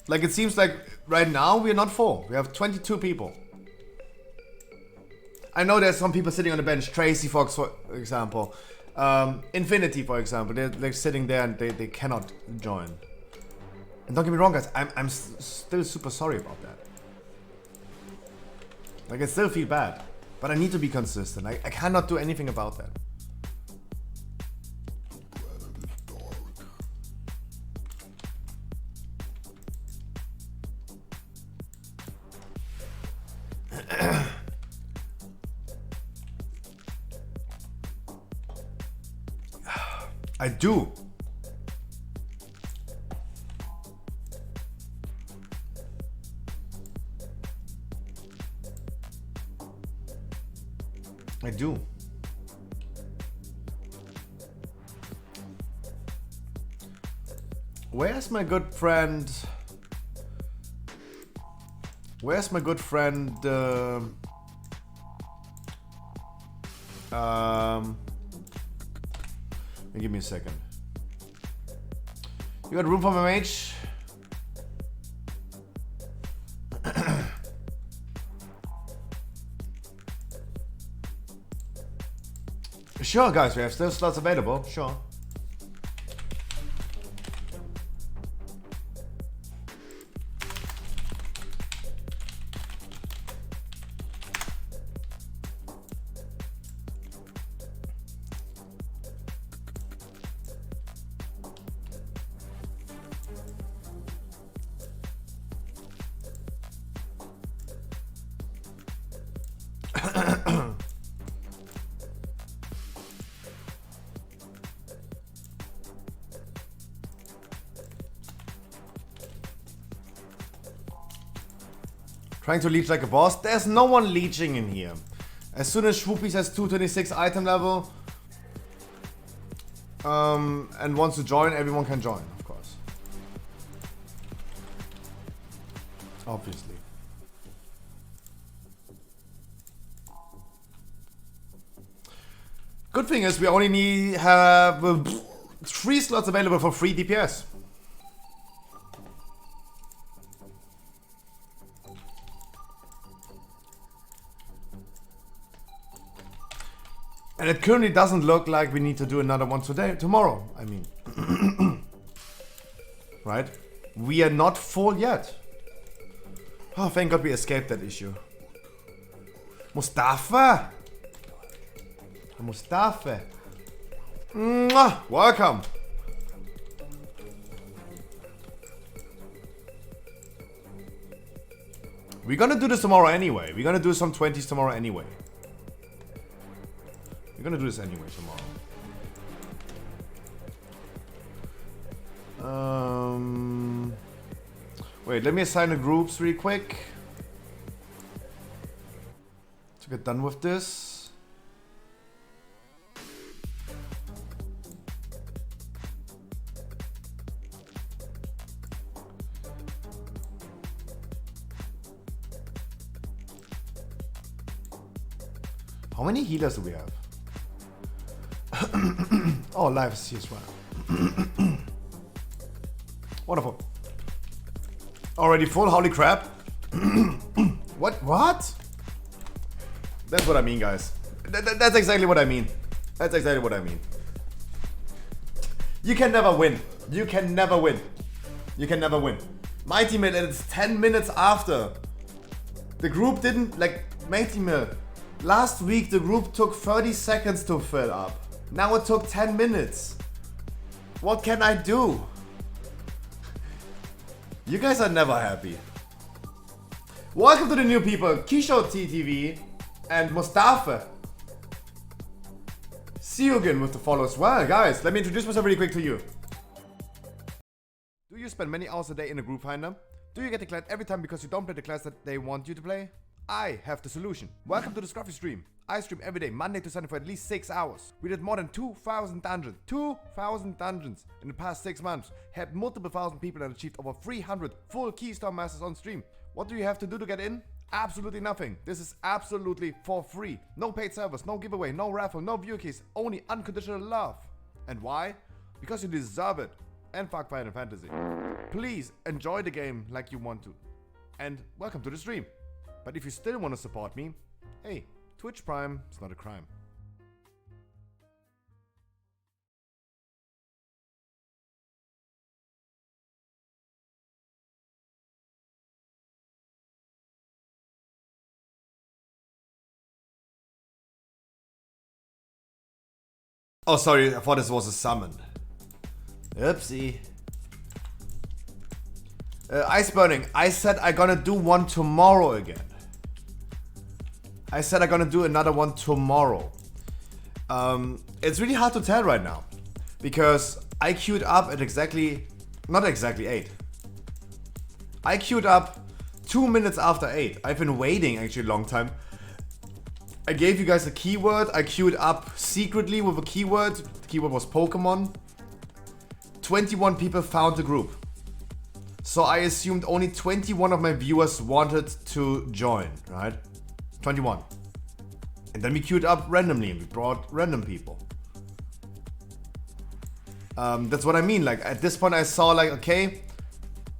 C: Like it seems like right now we're not full. We have 22 people. I know there's some people sitting on the bench. Tracy Fox, for example. Infinity, for example. They're sitting there and they cannot join. And don't get me wrong, guys. I'm still super sorry about that. Like, I still feel bad. But I need to be consistent. I cannot do anything about that. I do. I do. Where's my good friend? Where's my good friend? Give me a second. You got room for my mage? Sure, guys, we have still slots available. Sure. Trying to leech like a boss. There's no one leeching in here. As soon as Swoopy says 226 item level and wants to join, everyone can join, of course. Obviously. Good thing is we only have 3 slots available for free DPS. And it currently doesn't look like we need to do another one tomorrow, I mean. Right? We are not full yet. Oh, thank God we escaped that issue. Mustafa! Mustafa! Mwah! Welcome! We're gonna do this tomorrow anyway. We're gonna do some 20s tomorrow anyway. We're gonna do this anyway tomorrow. Wait, let me assign the groups real quick. To get done with this. How many healers do we have? Oh, life is here as well. Wonderful. Already full, holy crap. What? That's what I mean, guys. That's exactly what I mean. That's exactly what I mean. You can never win. You can never win. You can never win. My teammate, and it's 10 minutes after. The group didn't, like, my teammate. Last week, the group took 30 seconds to fill up. Now it took 10 minutes. What can I do? You guys are never happy. Welcome to the new people, Kisho TTV and Mustafa. See you again with the followers. Well, guys, let me introduce myself really quick to you. Do you spend many hours a day in a group finder? Do you get declared every time because you don't play the class that they want you to play? I have the solution. Welcome to the Scruffy stream. I stream every day, Monday to Sunday for at least 6 hours. We did more than 2,000 dungeons. 2,000 dungeons in the past 6 months. Had multiple thousand people and achieved over 300 full Keystone Masters on stream. What do you have to do to get in? Absolutely nothing. This is absolutely for free. No paid servers, no giveaway, no raffle, no viewer keys, only unconditional love. And why? Because you deserve it. And fuck Final Fantasy. Please enjoy the game like you want to. And welcome to the stream. But if you still want to support me, hey, Twitch Prime is not a crime. Oh, sorry, I thought this was a summon. Oopsie. Ice burning. I said I'm gonna do one tomorrow again. I said I'm gonna do another one tomorrow. It's really hard to tell right now because I queued up at not exactly 8. I queued up 2 minutes after 8. I've been waiting actually a long time. I gave you guys a keyword. I queued up secretly with a keyword. The keyword was Pokemon. 21 people found the group. So I assumed only 21 of my viewers wanted to join, right? 21. And then we queued up randomly and we brought random people. That's what I mean. Like at this point I saw like, okay,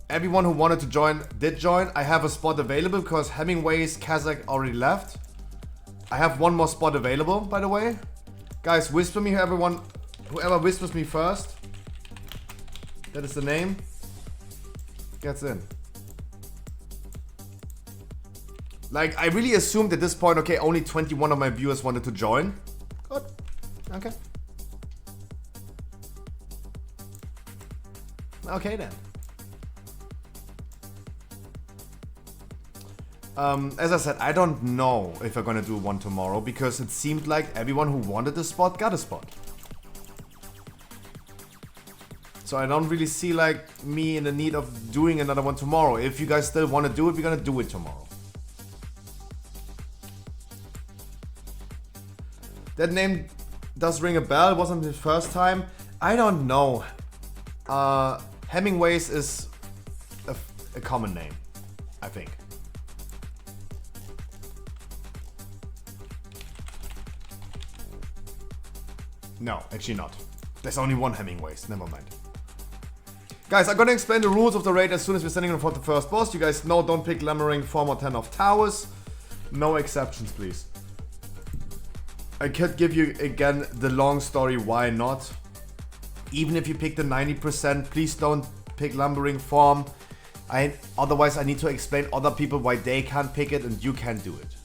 C: everyone who wanted to join did join. I have a spot available because Hemingway's Kazakh already left. I have one more spot available, by the way. Guys, whisper me, whoever whispers me first. That is the name. Gets in. Like, I really assumed at this point, okay, only 21 of my viewers wanted to join. Good. Okay. Okay then. As I said, I don't know if we're gonna do one tomorrow because it seemed like everyone who wanted a spot got a spot. So I don't really see like me in the need of doing another one tomorrow. If you guys still want to do it, we're gonna do it tomorrow. That name does ring a bell. It wasn't the first time. I don't know. Hemingway's is a common name, I think. No, actually not. There's only one Hemingway's, never mind. Guys, I'm gonna explain the rules of the raid as soon as we're standing in front of the first boss. You guys know, don't pick Lammering, Form or 10 of Towers. No exceptions, please. I could give you, again, the long story why not. Even if you pick the 90%, please don't pick Lumbering Form. Otherwise, I need to explain other people why they can't pick it and you can't do it.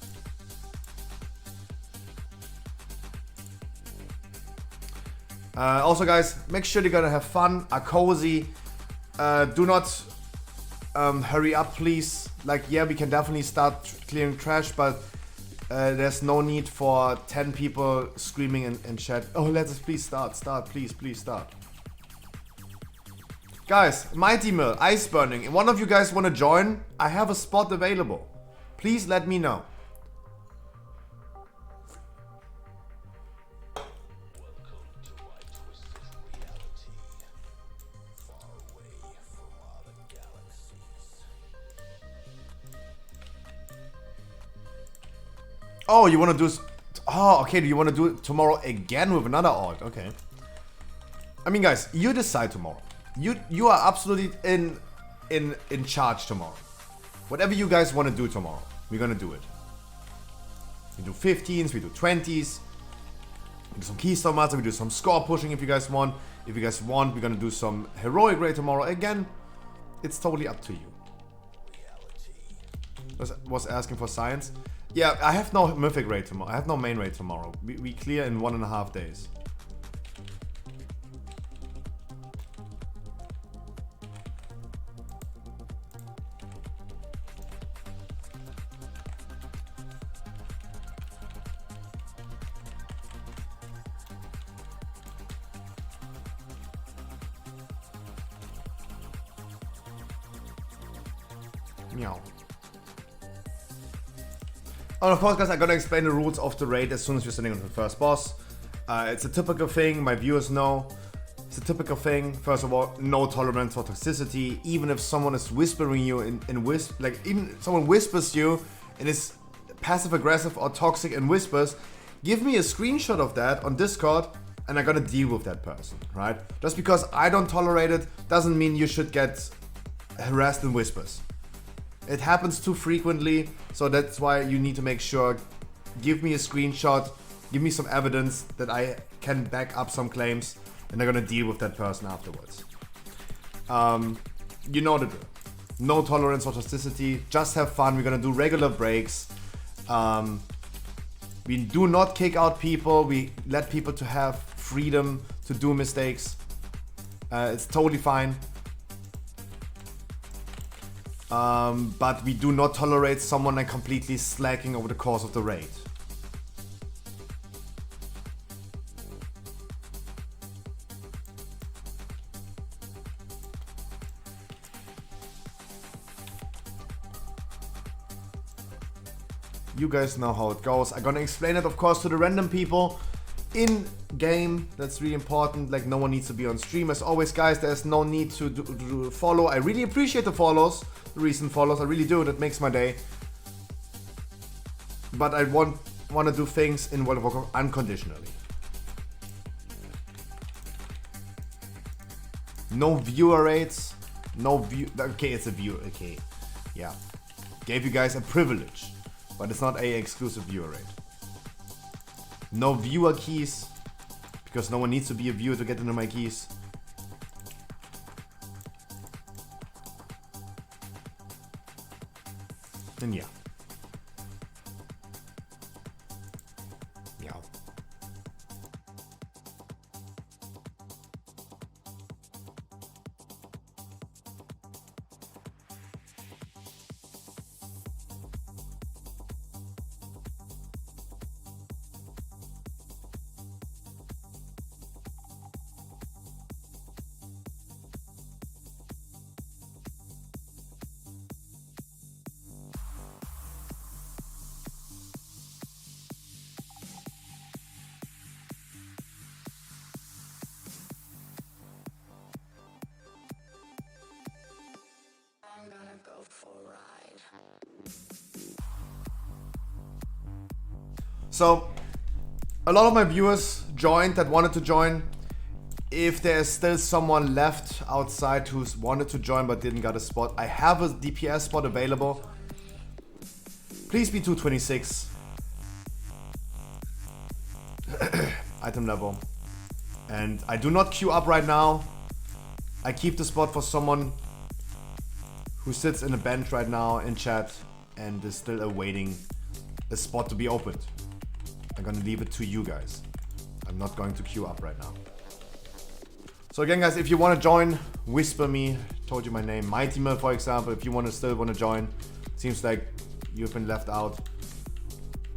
C: Also, guys, make sure you're gonna have fun, are cozy. Do not hurry up, please. Like, yeah, we can definitely start clearing trash, but there's no need for 10 people screaming in chat. Oh, let's please start, please start. Guys, Mighty Mill, Ice Burning. If one of you guys want to join, I have a spot available. Please let me know. Oh, you want to do... Oh, okay, do you want to do it tomorrow again with another alt? Okay. I mean, guys, you decide tomorrow. You are absolutely in charge tomorrow. Whatever you guys want to do tomorrow, we're going to do it. We do 15s, we do 20s. We do some keystone master, we do some score pushing if you guys want. If you guys want, we're going to do some heroic raid tomorrow. Again, it's totally up to you. Was asking for science. Yeah, I have no mythic raid tomorrow. I have no main raid tomorrow. We clear in 1.5 days. Meow. And of course, guys, I'm gonna explain the rules of the raid as soon as we're standing on the first boss. It's a typical thing, my viewers know. It's a typical thing. First of all, no tolerance for toxicity. Even if someone is whispering you even if someone whispers you and is passive aggressive or toxic and whispers, give me a screenshot of that on Discord and I'm gonna deal with that person, right? Just because I don't tolerate it doesn't mean you should get harassed in whispers. It happens too frequently, so that's why you need to make sure, give me a screenshot, give me some evidence that I can back up some claims, and they're gonna deal with that person afterwards. You know the drill. No tolerance for toxicity, just have fun, we're gonna do regular breaks. We do not kick out people, we let people to have freedom to do mistakes. It's totally fine. But we do not tolerate someone like completely slacking over the course of the raid. You guys know how it goes. I'm gonna explain it, of course, to the random people in game. That's really important. Like, no one needs to be on stream. As always, guys, there's no need to follow. I really appreciate the follows, the recent follows. I really do. That makes my day. But I want to do things in World of Warcraft unconditionally. No viewer rates. No view. Okay, it's a viewer. Okay, yeah. Gave you guys a privilege. But it's not a exclusive viewer rate. No viewer keys, because no one needs to be a viewer to get into my keys. And yeah. Yeah.
G: I'm gonna go for a ride.
C: So, a lot of my viewers joined that wanted to join. If there's still someone left outside who's wanted to join but didn't get a spot, I have a DPS spot available. Please be 226. Item level. And I do not queue up right now. I keep the spot for someone who sits in a bench right now in chat and is still awaiting a spot to be opened. I'm gonna leave it to you guys. I'm not going to queue up right now. So again, guys, if you want to join, whisper me. Told you my name. Mighty Mill, for example, if you still want to join. Seems like you've been left out,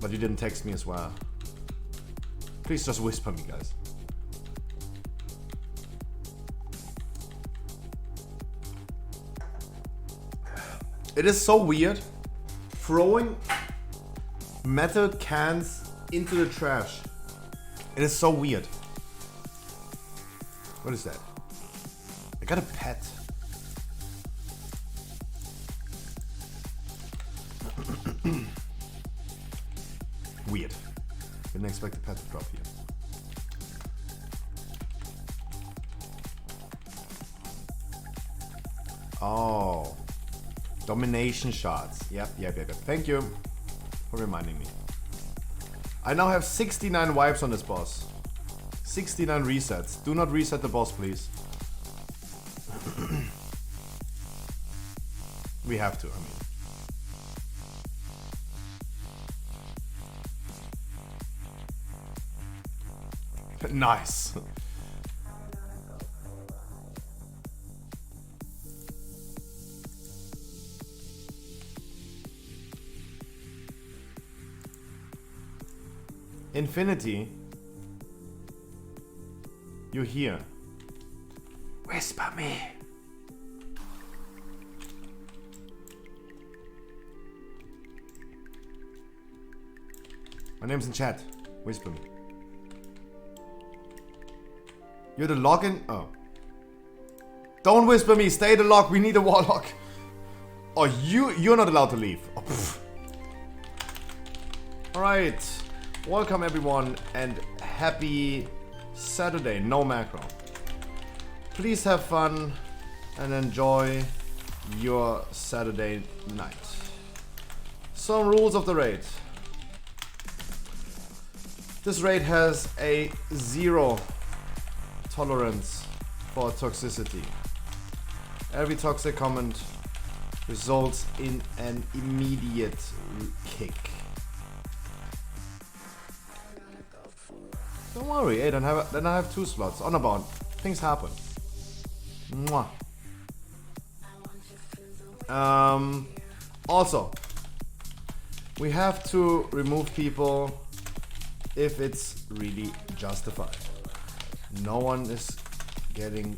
C: but you didn't text me as well. Please just whisper me, guys. It is so weird throwing metal cans into the trash. It is so weird. What is that? I got a pet. Weird. Didn't expect a pet to drop here. Oh. Domination shots. Yep. Thank you for reminding me. I now have 69 wipes on this boss. 69 resets. Do not reset the boss, please. We have to, I mean. Nice. Infinity, you're here. Whisper me. My name's in chat. Whisper me. You're the login? Oh. Don't whisper me. Stay the log. We need a warlock. Oh, you're not allowed to leave. Oh, alright. Welcome everyone and happy Saturday, no macro. Please have fun and enjoy your Saturday night. Some rules of the raid. This raid has a 0 tolerance for toxicity. Every toxic comment results in an immediate kick. Don't worry, hey, then I have 2 slots. On about. Things happen. Mwah. Also, we have to remove people if it's really justified. No one is getting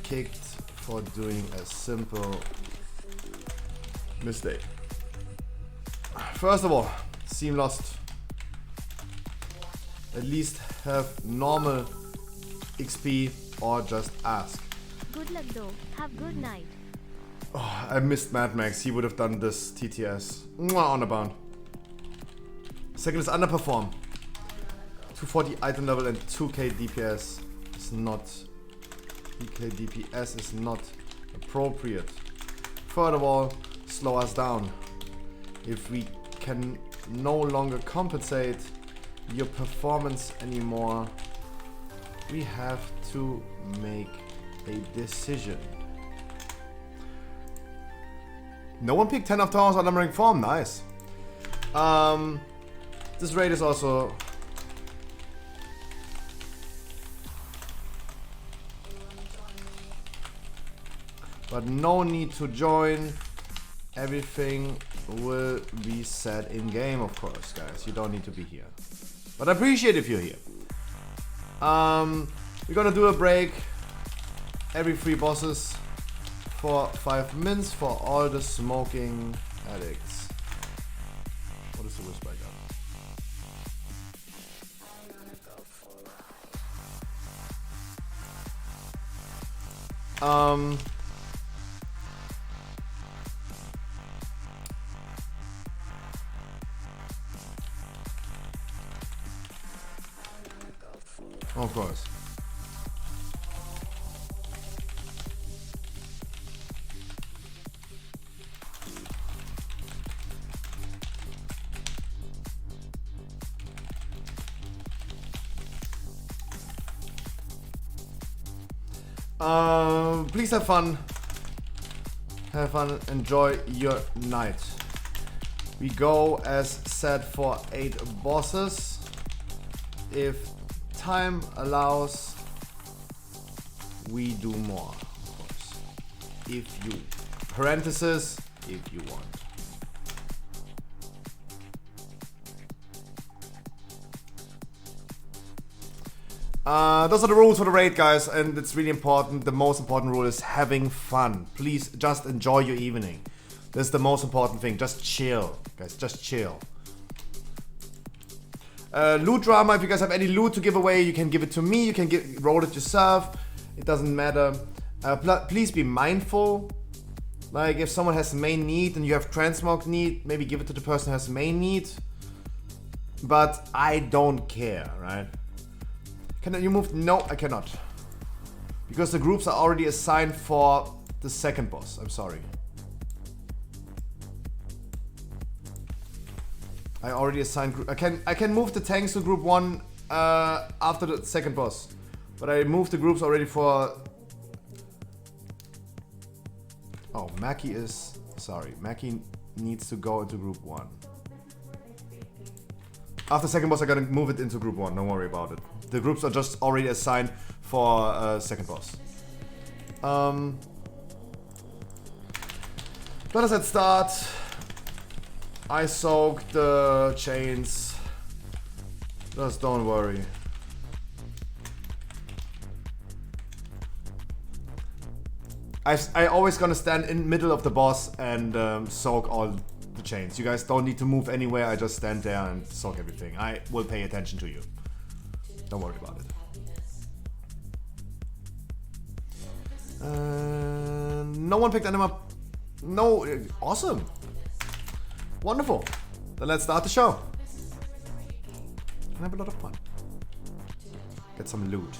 C: kicked for doing a simple mistake. First of all, seem lost. At least have normal XP or just ask.
H: Good luck though. Have good night.
C: Oh, I missed Mad Max. He would have done this TTS. Mwah, on a bound. Second is underperform. 240 item level and 2k DPS is not. 2k DPS is not appropriate. Further of all, slow us down. If we can no longer compensate your performance anymore, we have to make a decision. No one picked 10 of Towers on numbering form, nice. This raid is also but no need to join. Everything will be said in game, of course, guys. You don't need to be here. But I appreciate if you're here. We're gonna do a break every 3 bosses for 5 minutes for all the smoking addicts. What is the whisper gun? Of course. Please have fun. Have fun. Enjoy your night. We go as said for 8 bosses. If time allows, we do more, of course. If you, parenthesis, if you want. Those are the rules for the raid, guys, and it's really important. The most important rule is having fun. Please just enjoy your evening. This is the most important thing. Just chill, guys, just chill. Loot drama, if you guys have any loot to give away, you can give it to me, you can roll it yourself, it doesn't matter. Please be mindful. Like, if someone has main need and you have transmog need, maybe give it to the person who has main need. But I don't care, right? Can you move? No, I cannot. Because the groups are already assigned for the second boss, I'm sorry. I already assigned group. I can move the tanks to group 1 after the second boss, but I moved the groups already for. Oh, Mackie is sorry. Mackie needs to go into group 1. After second boss, I gotta move it into group 1. Don't worry about it. The groups are just already assigned for second boss. Let us at start. I soaked the chains. Just don't worry. I always gonna stand in middle of the boss and soak all the chains. You guys don't need to move anywhere. I just stand there and soak everything. I will pay attention to you. Don't worry about it. No one picked anima. No, awesome. Wonderful. Then let's start the show. And have a lot of fun. Get some loot.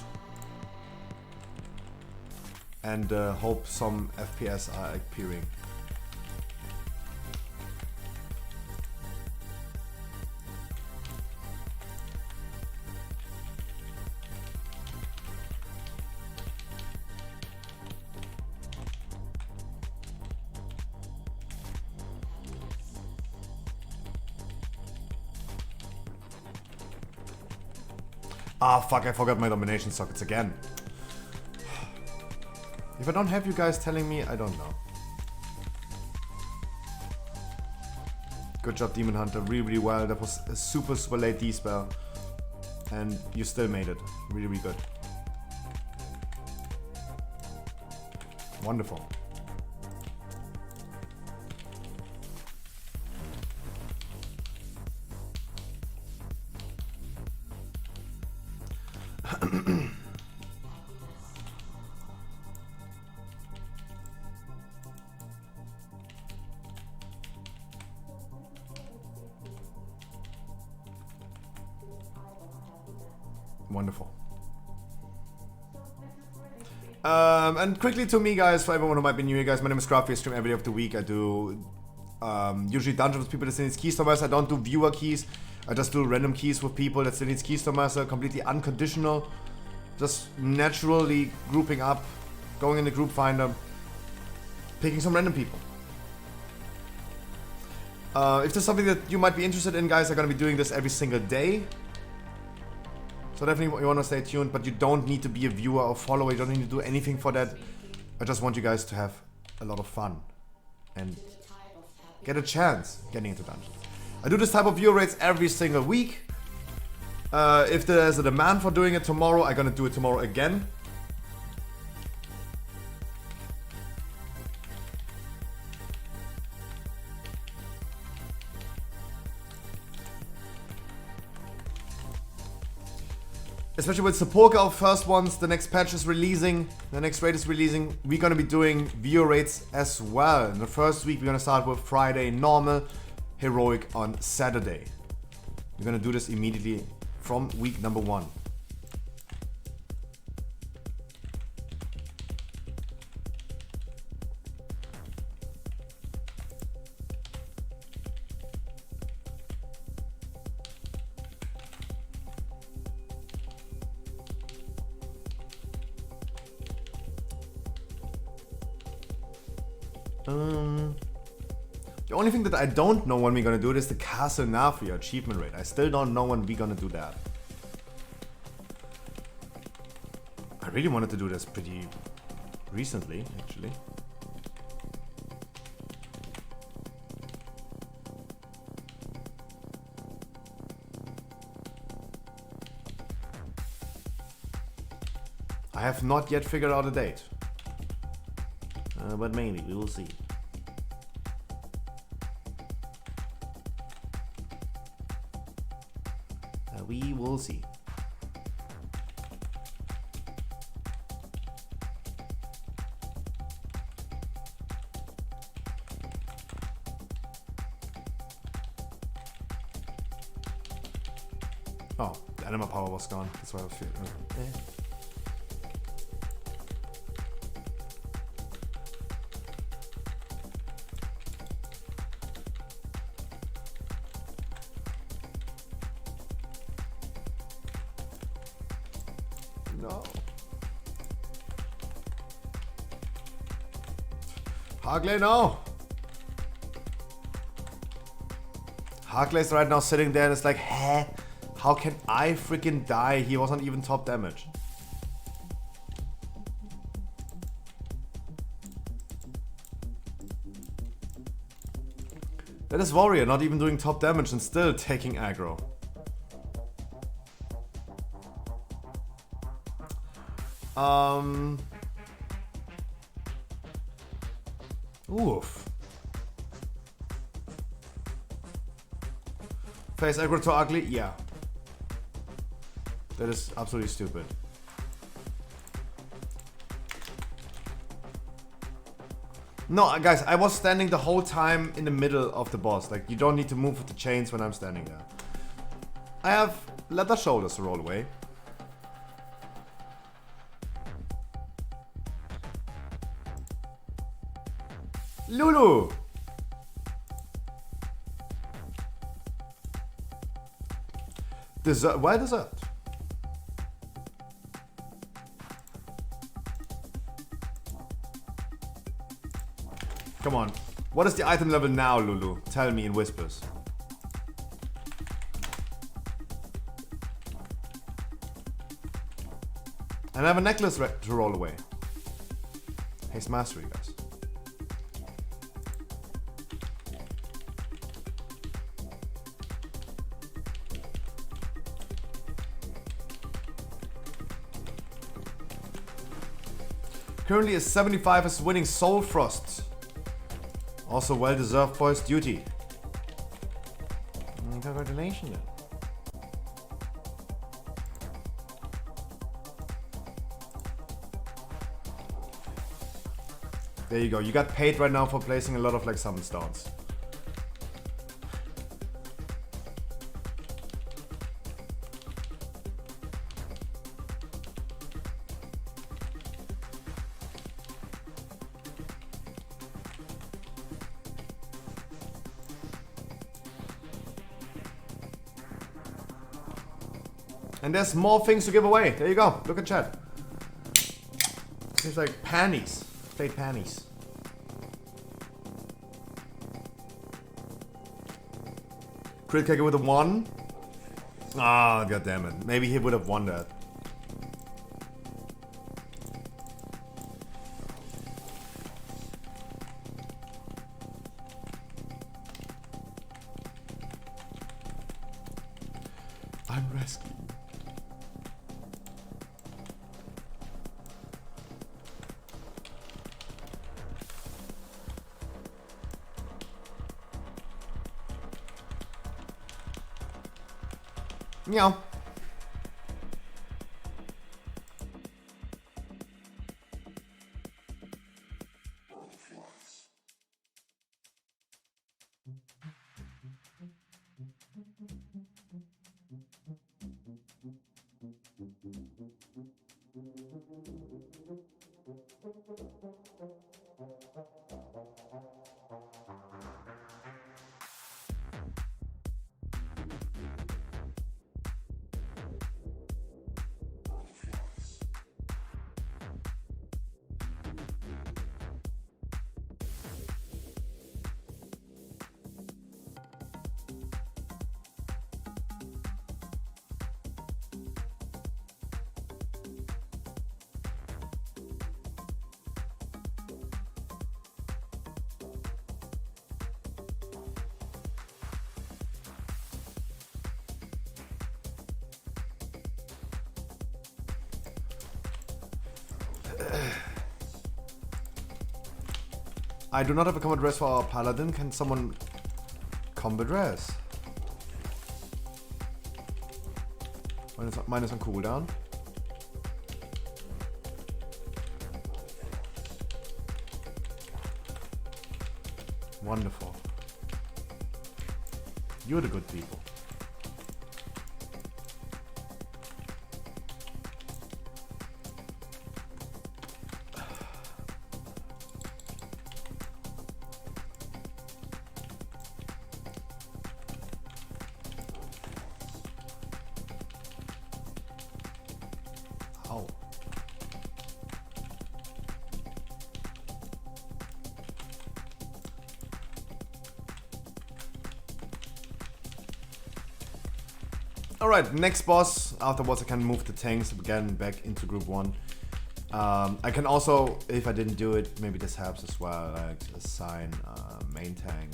C: And hope some FPS are appearing. Ah, fuck, I forgot my domination sockets again. If I don't have you guys telling me, I don't know. Good job, Demon Hunter. Really, really well. That was a super, super late D-spell. And you still made it. Really, really good. Wonderful. Wonderful. And quickly to me, guys, for everyone who might be new here, guys, my name is Scruffy. I stream every day of the week. I do usually dungeons with people that still needs keystormers. I don't do viewer keys. I just do random keys with people that still needs keystormers. Completely unconditional. Just naturally grouping up, going in the group finder, picking some random people. If there's something that you might be interested in, guys, I'm going to be doing this every single day. So definitely you want to stay tuned, but you don't need to be a viewer or follower. You don't need to do anything for that. I just want you guys to have a lot of fun and get a chance getting into dungeons. I do this type of viewer rates every single week. If there's a demand for doing it tomorrow, I'm gonna do it tomorrow again. Especially with Sepulka, our first ones, the next patch is releasing, the next raid is releasing. We're gonna be doing viewer rates as well. In the first week, we're gonna start with Friday normal, heroic on Saturday. We're gonna do this immediately from week number 1. The only thing that I don't know when we're gonna do it is the Castle Nafia achievement rate. I still don't know when we're gonna do that. I really wanted to do this pretty recently, actually. I have not yet figured out a date. But maybe, we will see. We will see. Oh, the anima power was gone. That's why I was feeling. No. Hargley, no. Hargley's right now sitting there and it's like, huh? How can I freaking die? He wasn't even top damage. That is Warrior not even doing top damage and still taking aggro. Oof. Face aggro to ugly? Yeah. That is absolutely stupid. No, guys, I was standing the whole time in the middle of the boss. Like, you don't need to move with the chains when I'm standing there. I have leather shoulders to roll away. Lulu! Dessert? Why dessert? Come on. What is the item level now, Lulu? Tell me in whispers. And I have a necklace to roll away. Haste Mastery, guys. Currently a 75 is winning Soul Frost. Also well deserved for his duty. Congratulations then. There you go. You got paid right now for placing a lot of like summon stones. And there's more things to give away. There you go. Look at chat. Seems like panties. Played panties. Crit kicker with a 1. Ah, god damn it. Maybe he would have won that. I'm rescued. Meow. I do not have a combat dress for our paladin. Can someone combat dress? Minus on cooldown. Wonderful. You're the good people. Ow. Alright, next boss. Afterwards I can move the tanks again back into group 1. I can also, if I didn't do it, maybe this helps as well, like assign main tank.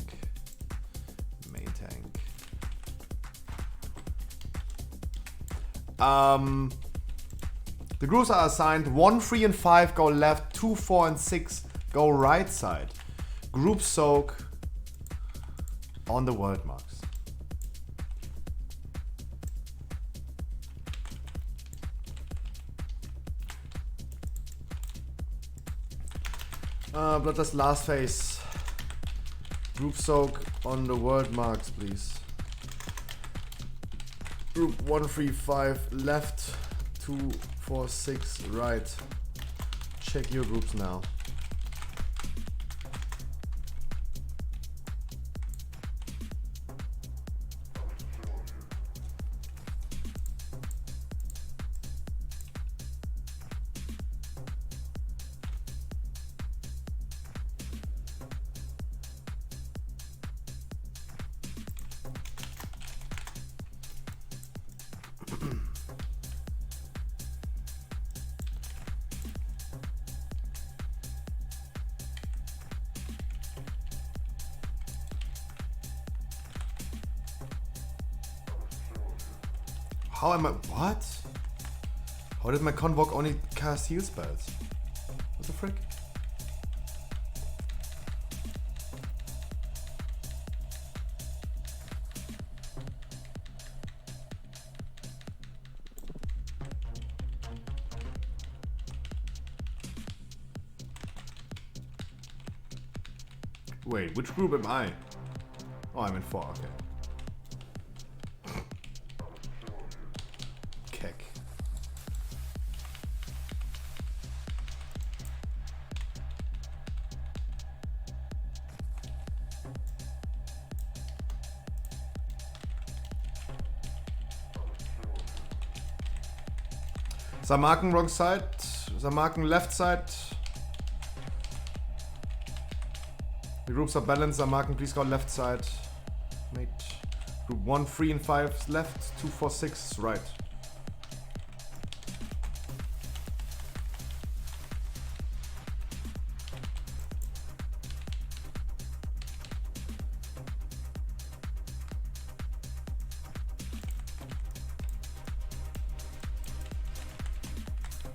C: The groups are assigned 1, 3 and 5 go left, 2, 4 and 6 go right side. Group soak on the world marks. Bloodlust last phase. Group soak on the world marks, please. Group 1, 3, 5 left, 2, 4, 6 right. Check your groups now. How am I... What? How did my Convoke only cast heal spells? What the frick? Wait, which group am I? Oh, I'm in 4, okay. Keck. Samarken wrong side, Samarken left side. The groups are balanced. Samarken, please go left side. Mate. Group 1, 3, and 5 left. 2, 4, 6 right.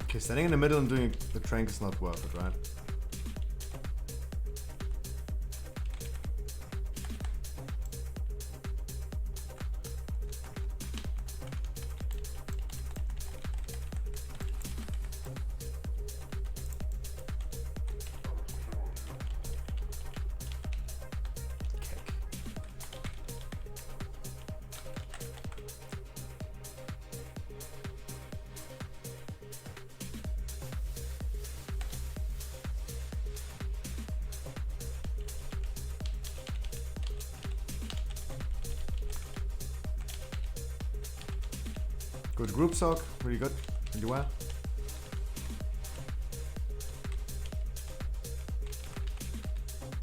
C: Okay, standing in the middle and doing the trank is not worth it, right? Good group soak, really good, really well.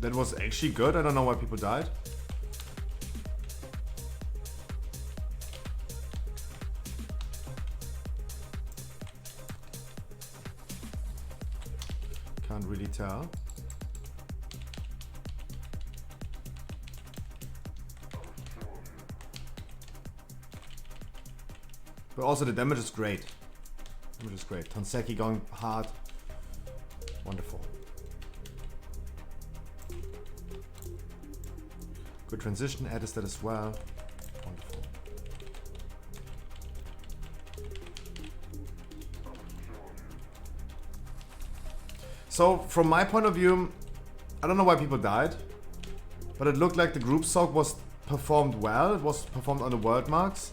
C: That was actually good, I don't know why people died. Can't really tell. But also the damage is great. Damage is great. Tonseki going hard. Wonderful. Good transition, Ed is that as well. Wonderful. So from my point of view, I don't know why people died, but it looked like the group soak was performed well. It was performed on the world marks.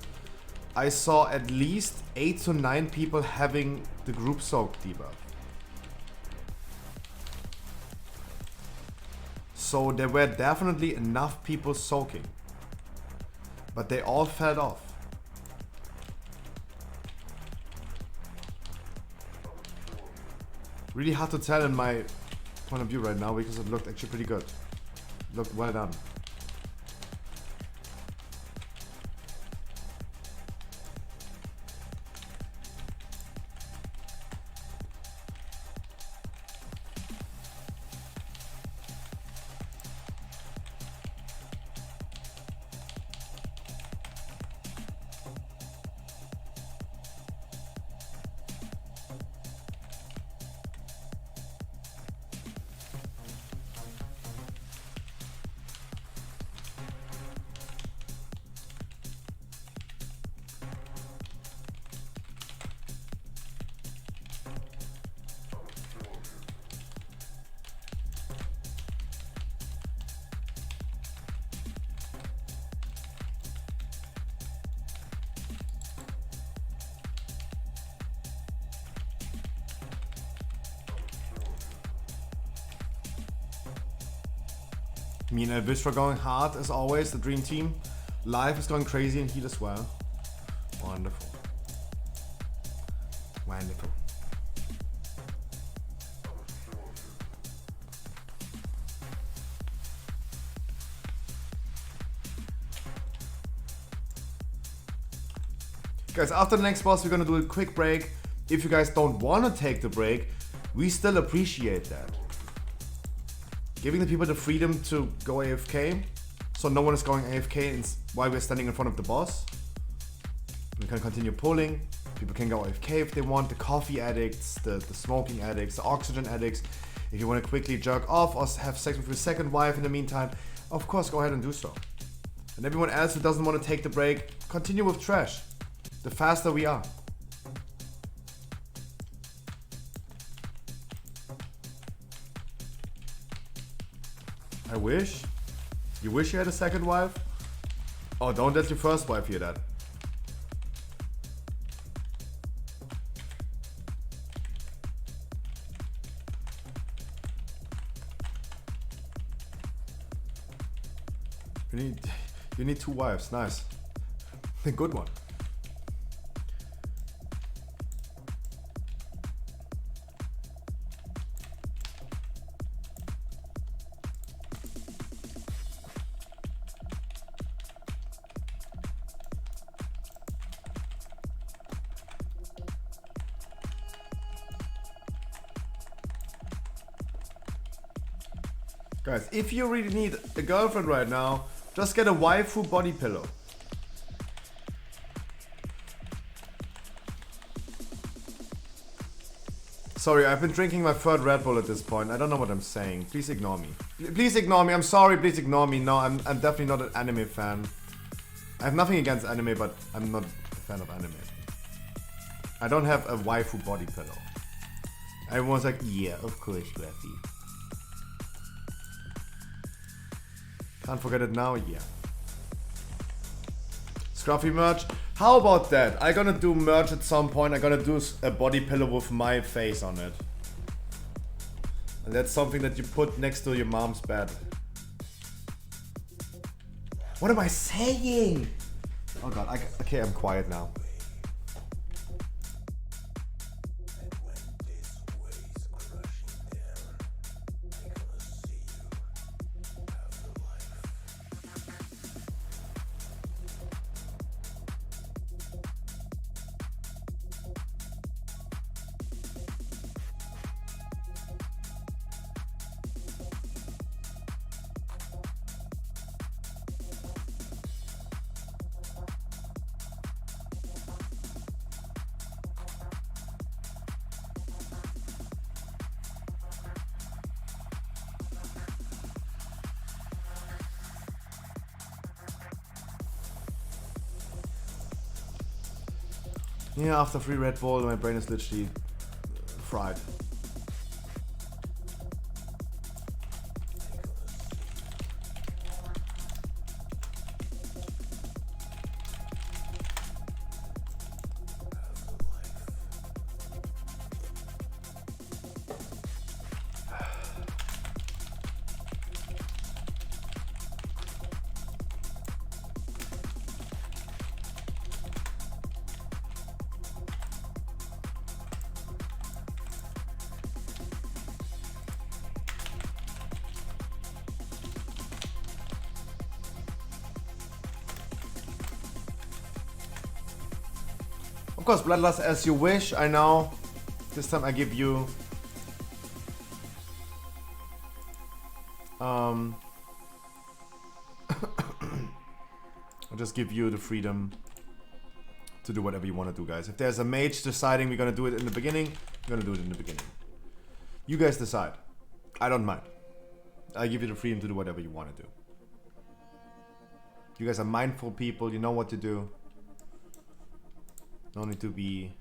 C: I saw at least 8 to 9 people having the group soak debuff. So there were definitely enough people soaking. But they all fell off. Really hard to tell in my point of view right now because it looked actually pretty good. It looked well done. Me and Elvistra going hard as always, the dream team. Live is going crazy and heal as well. Wonderful. Wonderful. Guys, after the next boss, we're gonna do a quick break. If you guys don't want to take the break, we still appreciate that. Giving the people the freedom to go AFK, so no one is going AFK while we're standing in front of the boss. can continue pulling. People can go AFK if they want. The coffee addicts, the smoking addicts, the oxygen addicts. If you want to quickly jerk off or have sex with your second wife in the meantime, of course, go ahead and do so. And everyone else who doesn't want to take the break, continue with trash. The faster we are. I wish. You wish you had a second wife? Oh, don't let your first wife hear that. You need 2 wives. Nice. A good one. Guys, if you really need a girlfriend right now, just get a waifu body pillow. Sorry, I've been drinking my 3rd Red Bull at this point. I don't know what I'm saying. Please ignore me. Please ignore me. I'm sorry, please ignore me. No, I'm definitely not an anime fan. I have nothing against anime, but I'm not a fan of anime. I don't have a waifu body pillow. Everyone's like, yeah, of course, Rafi. Can't forget it now, yeah. Scruffy merch. How about that? I'm gonna do merch at some point. I'm gonna do a body pillow with my face on it. And that's something that you put next to your mom's bed. What am I saying? Oh god, okay, I'm quiet now. Yeah, after 3 Red Bull, my brain is literally fried. Of course, Bloodlust as you wish, I know. This time I give you... I'll just give you the freedom to do whatever you want to do, guys. If there's a mage deciding we're gonna do it in the beginning, we're gonna do it in the beginning. You guys decide. I don't mind. I give you the freedom to do whatever you want to do. You guys are mindful people, you know what to do. No need to be...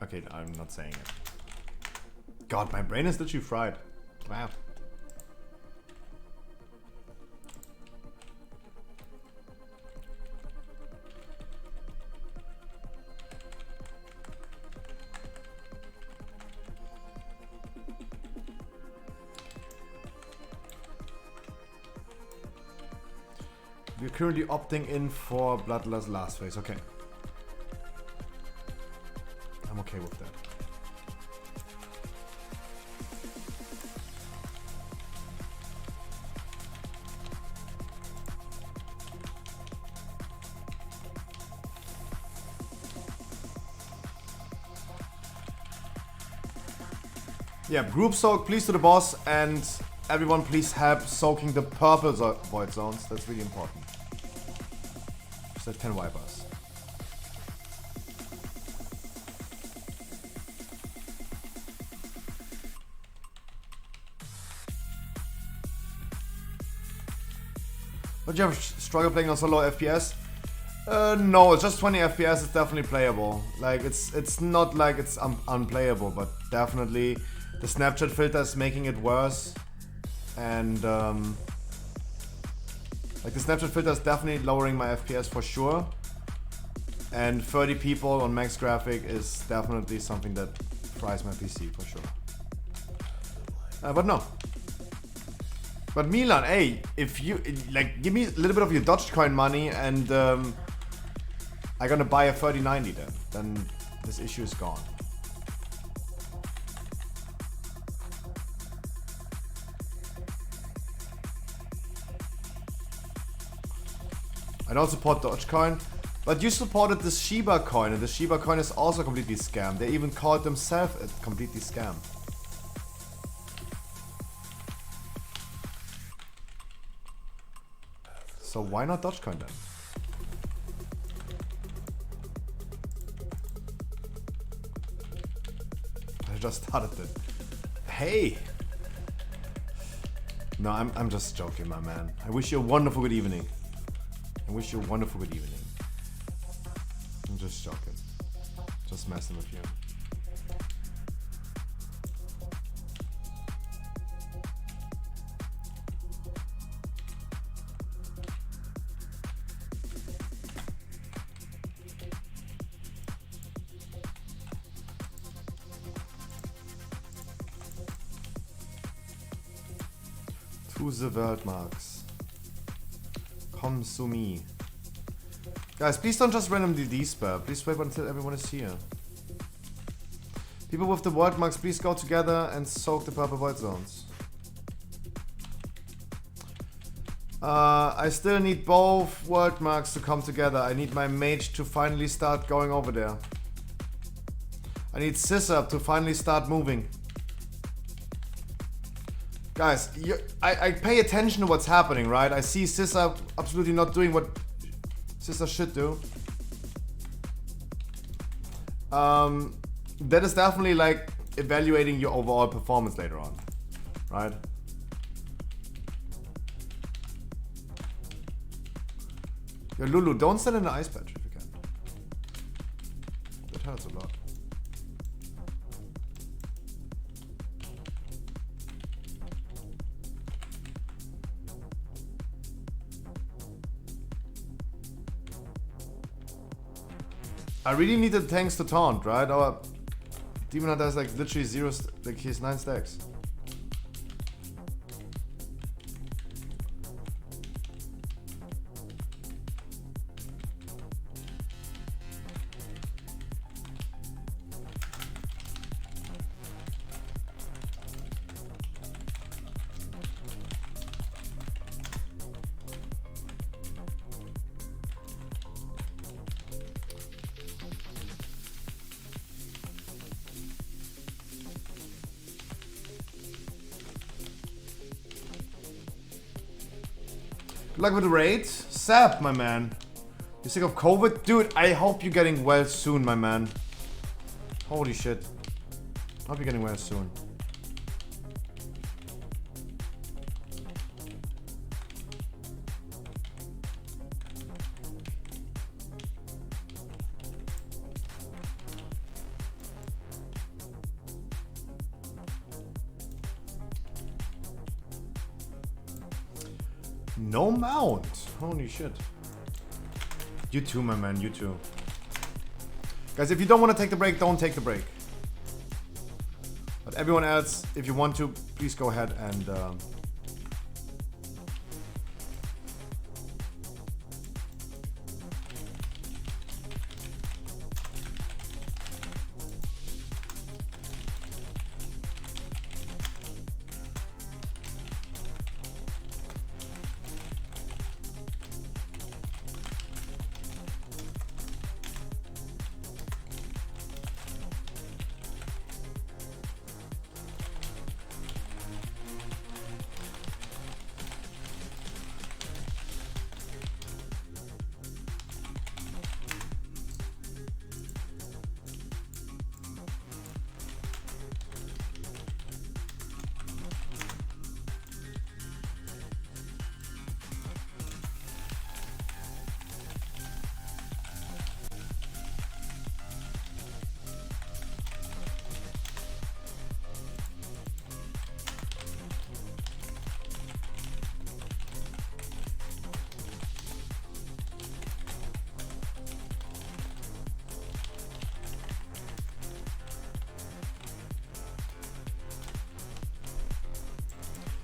C: Okay, I'm not saying it. God, my brain is literally fried. Wow. We're currently opting in for Bloodlust last phase, okay. I'm okay with that. Yeah, group soak, please to the boss, and everyone please help soaking the purple void zones. That's really important. So that can wipe us. But you have struggle playing on so low FPS? No, it's just 20 FPS. It's definitely playable. Like it's not like it's unplayable, but definitely the Snapchat filter is making it worse. And like the Snapchat filter is definitely lowering my FPS for sure. And 30 people on max graphic is definitely something that fries my PC for sure. But no. But Milan, hey, if you like, give me a little bit of your Dogecoin money, and I'm gonna buy a 3090 then this issue is gone. I don't support Dogecoin, but you supported the Shiba coin, and the Shiba coin is also completely scammed. They even called themselves a completely scam. So why not Dogecoin then? I just started it. Hey! No, I'm just joking, my man. I wish you a wonderful good evening. I wish you a wonderful good evening. I'm just joking. Just messing with you. To the world, Marks. Come to me. Guys, please don't just randomly despair. Please wait until everyone is here. People with the world marks, please go together and soak the purple void zones. I still need both world marks to come together. I need my mage to finally start going over there. I need Scissor to finally start moving. Guys, I pay attention to what's happening, right? I see Scissor absolutely not doing what Scissor should do. That is definitely like evaluating your overall performance later on, right? Yo, Lulu, don't send in an ice patch if you can. That hurts a lot. I really need the tanks to taunt, right? Our Demon Hunter has like literally zero, like he has 9 stacks. Good luck with the raid. Sap, my man. You sick of COVID? Dude, I hope you're getting well soon, my man. Holy shit. Hope you're getting well soon. No mount. Holy shit. You too, my man. You too. Guys, if you don't want to take the break, don't take the break. But everyone else, if you want to, please go ahead and...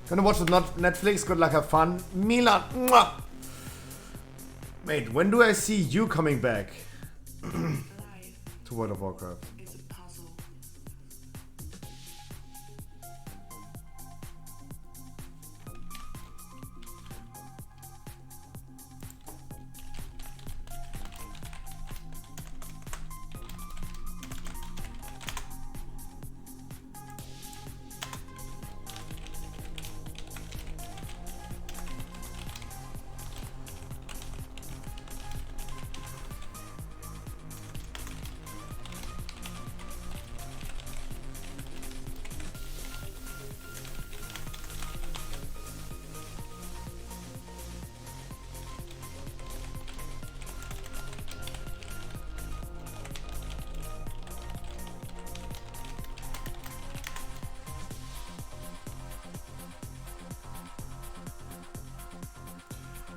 C: Gonna watch the Netflix. Good luck, have fun. Milan. Mwah. Mate, when do I see you coming back to World of Warcraft?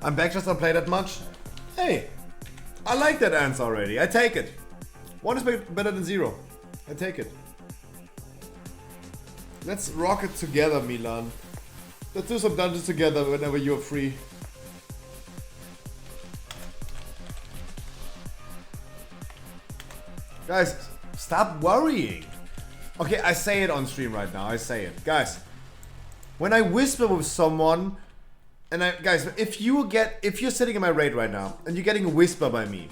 C: I'm back, just don't play that much. Hey, I like that answer already. I take it. 1 is better than 0. I take it. Let's rock it together, Milan. Let's do some dungeons together whenever you're free. Guys, stop worrying. Okay, I say it on stream right now. I say it. Guys, when I whisper with someone, and guys, if you're sitting in my raid right now and you're getting a whisper by me,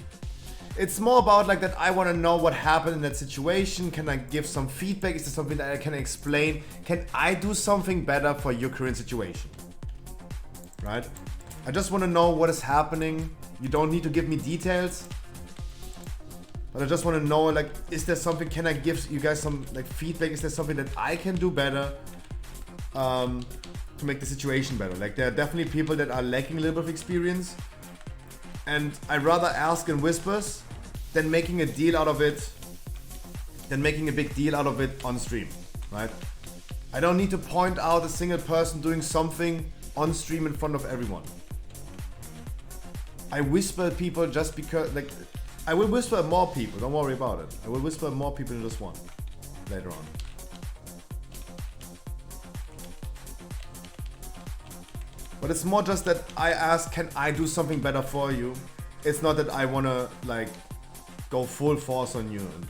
C: it's more about like that I want to know what happened in that situation. Can I give some feedback? Is there something that I can explain? Can I do something better for your current situation? Right? I just want to know what is happening. You don't need to give me details. But I just want to know, like, is there something, can I give you guys some like feedback? Is there something that I can do better? To make the situation better. Like, there are definitely people that are lacking a little bit of experience, and I'd rather ask in whispers than making a deal out of it, than making a big deal out of it on stream, right? I don't need to point out a single person doing something on stream in front of everyone. I whisper at people just because, like, I will whisper at more people, don't worry about it. I will whisper at more people than just one later on. But it's more just that I ask, can I do something better for you? It's not that I want to like go full force on you and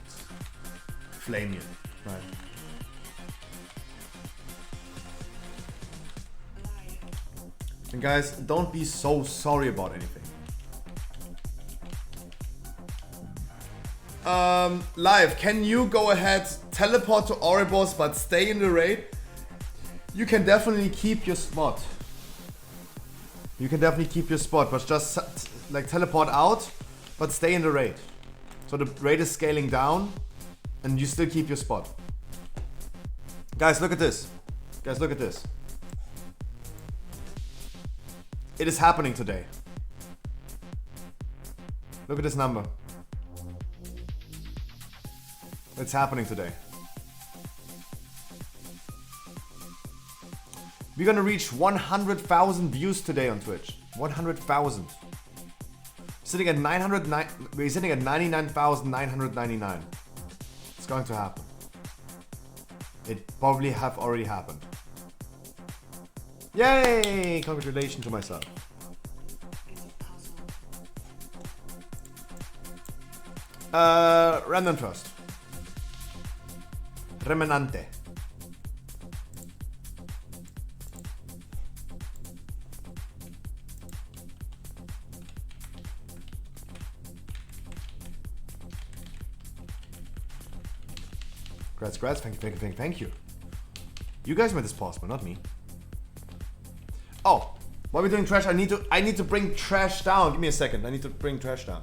C: flame you, right? And guys, don't be so sorry about anything. Live, can you go ahead, teleport to Oribos but stay in the raid? You can definitely keep your spot. You can definitely keep your spot, but just like teleport out, but stay in the raid. So the raid is scaling down, and you still keep your spot. Guys, look at this. Guys, look at this. It is happening today. Look at this number. It's happening today. We're gonna reach 100,000 views today on Twitch. 100,000. Sitting at 909. We're sitting at 99,999. It's going to happen. It probably have already happened. Yay! Congratulations to myself. Random first. Remanente. Congrats, thank you. You guys made this possible, not me. Oh, while we're doing trash, I need to bring trash down. Give me a second. I need to bring trash down.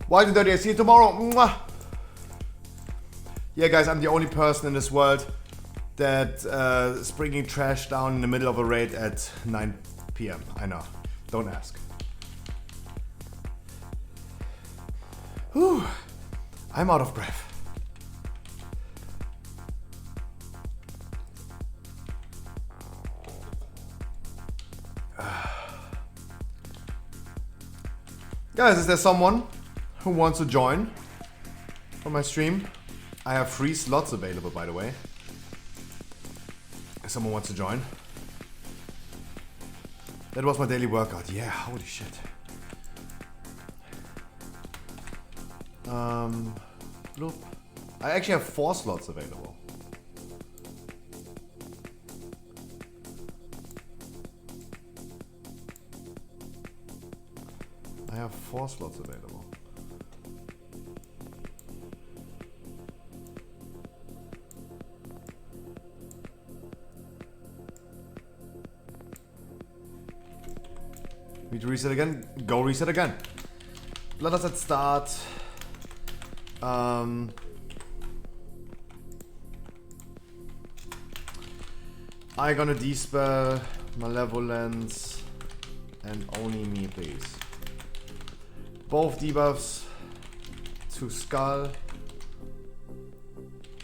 C: Wild30, I see you tomorrow. Mwah. Yeah, guys, I'm the only person in this world that is bringing trash down in the middle of a raid at 9 p.m. I know. Don't ask. Whew. I'm out of breath. Guys, is there someone who wants to join for my stream? I have 3 slots available, by the way. If someone wants to join. That was my daily workout. Yeah, holy shit. Bloop. I actually have 4 slots available. I have 4 slots available. Need to reset again? Go reset again. Let us at start. I gonna dispel malevolence and only me, please. Both debuffs to Skull.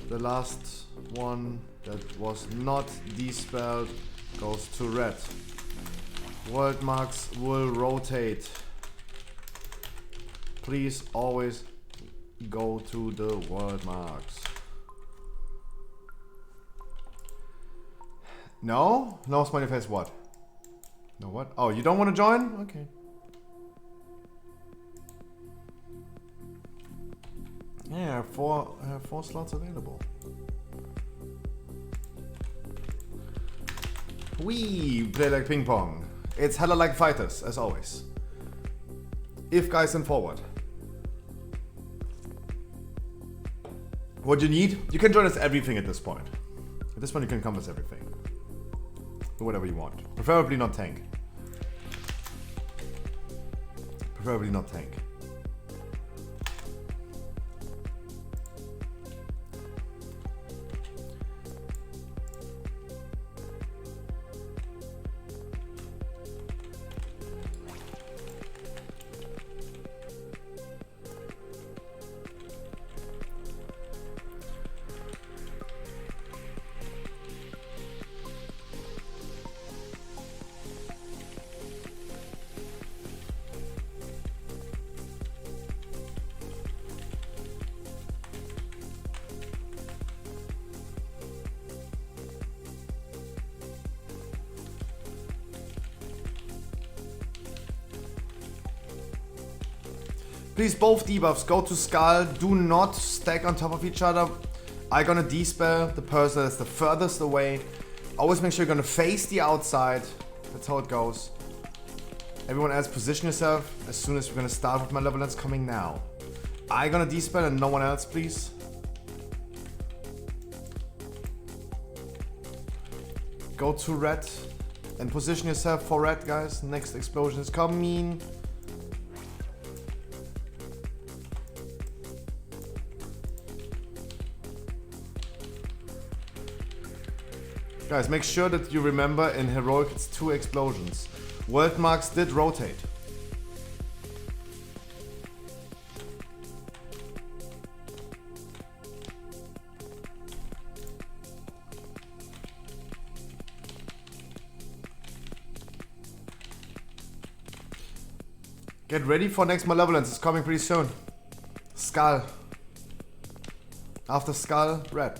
C: The last one that was not dispelled goes to red. World marks will rotate. Please always go to the world marks. No? No smiley face what? No what? Oh, you don't want to join? Okay. Yeah, I have 4 slots available. We play like ping pong. It's hella like fighters, as always. If guys and forward. What you need? You can join us everything at this point. At this point you can encompass everything. Do whatever you want. Preferably not tank. Preferably not tank. Please, both debuffs go to Skull. Do not stack on top of each other. I'm gonna dispel the person that's the furthest away. Always make sure you're gonna face the outside. That's how it goes. Everyone else, position yourself as soon as we're gonna start with my level that's coming now. I'm gonna dispel and no one else, please. Go to red and position yourself for red, guys. Next explosion is coming. Guys, make sure that you remember in Heroic it's 2 explosions. World marks did rotate. Get ready for next Malevolence, it's coming pretty soon. Skull. After Skull, red.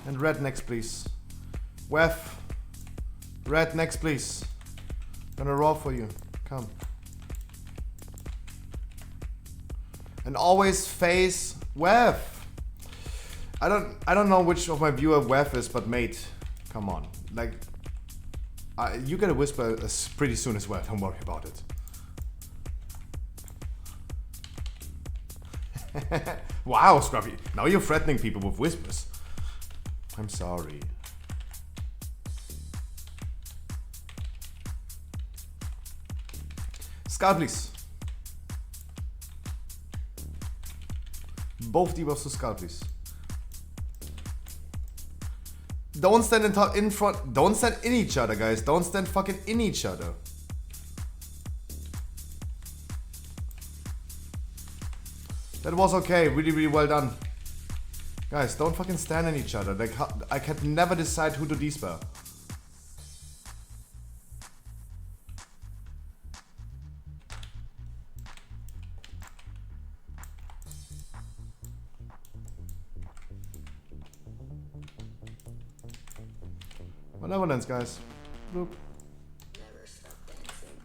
C: And red next, please. Wef. Red next, please. Gonna roll for you. Come. And always face Wef. I don't know which of my viewer Wef is, but mate, come on. Like, you get a whisper pretty soon as well. Don't worry about it. Wow, Scruffy. Now you're threatening people with whispers. I'm sorry. Skull, please. Both debuffs to Skull, please. Don't stand in front. Don't stand in each other, guys. Don't stand fucking in each other. That was okay. Really, really well done. Guys, don't fucking stand in each other. Like, I can never decide who to dispel. Malevolence, guys. Bloop.
G: Never stop dancing.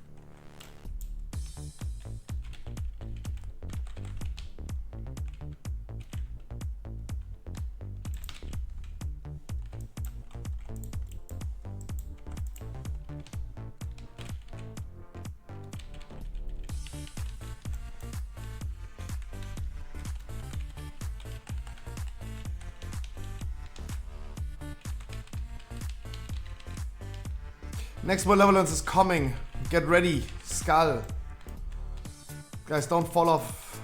C: Next Malevolence is coming. Get ready. Skull. Guys, don't fall off.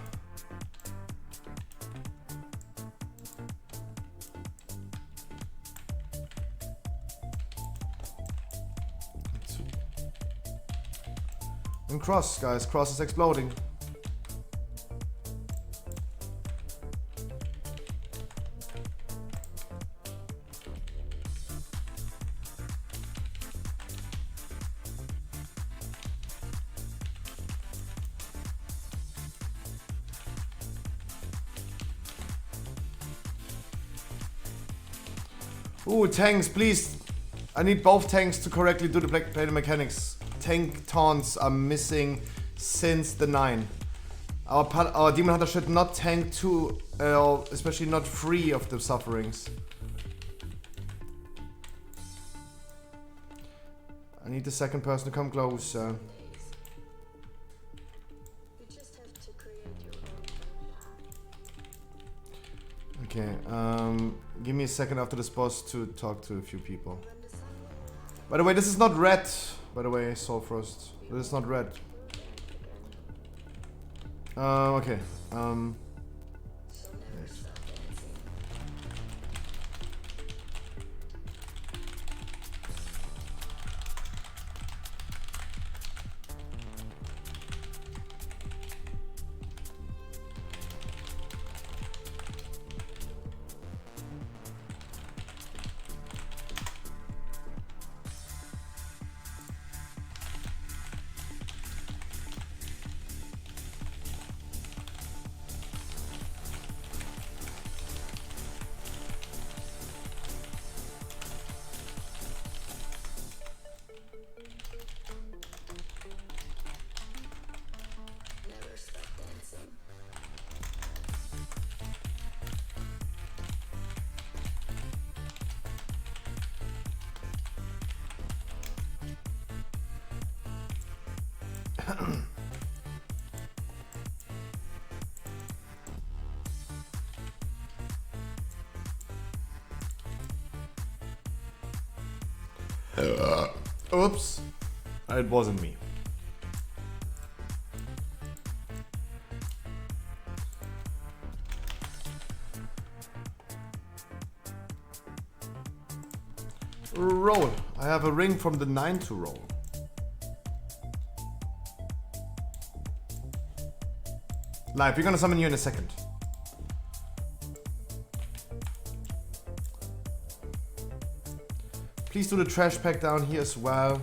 C: And cross, guys. Cross is exploding. Ooh, tanks, please. I need both tanks to correctly do the black plate mechanics. Tank taunts are missing since the 9. Our Demon Hunter should not tank 2, especially not 3 of the sufferings. I need the second person to come closer.
G: You just have to create your own path.
C: Okay, give me a second after this boss to talk to a few people. By the way, this is not red. By the way, Soul Frost. This is not red. Okay.
G: Never stop dancing.
C: Oops. It wasn't me. Roll. I have a ring from the 9 to roll. Live, we're gonna summon you in a second. Please do the trash pack down here as well.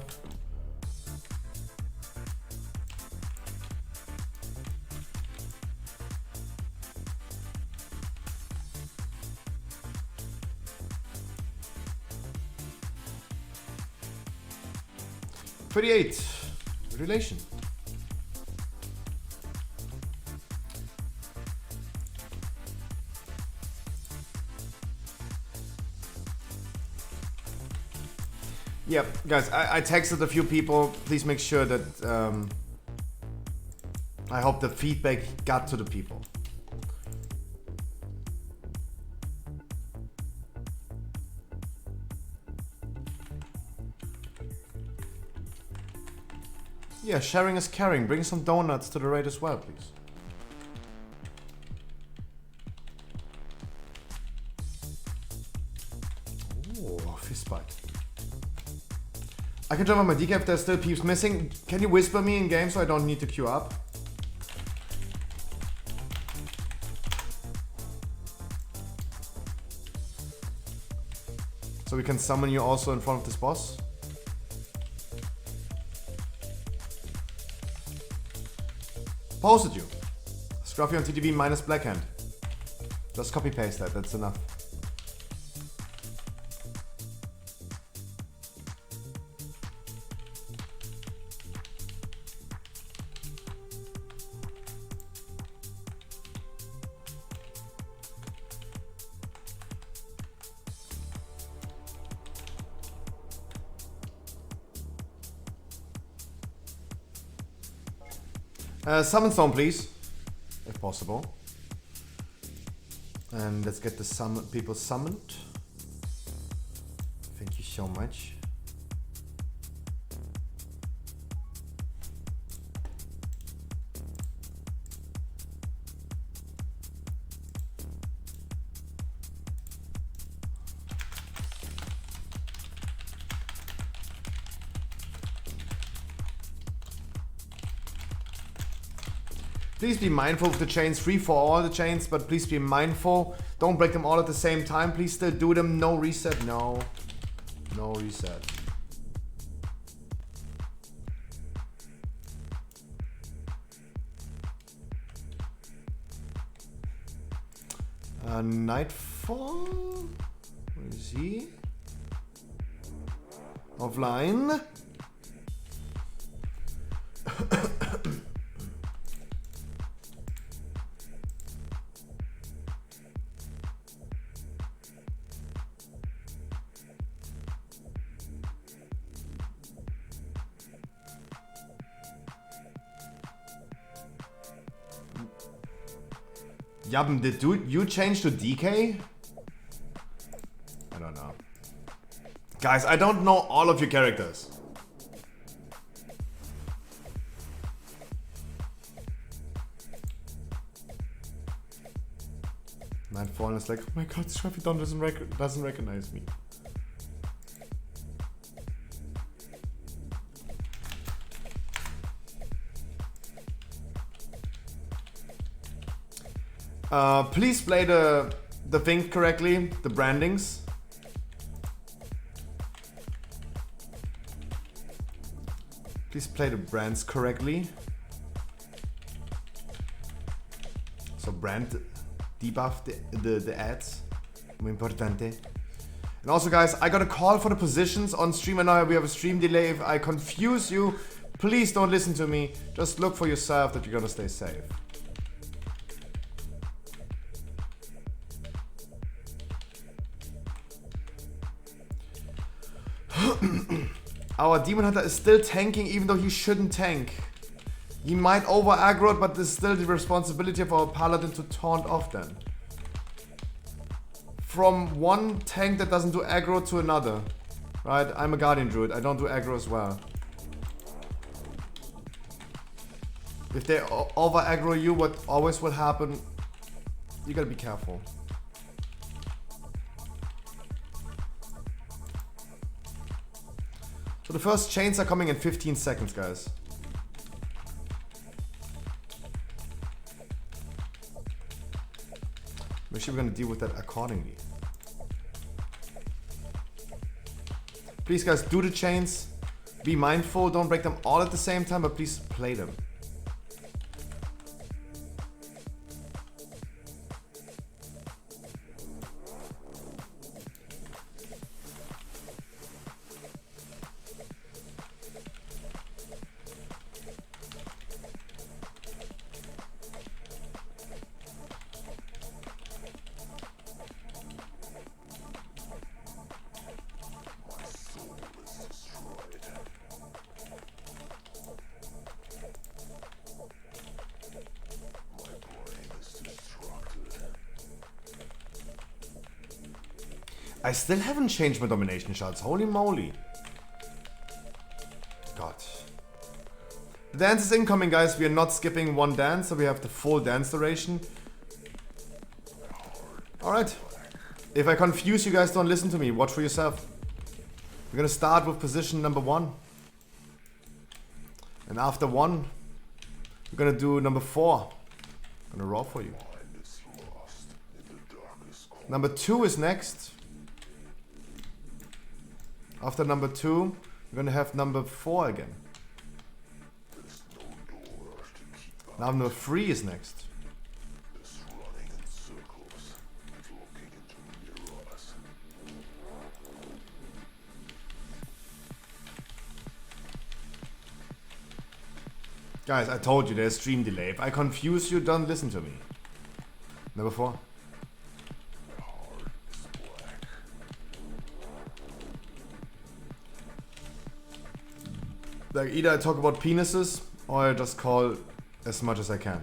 C: $38. Relation. Yeah, guys, I texted a few people. Please make sure that I hope the feedback got to the people. Yeah, sharing is caring. Bring some donuts to the raid as well, please. Oh, fist fight. I can jump on my DK if there's still peeps missing. Can you whisper me in game so I don't need to queue up? So we can summon you also in front of this boss? Posted you. Scruffy on TTV minus Blackhand. Just copy paste that, that's enough. Summon stone, please, if possible. And let's get the people summoned. Thank you so much. Please be mindful of the chains, free for all the chains, but please be mindful. Don't break them all at the same time. Please still do them. No reset, no. No reset. Nightfall? Where is he? Offline. Yabm, did you change to DK? I don't know. Guys, I don't know all of your characters. Nightfall is like, oh my god, Scruffy Don doesn't recognize me. Please play the thing correctly, the brandings. Please play the brands correctly. So brand debuff the ads. Muy importante. And also guys, I got a call for the positions on stream and now we have a stream delay. If I confuse you, please don't listen to me. Just look for yourself that you're gonna stay safe. Our Demon Hunter is still tanking even though he shouldn't tank. He might over aggro, but it's still the responsibility of our Paladin to taunt off then. From one tank that doesn't do aggro to another. Right? I'm a Guardian Druid, I don't do aggro as well. If they over aggro you, what always will happen, you gotta be careful. So the first chains are coming in 15 seconds, guys. Make sure we're gonna deal with that accordingly. Please guys, do the chains. Be mindful, don't break them all at the same time, but please play them. I still haven't changed my domination shots, holy moly. God. Dance is incoming, guys. We are not skipping one dance, so we have the full dance duration. Alright. If I confuse you guys, don't listen to me. Watch for yourself. We're gonna start with position number 1. And after 1, we're gonna do number 4. I'm gonna roll for you. Number 2 is next. After number 2, we're gonna have number 4 again. Now number 3 is next. Guys, I told you there's stream delay. If I confuse you, don't listen to me. Number 4. Like, either I talk about penises or I just call as much as I can.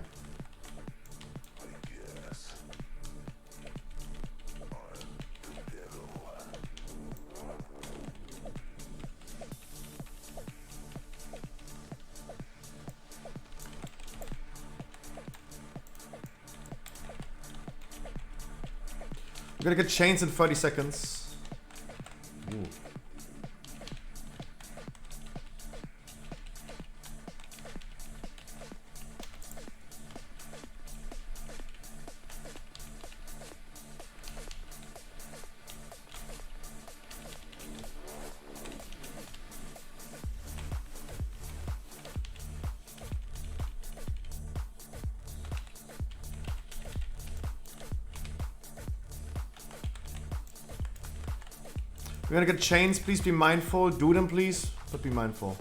C: We're gonna get chains in 30 seconds. Ooh. We're gonna get chains, please be mindful. Do them please, but be mindful.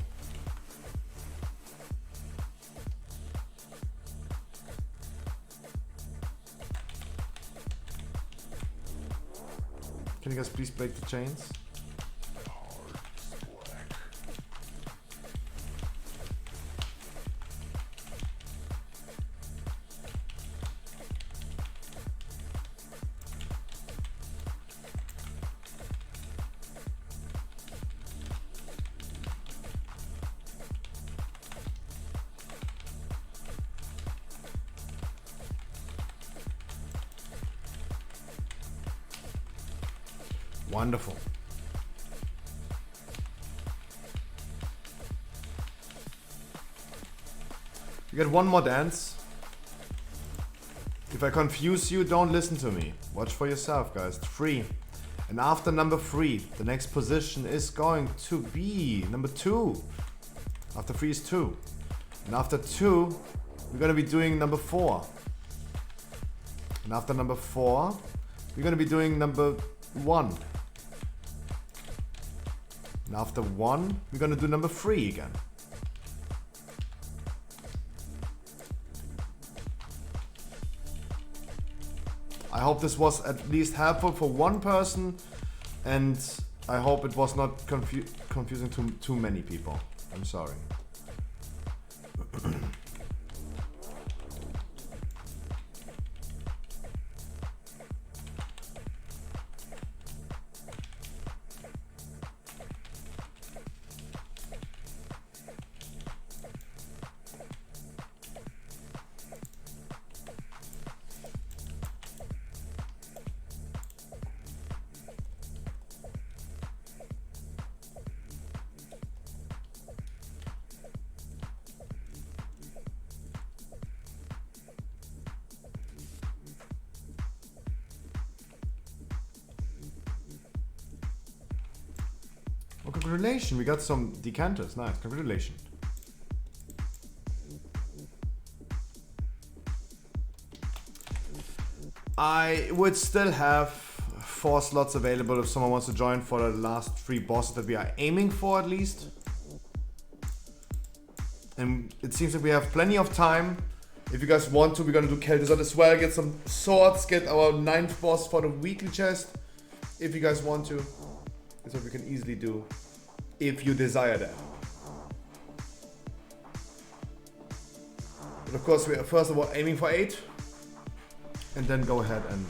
C: Can you guys please break the chains? Wonderful. You get one more dance. If I confuse you, don't listen to me. Watch for yourself, guys. 3. And after number 3, the next position is going to be number 2. After 3 is 2. And after 2, we're going to be doing number 4. And after number 4, we're going to be doing number 1. And after 1, we're gonna do number 3 again. I hope this was at least helpful for one person, and I hope it was not confusing to too many people. I'm sorry. Well, congratulations, we got some decanters. Nice, congratulations. I would still have 4 slots available if someone wants to join for the last 3 bosses that we are aiming for at least. And it seems that we have plenty of time. If you guys want to, we're gonna do Kel'Thuzad as well, get some swords, get our 9th boss for the weekly chest. If you guys want to. That's what we can easily do, if you desire that. But of course, we are first of all aiming for 8, and then go ahead and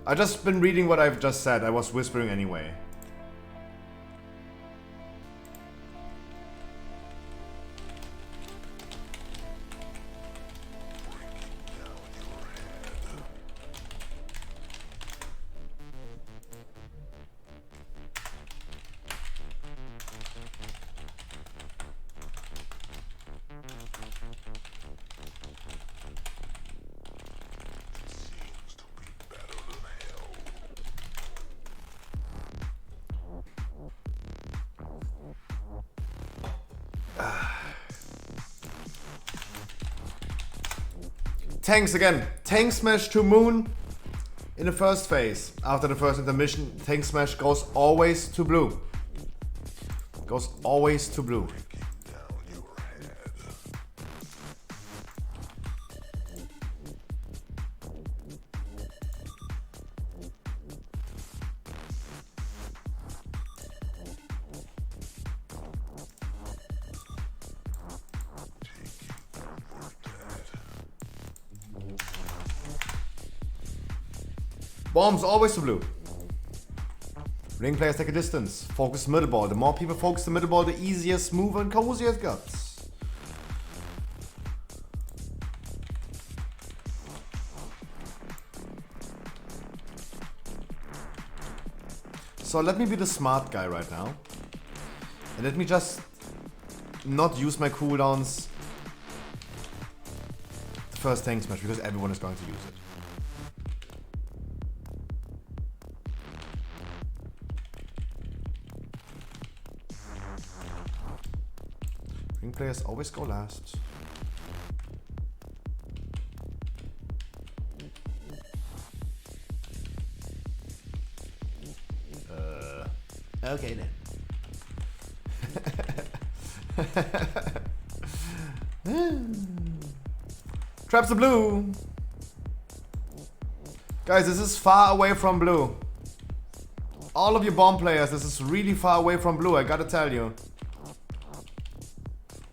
C: I just been reading what I've just said. I was whispering anyway. Tanks again. Tank smash to moon in the first phase. After the first intermission, tank smash goes always to blue. Goes always to blue. Bombs always to blue. Ring players take a distance. Focus middle ball. The more people focus the middle ball, the easier, smoother, and cozier it gets. So let me be the smart guy right now. And let me just not use my cooldowns the first tank smash because everyone is going to use it. Players always go last. Okay then. Traps the blue. Guys, this is far away from blue. All of you bomb players, this is really far away from blue, I gotta tell you.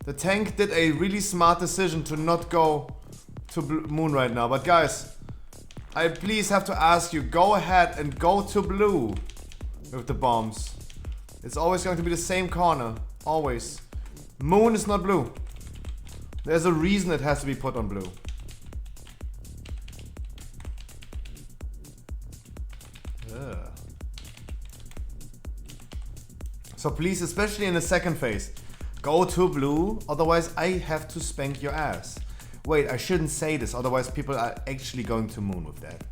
C: The tank did a really smart decision to not go to moon right now. But guys, I please have to ask you, go ahead and go to blue with the bombs. It's always going to be the same corner. Always. Moon is not blue. There's a reason it has to be put on blue. Ugh. So please, especially in the second phase, go to blue, otherwise I have to spank your ass. Wait, I shouldn't say this, otherwise people are actually going to moon with that.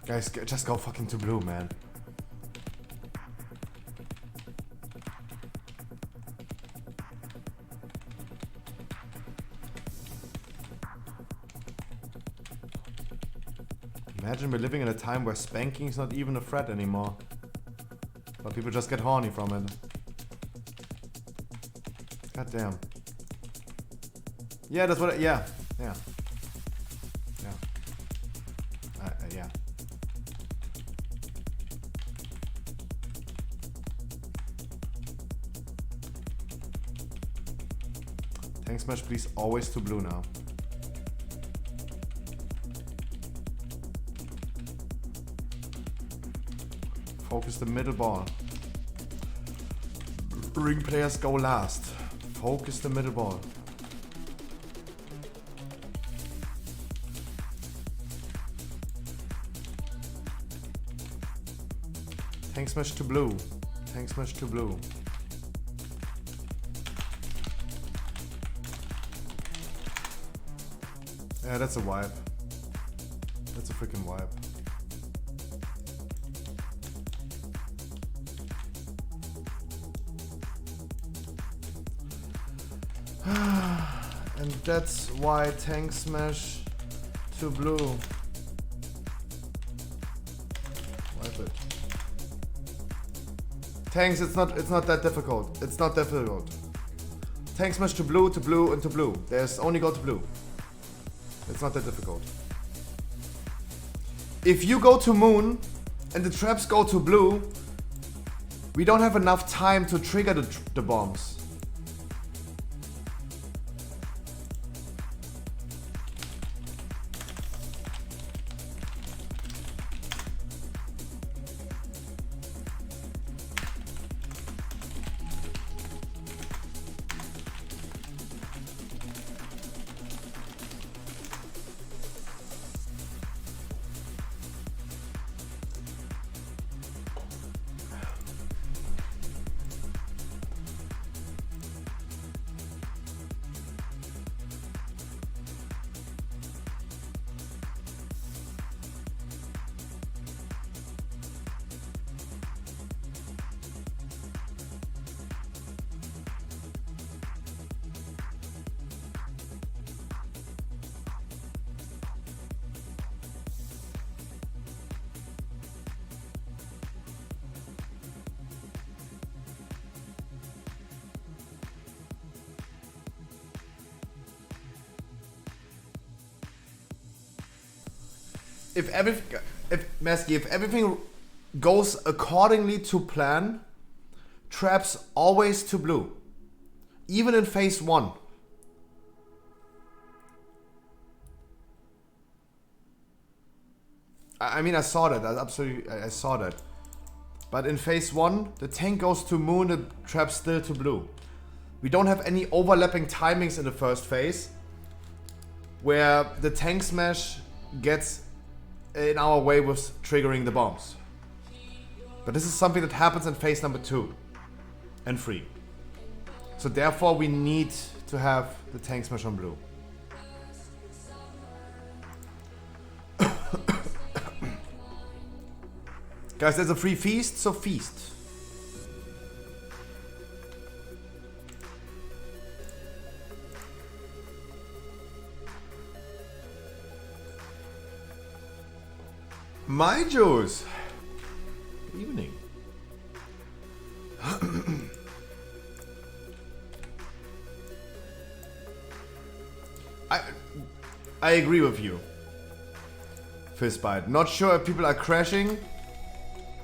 C: Guys, just go fucking to blue, man. Imagine we're living in a time where spanking is not even a threat anymore. But people just get horny from it. God damn. Yeah, that's what yeah. Yeah. Yeah. Tank smash please, always to blue now. Focus the middle ball. Ring players go last. Focus the middle ball. Tank smash to blue. Tank smash to blue. Yeah, that's a wipe. That's a freaking wipe. And that's why tank smash to blue. Wipe it. Tanks, it's not that difficult. It's not difficult. Tank smash to blue, and to blue. There's only go to blue. It's not that difficult. If you go to moon and the traps go to blue, we don't have enough time to trigger the bombs. if everything goes accordingly to plan, traps always to blue. Even in phase 1. I mean, I saw that. I saw that. But in phase 1, the tank goes to moon, the trap's still to blue. We don't have any overlapping timings in the first phase, where the tank smash gets in our way with triggering the bombs. But this is something that happens in phase number 2 and 3. So therefore we need to have the tank smash on blue. Guys, there's a free feast, so feast. My Juice. Good evening. I agree with you. Fistbite. Not sure if people are crashing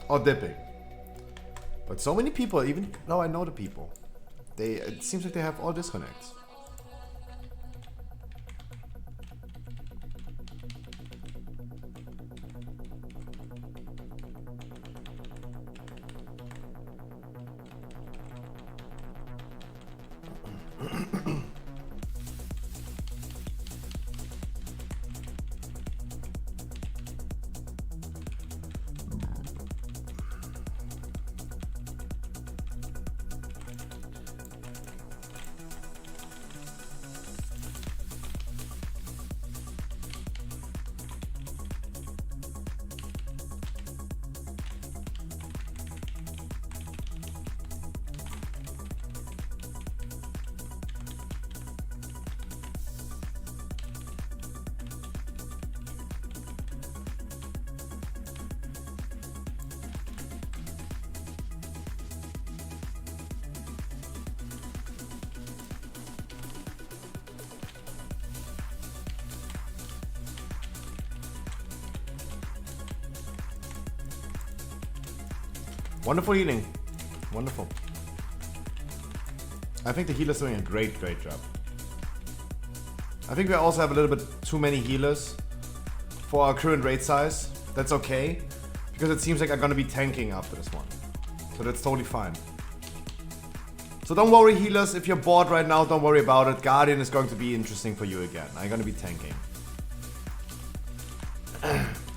C: or dipping. But so many people, even now I know the people. It seems like they have all disconnects. Wonderful healing. Wonderful. I think the healer's doing a great job. I think we also have a little bit too many healers for our current raid size. That's okay, because it seems like I'm gonna be tanking after this one. So that's totally fine. So don't worry, healers, if you're bored right now, don't worry about it. Guardian is going to be interesting for you again. I'm gonna be tanking.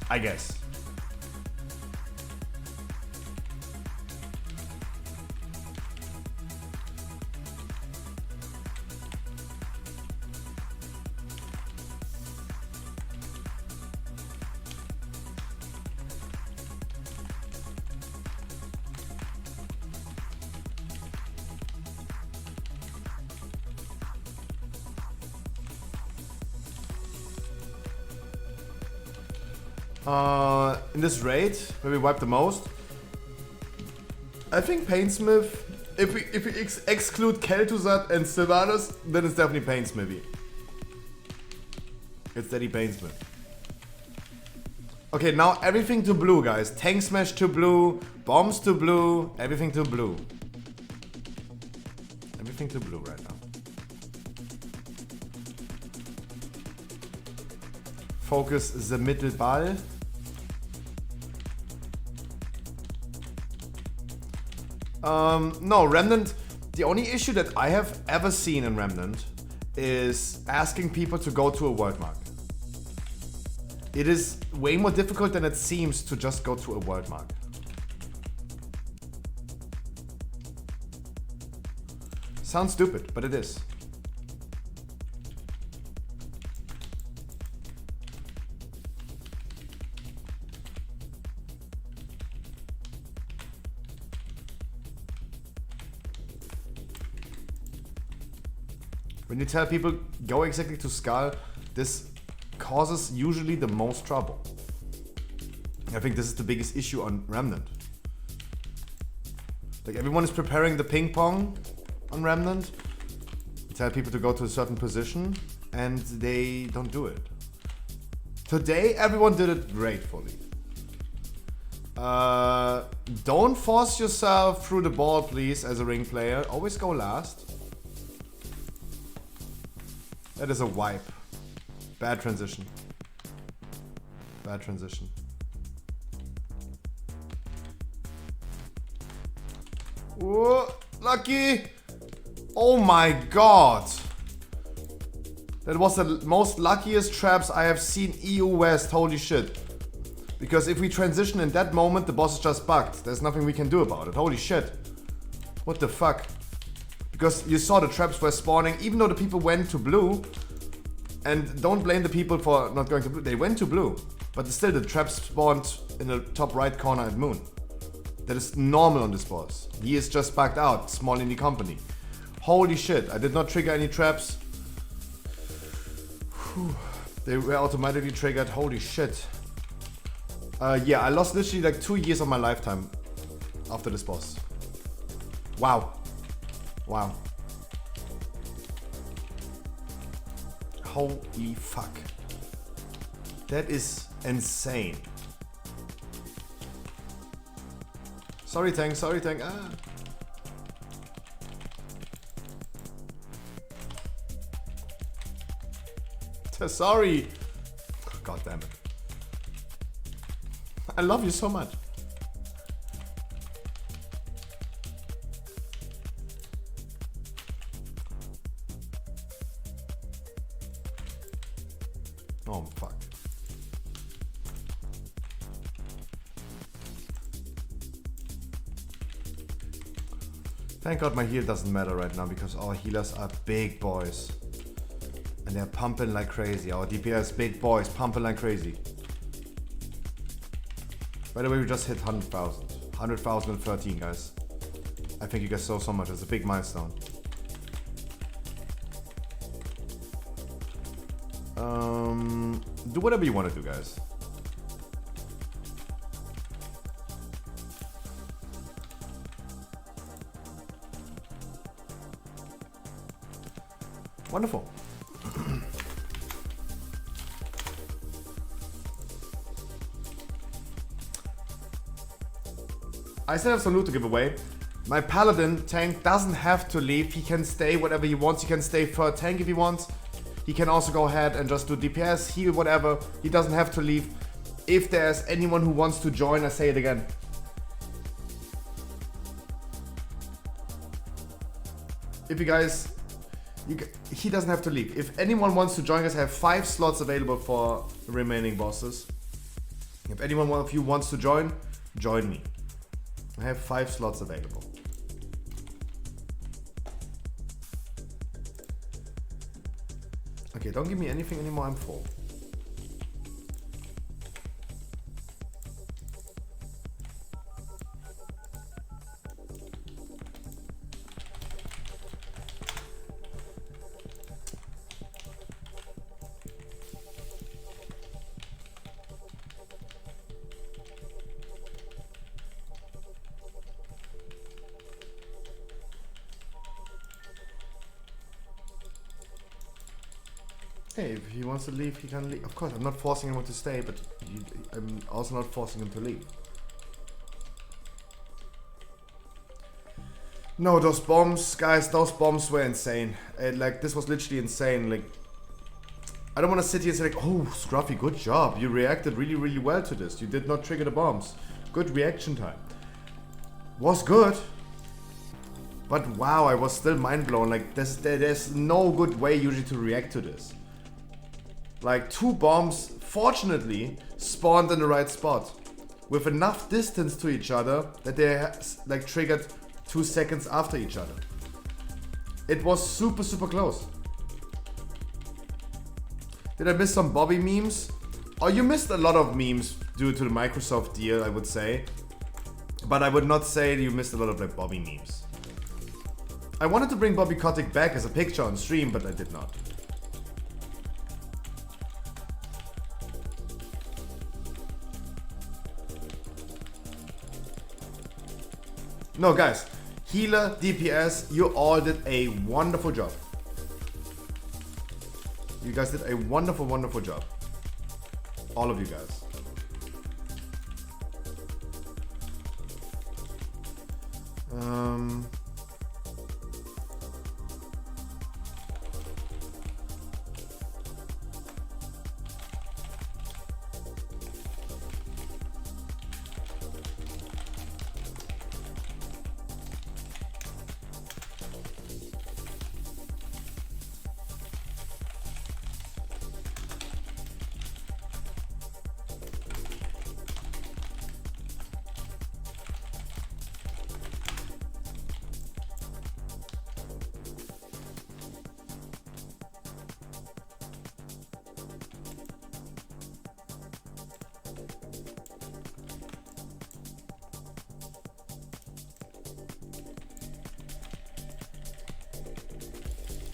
C: I guess. In this raid, where we wipe the most, I think Painsmith, if we exclude Kel'Thuzad and Sylvanas, then it's definitely Painsmithy. It's Daddy Painsmith. Okay, now everything to blue, guys. Tank smash to blue, bombs to blue, everything to blue. Everything to blue right now. Focus the Mittelball. No, Remnant, the only issue that I have ever seen in Remnant is asking people to go to a world mark. It is way more difficult than it seems to just go to a world mark. Sounds stupid, but it is. When you tell people go exactly to Skull, this causes usually the most trouble. I think this is the biggest issue on Remnant. Like, everyone is preparing the ping pong on Remnant. You tell people to go to a certain position and they don't do it. Today, everyone did it gratefully. Don't force yourself through the ball, please, as a ring player. Always go last. That is a wipe. Bad transition. Bad transition. Whoa, lucky! Oh my god! That was the most luckiest traps I have seen EU West, holy shit. Because if we transition in that moment, the boss is just bugged. There's nothing we can do about it, holy shit. What the fuck? Because you saw the traps were spawning, even though the people went to blue. And don't blame the people for not going to blue, they went to blue. But still the traps spawned in the top right corner at Moon. That is normal on this boss. He is just bugged out, small indie company. Holy shit, I did not trigger any traps. Whew. They were automatically triggered, holy shit. Yeah, I lost literally like 2 years of my lifetime after this boss. Wow. Wow. Holy fuck. That is insane. Sorry tank, sorry tank. Ah. Sorry. God damn it. I love you so much. Oh fuck. Thank God my heal doesn't matter right now because our healers are big boys. And they're pumping like crazy. Our DPS big boys pumping like crazy. By the way, we just hit 100,000. 100,013, guys. I thank you guys so much. It's a big milestone. Do whatever you want to do, guys. Wonderful. I still have some loot to give away. My paladin tank doesn't have to leave. He can stay whatever he wants. He can stay for tank if he wants. He can also go ahead and just do DPS, heal, whatever. He doesn't have to leave. If there's anyone who wants to join, I say it again. If you guys... he doesn't have to leave. If anyone wants to join us, I have 5 slots available for the remaining bosses. If anyone of you wants to join, join me. I have 5 slots available. Okay, don't give me anything anymore, I'm full. Hey, if he wants to leave, he can leave. Of course, I'm not forcing him to stay, but I'm also not forcing him to leave. No, those bombs, guys, those bombs were insane. Like, this was literally insane. Like, I don't want to sit here and say like, oh, Scruffy, good job. You reacted really, really well to this. You did not trigger the bombs. Good reaction time. Was good. But wow, I was still mind blown. Like, there's no good way usually to react to this. Like 2 bombs, fortunately, spawned in the right spot. With enough distance to each other that they like triggered 2 seconds after each other. It was super, super close. Did I miss some Bobby memes? Oh, you missed a lot of memes due to the Microsoft deal, I would say. But I would not say you missed a lot of like Bobby memes. I wanted to bring Bobby Kotick back as a picture on stream, but I did not. No, guys, healer, DPS, you all did a wonderful job. You guys did a wonderful, wonderful job. all of you guys.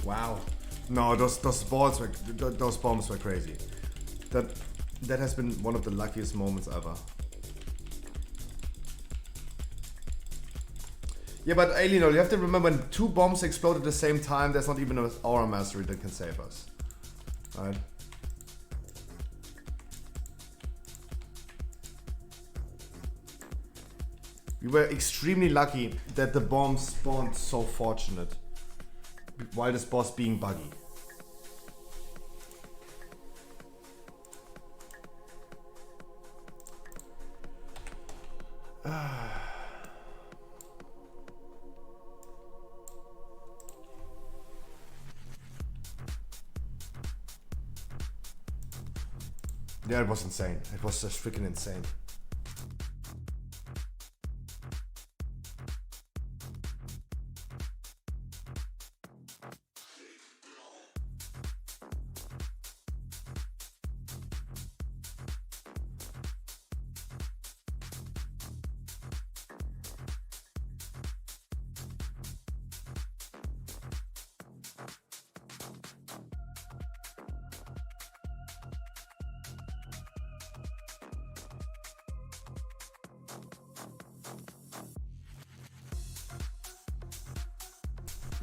C: Wow. No, those balls were, those bombs were crazy. That has been one of the luckiest moments ever. Yeah, but Alien, you have to remember when 2 bombs explode at the same time, there's not even an aura mastery that can save us. Right? We were extremely lucky that the bomb spawned so fortunate. While this boss being buggy. Yeah, it was insane. It was just freaking insane.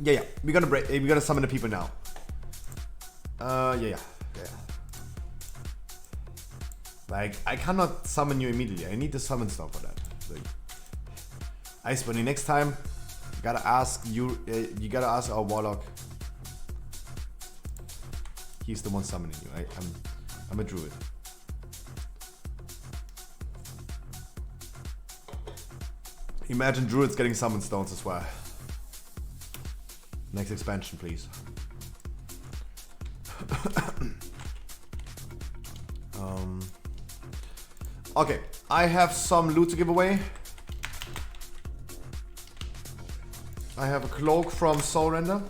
C: Yeah. We're gonna summon the people now. Yeah. Like, I cannot summon you immediately. I need to summon stuff for that. Like, Ice Bunny, next time, you gotta ask our warlock. He's the one summoning you. I'm a druid. Imagine druids getting summon stones as well. Next expansion, please. Okay, I have some loot to give away. I have a cloak from Soul Render.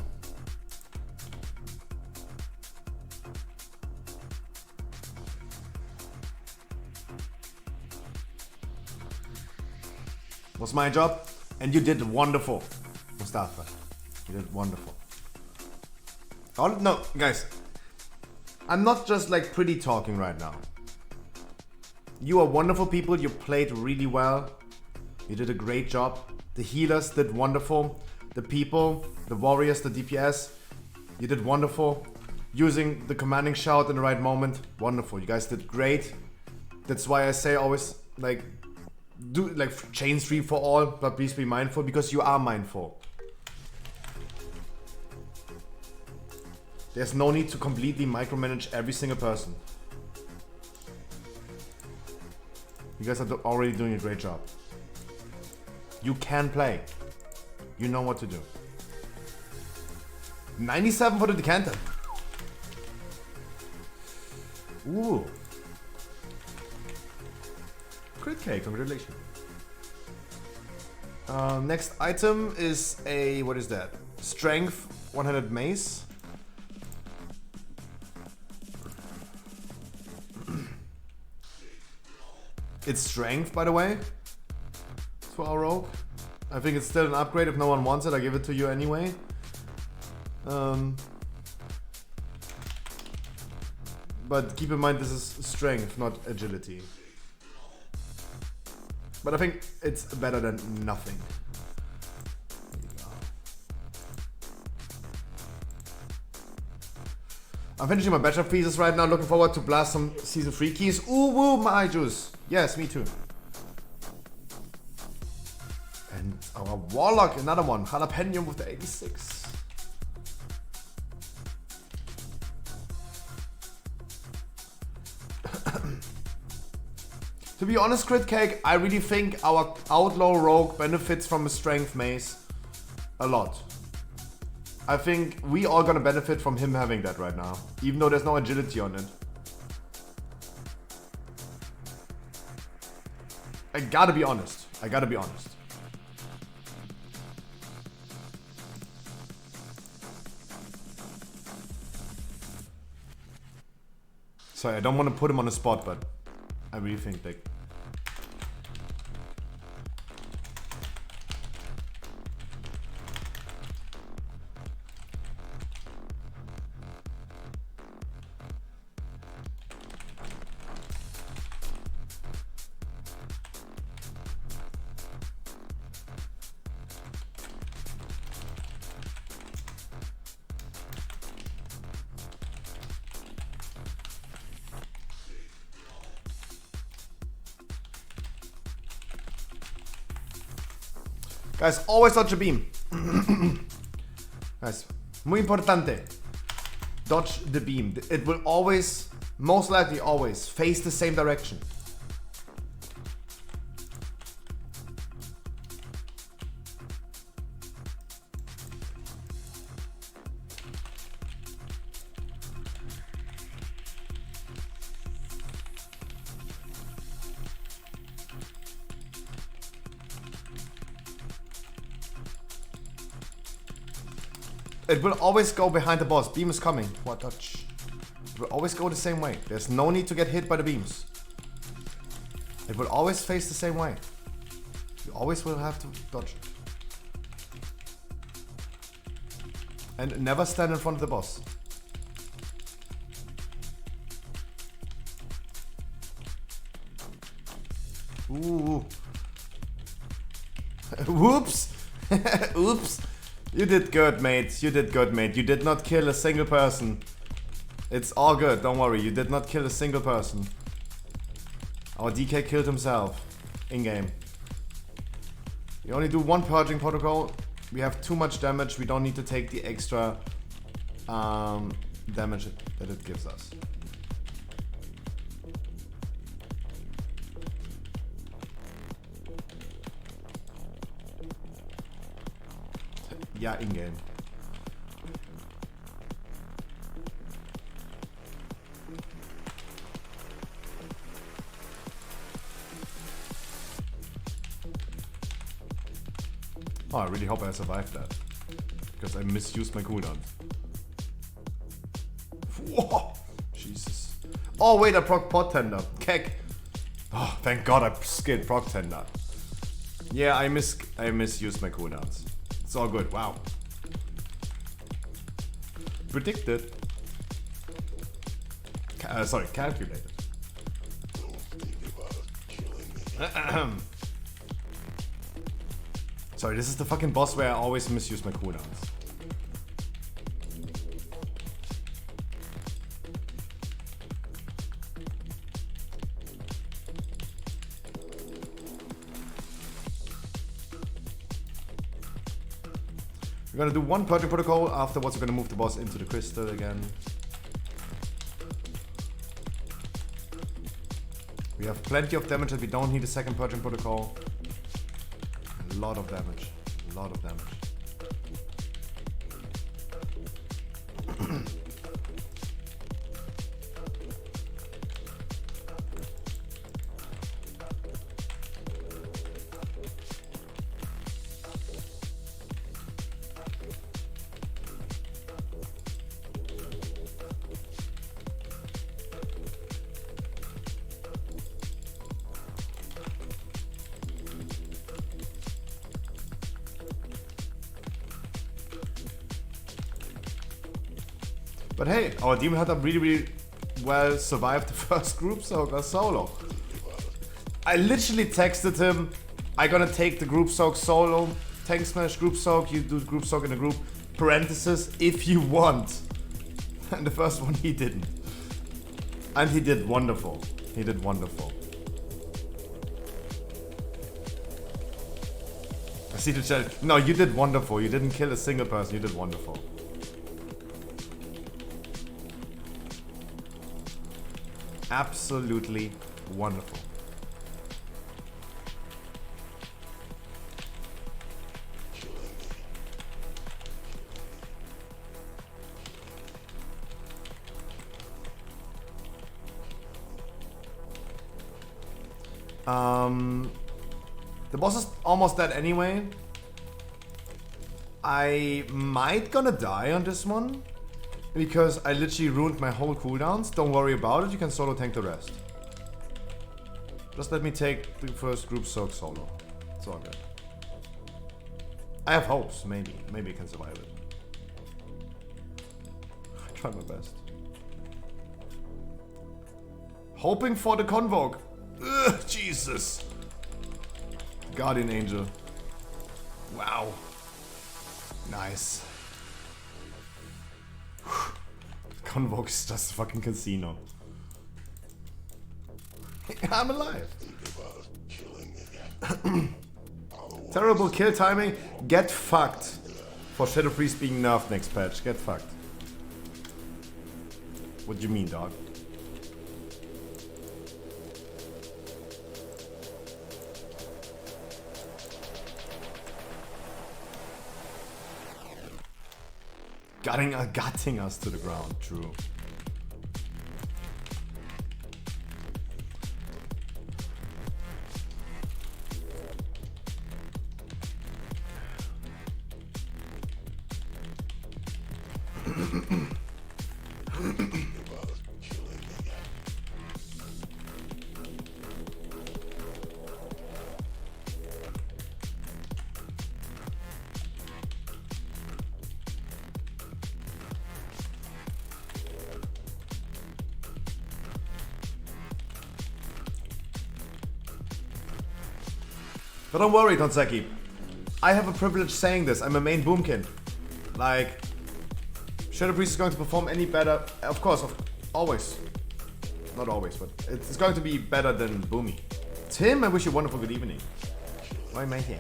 C: Was my job, and you did wonderful, Mustafa. You did wonderful. Oh, no, guys. I'm not just like pretty talking right now. You are wonderful people. You played really well. You did a great job. The healers did wonderful. The people, the warriors, the DPS, you did wonderful. Using the commanding shout in the right moment, wonderful. You guys did great. That's why I say always like do like chain stream for all, but please be mindful because you are mindful. There's no need to completely micromanage every single person. You guys are already doing a great job. You can play. You know what to do. 97 for the decanter. Ooh. Crit K, congratulations. Next item is a, what is that? Strength 100 mace. It's strength, by the way, for our rogue. I think it's still an upgrade. If no one wants it, I give it to you anyway. But keep in mind, this is strength, not agility. But I think it's better than nothing. I'm finishing my bachelor pieces right now. Looking forward to blast some season 3 keys. Ooh, woo, my juice. Yes, me too. And our warlock, another one. Jalapeno with the 86. To be honest, Crit Cake, I really think our outlaw rogue benefits from a strength mace a lot. I think we all gonna benefit from him having that right now, even though there's no agility on it. I gotta be honest. Sorry, I don't want to put him on the spot, but I really think like... Guys, always dodge a beam. Guys, muy importante. Dodge the beam. It will always, most likely always, face the same direction. It will always go behind the boss. Beam is coming. What touch? It will always go the same way. There's no need to get hit by the beams. It will always face the same way. You always will have to dodge it. And never stand in front of the boss. Ooh. Whoops. Oops. You did good, mate. You did good, mate. You did not kill a single person. It's all good. Don't worry. You did not kill a single person. Our DK killed himself. In-game. We only do one purging protocol. We have too much damage. We don't need to take the extra damage that it gives us. Yeah, in-game. Oh, I really hope I survived that. Because I misused my cooldowns. Whoa! Jesus. Oh wait, I proc pot tender. Keck. Oh, thank god I skilled proc tender. Yeah, I misused my cooldowns. It's all good. Wow. Predicted. Sorry, calculated. Sorry, this is the fucking boss where I always misuse my cooldowns. We're gonna do one purging protocol. Afterwards, we're gonna move the boss into the crystal again. We have plenty of damage that we don't need a second purging protocol. A lot of damage. A lot of damage. But hey, our Demon Hunter really well survived the first group soak solo. I literally texted him, I'm gonna take the group soak solo, tank smash group soak, you do group soak in a group, parenthesis, if you want. And the first one he didn't. And he did wonderful. He did wonderful. I see the chat. No, you did wonderful. You didn't kill a single person. You did wonderful. Absolutely wonderful. The boss is almost dead anyway. I might gonna die on this one because I literally ruined my whole cooldowns. Don't worry about it, you can solo tank the rest. Just let me take the first group soak solo. It's all good. I have hopes, maybe. Maybe I can survive it. I try my best. Hoping for the convoke. Ugh, Jesus. Guardian Angel. Wow. Nice. Convoke is just a fucking casino. I'm alive. Terrible kill timing. Get fucked. For Shadow Priest being nerfed next patch. Get fucked. What do you mean, dog? Gutting us to the ground, true. But don't worry, Tonseki. I have a privilege saying this. I'm a main boomkin. Like, Shadow Priest is going to perform any better. Of course, always. Not always, but it's going to be better than Boomy. Tim, I wish you a wonderful good evening. Why am I here?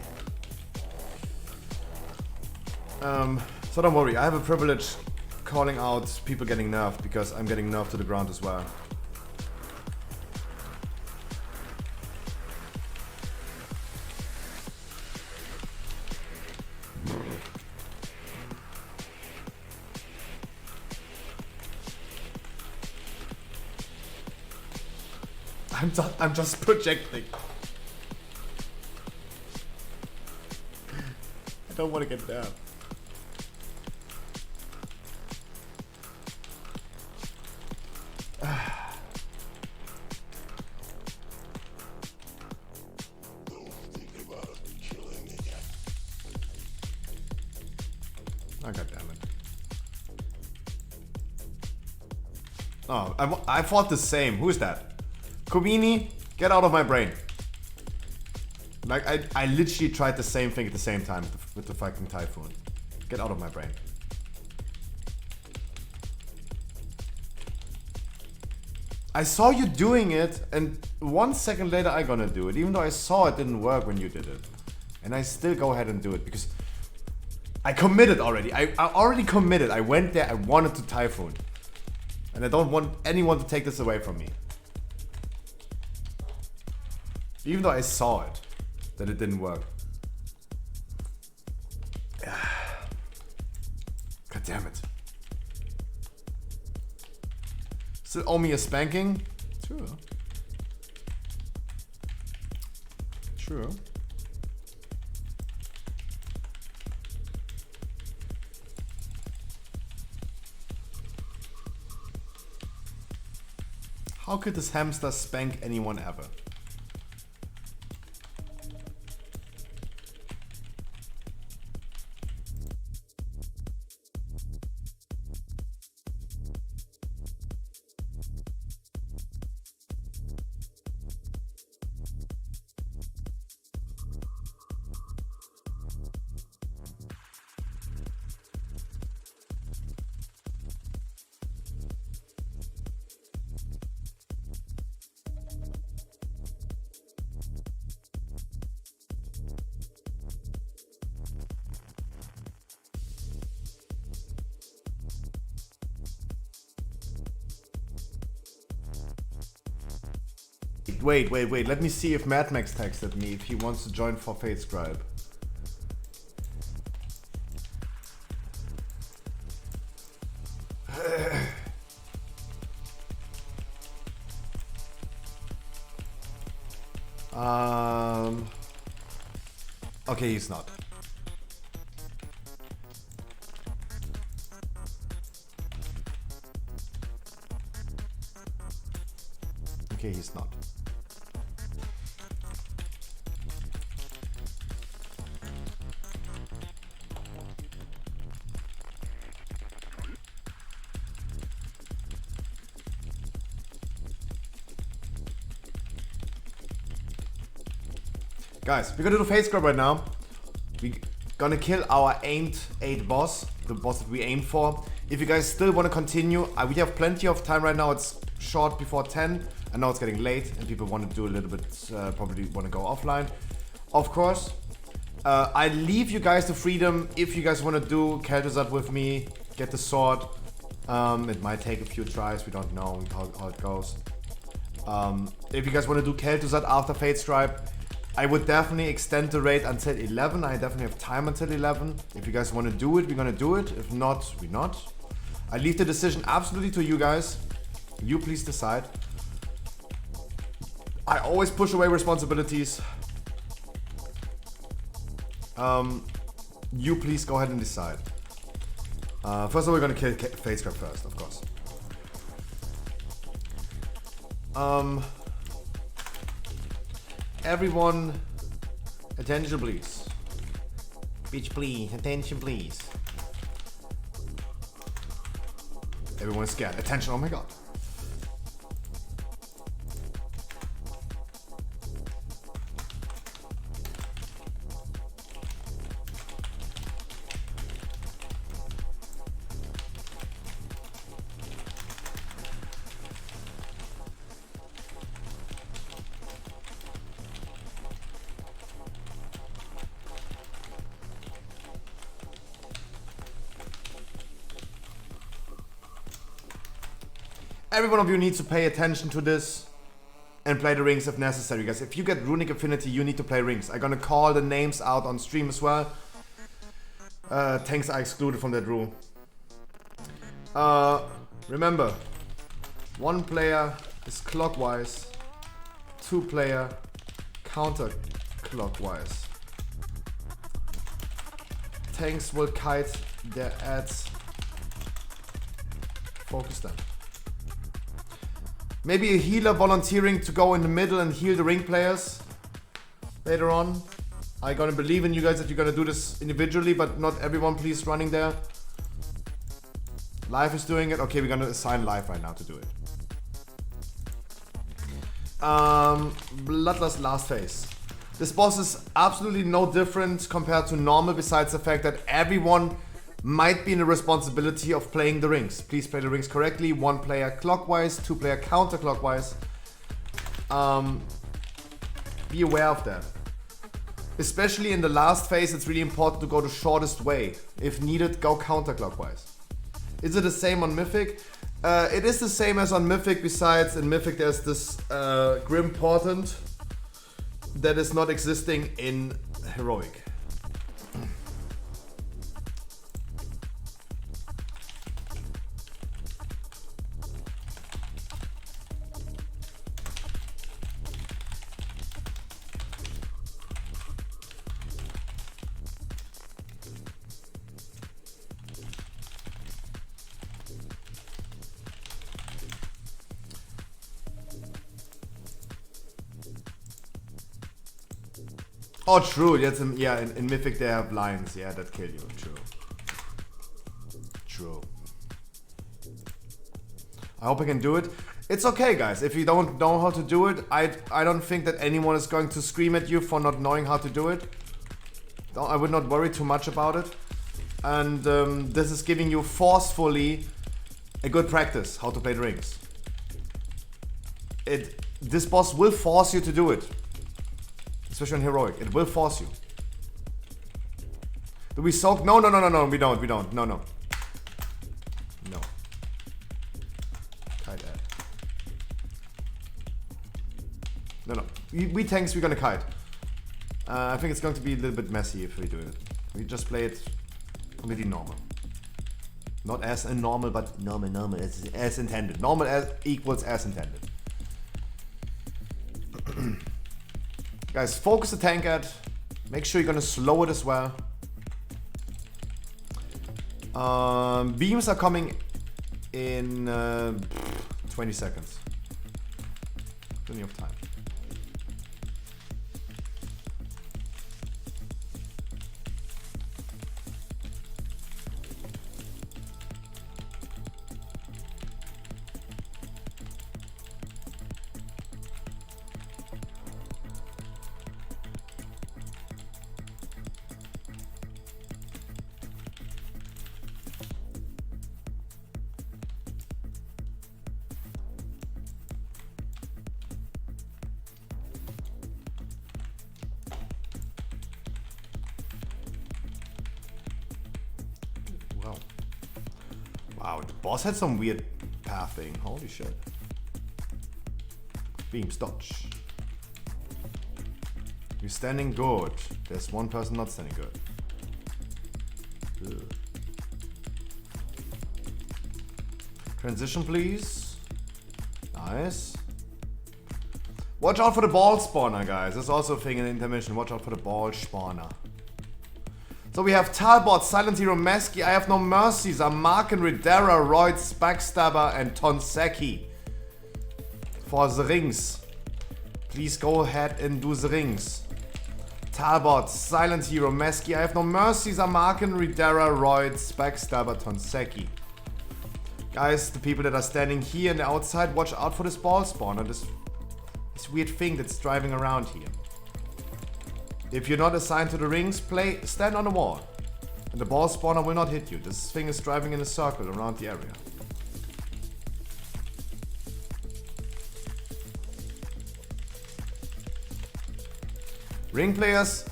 C: So don't worry. I have a privilege calling out people getting nerfed because I'm getting nerfed to the ground as well. I'm just projecting. I don't want to get down. Oh, God damn it. Oh, I thought the same. Who is that? Komini, get out of my brain. Like, I literally tried the same thing at the same time with the fucking Typhoon. Get out of my brain. I saw you doing it, and 1 second later I gonna do it, even though I saw it didn't work when you did it. And I still go ahead and do it, because I committed already. I already committed. I went there, I wanted to Typhoon. And I don't want anyone to take this away from me. Even though I saw it, that it didn't work. God damn it. Still owe me a spanking? True. True. How could this hamster spank anyone ever? Wait. Let me see if Mad Max texted me if he wants to join for Fate Scribe. Okay, he's not. Okay, he's not. Guys, we're gonna do Fate Scrub right now. We're gonna kill our aimed 8 boss, the boss that we aimed for. If you guys still want to continue, we have plenty of time right now. It's short before 10. I know it's getting late and people want to do a little bit, probably want to go offline. Of course, I leave you guys the freedom if you guys want to do Kel'Thuzad with me, get the sword. It might take a few tries, we don't know how it goes. If you guys want to do Kel'Thuzad after Fate Scribe, I would definitely extend the raid until 11. I definitely have time until 11. If you guys want to do it, we're gonna do it. If not, we're not. I leave the decision absolutely to you guys. You please decide. I always push away responsibilities. You please go ahead and decide. First of all, we're gonna kill Fate Scribe first, of course. Everyone, attention please. Bitch please, attention please. Everyone is scared. Attention, oh my god. Every one of you needs to pay attention to this and play the rings if necessary, guys. If you get Runic Affinity, you need to play rings. I'm gonna call the names out on stream as well. Tanks are excluded from that rule. Remember, 1 player is clockwise, 2 player counterclockwise. Tanks will kite their ads. Focus them. Maybe a healer volunteering to go in the middle and heal the ring players later on. I'm gonna believe in you guys that you're gonna do this individually, but not everyone please running there. Live is doing it. Okay, we're gonna assign Live right now to do it. Bloodlust last phase. This boss is absolutely no different compared to normal, besides the fact that everyone might be in the responsibility of playing the rings. Please play the rings correctly. 1 player clockwise, 2 player counterclockwise. Be aware of that. Especially in the last phase, it's really important to go the shortest way. If needed, go counterclockwise. Is it the same on Mythic? It is the same as on Mythic, besides in Mythic there's this Grim Portent that is not existing in Heroic. Oh, true. That's in Mythic they have lines. Yeah, that kill you. True. True. I hope I can do it. It's okay, guys. If you don't know how to do it, I don't think that anyone is going to scream at you for not knowing how to do it. I would not worry too much about it. And this is giving you forcefully a good practice how to play the rings. This boss will force you to do it. Especially on Heroic. It will force you. Do we soak? No, we don't. No. No. Kite ad. No. We tanks, we're gonna kite. I think it's going to be a little bit messy if we do it. We just play it completely normal. Not as a normal, but normal as intended. Normal as equals as intended. Guys, focus the tank at. Make sure you're gonna slow it as well. Beams are coming in 20 seconds. Plenty of time. Wow, the boss had some weird pathing. Holy shit. Beams, dodge. You're standing good. There's one person not standing good. Ugh. Transition, please. Nice. Watch out for the ball spawner, guys. That's also a thing in intermission. Watch out for the ball spawner. So we have Talbot, Silent Hero, Mesky, I Have No Mercies, Amarkin, Ridera, Royds, Backstabber, and Tonseki. For the rings. Please go ahead and do the rings. Talbot, Silent Hero, Mesky, I Have No Mercies, Amarkin, Ridera, Royds, Backstabber, Tonseki. Guys, the people that are standing here and the outside, watch out for this ball spawner, this weird thing that's driving around here. If you're not assigned to the rings, stand on the wall. And the ball spawner will not hit you. This thing is driving in a circle around the area. Ring players,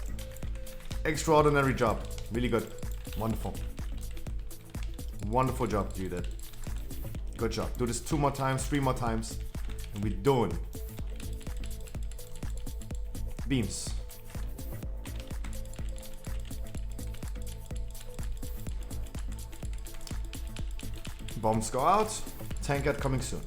C: extraordinary job. Really good. Wonderful. Wonderful job you did. Good job. Do this 2 more times, 3 more times. And we're doing. Beams. Bombs go out. Tankard coming soon.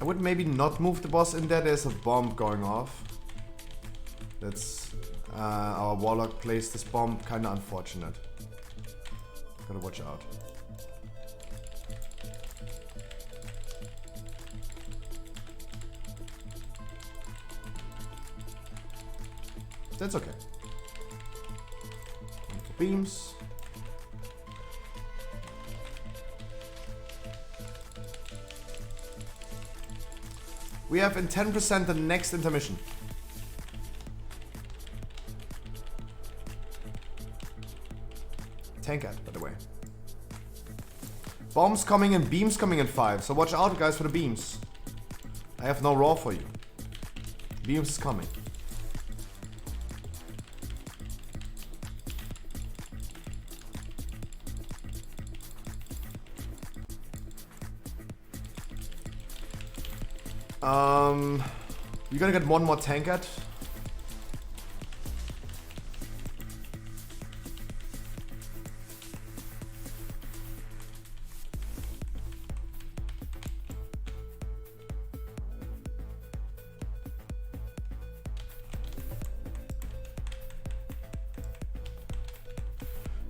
C: I would maybe not move the boss in there. There's a bomb going off. That's our warlock placed this bomb. Kinda unfortunate. Gotta watch out. That's okay. Beams. We have in 10% the next intermission. Tankard, by the way. Bombs coming and beams coming in 5. So watch out, guys, for the beams. I have no raw for you. Beams is coming. You're gonna get one more tankard.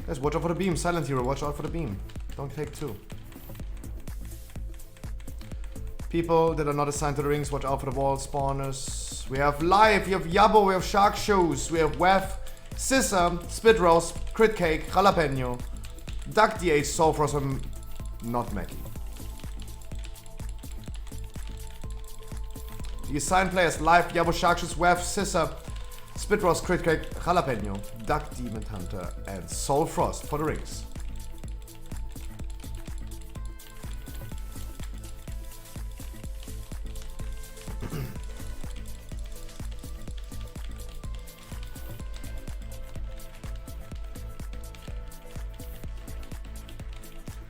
C: Guys, watch out for the beam. Silent Hero, watch out for the beam. Don't take 2. People that are not assigned to the rings, watch out for the wall spawners. We have Live, we have Yabo, we have Shark Shoes, we have Wef, Scissor, Spit Roast, Crit Cake, Jalapeno, Duck DH, Soulfrost, and not Mackie. The assigned players: Live, Yabo, Shark Shoes, Wef, Scissor, Spit Ross, Crit Cake, Jalapeno, Duck Demon Hunter, and Soul Frost for the rings.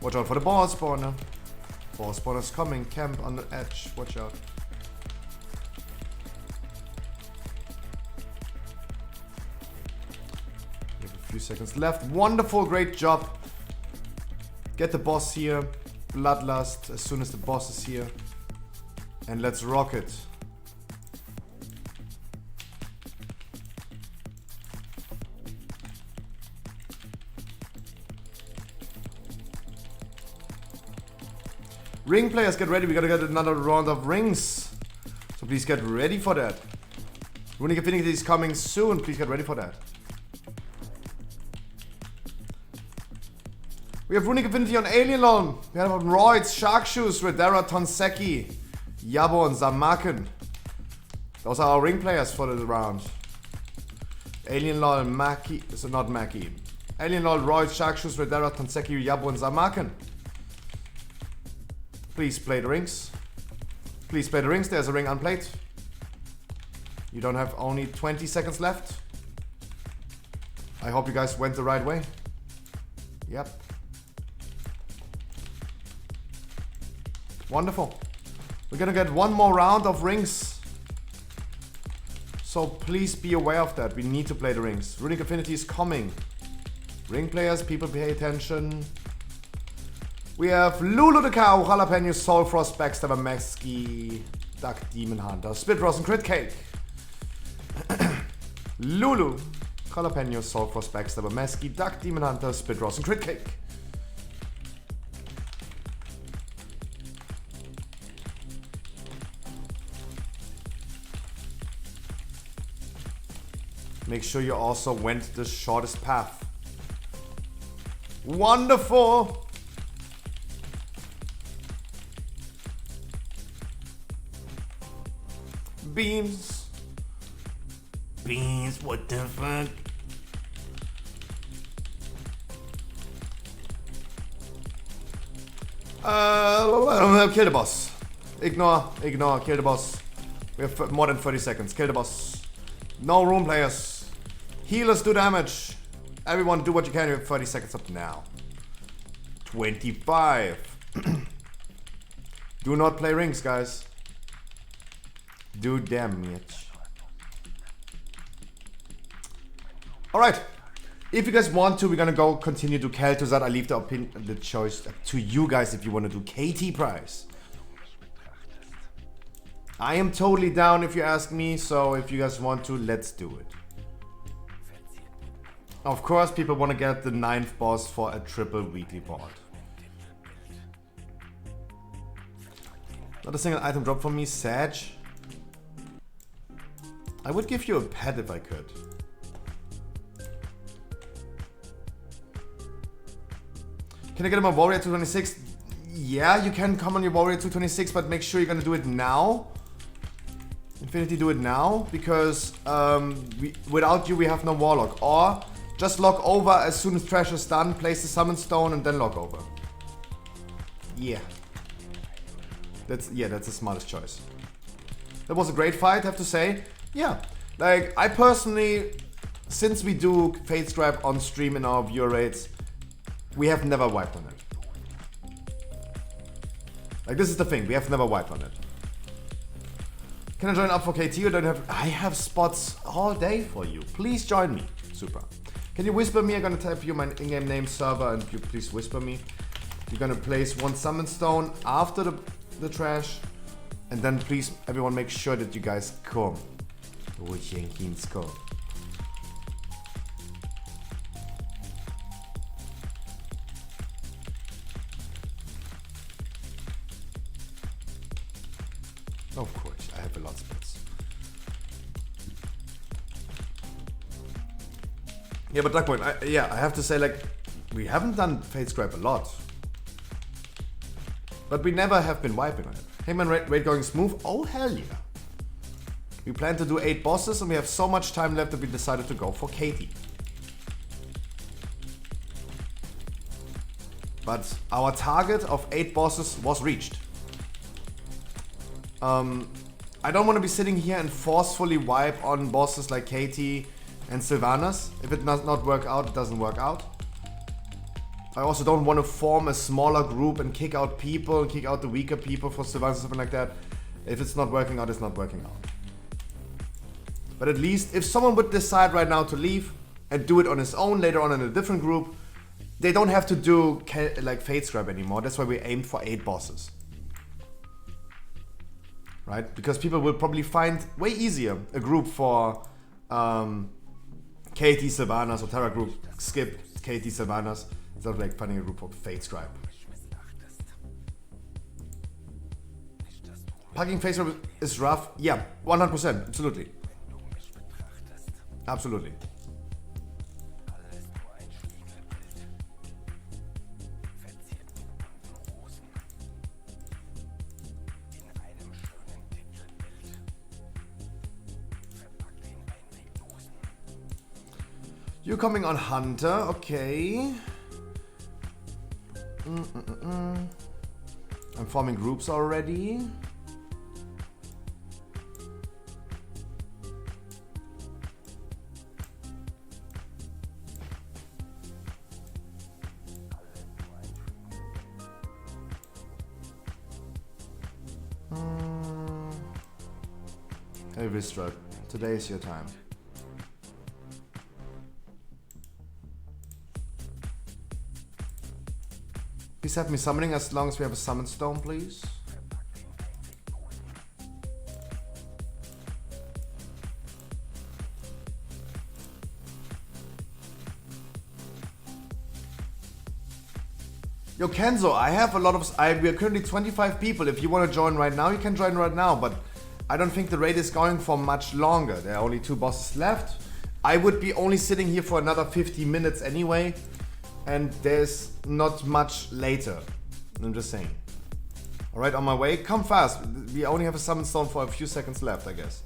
C: Watch out for the boss spawner. Boss spawner's coming. Camp on the edge. Watch out. We have a few seconds left. Wonderful. Great job. Get the boss here. Bloodlust as soon as the boss is here. And let's rock it. Ring players, get ready. We gotta get another round of rings. So please get ready for that. Runic Affinity is coming soon. Please get ready for that. We have Runic Affinity on Alien Lon. We have on Roids, Shark Shoes, Redera, Tonseki, Yabo, and Zamaken. Those are our ring players for the round. Alien Lol, Maki. So not Maki. Alien Lol, Roids, Shark Shoes, Redera, Tonseki, Yabo, and Zamaken. Please play the rings. Please play the rings. There's a ring unplayed. You don't have only 20 seconds left. I hope you guys went the right way. Yep. Wonderful. We're gonna get one more round of rings. So please be aware of that. We need to play the rings. Runic Affinity is coming. Ring players, people pay attention. We have Lulu the Cow, Jalapeno, Soul Frost, Backstabber, Mesky, Duck Demon Hunter, Spit Ross, and Crit Cake. Lulu, Jalapeno, Soul Frost, Backstabber, Mesky, Duck Demon Hunter, Spit Ross, and Crit Cake. Make sure you also went the shortest path. Wonderful! Beams. Beams, what the fuck? Kill the boss. Ignore, kill the boss. We have more than 30 seconds. Kill the boss. No room players. Healers do damage. Everyone do what you can. You have 30 seconds up now. 25. Do not play rings, guys. Do damage. Alright. If you guys want to, we're gonna go continue to Kel'Thuzad. I leave the choice to you guys if you want to do KT prize. I am totally down if you ask me, so if you guys want to, let's do it. Of course, people want to get the 9th boss for a triple weekly board. Not a single item drop for me, Sag. I would give you a pet if I could. Can I get him a Warrior 226? Yeah, you can come on your Warrior 226, but make sure you're gonna do it now. Infinity, do it now, because without you we have no Warlock. Or just log over as soon as Trash is done, place the Summon Stone and then log over. Yeah. That's the smartest choice. That was a great fight, I have to say. Yeah, like I personally, since we do Fate Scribe on stream in our viewer rates, we have never wiped on it. Like this is the thing, we have never wiped on it. Can I join up for KT or don't have? I have spots all day for you. Please join me. Super. Can you whisper me? I'm gonna type you my in-game name server and you please whisper me. You're gonna place one Summon Stone after the trash. And then please everyone make sure that you guys come. Jenkins come. Of course, I have a lot of spots. Yeah, but Duckpoint, I have to say, like, we haven't done Fate Scribe a lot. But we never have been wiping on it. Hey man, raid going smooth? Oh hell yeah. We plan to do 8 bosses and we have so much time left that we decided to go for Katie. But our target of 8 bosses was reached. I don't want to be sitting here and forcefully wipe on bosses like Katie and Sylvanas. If it does not work out, it doesn't work out. I also don't want to form a smaller group and kick out people and kick out the weaker people for Sylvanas or something like that. If it's not working out, it's not working out. But at least if someone would decide right now to leave and do it on his own later on in a different group, they don't have to do like Fate Scrap anymore. That's why we aimed for 8 bosses. Right? Because people will probably find way easier a group for Katie, Sylvanas, or Terra group. Skip Katie, Sylvanas. Instead of like finding a group for Fate Scribe. Packing Fate Scribe is rough. Yeah, 100%. Absolutely. Absolutely. You're coming on Hunter, okay. I'm forming groups already. Hey Vistra, today is your time. Please have me summoning as long as we have a summon stone, please. Yo, Kenzo, I have a lot of... we are currently 25 people. If you want to join right now, you can join right now. But I don't think the raid is going for much longer. There are only 2 bosses left. I would be only sitting here for another 50 minutes anyway. And there's not much later. I'm just saying. Alright, on my way. Come fast. We only have a summon stone for a few seconds left, I guess.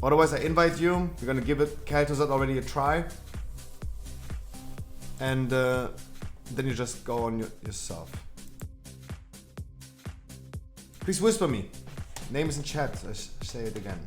C: Otherwise, I invite you. We're gonna give it Kel'Thuzad already a try. And then you just go on yourself. Please whisper me. Name is in chat. I say it again.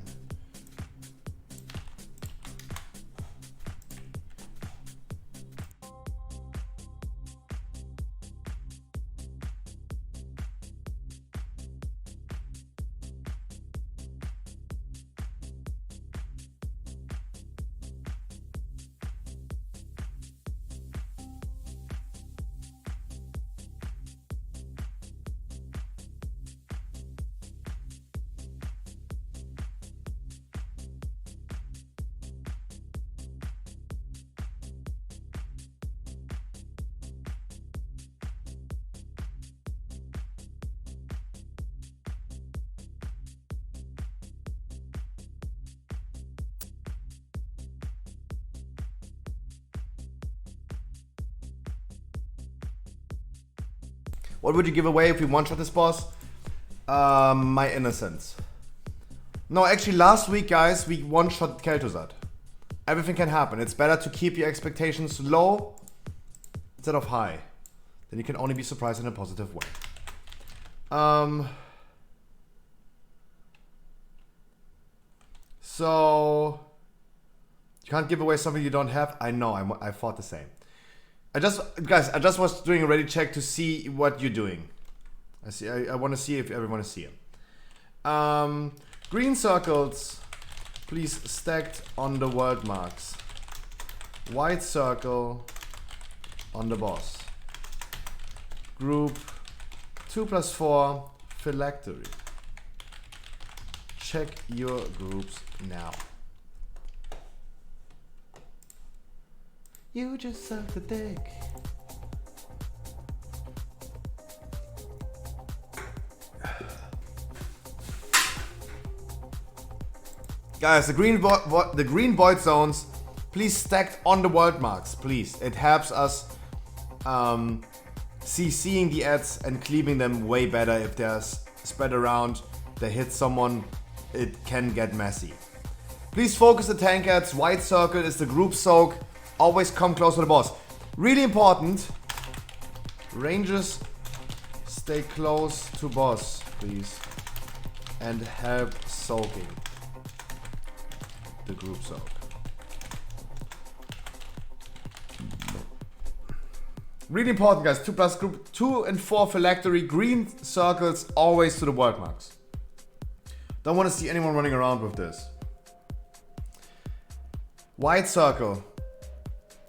C: What would you give away if we one-shot this boss? My innocence. No, actually last week, guys, we one-shot Kel'Thuzad. Everything can happen. It's better to keep your expectations low instead of high. Then you can only be surprised in a positive way. So... You can't give away something you don't have? I know, I thought the same. I just was doing a ready check to see what you're doing. I want to see if everyone is seeing. Green circles, please stacked on the world marks. White circle on the boss. Group 2+4 phylactery. Check your groups now. You just suck the dick. Guys, the green void zones, please stacked on the world marks, please. It helps us seeing the ads and cleaving them way better if they're spread around. They hit someone it can get messy. Please focus the tankets. White circle is the group soak. Always come close to the boss. Really important. Rangers, stay close to boss, please. And help soaking the group soak. Really important, guys. 2+ group 2 and 4 phylactery. Green circles always to the world marks. Don't want to see anyone running around with this. White circle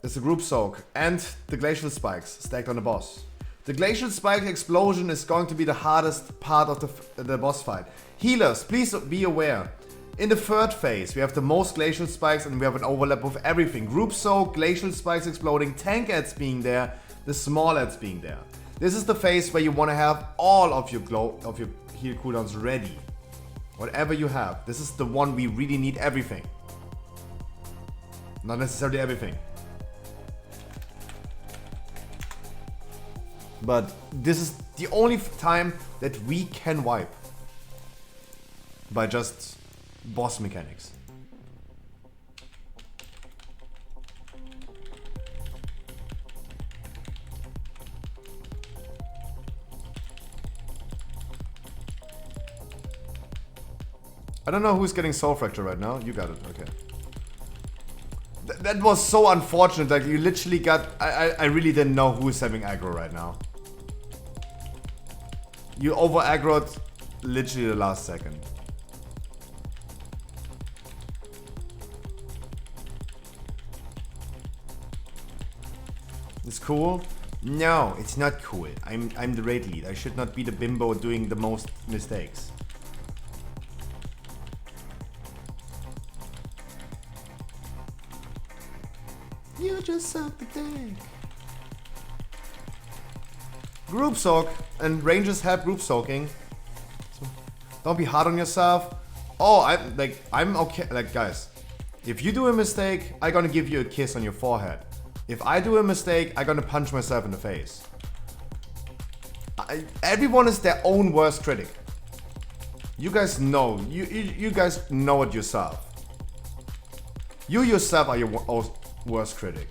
C: is the group soak and the glacial spikes stacked on the boss. The glacial spike explosion is going to be the hardest part of the boss fight. Healers, please be aware. In the third phase, we have the most glacial spikes and we have an overlap of everything. Group soak, glacial spikes exploding, tank ads being there, the small ads being there. This is the phase where you want to have all of your heal cooldowns ready. Whatever you have. This is the one we really need everything. Not necessarily everything. But this is the only time that we can wipe. By just boss mechanics. I don't know who's getting soul fracture right now. You got it, okay. That was so unfortunate. Like you literally got. I really didn't know who's having aggro right now. You over aggroed literally the last second. It's cool? No, it's not cool. I'm the raid lead. I should not be the bimbo doing the most mistakes. You just suck the dick. Group soak and rangers help group soaking. So don't be hard on yourself. Oh, I'm okay. Like guys, if you do a mistake, I'm gonna give you a kiss on your forehead. If I do a mistake, I'm gonna punch myself in the face. Everyone is their own worst critic. You guys know. You guys know it yourself. You yourself are your worst critic.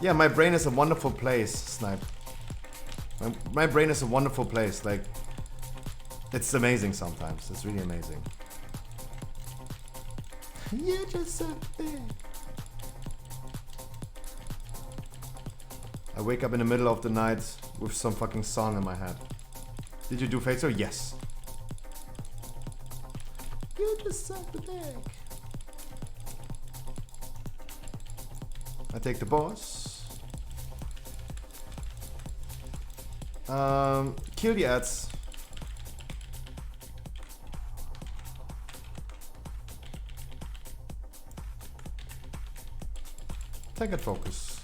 C: Yeah, my brain is a wonderful place, Snipe. My brain is a wonderful place. Like, it's amazing sometimes. It's really amazing. You just so big. I wake up in the middle of the night with some fucking song in my head. Did you do Phaser? Yes. You just suck the dick. I take the boss. Kill the ads. Take it focus.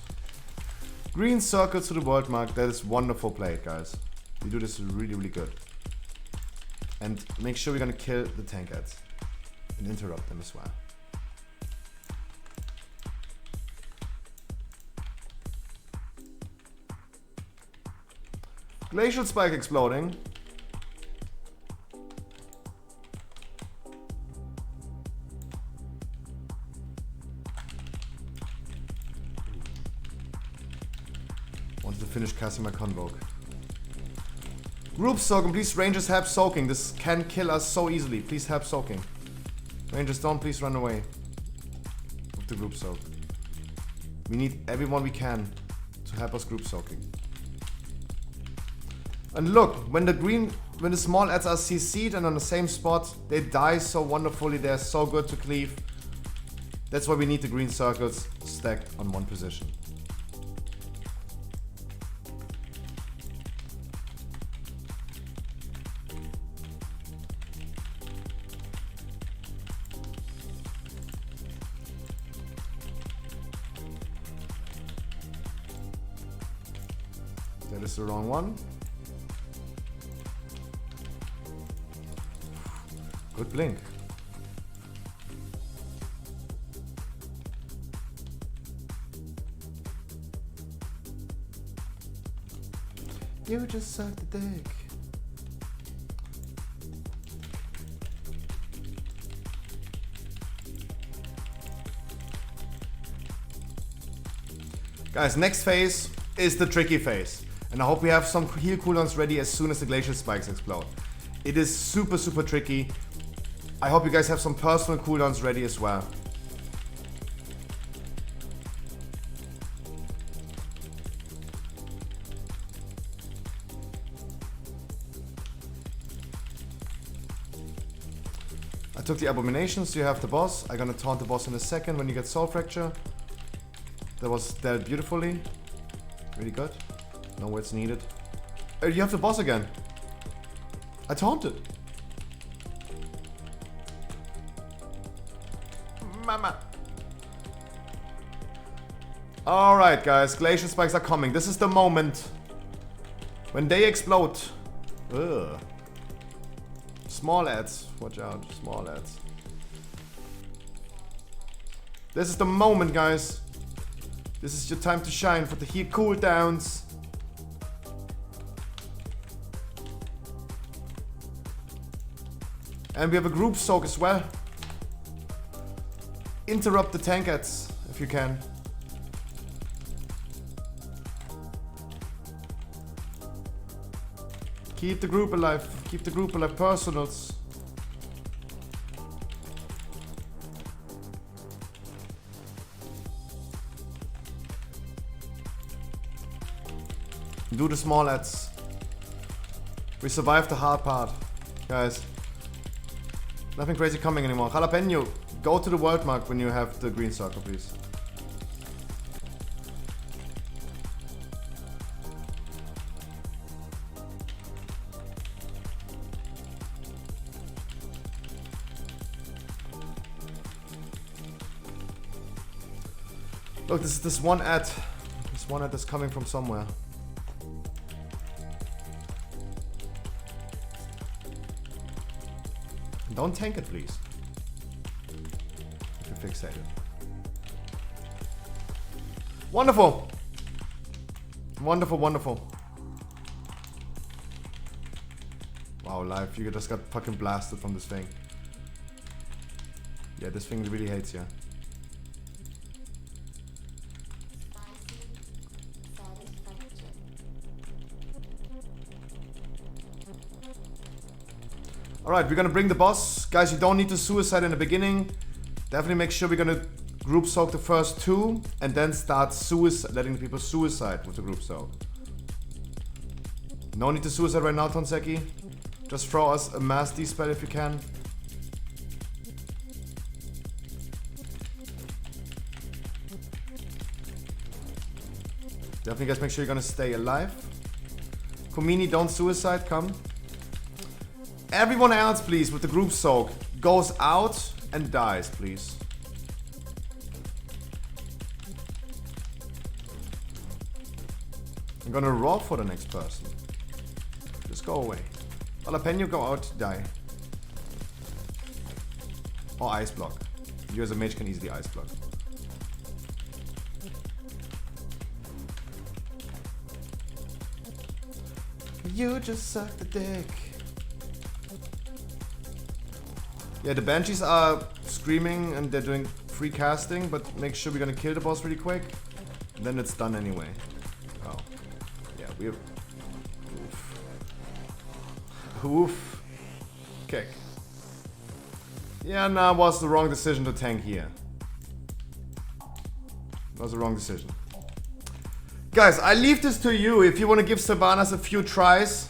C: Green circles to the world mark. That is wonderful play, guys. We do this really, really good. And make sure we're gonna kill the tank ads. And interrupt them as well. Glacial spike exploding. Wanted to finish casting my Convoke. Group soaking, please rangers help soaking. This can kill us so easily. Please help soaking. Rangers, don't please run away with the group soak. We need everyone we can to help us group soaking. And look, when the small ads are CC'd and on the same spot, they die so wonderfully, they're so good to cleave. That's why we need the green circles stacked on one position. That is the wrong one. Good blink. You just suck the dick. Guys, next phase is the tricky phase. And I hope we have some heal cooldowns ready as soon as the glacial spikes explode. It is super, super tricky. I hope you guys have some personal cooldowns ready as well. I took the abominations, so you have the boss. I'm gonna taunt the boss in a second when you get soul fracture. That was dealt beautifully. Really good. No words needed. You have the boss again. I taunted. Mama. Alright guys, glacial spikes are coming. This is the moment when they explode. Ugh. Small ads. Watch out, small ads. This is the moment, guys. This is your time to shine for the heal cooldowns. And we have a group soak as well. Interrupt the tank ads if you can. Keep the group alive. Keep the group alive. Personals. Do the small ads. We survived the hard part, guys. Nothing crazy coming anymore. Jalapeno, go to the world mark when you have the green circle, please. Look, this one ad. This one ad is coming from somewhere. Don't tank it, please. If you fixate it. Wonderful! Wonderful, wonderful. Wow, live, you just got fucking blasted from this thing. Yeah, this thing really hates you. Alright, we're gonna bring the boss. Guys, you don't need to suicide in the beginning. Definitely make sure we're gonna group soak the first two and then start letting people suicide with the group soak. No need to suicide right now, Tonseki. Just throw us a mass D-spell if you can. Definitely guys make sure you're gonna stay alive. Komini, don't suicide, come. Everyone else, please, with the group soak, goes out and dies, please. I'm gonna roll for the next person. Just go away. Jalapeno, go out, die. Or ice block. You as a mage can easily ice block. You just suck the dick. Yeah, the banshees are screaming and they're doing free casting, but make sure we're gonna kill the boss really quick. And then it's done anyway. Oh. Yeah, we have... Oof. Oof. Kick. Yeah, nah, was the wrong decision to tank here. Was the wrong decision. Guys, I leave this to you if you want to give Sylvanas a few tries.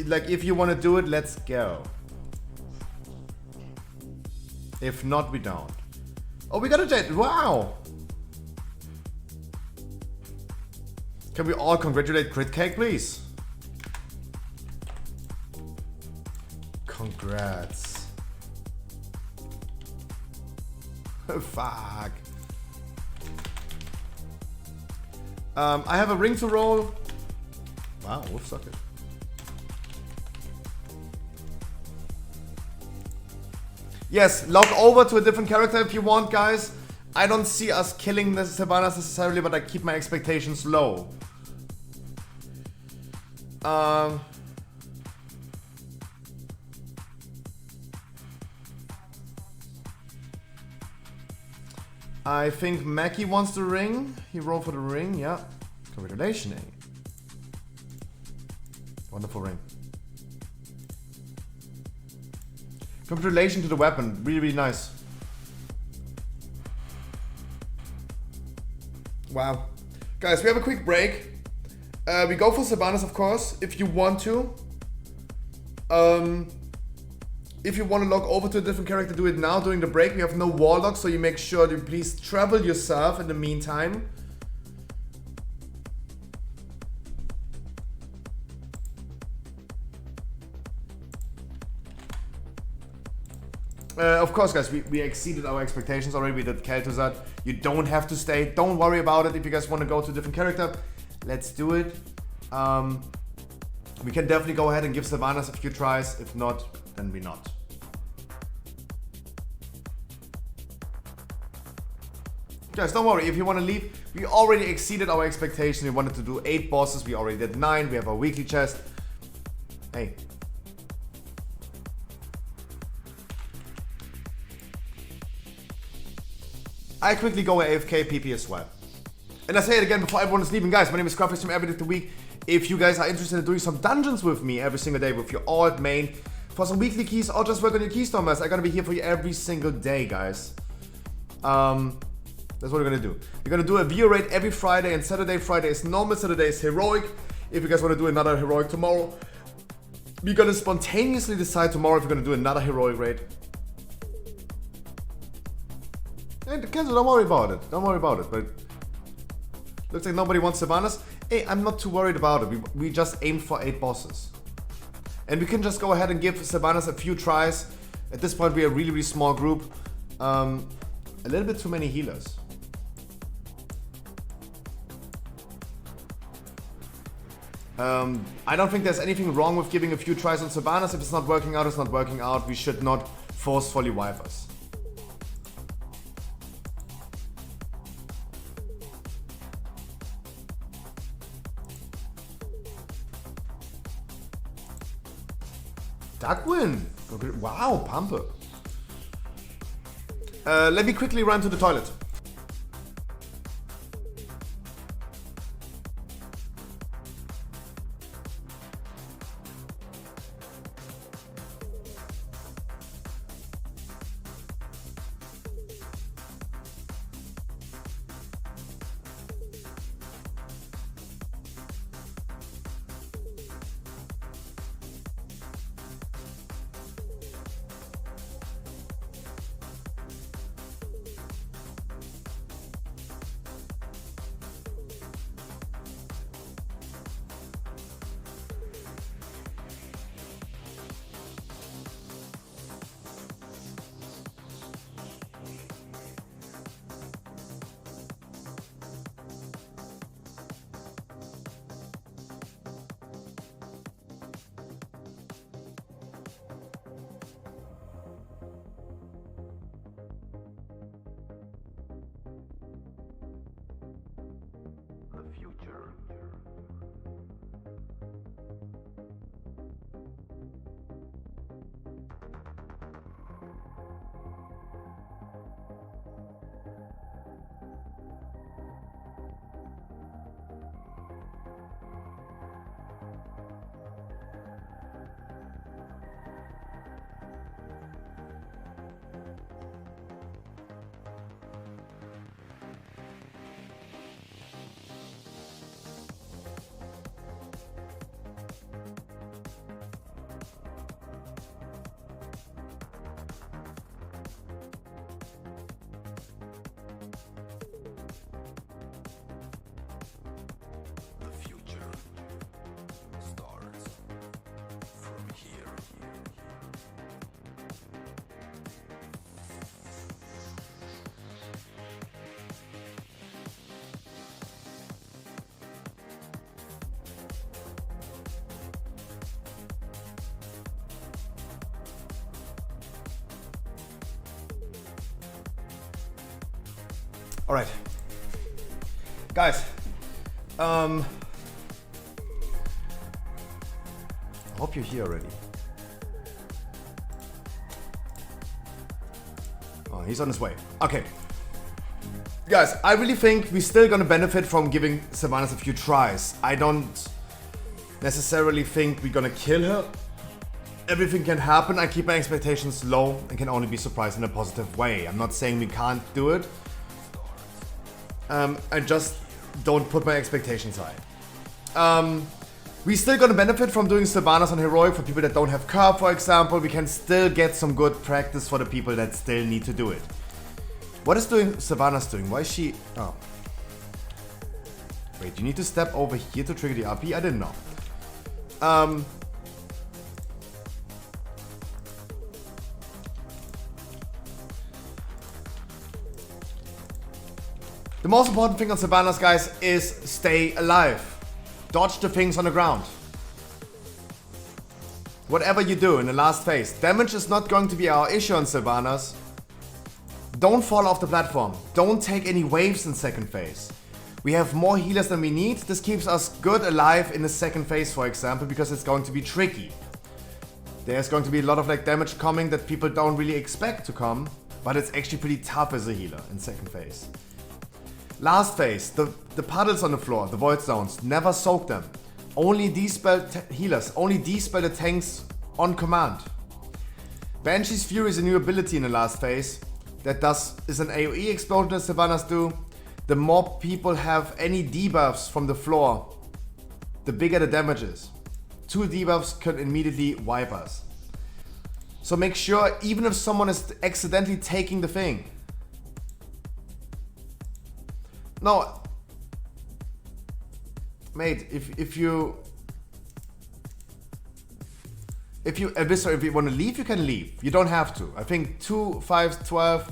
C: Like, if you want to do it, let's go. If not, we don't. Oh, we got a jet. Wow. Can we all congratulate Crit Cake, please? Congrats. Fuck. I have a ring to roll. Wow, wolf socket. Yes, log over to a different character if you want, guys. I don't see us killing the Sylvanas necessarily, but I keep my expectations low. I think Mackie wants the ring. He rolled for the ring, yeah. Congratulations, eh? Wonderful ring. Congratulations to the weapon. Really, really nice. Wow. Guys, we have a quick break. We go for Sylvanas, of course, if you want to. If you want to log over to a different character, do it now during the break. We have no warlock, so you make sure to please travel yourself in the meantime. Of course, guys, we exceeded our expectations already. We did Kel'Thuzad. You don't have to stay. Don't worry about it. If you guys want to go to a different character, let's do it. We can definitely go ahead and give Sylvanas a few tries. If not, then we not. Guys, don't worry. If you want to leave, we already exceeded our expectations. We wanted to do 8 bosses. We already did 9. We have our weekly chest. Hey. I quickly go AFK PP as well. And I say it again before everyone is leaving, guys. My name is Scruffy from every day of the week. If you guys are interested in doing some dungeons with me every single day with your alt main for some weekly keys or just work on your keystormers, I'm gonna be here for you every single day, guys. That's what we're gonna do. We're gonna do a VO raid every Friday, and Saturday. Friday is normal, Saturday is heroic. If you guys want to do another heroic tomorrow, we're gonna spontaneously decide tomorrow if we're gonna do another heroic raid. And Kenzo, don't worry about it. Don't worry about it. But looks like nobody wants Sylvanas. Hey, I'm not too worried about it. We just aim for 8 bosses. And we can just go ahead and give Sylvanas a few tries. At this point, we're a really, really small group. A little bit too many healers. I don't think there's anything wrong with giving a few tries on Sylvanas. If it's not working out, it's not working out. We should not forcefully wipe us. Duckwin! Wow, Pumper. Let me quickly run to the toilet. All right, guys. I hope you're here already. Oh, he's on his way. Okay. Guys, I really think we're still gonna benefit from giving Sylvanas a few tries. I don't necessarily think we're gonna kill her. Everything can happen. I keep my expectations low and can only be surprised in a positive way. I'm not saying we can't do it. I just don't put my expectations high. We're still gonna benefit from doing Sylvanas on Heroic for people that don't have curve, for example. We can still get some good practice for the people that still need to do it. What is Sylvanas doing? Why is she... Oh. Wait, you need to step over here to trigger the RP? I didn't know. The most important thing on Sylvanas, guys, is stay alive. Dodge the things on the ground. Whatever you do in the last phase. Damage is not going to be our issue on Sylvanas. Don't fall off the platform. Don't take any waves in second phase. We have more healers than we need. This keeps us good alive in the second phase, for example, because it's going to be tricky. There's going to be a lot of like damage coming that people don't really expect to come, but it's actually pretty tough as a healer in second phase. Last phase, the puddles on the floor, the void zones, never soak them. Only dispel healers, only dispel the tanks on command. Banshee's Fury is a new ability in the last phase that is an AoE explosion as Sylvanas do. The more people have any debuffs from the floor, the bigger the damage is. 2 debuffs can immediately wipe us. So make sure, even if someone is accidentally taking the thing. No, mate, if you want to leave, you can leave. You don't have to. I think 2, 5, 12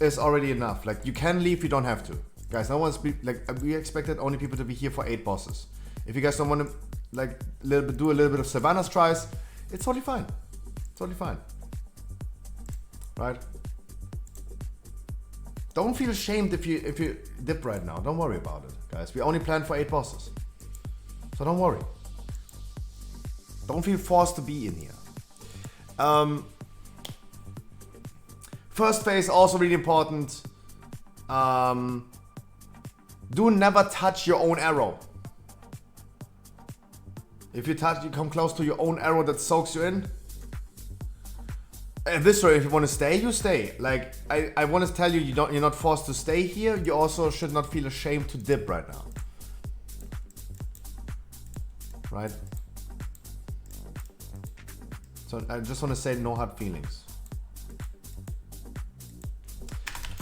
C: is already enough. Like, you can leave, you don't have to. Guys, no one's we expected only people to be here for 8 bosses. If you guys don't want to like do a little bit of Sylvanas tries, it's totally fine. Totally fine. Right? Don't feel ashamed if you dip right now. Don't worry about it, guys. We only planned for 8 bosses. So don't worry. Don't feel forced to be in here. First phase, also really important. Do never touch your own arrow. If you come close to your own arrow that soaks you in. This way, if you want to stay, you stay. Like, I want to tell you, you're not forced to stay here. You also should not feel ashamed to dip right now. Right? So I just want to say no hard feelings.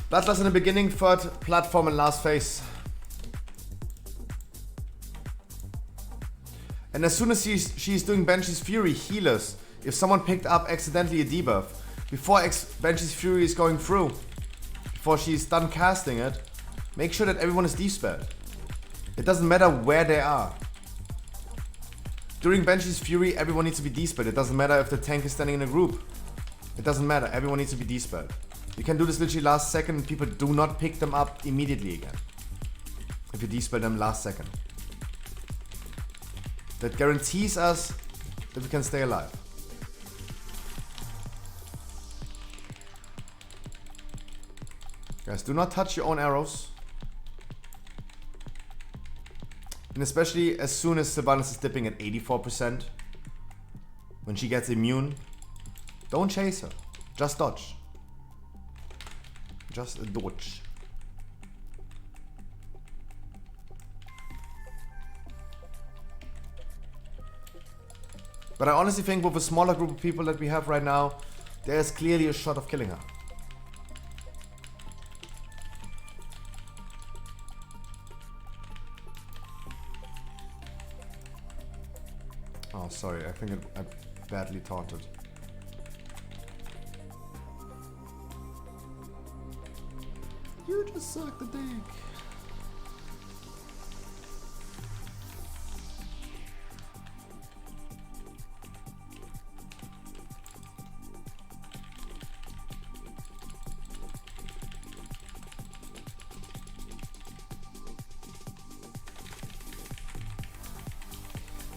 C: Bloodlust in the beginning, third platform and last phase. And as soon as she's doing Banshee's Fury, healers, if someone picked up accidentally a debuff, before Banshee's Fury is going through, before she's done casting it, make sure that everyone is dispelled. It doesn't matter where they are. During Banshee's Fury, everyone needs to be dispelled. It doesn't matter if the tank is standing in a group. It doesn't matter, everyone needs to be dispelled. You can do this literally last second and people do not pick them up immediately again. If you dispel them last second. That guarantees us that we can stay alive. Guys, do not touch your own arrows. And especially as soon as Sylvanas is dipping at 84%, when she gets immune, don't chase her. Just dodge. Just dodge. But I honestly think with a smaller group of people that we have right now, there's clearly a shot of killing her. Oh, sorry, I think I badly taunted. You just suck the dick.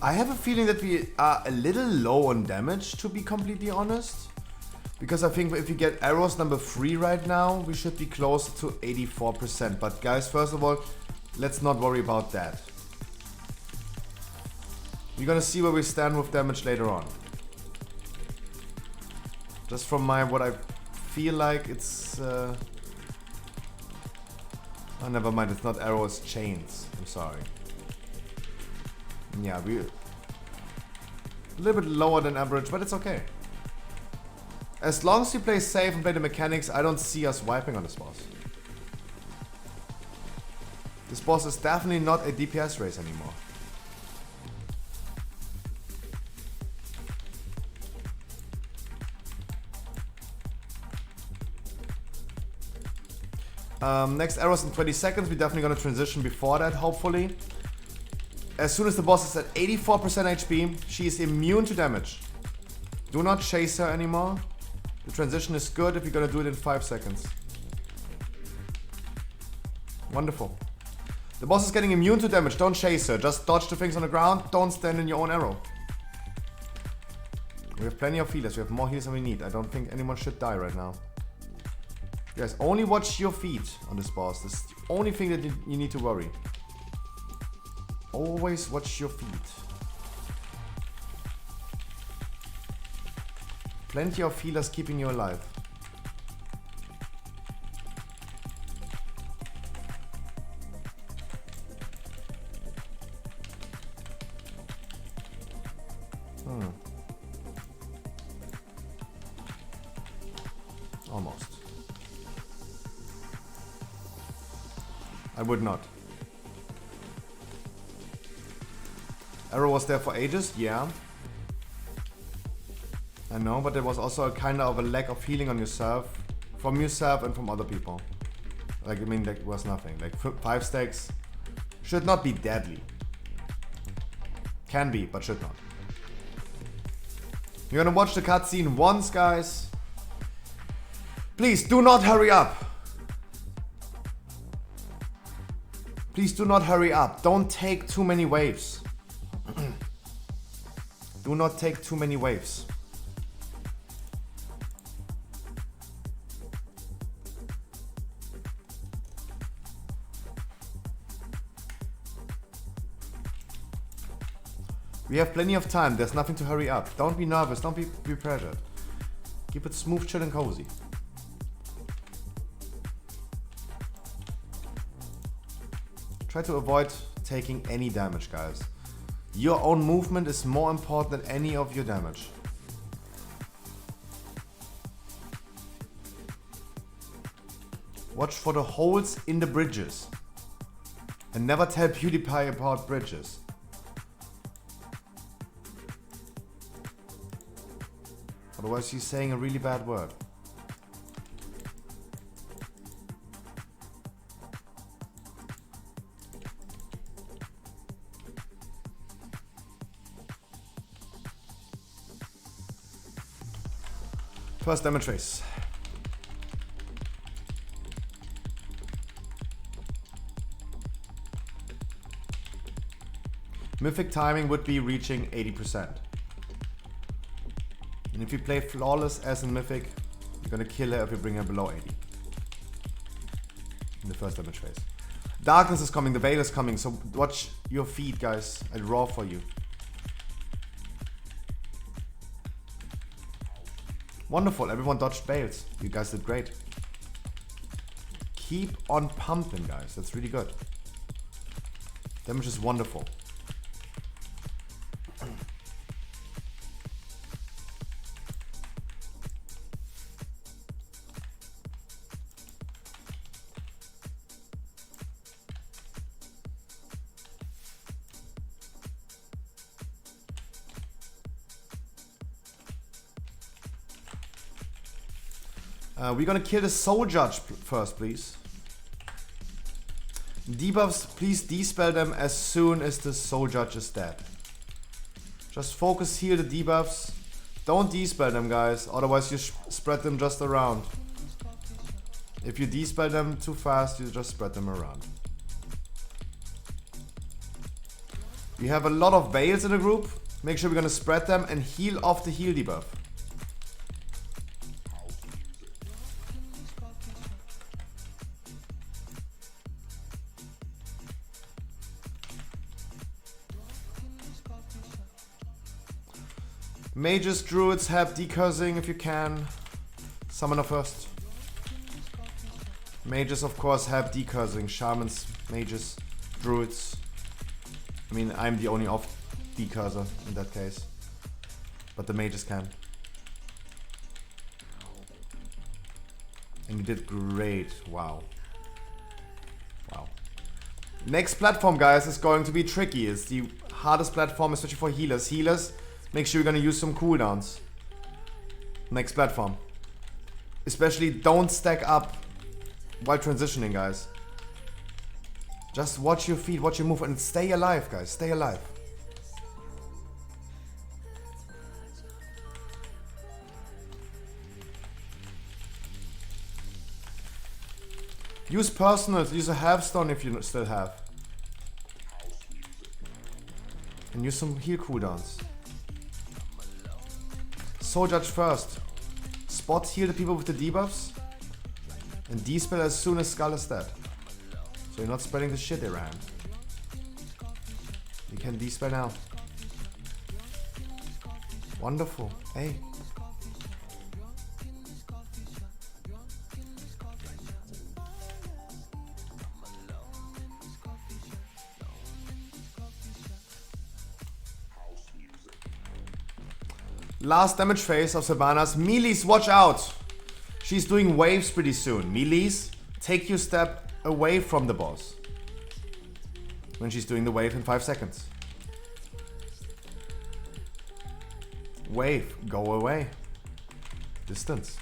C: I have a feeling that we are a little low on damage, to be completely honest. Because I think if we get arrows number 3 right now, we should be closer to 84%. But guys, first of all, let's not worry about that. We're gonna see where we stand with damage later on. Just from what I feel like it's... oh, never mind, it's not arrows, chains. I'm sorry. Yeah, we're a little bit lower than average, but it's okay. As long as you play safe and play the mechanics, I don't see us wiping on this boss. This boss is definitely not a DPS race anymore. Next arrows in 20 seconds. We're definitely gonna transition before that, hopefully. As soon as the boss is at 84% HP, she is immune to damage. Do not chase her anymore. The transition is good if you're gonna do it in 5 seconds. Wonderful. The boss is getting immune to damage. Don't chase her. Just dodge the things on the ground. Don't stand in your own arrow. We have plenty of healers. We have more healers than we need. I don't think anyone should die right now. Guys, only watch your feet on this boss. That's the only thing that you need to worry. Always watch your feet. Plenty of healers keeping you alive. Almost. I would not. Arrow was there for ages, yeah. I know, but there was also a kind of a lack of healing on yourself, from yourself and from other people. Like, I mean, that was nothing. Like 5 stacks should not be deadly. Can be, but should not. You're gonna watch the cutscene once, guys. Please do not hurry up. Please do not hurry up. Don't take too many waves. Do not take too many waves. We have plenty of time. There's nothing to hurry up. Don't be nervous. Don't be pressured. Keep it smooth, chill, and cozy. Try to avoid taking any damage, guys. Your own movement is more important than any of your damage. Watch for the holes in the bridges. And never tell PewDiePie about bridges. Otherwise he's saying a really bad word. First damage trace. Mythic timing would be reaching 80%. And if you play flawless as in Mythic, you're gonna kill her if you bring her below 80. In the first damage phase. Darkness is coming, the Veil is coming, so watch your feet, guys. I draw for you. Wonderful, everyone dodged Veils. You guys did great. Keep on pumping, guys. That's really good. Damage is wonderful. We're gonna kill the Soul Judge first, please. Debuffs, please dispel them as soon as the Soul Judge is dead. Just focus, heal the debuffs. Don't dispel them, guys, otherwise you spread them just around. If you dispel them too fast, you just spread them around. We have a lot of Veils in the group. Make sure we're gonna spread them and heal off the heal debuff. Mages, druids have decursing if you can. Summoner first. Mages of course have decursing. Shamans, mages, druids. I mean, I'm the only off decursor in that case. But the mages can. And you did great. Wow. Wow. Next platform, guys, is going to be tricky. It's the hardest platform, especially for healers. Healers, make sure you're gonna use some cooldowns. Next platform. Especially don't stack up while transitioning, guys. Just watch your feet, watch your move, and stay alive, guys. Stay alive. Use personals, use a half-stone if you still have. And use some heal cooldowns. Soul Judge first. Spot heal the people with the debuffs. And dispel as soon as Skull is dead. So you're not spreading the shit around. You can dispel now. Wonderful. Hey. Last damage phase of Sylvanas. Melees, watch out! She's doing waves pretty soon. Melees, take your step away from the boss. When she's doing the wave in 5 seconds. Wave, go away. Distance.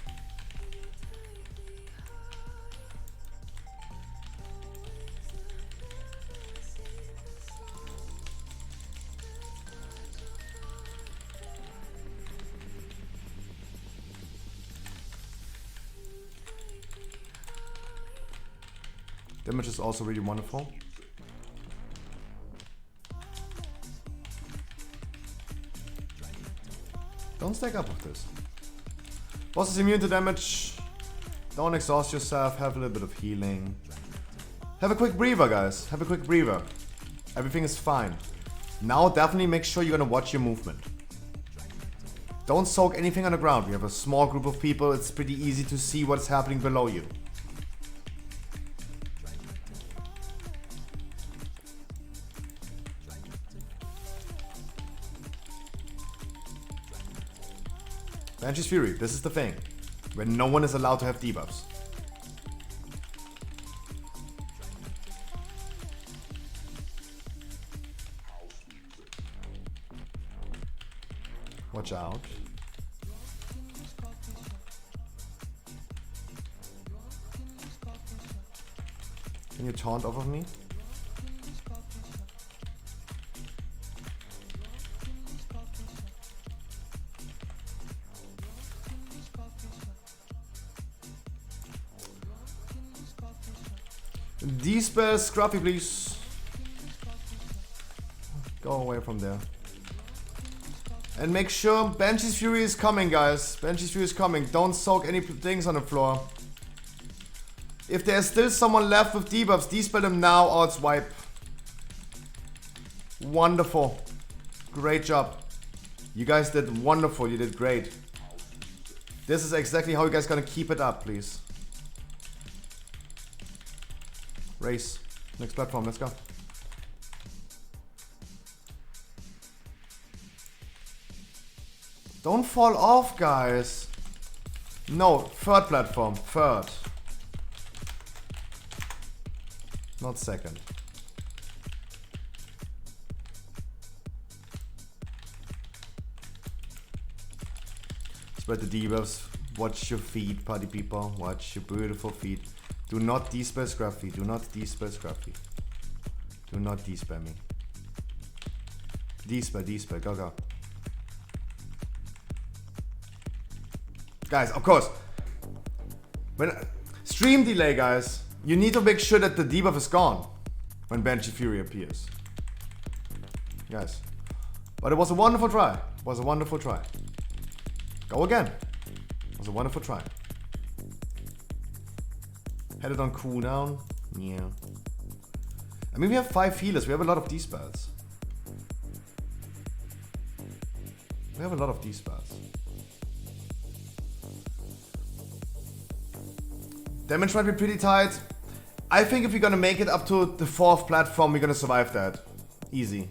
C: Damage is also really wonderful. Don't stack up with this. Boss is immune to damage. Don't exhaust yourself. Have a little bit of healing. Have a quick breather, guys. Have a quick breather. Everything is fine. Now definitely make sure you're gonna watch your movement. Don't soak anything on the ground. We have a small group of people. It's pretty easy to see what's happening below you. Banshee's Fury, this is the thing. When no one is allowed to have debuffs. Watch out. Can you taunt off of me? Dispel Scruffy, please. Go away from there. And make sure Banshee's Fury is coming, guys. Banshee's Fury is coming. Don't soak any things on the floor. If there's still someone left with debuffs, dispel them now or it's wipe. Wonderful. Great job. You guys did wonderful. You did great. This is exactly how you guys gonna keep it up, please. Race. Next platform, let's go. Don't fall off, guys. No, third platform. Third. Not second. Spread the debuffs. Watch your feet, party people. Watch your beautiful feet. Do not dispel Scruffy. Do not dispel Scruffy. Do not dispel me. Dispel, dispel. Go, go. Guys, of course. When stream delay, guys. You need to make sure that the debuff is gone when Banshee Fury appears. guys. But it was a wonderful try. It was a wonderful try. Go again. It was a wonderful try. Had it on cooldown. Yeah. I mean, we have 5 healers. We have a lot of D-spells. We have a lot of D-spells. Damage might be pretty tight. I think if we're gonna make it up to the 4th platform, we're gonna survive that. Easy.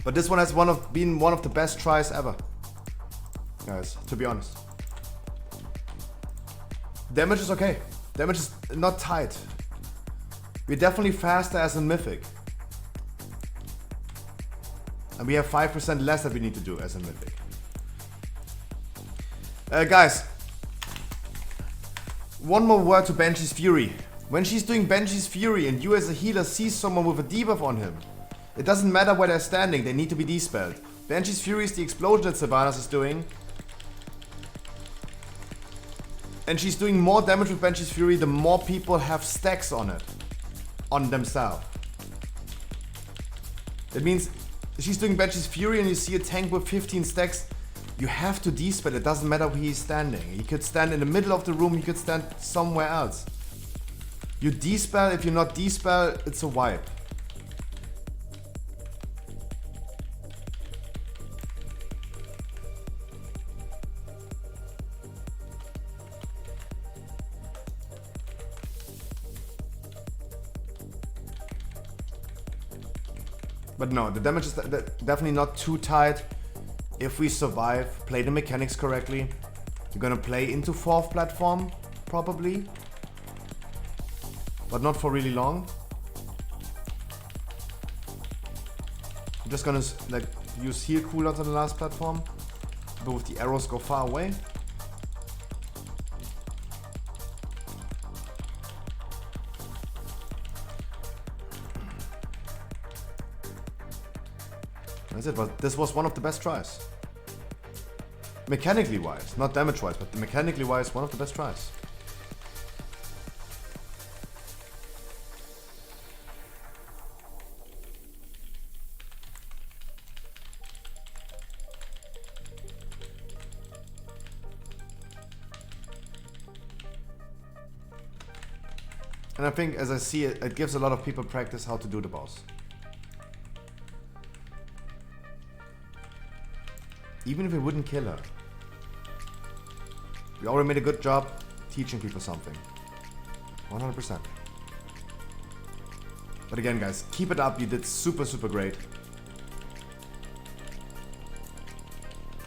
C: But this one has been one of the best tries ever, guys, to be honest. Damage is okay. Damage is not tight. We're definitely faster as in Mythic. And we have 5% less that we need to do as in Mythic. Guys, one more word to Banshee's Fury. When she's doing Banshee's Fury and you as a healer see someone with a debuff on him, it doesn't matter where they're standing, they need to be dispelled. Banshee's Fury is the explosion that Sylvanas is doing. And she's doing more damage with Banshee's Fury the more people have stacks on it. On themselves. That means she's doing Banshee's Fury and you see a tank with 15 stacks, you have to dispel. It doesn't matter where he's standing. He could stand in the middle of the room, he could stand somewhere else. You dispel, if you're not dispel, it's a wipe. But no, the damage is definitely not too tight. If we survive, play the mechanics correctly, you're gonna play into 4th platform, probably. But not for really long. I'm just gonna like use heal cooldowns on the last platform. But with the arrows go far away. That's it, but this was one of the best tries. Mechanically wise, not damage wise, but mechanically wise, one of the best tries. And I think, as I see it, it gives a lot of people practice how to do the boss. Even if we wouldn't kill her. We already made a good job teaching people something. 100%. But again, guys, keep it up. You did super, super great.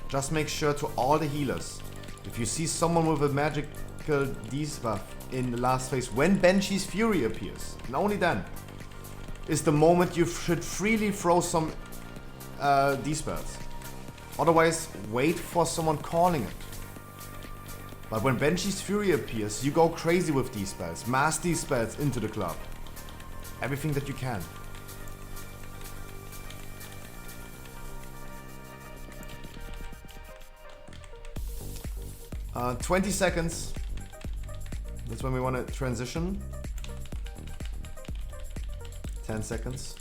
C: Just make sure to all the healers, if you see someone with a magical debuff in the last phase, when Banshee's Fury appears, and only then, is the moment you should freely throw some dispels. Otherwise, wait for someone calling it. But when Banshee's Fury appears, you go crazy with these spells. Mass these spells into the club. Everything that you can. Uh, 20 seconds. That's when we want to transition. 10 seconds.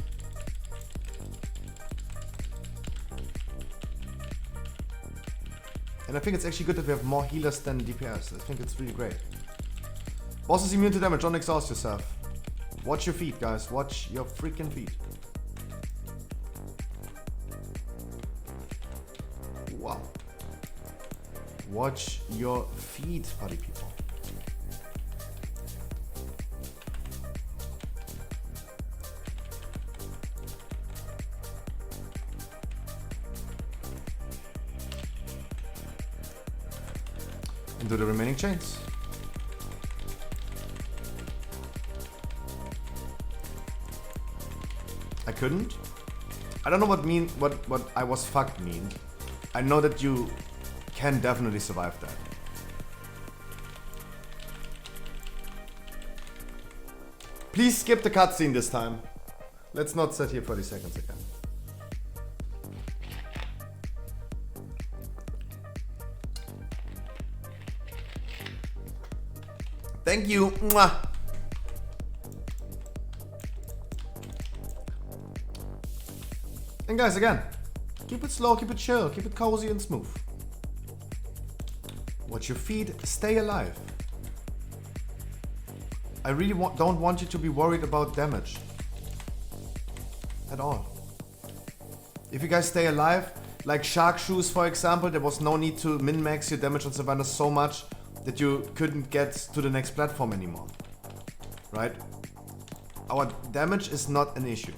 C: And I think it's actually good that we have more healers than DPS. I think it's really great. Boss is immune to damage, don't exhaust yourself. Watch your feet, guys. Watch your freaking feet. Wow. Watch your feet, party people. and do the remaining chains. I couldn't. I don't know what I was fucked mean. I know that you can definitely survive that. Please skip the cutscene this time. Let's not sit here 40 seconds again. Thank you. Mwah. And guys, again, keep it slow, keep it chill, keep it cozy and smooth. Watch your feet, stay alive. I really don't want you to be worried about damage. At all. If you guys stay alive, like Shark Shoes for example, there was no need to min-max your damage on Savannah so much that you couldn't get to the next platform anymore. Right? Our damage is not an issue.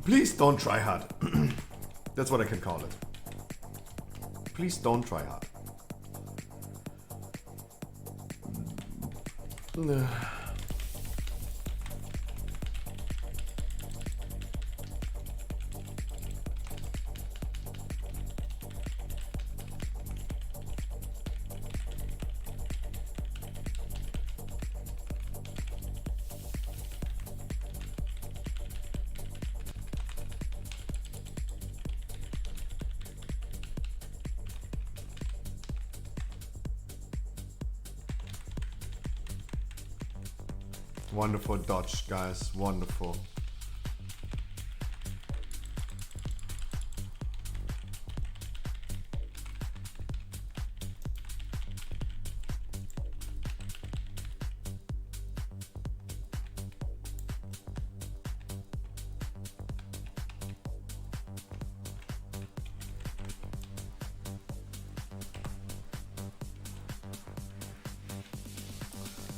C: Please don't try hard. That's what I can call it. Please don't try hard. Wonderful dodge, guys. Wonderful.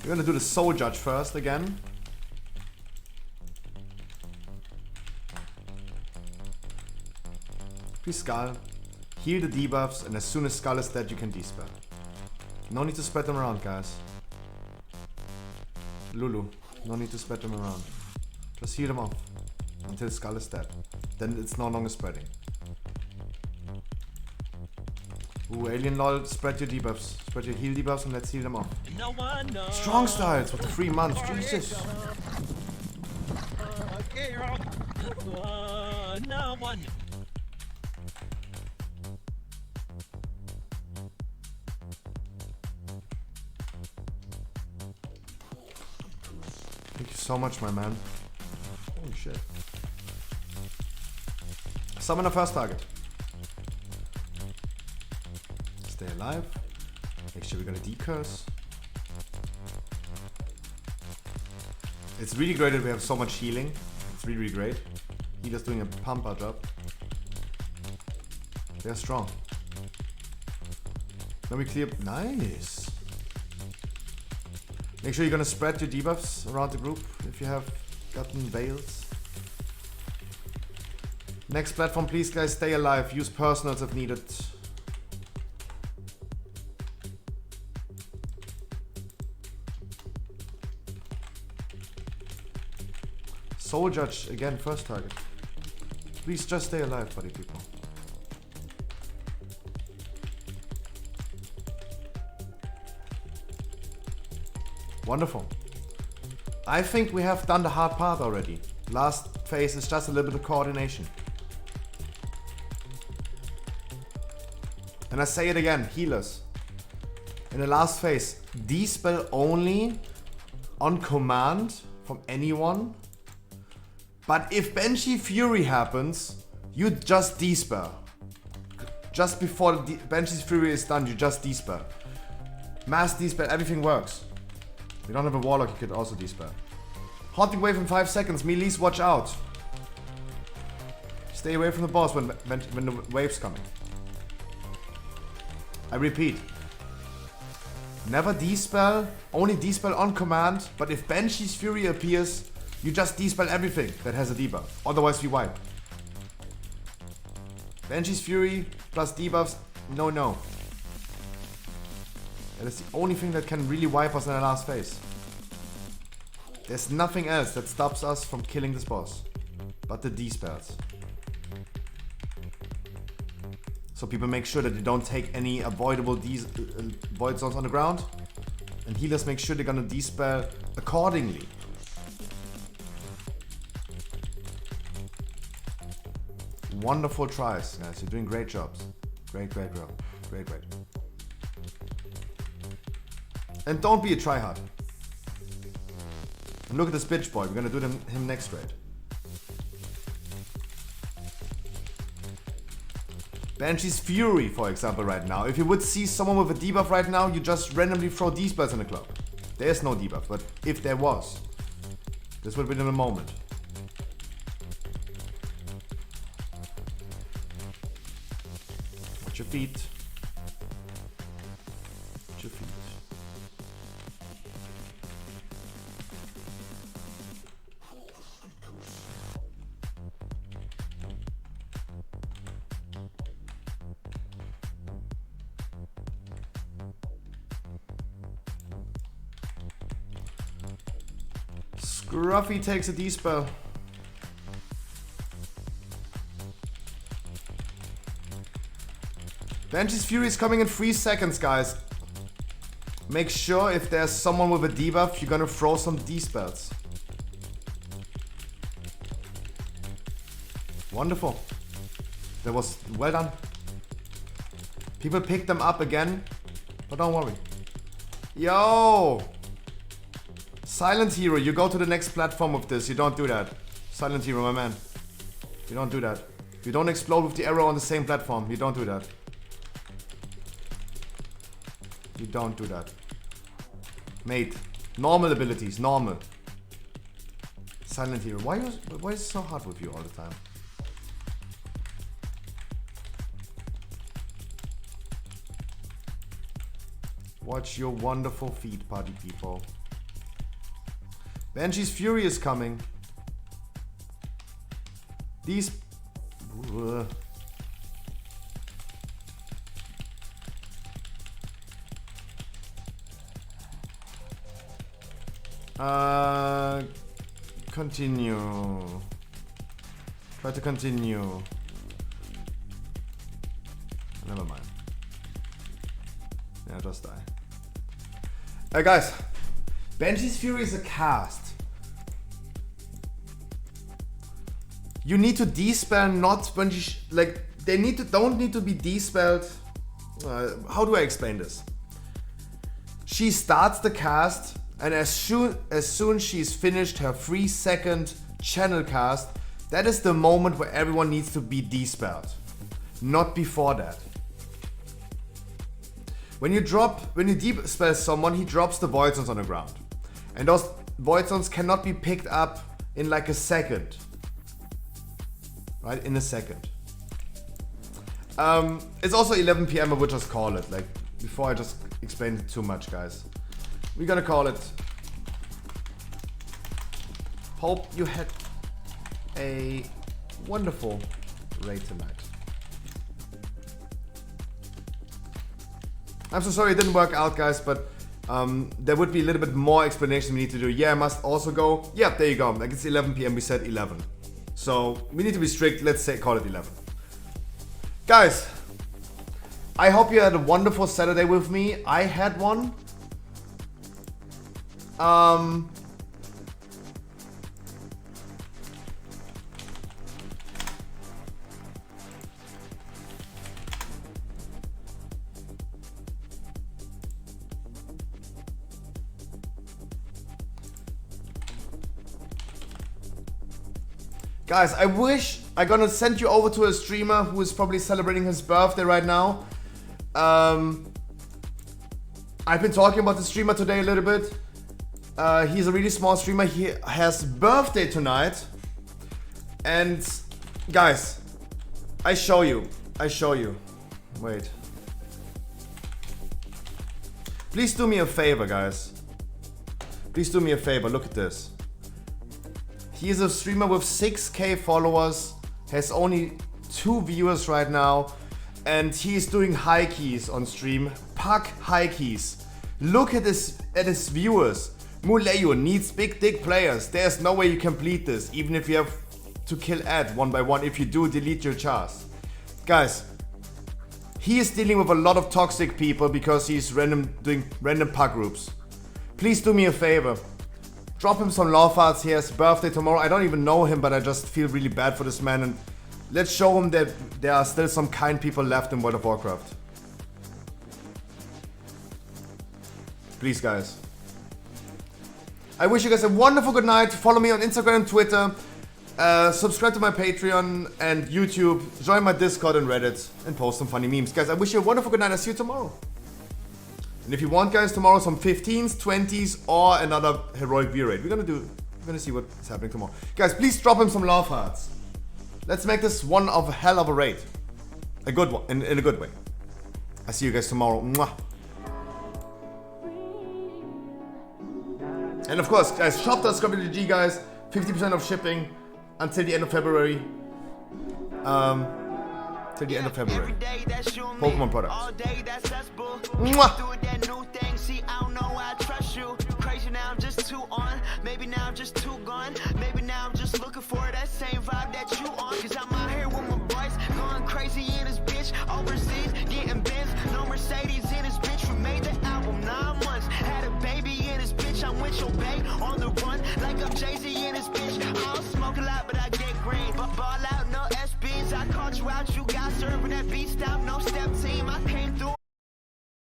C: We're gonna do the Soul Judge first again. Please Skull. Heal the debuffs, and as soon as Skull is dead, you can dispel. No need to spread them around, guys. Lulu, no need to spread them around. Just heal them off until Skull is dead. Then it's no longer spreading. Ooh, Alien Lol, spread your debuffs. Spread your heal debuffs and let's heal them off.
A: No one knows.
C: Strong styles for the 3 months, Jesus.
A: No one.
C: Thank you so much, my man. Holy shit. Summon the first target. Stay alive. Make sure we're gonna decurse. It's really great that we have so much healing. It's really, really great. Healer's doing a pumper job. They're strong. Let me clear. Nice. Make sure you're gonna spread your debuffs around the group if you have gotten veils. Next platform, please guys, stay alive. Use personals if needed. Soul Judge, again, first target. Please just stay alive, buddy people. Wonderful. I think we have done the hard part already. Last phase is just a little bit of coordination. And I say it again, healers. In the last phase, dispel only on command from anyone. But if Banshee Fury happens, you just dispel. Just before Banshee's Fury is done, you just dispel. Mass dispel, everything works. If you don't have a Warlock, you could also dispel. Haunting Wave in 5 seconds, melees watch out. Stay away from the boss when the wave's coming. I repeat. Never dispel, only dispel on command, but if Banshee's Fury appears, you just dispel everything that has a debuff. Otherwise we wipe. Banshee's Fury plus debuffs. No, no. That is the only thing that can really wipe us in the last phase. There's nothing else that stops us from killing this boss. But the D-spells. So people make sure that they don't take any avoidable void zones on the ground. And healers make sure they're gonna D-spell accordingly. Wonderful tries, guys. You're doing great jobs. Great, great, bro. Great, great. And don't be a tryhard. And look at this bitch boy. We're gonna do him next raid. Banshee's Fury, for example, right now. If you would see someone with a debuff right now, you just randomly throw D-spells in the club. There's no debuff, but if there was, this would be in a moment. Watch your feet. Watch your feet. Scruffy takes a D-spell. Banshee's Fury is coming in 3 seconds, guys. Make sure if there's someone with a debuff, you're gonna throw some D-spells. Wonderful. That was well done. People picked them up again, but don't worry. Yo! Silent Hero, you go to the next platform with this. You don't do that. Silent Hero, my man. You don't do that. You don't explode with the arrow on the same platform. You don't do that. You don't do that. Mate, normal abilities, normal. Silent Hero, why is it so hard with you all the time? Watch your wonderful feet, party people. Banshee's Fury is coming. These... Continue. Try to continue. Never mind. Yeah, just die. Guys. Banshee's Fury is a cast. You need to D-spell not when you like they don't need to be D-spelled. How do I explain this? She starts the cast, and as soon she's finished her 3-second channel cast, that is the moment where everyone needs to be D-spelled. Not before that. When you D-spell someone, he drops the void zones on the ground. And those void zones cannot be picked up in like a second. Right? In a second. It's also 11 PM, I would just call it. Like, before I just explain it too much, guys. We're gonna call it. Hope you had a wonderful raid tonight. I'm so sorry it didn't work out, guys, but there would be a little bit more explanation we need to do. Yeah, I must also go. Yeah, there you go. Like, it's 11 PM, we said 11. So we need to be strict. Let's say call it 11. Guys, I hope you had a wonderful Saturday with me. I had one. Guys, I wish I'm gonna send you over to a streamer who is probably celebrating his birthday right now. I've been talking about the streamer today a little bit. He's a really small streamer. He has birthday tonight. And guys, I show you. Wait. Please do me a favor, guys. Please do me a favor. Look at this. He is a streamer with 6K followers, has only 2 viewers right now, and he's doing high keys on stream. Puck high keys. Look at his viewers. Muleo needs big dick players. There's no way you complete this, even if you have to kill Ed one by one. If you do, delete your chars. Guys, he is dealing with a lot of toxic people because he's doing random puck groups. Please do me a favor. Drop him some love hearts. He has birthday tomorrow. I don't even know him, but I just feel really bad for this man. And let's show him that there are still some kind people left in World of Warcraft. Please, guys. I wish you guys a wonderful good night. Follow me on Instagram and Twitter. Subscribe to my Patreon and YouTube. Join my Discord and Reddit. And post some funny memes. Guys, I wish you a wonderful good night. I'll see you tomorrow. And if you want, guys, tomorrow some 15s, 20s, or another heroic V raid. We're gonna see what's happening tomorrow. Guys, please drop him some love hearts. Let's make this one of a hell of a raid. A good one, in a good way. I'll see you guys tomorrow. Mwah. And of course, guys, shop.scrubby.gg, guys. 50% of shipping until the end of February. Till the end of February. Pokemon products. Mwah.
A: Now I'm just too on, maybe now I'm just too gone, maybe now I'm just looking for that same vibe that you